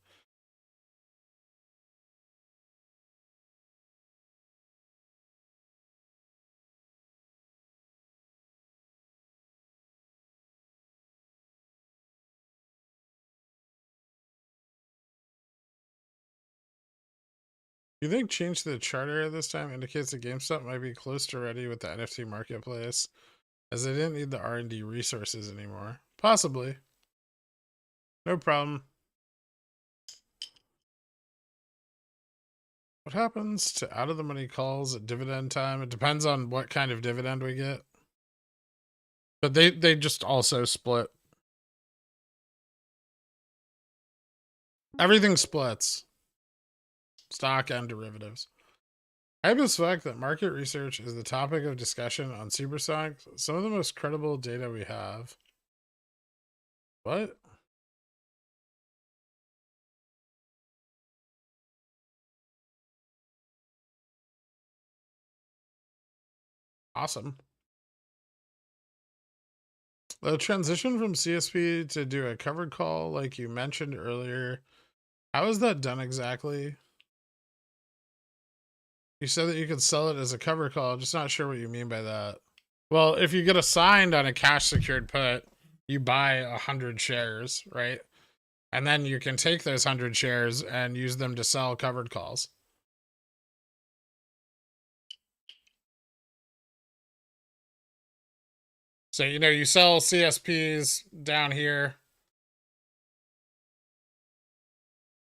You think change to the charter at this time indicates that GameStop might be close to ready with the NFT marketplace, as they didn't need the R&D resources anymore? Possibly. No problem. What happens to out of the money calls at dividend time? It depends on what kind of dividend we get. But they just also split. Everything splits. Stock and derivatives. I suspect that market research is the topic of discussion on Superstock, some of the most credible data we have. What? Awesome. The transition from CSP to do a covered call, like you mentioned earlier, how is that done exactly? You said that you could sell it as a cover call. I'm just not sure what you mean by that. Well, if you get assigned on a cash secured put, you buy 100 shares, right? And then you can take those 100 shares and use them to sell covered calls. So, you know, you sell CSPs down here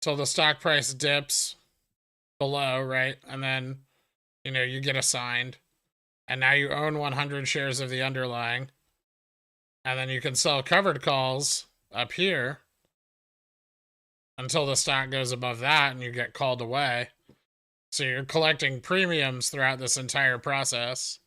till the stock price dips below, right? And then, you know, you get assigned. And now you own 100 shares of the underlying. And then you can sell covered calls up here until the stock goes above that and you get called away. So you're collecting premiums throughout this entire process.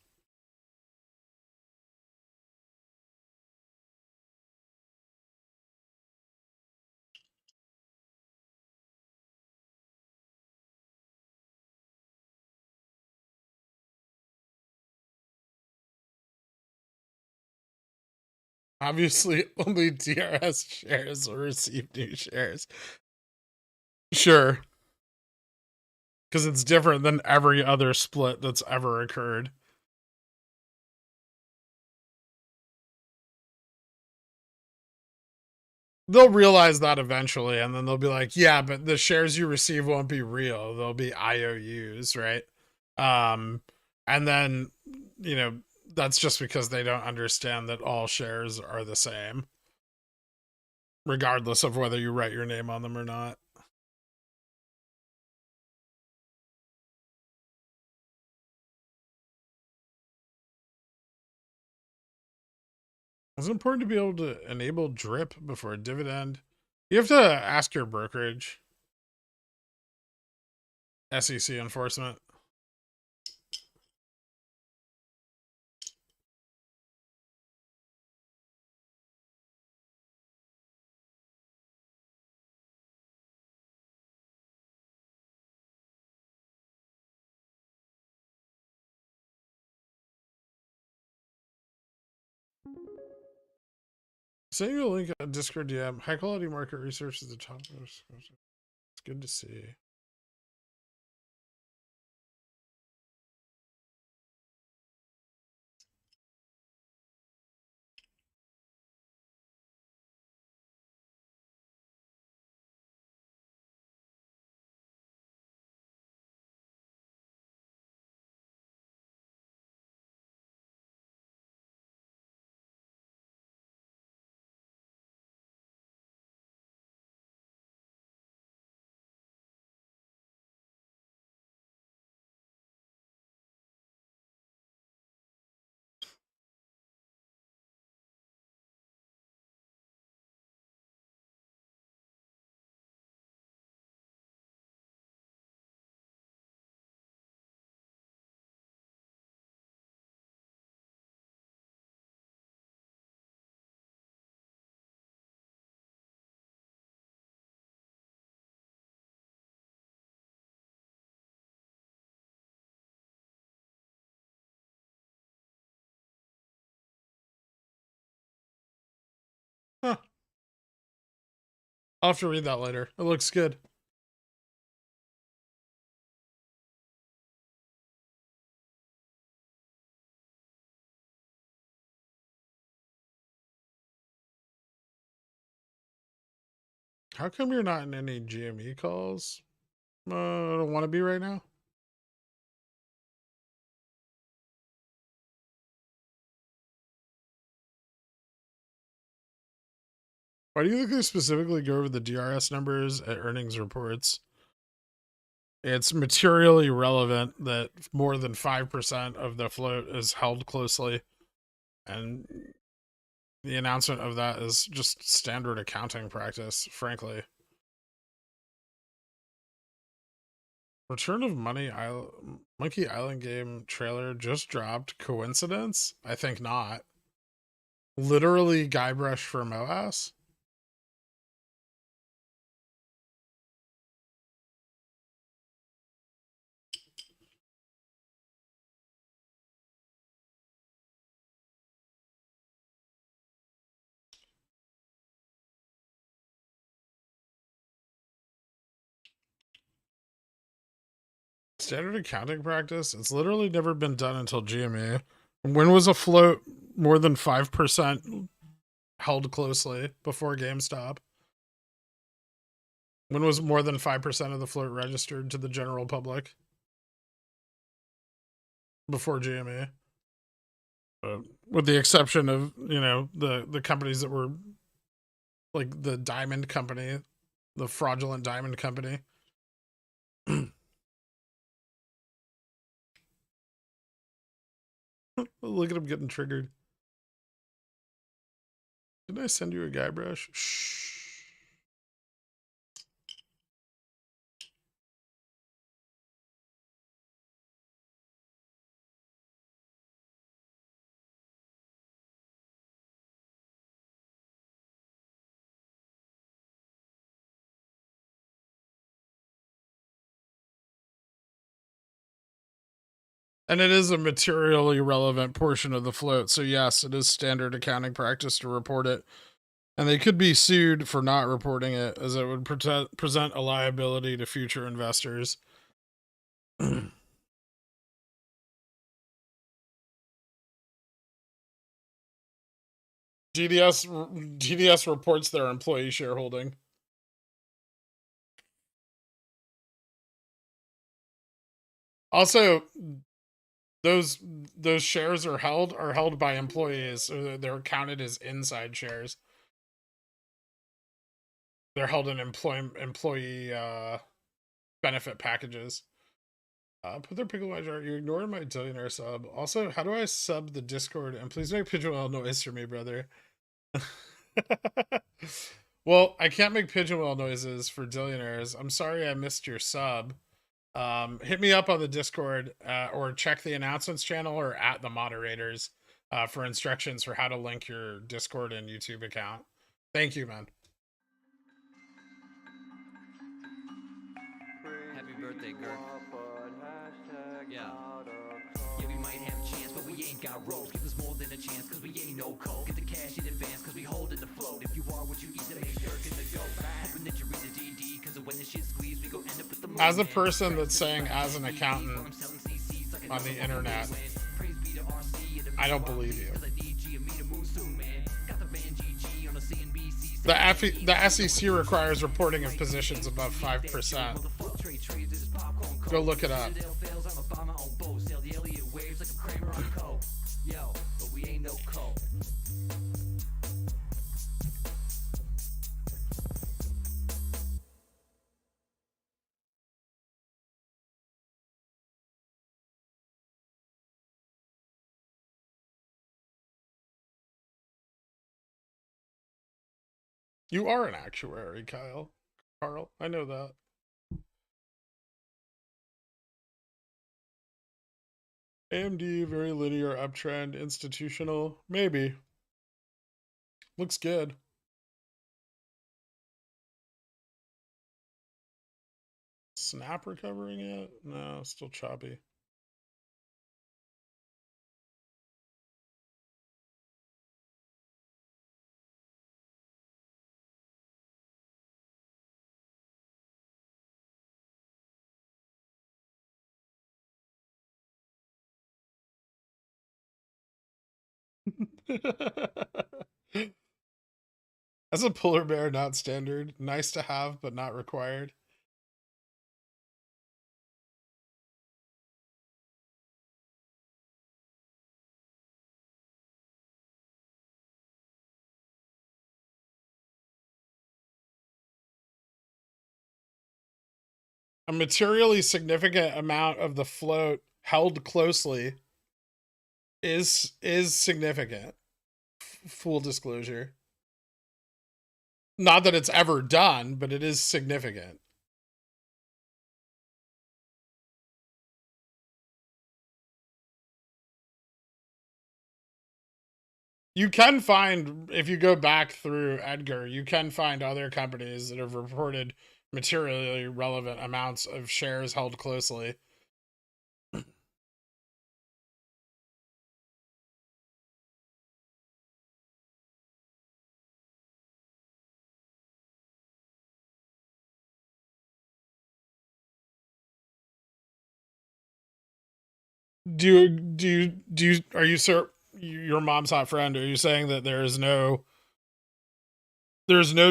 Obviously, only DRS shares will receive new shares. Sure. Because it's different than every other split that's ever occurred. They'll realize that eventually, and then they'll be like, yeah, but the shares you receive won't be real. They'll be IOUs, right? And then, you know, that's just because they don't understand that all shares are the same, regardless of whether you write your name on them or not. It's important to be able to enable drip before a dividend. You have to ask your brokerage. SEC enforcement. Send you a link on Discord DM. High quality market research is the top. It's good to see. I'll have to read that later. It looks good. How come you're not in any GME calls? I don't want to be right now. Why do you think they specifically go over the DRS numbers at earnings reports? It's materially relevant that more than 5% of the float is held closely. And the announcement of that is just standard accounting practice, frankly. Return of Monkey Island game trailer just dropped. Coincidence? I think not. Literally Guybrush for MOASS? Standard accounting practice? It's literally never been done until GME. When was a float more than 5% held closely before GameStop? When was more than 5% of the float registered to the general public? Before GME. With the exception of, the companies that were like the diamond company, the fraudulent diamond company. Look at him getting triggered. Didn't I send you a Guybrush? Shh. And it is a materially relevant portion of the float. So yes, it is standard accounting practice to report it. And they could be sued for not reporting it, as it would present a liability to future investors. GDS reports their employee shareholding. Also, those shares are held by employees, so they're counted as inside shares. They're held in employee benefit packages. Put their pickle my jar. You ignored my billionaire sub. Also, how do I sub the Discord? And please make pigeon whale noise for me, brother. Well, I can't make pigeon whale noises for billionaires. I'm sorry I missed your sub. Hit me up on the Discord or check the announcements channel or at the moderators for instructions for how to link your Discord and YouTube account. Thank you, man. Happy birthday, Gurk. Yeah. Yeah, we might have a chance, but we ain't got ropes. Give us more than a chance, cause we ain't no coke. Get the cash in advance, cause we hold it afloat. If you are what you eat, then make gherkin the go. Hoping that you read the DD, cause when the shit squeeze, we go end up with the moon. As a person that's saying as an accountant on the internet, I don't believe you. The SEC requires reporting of positions above 5%. Go look it up. You are an actuary, Carl. I know that. AMD, very linear uptrend, institutional. Maybe. Looks good. Snap recovering it? No, still choppy. As a polar bear, not standard. Nice to have, but not required. A materially significant amount of the float held closely is significant. Full disclosure. Not that it's ever done, but it is significant. You can find, if you go back through Edgar, you can find other companies that have reported materially relevant amounts of shares held closely. Are you, sir, your mom's hot friend, are you saying that there's no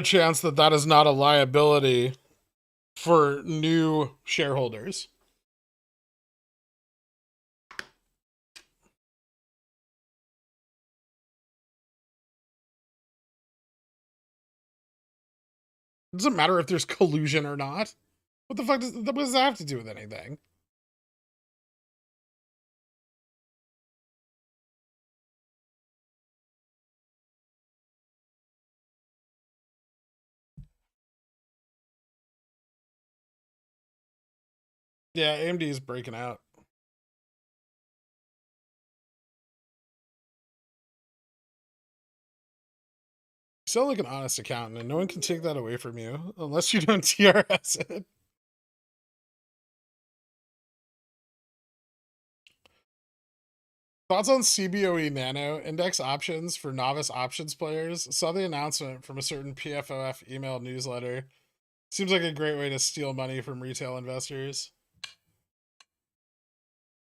chance that that is not a liability for new shareholders? It doesn't matter if there's collusion or not. What the fuck what does that have to do with anything? Yeah, AMD is breaking out. You sound like an honest accountant, and no one can take that away from you unless you don't TRS it. Thoughts on CBOE Nano index options for novice options players? Saw the announcement from a certain PFOF email newsletter. Seems like a great way to steal money from retail investors.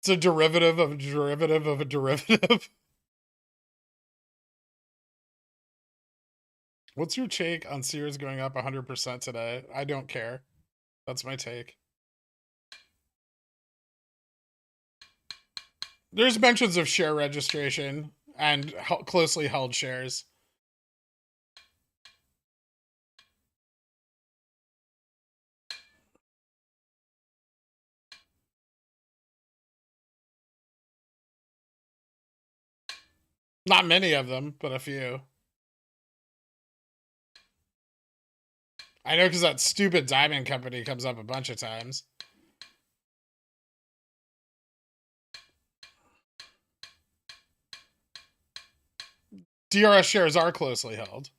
It's a derivative of a derivative of a derivative. What's your take on Sears going up 100% today? I don't care. That's my take. There's mentions of share registration and closely held shares. Not many of them, but a few. I know because that stupid diamond company comes up a bunch of times. DRS shares are closely held.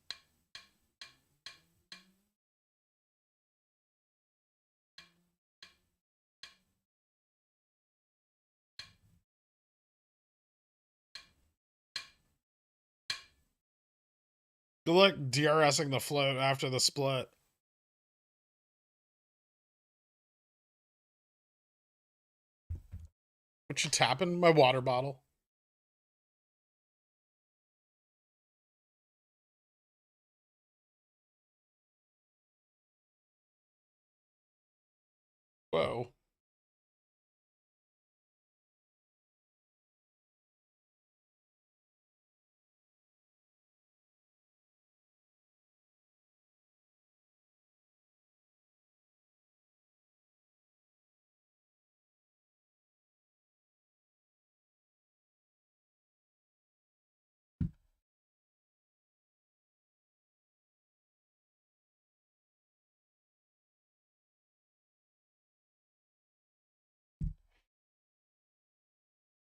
Good luck DRSing the float after the split. What you tapping? My water bottle. Whoa.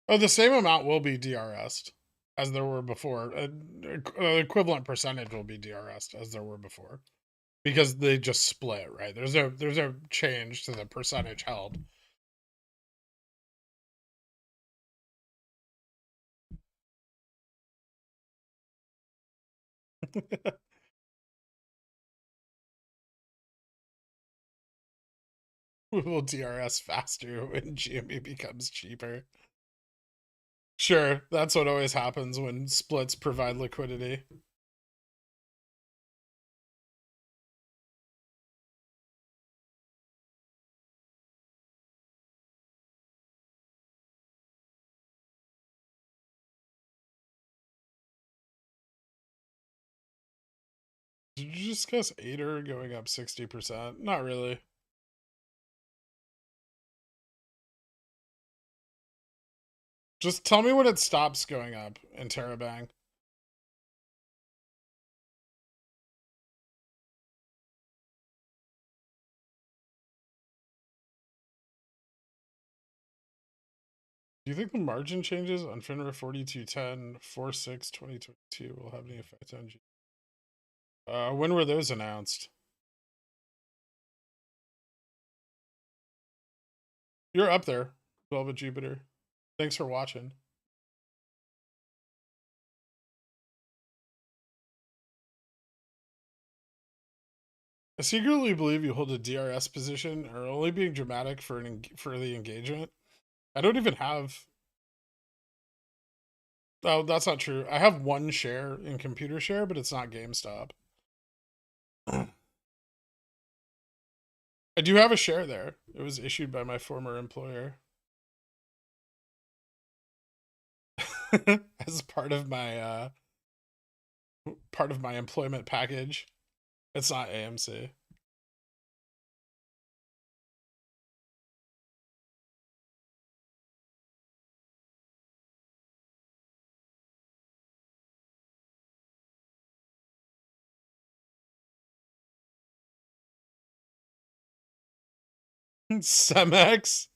Oh, the same amount will be DRS'd as there were before. An equivalent percentage will be DRS'd as there were before. Because they just split, right? There's no change to the percentage held. We will DRS faster when GME becomes cheaper. Sure, that's what always happens when splits provide liquidity. Did you discuss Ader going up 60%? Not really. Just tell me when it stops going up in Terabang. Do you think the margin changes on FINRA 4210 46 2022 will have any effect on G? When were those announced? You're up there, Velvet Jupiter. Thanks for watching. I secretly believe you hold a DRS position or only being dramatic for the engagement. I don't even have. Oh, that's not true. I have one share in Computer Share, but it's not GameStop. I do have a share there. It was issued by my former employer as part of my employment package. It's not AMC. Cemex.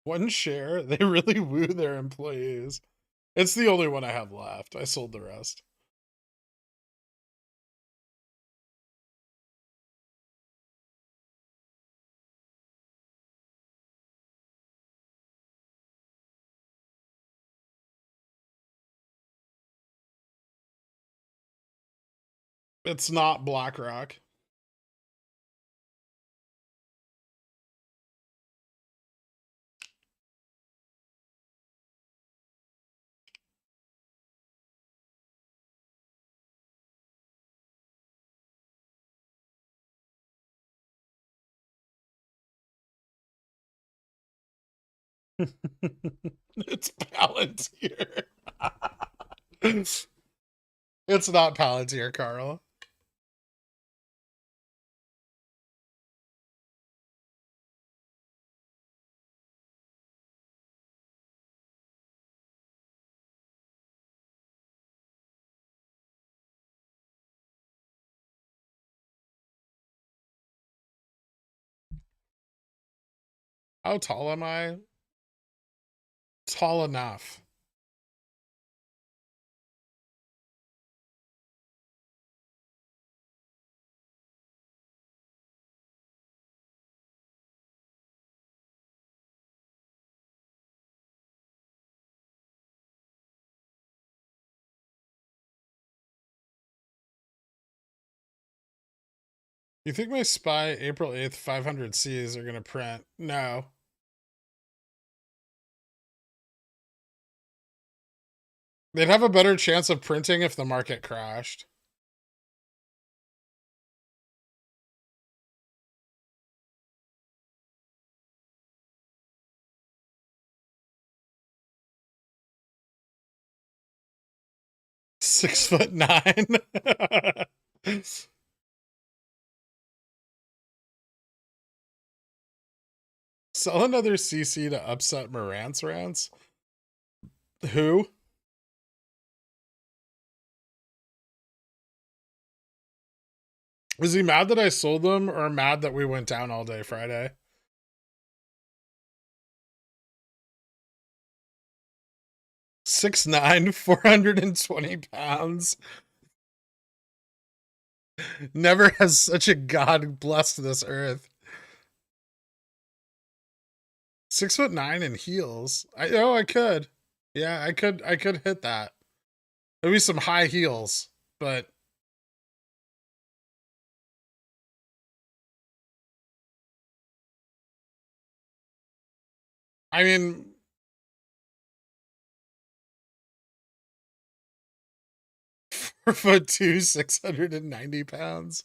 One share. They really woo their employees. It's the only one I have left. I sold the rest. It's not BlackRock. It's Palantir. It's not Palantir, Carl. How tall am I? Tall enough. You think my SPY April 8th 500 Cs are going to print? No. They'd have a better chance of printing if the market crashed. (6'9". Sell another CC to upset Morant's rants? Who? Was he mad that I sold them or mad that we went down all day Friday? (6'9", 420 pounds. Never has such a god blessed this earth. 6'9" in heels. I could. Yeah, I could hit that. Maybe some high heels, but I mean, 4'2", 690 pounds.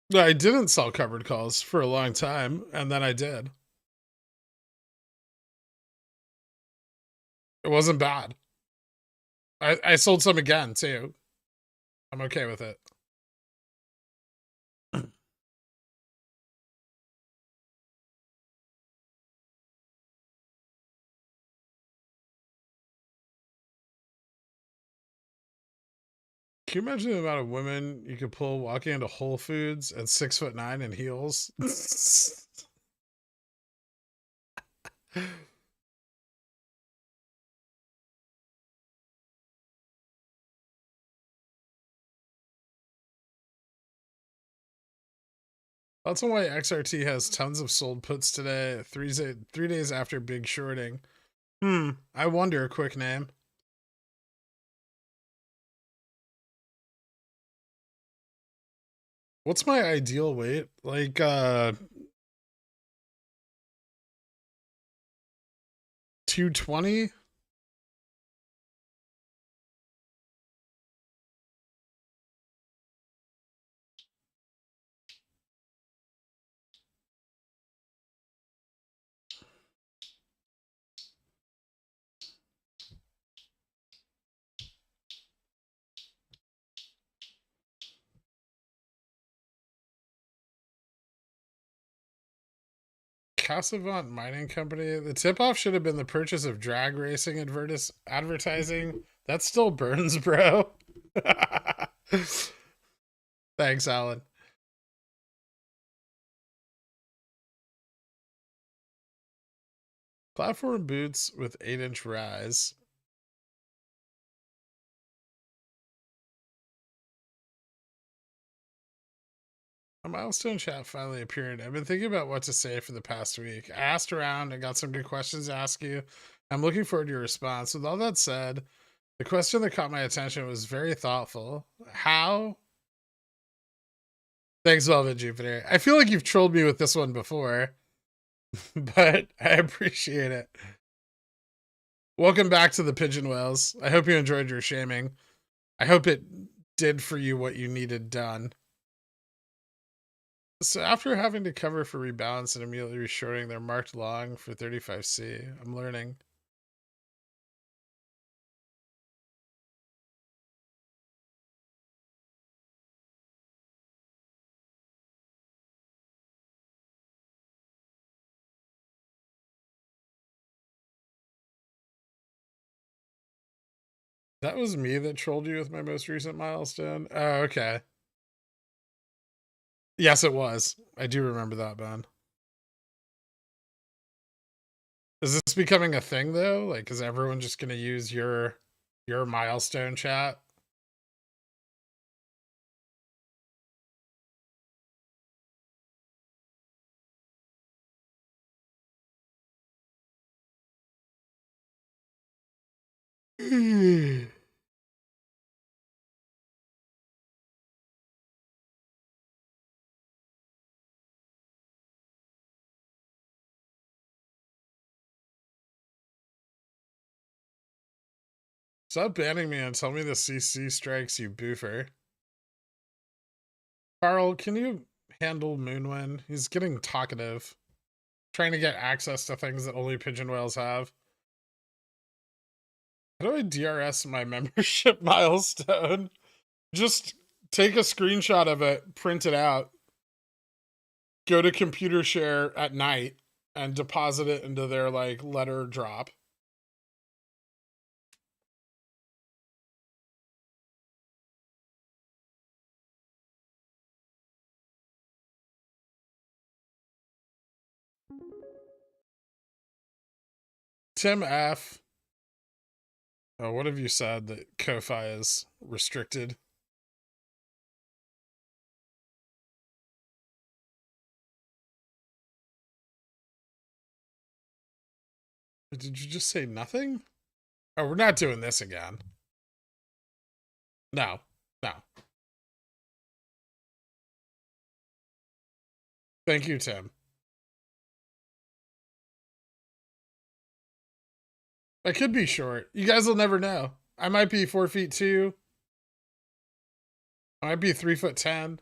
No, I didn't sell covered calls for a long time, and then I did. It wasn't bad. I sold some again too. I'm okay with it. Can you imagine the amount of women you could pull walking into Whole Foods at 6'9" in heels? That's why XRT has tons of sold puts today, 3 days after big shorting. I wonder, quick name. What's my ideal weight? Like 220? Casavant Mining Company. The tip-off should have been the purchase of drag racing advertising. That still burns, bro. Thanks, Alan. Platform boots with 8-inch rise. A milestone chat finally appeared. I've been thinking about what to say for the past week. I asked around and got some good questions to ask you. I'm looking forward to your response. With all that said, the question that caught my attention was very thoughtful. How? Thanks, Velvet Jupiter. I feel like you've trolled me with this one before, but I appreciate it. Welcome back to the Pigeon Wells. I hope you enjoyed your shaming. I hope it did for you what you needed done. So after having to cover for rebalance and immediately reshorting, they're marked long for 35C. I'm learning. That was me that trolled you with my most recent milestone. Oh, okay. Yes, it was. I do remember that, Ben. Is this becoming a thing though? Like, is everyone just gonna use your milestone chat? Stop banning me and tell me the CC strikes, you boofer. Carl, can you handle Moonwind? He's getting talkative. Trying to get access to things that only pigeon whales have. How do I DRS my membership milestone? Just take a screenshot of it, print it out, go to computer share at night, and deposit it into their like letter drop. Tim F. What have you said that Ko-Fi is restricted? Did you just say nothing? Oh, we're not doing this again. No, no. Thank you, Tim. I could be short. You guys will never know. I might be 4'2". I might be 3'10".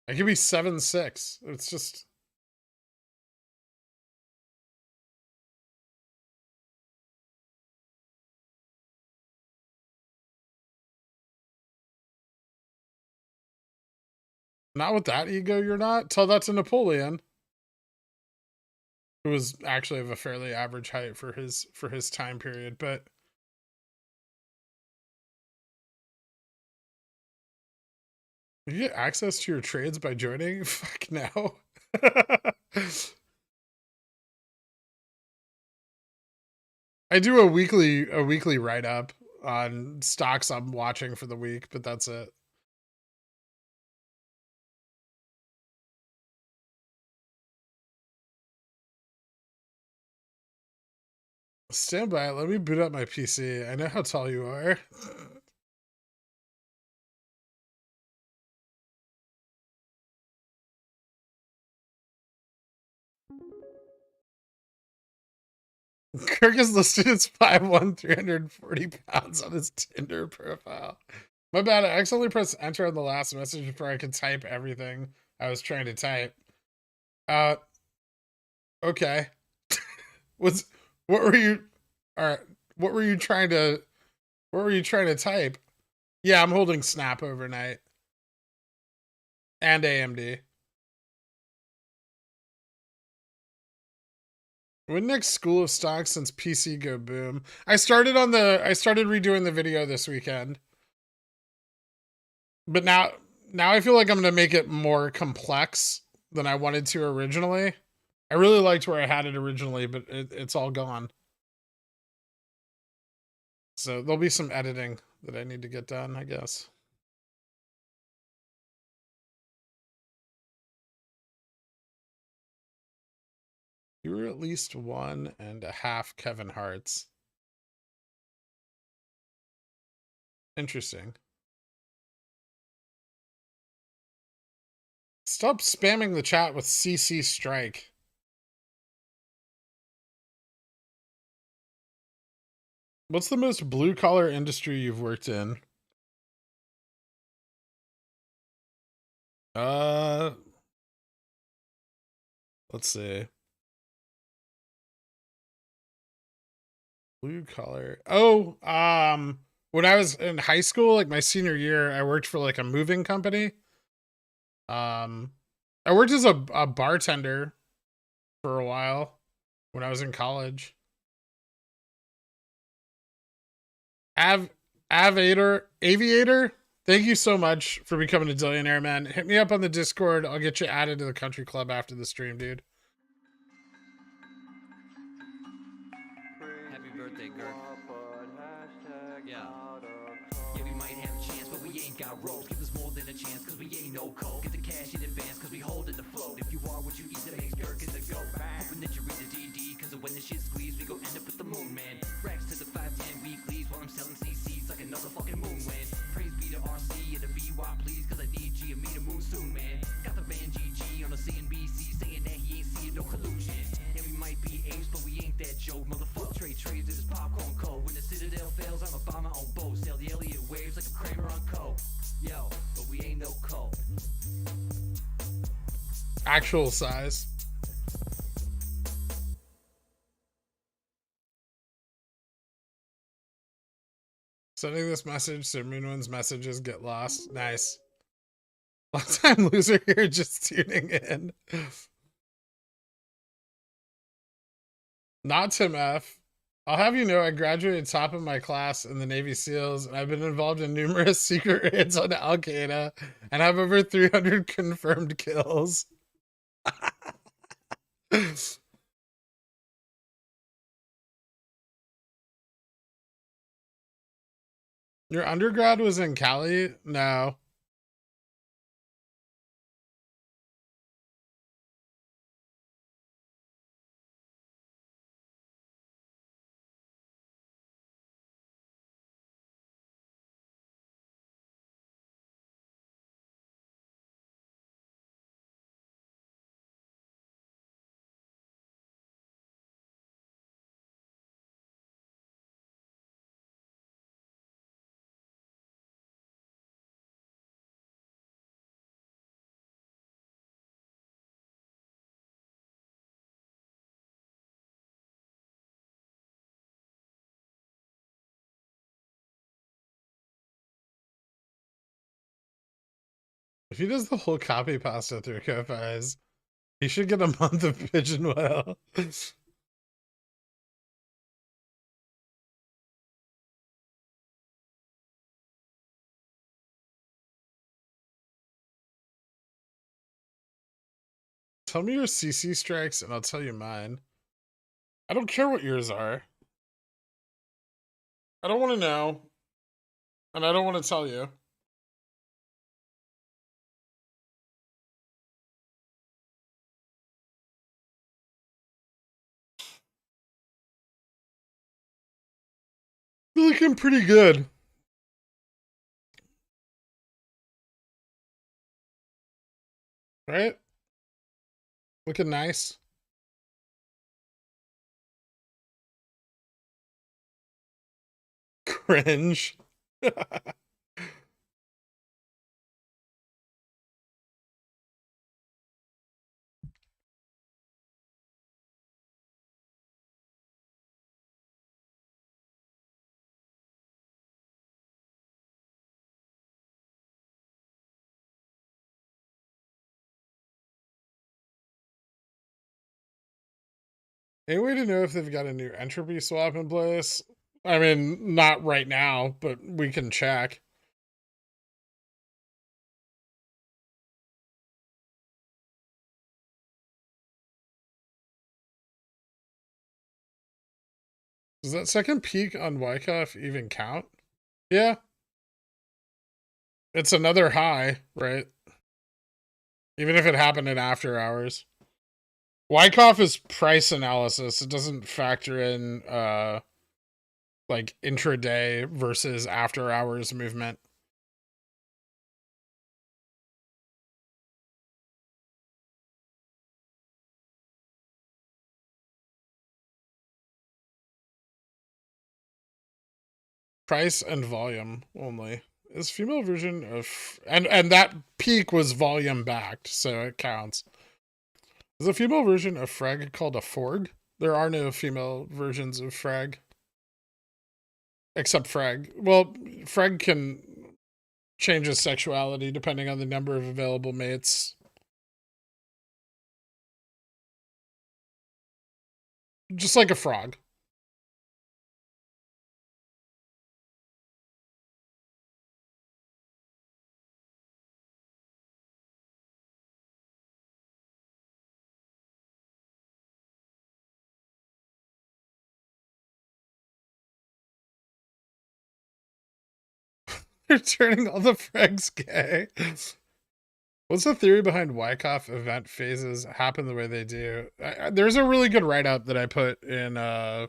I could be 7'6". It's just not with that ego. You're not. Tell that to Napoleon, who was actually of a fairly average height for his time period. But you get access to your trades by joining? Fuck no. I do a weekly write up on stocks I'm watching for the week, but that's it. Stand by. Let me boot up my PC. I know how tall you are. Kirk is listed as 5'1", 340 pounds on his Tinder profile. My bad. I accidentally pressed enter on the last message before I could type everything I was trying to type. Okay. What were you? All right. What were you trying to type? Yeah, I'm holding Snap overnight and AMD. When next school of stocks since PC go boom? I started redoing the video this weekend. But now I feel like I'm gonna make it more complex than I wanted to originally. I really liked where I had it originally, but it's all gone. So there'll be some editing that I need to get done, I guess. You were at least 1.5 Kevin Harts. Interesting. Stop spamming the chat with CC Strike. What's the most blue-collar industry you've worked in? Let's see. Blue collar. Oh, when I was in high school, like my senior year, I worked for like a moving company. I worked as a bartender for a while when I was in college. Aviator, thank you so much for becoming a billionaire, man. Hit me up on the Discord. I'll get you added to the country club after the stream, dude. Happy birthday, Gurk. Yeah. Yeah, we might have a chance, but we ain't got ropes. Give us more than a chance, cause we ain't no coke. Get the cash in advance, cause we hold in the float. If you are what you eat, that makes Gurk in the go. Hoping that you read the DD, cause when the shit squeeze, we go end up with the moon, man. Racks to the 510 weeklies, while I'm selling CCs like another fucking moon win. Praise be to RC and the VY, please, cause I need G and me to moon soon, man. Got the man GG on the CNBC saying that he ain't seeing no collusion. And we might be apes, but we ain't that Joe. Motherfucker trades this is popcorn code. When the Citadel fails, I'ma buy my own boat. Sail the Elliott waves like a Kramer on coke. Yo, but we ain't no coke. Actual size. Sending this message so Moonwind's messages get lost. Nice. Long time loser here just tuning in. Not Tim F. I'll have you know I graduated top of my class in the Navy SEALs, and I've been involved in numerous secret raids on Al Qaeda, and have over 300 confirmed kills. Your undergrad was in Cali? No. If he does the whole copy pasta through Ko-Fi's, he should get a month of Pigeon Whale. Tell me your CC strikes and I'll tell you mine. I don't care what yours are. I don't want to know. And I don't want to tell you. I feel like I'm pretty good. Right? Looking nice. Cringe. Any way to know if they've got a new entropy swap in place? I mean, not right now, but we can check. Does that second peak on Wyckoff even count? Yeah. It's another high, right? Even if it happened in after hours. Wyckoff is price analysis. It doesn't factor in like intraday versus after hours movement. Price and volume only. Is female version of and that peak was volume backed, so it counts. Is a female version of Frag called a Forg? There are no female versions of Frag. Except Frag. Well, Frag can change his sexuality depending on the number of available mates. Just like a frog. They're turning all the frags gay. What's the theory behind Wyckoff event phases happen the way they do? There's a really good write-up that I put in the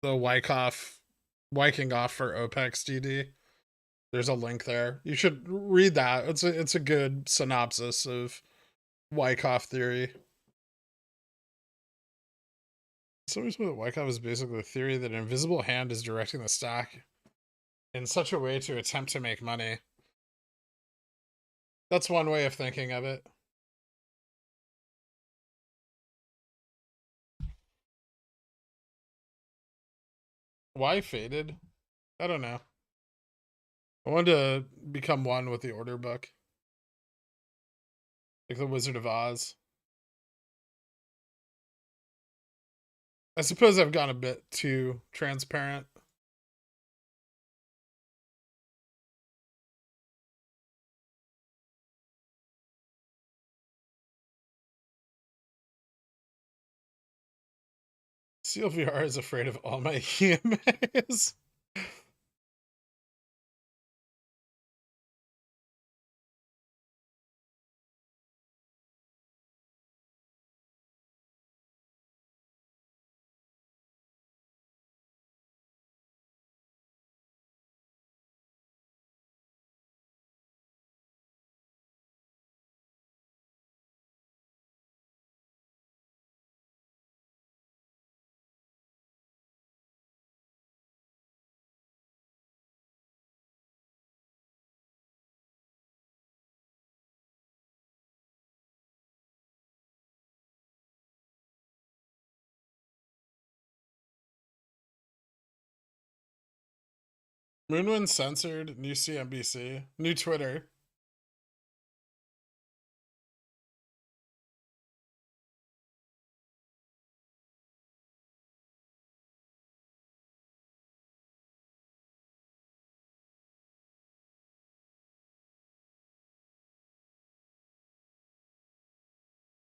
Wyckoff Wyking off for OPEX DD. There's a link there. You should read that. It's a good synopsis of Wyckoff theory. Somebody said that Wyckoff is basically the theory that an invisible hand is directing the stock in such a way to attempt to make money. That's one way of thinking of it. Why faded? I don't know. I wanted to become one with the order book. Like the Wizard of Oz. I suppose I've gone a bit too transparent. CLVR is afraid of all my EMAs. Moonwind censored, new CNBC, new Twitter.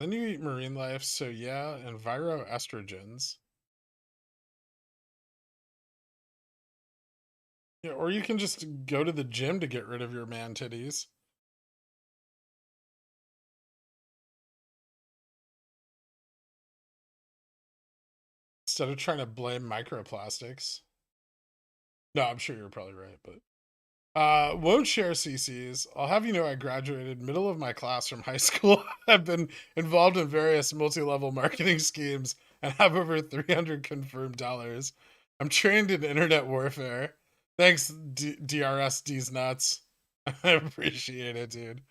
Then you eat marine life, so yeah, and viroestrogens. Yeah, or you can just go to the gym to get rid of your man titties. Instead of trying to blame microplastics. No, I'm sure you're probably right, but won't share CCs. I'll have you know I graduated middle of my class from high school. I've been involved in various multi-level marketing schemes and have over 300 confirmed dollars. I'm trained in internet warfare. Thanks, DRSD's nuts. I appreciate it, dude.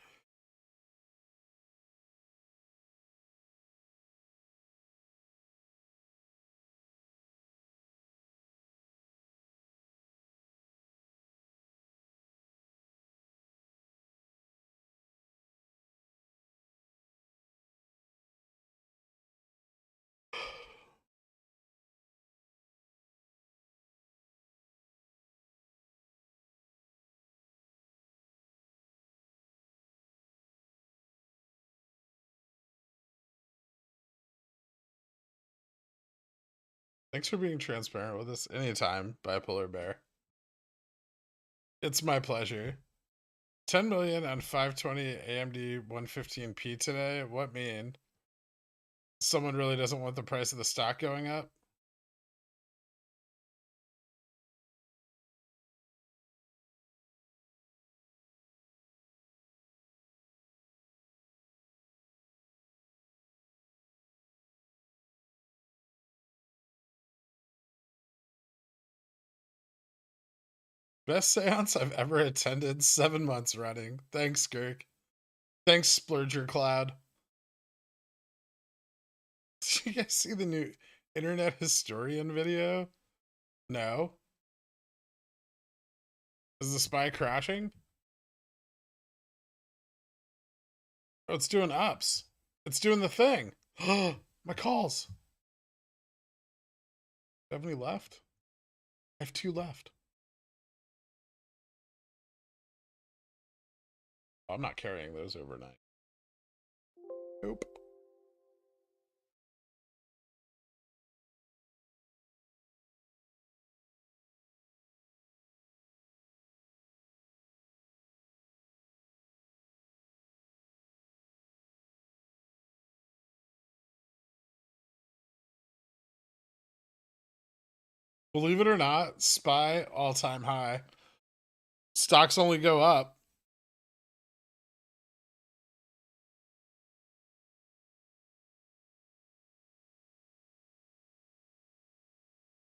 Thanks for being transparent with us anytime, Bipolar Bear. It's my pleasure. 10 million on 520 AMD 115p today. What mean? Someone really doesn't want the price of the stock going up? Best seance I've ever attended, 7 months running. Thanks, Girk. Thanks, Splurger Cloud. Did you guys see the new Internet Historian video? No. Is the spy crashing? Oh, it's doing ups. It's doing the thing. My calls. Do I have any left? I have 2 left. Oh, I'm not carrying those overnight. Nope. Believe it or not, SPY all-time high. Stocks only go up.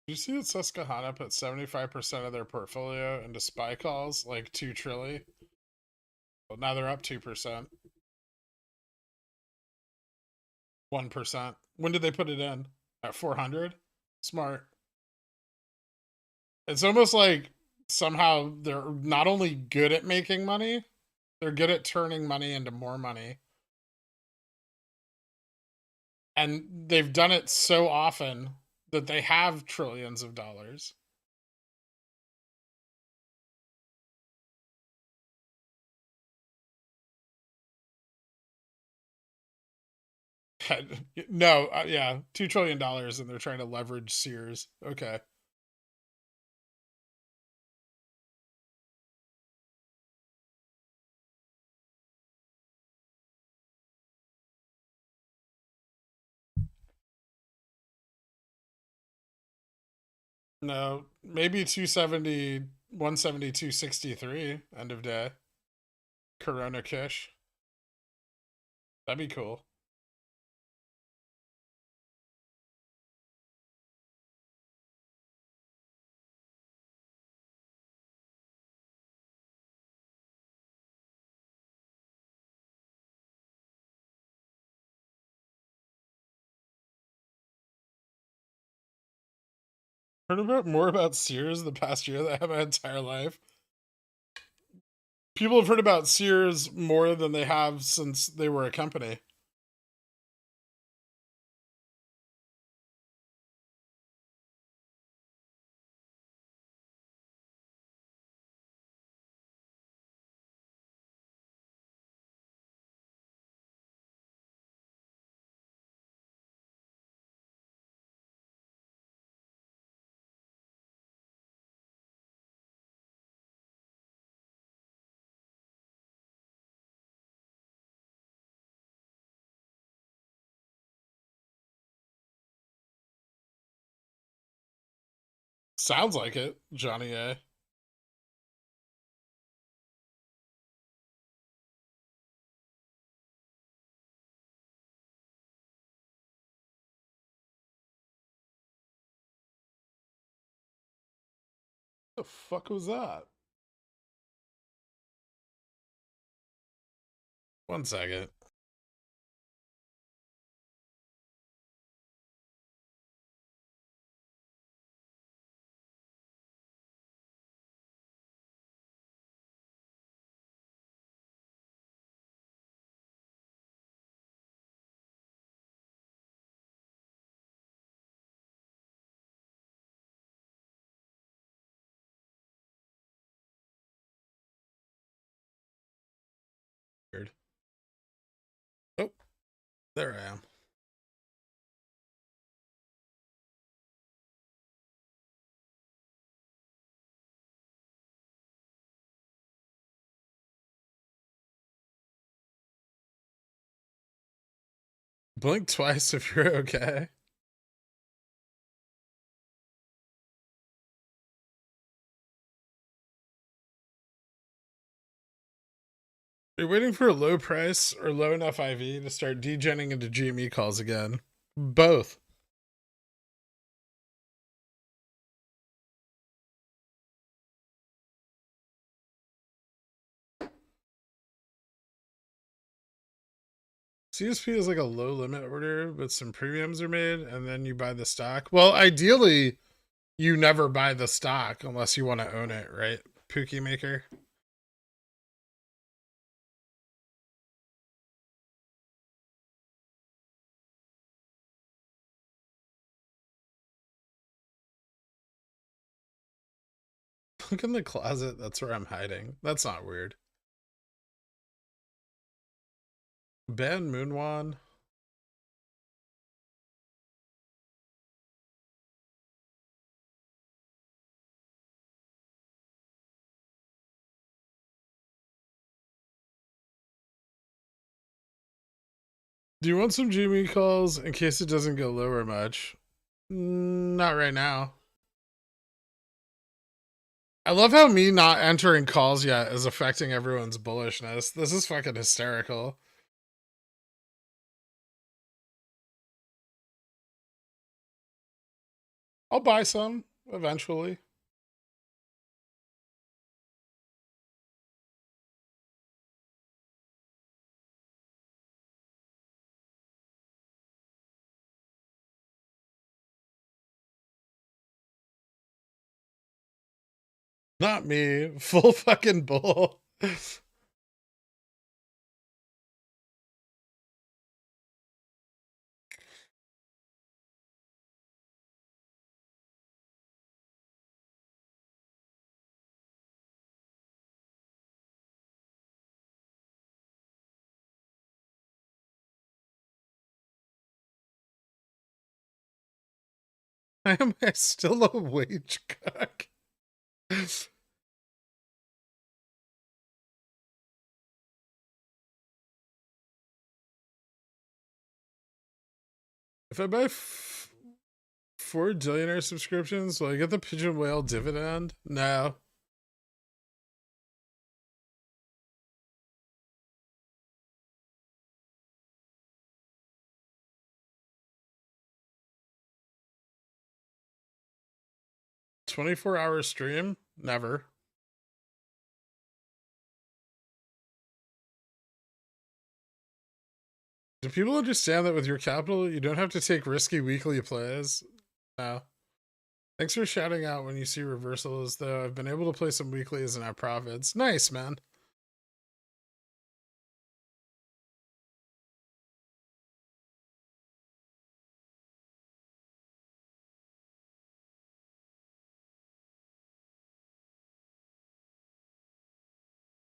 Did you see that Susquehanna put 75% of their portfolio into SPY calls, like 2 trillion? Well, now they're up 2%. 1%. When did they put it in? At 400? Smart. It's almost like somehow they're not only good at making money, they're good at turning money into more money. And they've done it so often that they have trillions of dollars. No, yeah, $2 trillion, and they're trying to leverage Sears. Okay. No, maybe 270, 170, 263 end of day. Corona Kish. That'd be cool. Heard about more about Sears the past year than I have my entire life. People have heard about Sears more than they have since they were a company. Sounds like it, Johnny A. The fuck was that? One second. Weird. Oh, there I am. Blink twice if you're okay. You're waiting for a low price or low enough IV to start degenning into GME calls again. Both. CSP is like a low limit order, but some premiums are made, and then you buy the stock. Well, ideally, you never buy the stock unless you want to own it, right? Pookie Maker. Look in the closet. That's where I'm hiding. That's not weird. Ben Moonwan. Do you want some GME calls in case it doesn't go lower much? Not right now. I love how me not entering calls yet is affecting everyone's bullishness. This is fucking hysterical. I'll buy some eventually. Not me. Full fucking bull. Am I still a wage cook? If I buy 4 billionaire subscriptions, will I get the pigeon whale dividend? No. $24-hour stream? Never. Do people understand that with your capital, you don't have to take risky weekly plays? No. Thanks for shouting out when you see reversals, though. I've been able to play some weeklies and have profits. Nice, man.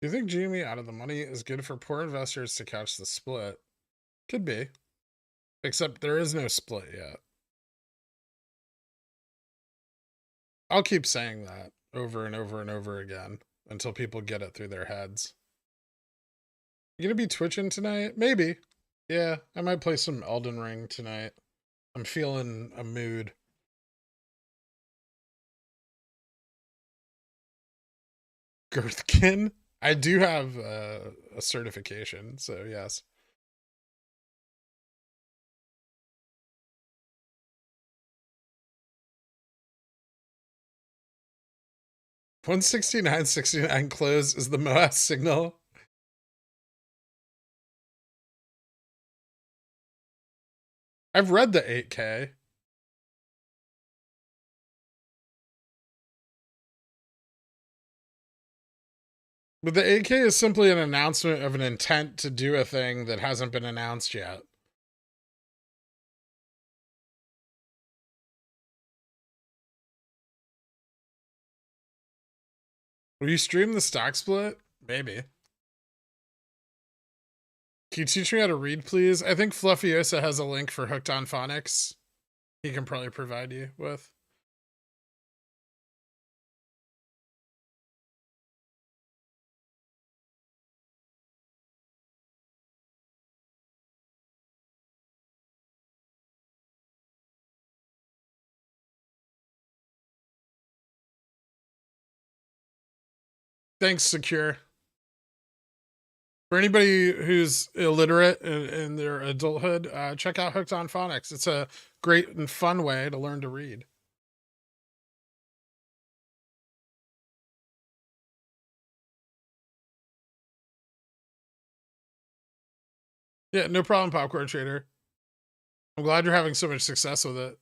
Do you think GME out of the money is good for poor investors to catch the split? Could be. Except there is no split yet. I'll keep saying that over and over and over again until people get it through their heads. You gonna be twitching tonight? Maybe. Yeah, I might play some Elden Ring tonight. I'm feeling a mood. Gherkin? I do have a certification, so yes. $169.69 close is the MOASS signal. I've read the 8K. But the 8K is simply an announcement of an intent to do a thing that hasn't been announced yet. Will you stream the stock split? Maybe. Can you teach me how to read, please? I think Fluffiosa has a link for Hooked on Phonics. He can probably provide you with. Thanks, Secure. For anybody who's illiterate in their adulthood, check out Hooked on Phonics. It's a great and fun way to learn to read. Yeah, no problem, Popcorn Trader. I'm glad you're having so much success with it.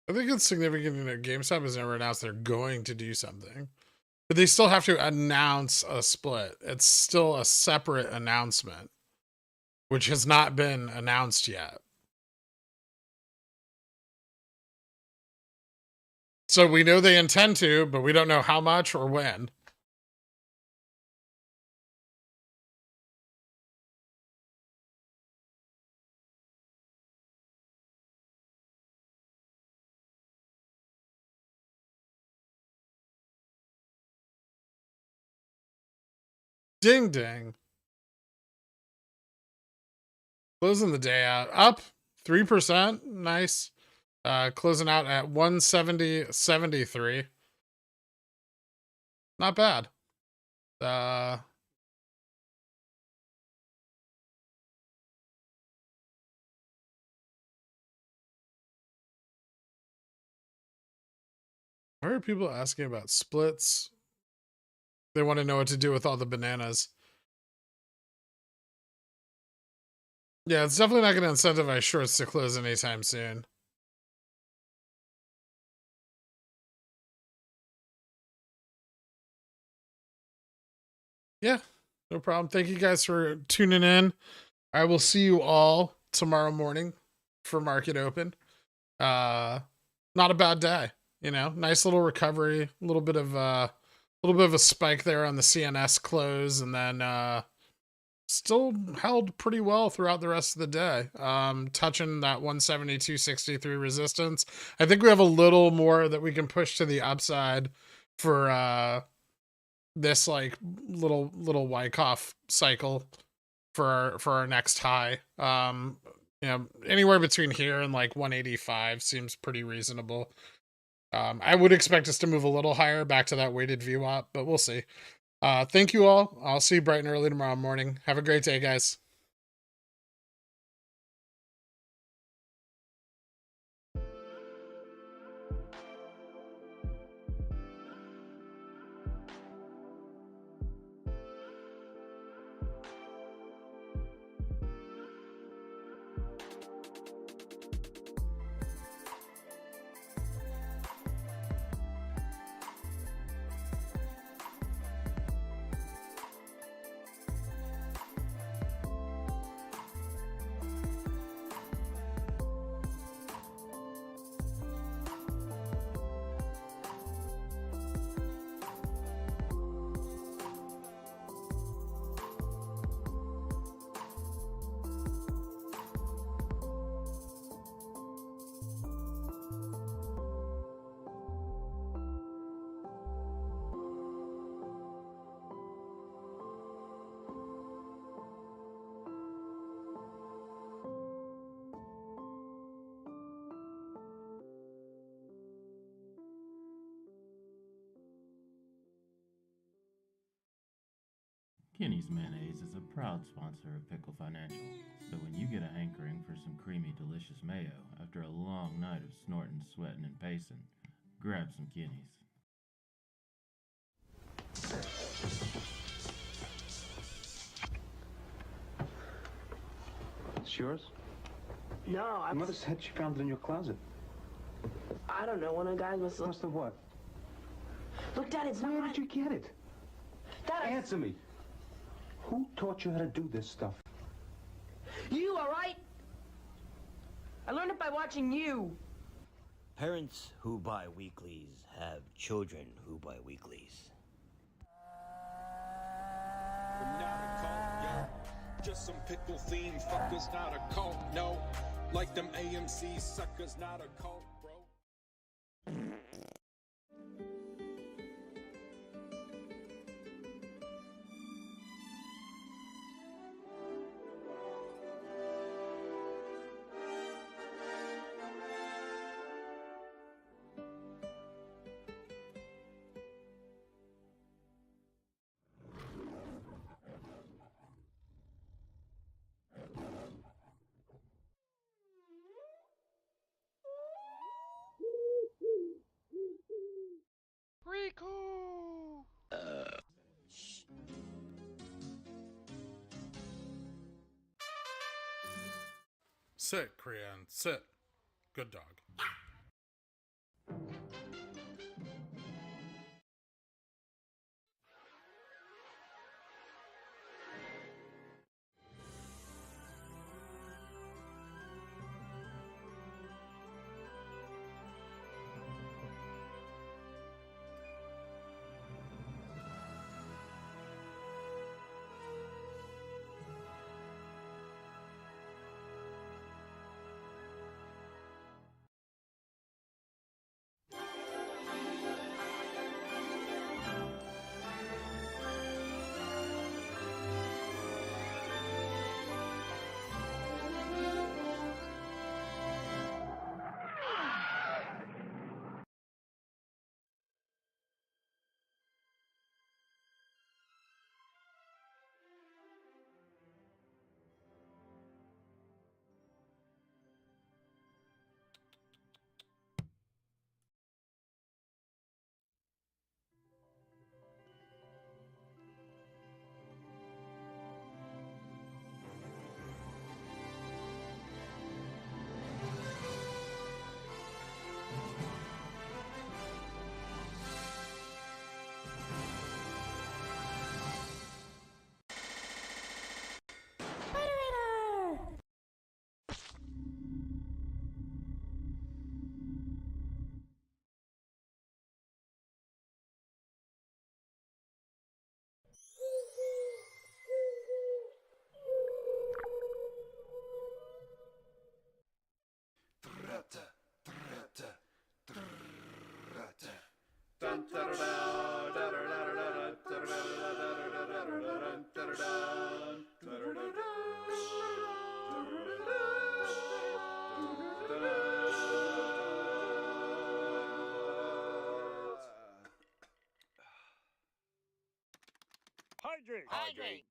I think it's significant that GameStop has never announced they're going to do something. But they still have to announce a split. It's still a separate announcement, which has not been announced yet. So we know they intend to, but we don't know how much or when. Ding ding. Closing the day out. Up 3%. Nice. Closing out at 170.73. Not bad. Why are people asking about splits? They want to know what to do with all the bananas. Yeah, it's definitely not going to incentivize shorts to close anytime soon. Yeah, no problem. Thank you guys for tuning in. I will see you all tomorrow morning for market open. Not a bad day, you know. Nice little recovery, a little bit of a spike there on the CNS close, and then still held pretty well throughout the rest of the day. Touching that 172.63 resistance. I think we have a little more that we can push to the upside for this like little Wyckoff cycle for our next high. You know, anywhere between here and like 185 seems pretty reasonable. I would expect us to move a little higher back to that weighted VWAP, but we'll see. Thank you all. I'll see you bright and early tomorrow morning. Have a great day, guys. Kenny's Mayonnaise is a proud sponsor of Pickle Financial, so when you get a hankering for some creamy, delicious mayo after a long night of snorting, sweating, and pacing, grab some Kenny's. It's yours? No, Your mother said she found it in your closet. I don't know. One of the guys must Must have what? Look, Dad, it's not Where mine. did you get it? Dad, Answer me. Who taught you how to do this stuff? You, all right? I learned it by watching you. Parents who buy weeklies have children who buy weeklies. I'm not a cult, yo. Just some pickle theme fuckers, not a cult, no. Like them AMC suckers, not a cult, bro. Rico! Sit, Krian. Sit. Good dog. Hydrate! Hydrate!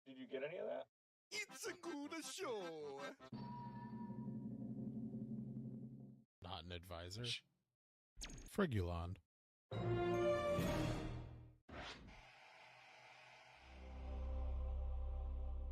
Did you get any of that? It's a good show. Not an advisor. Frigulon.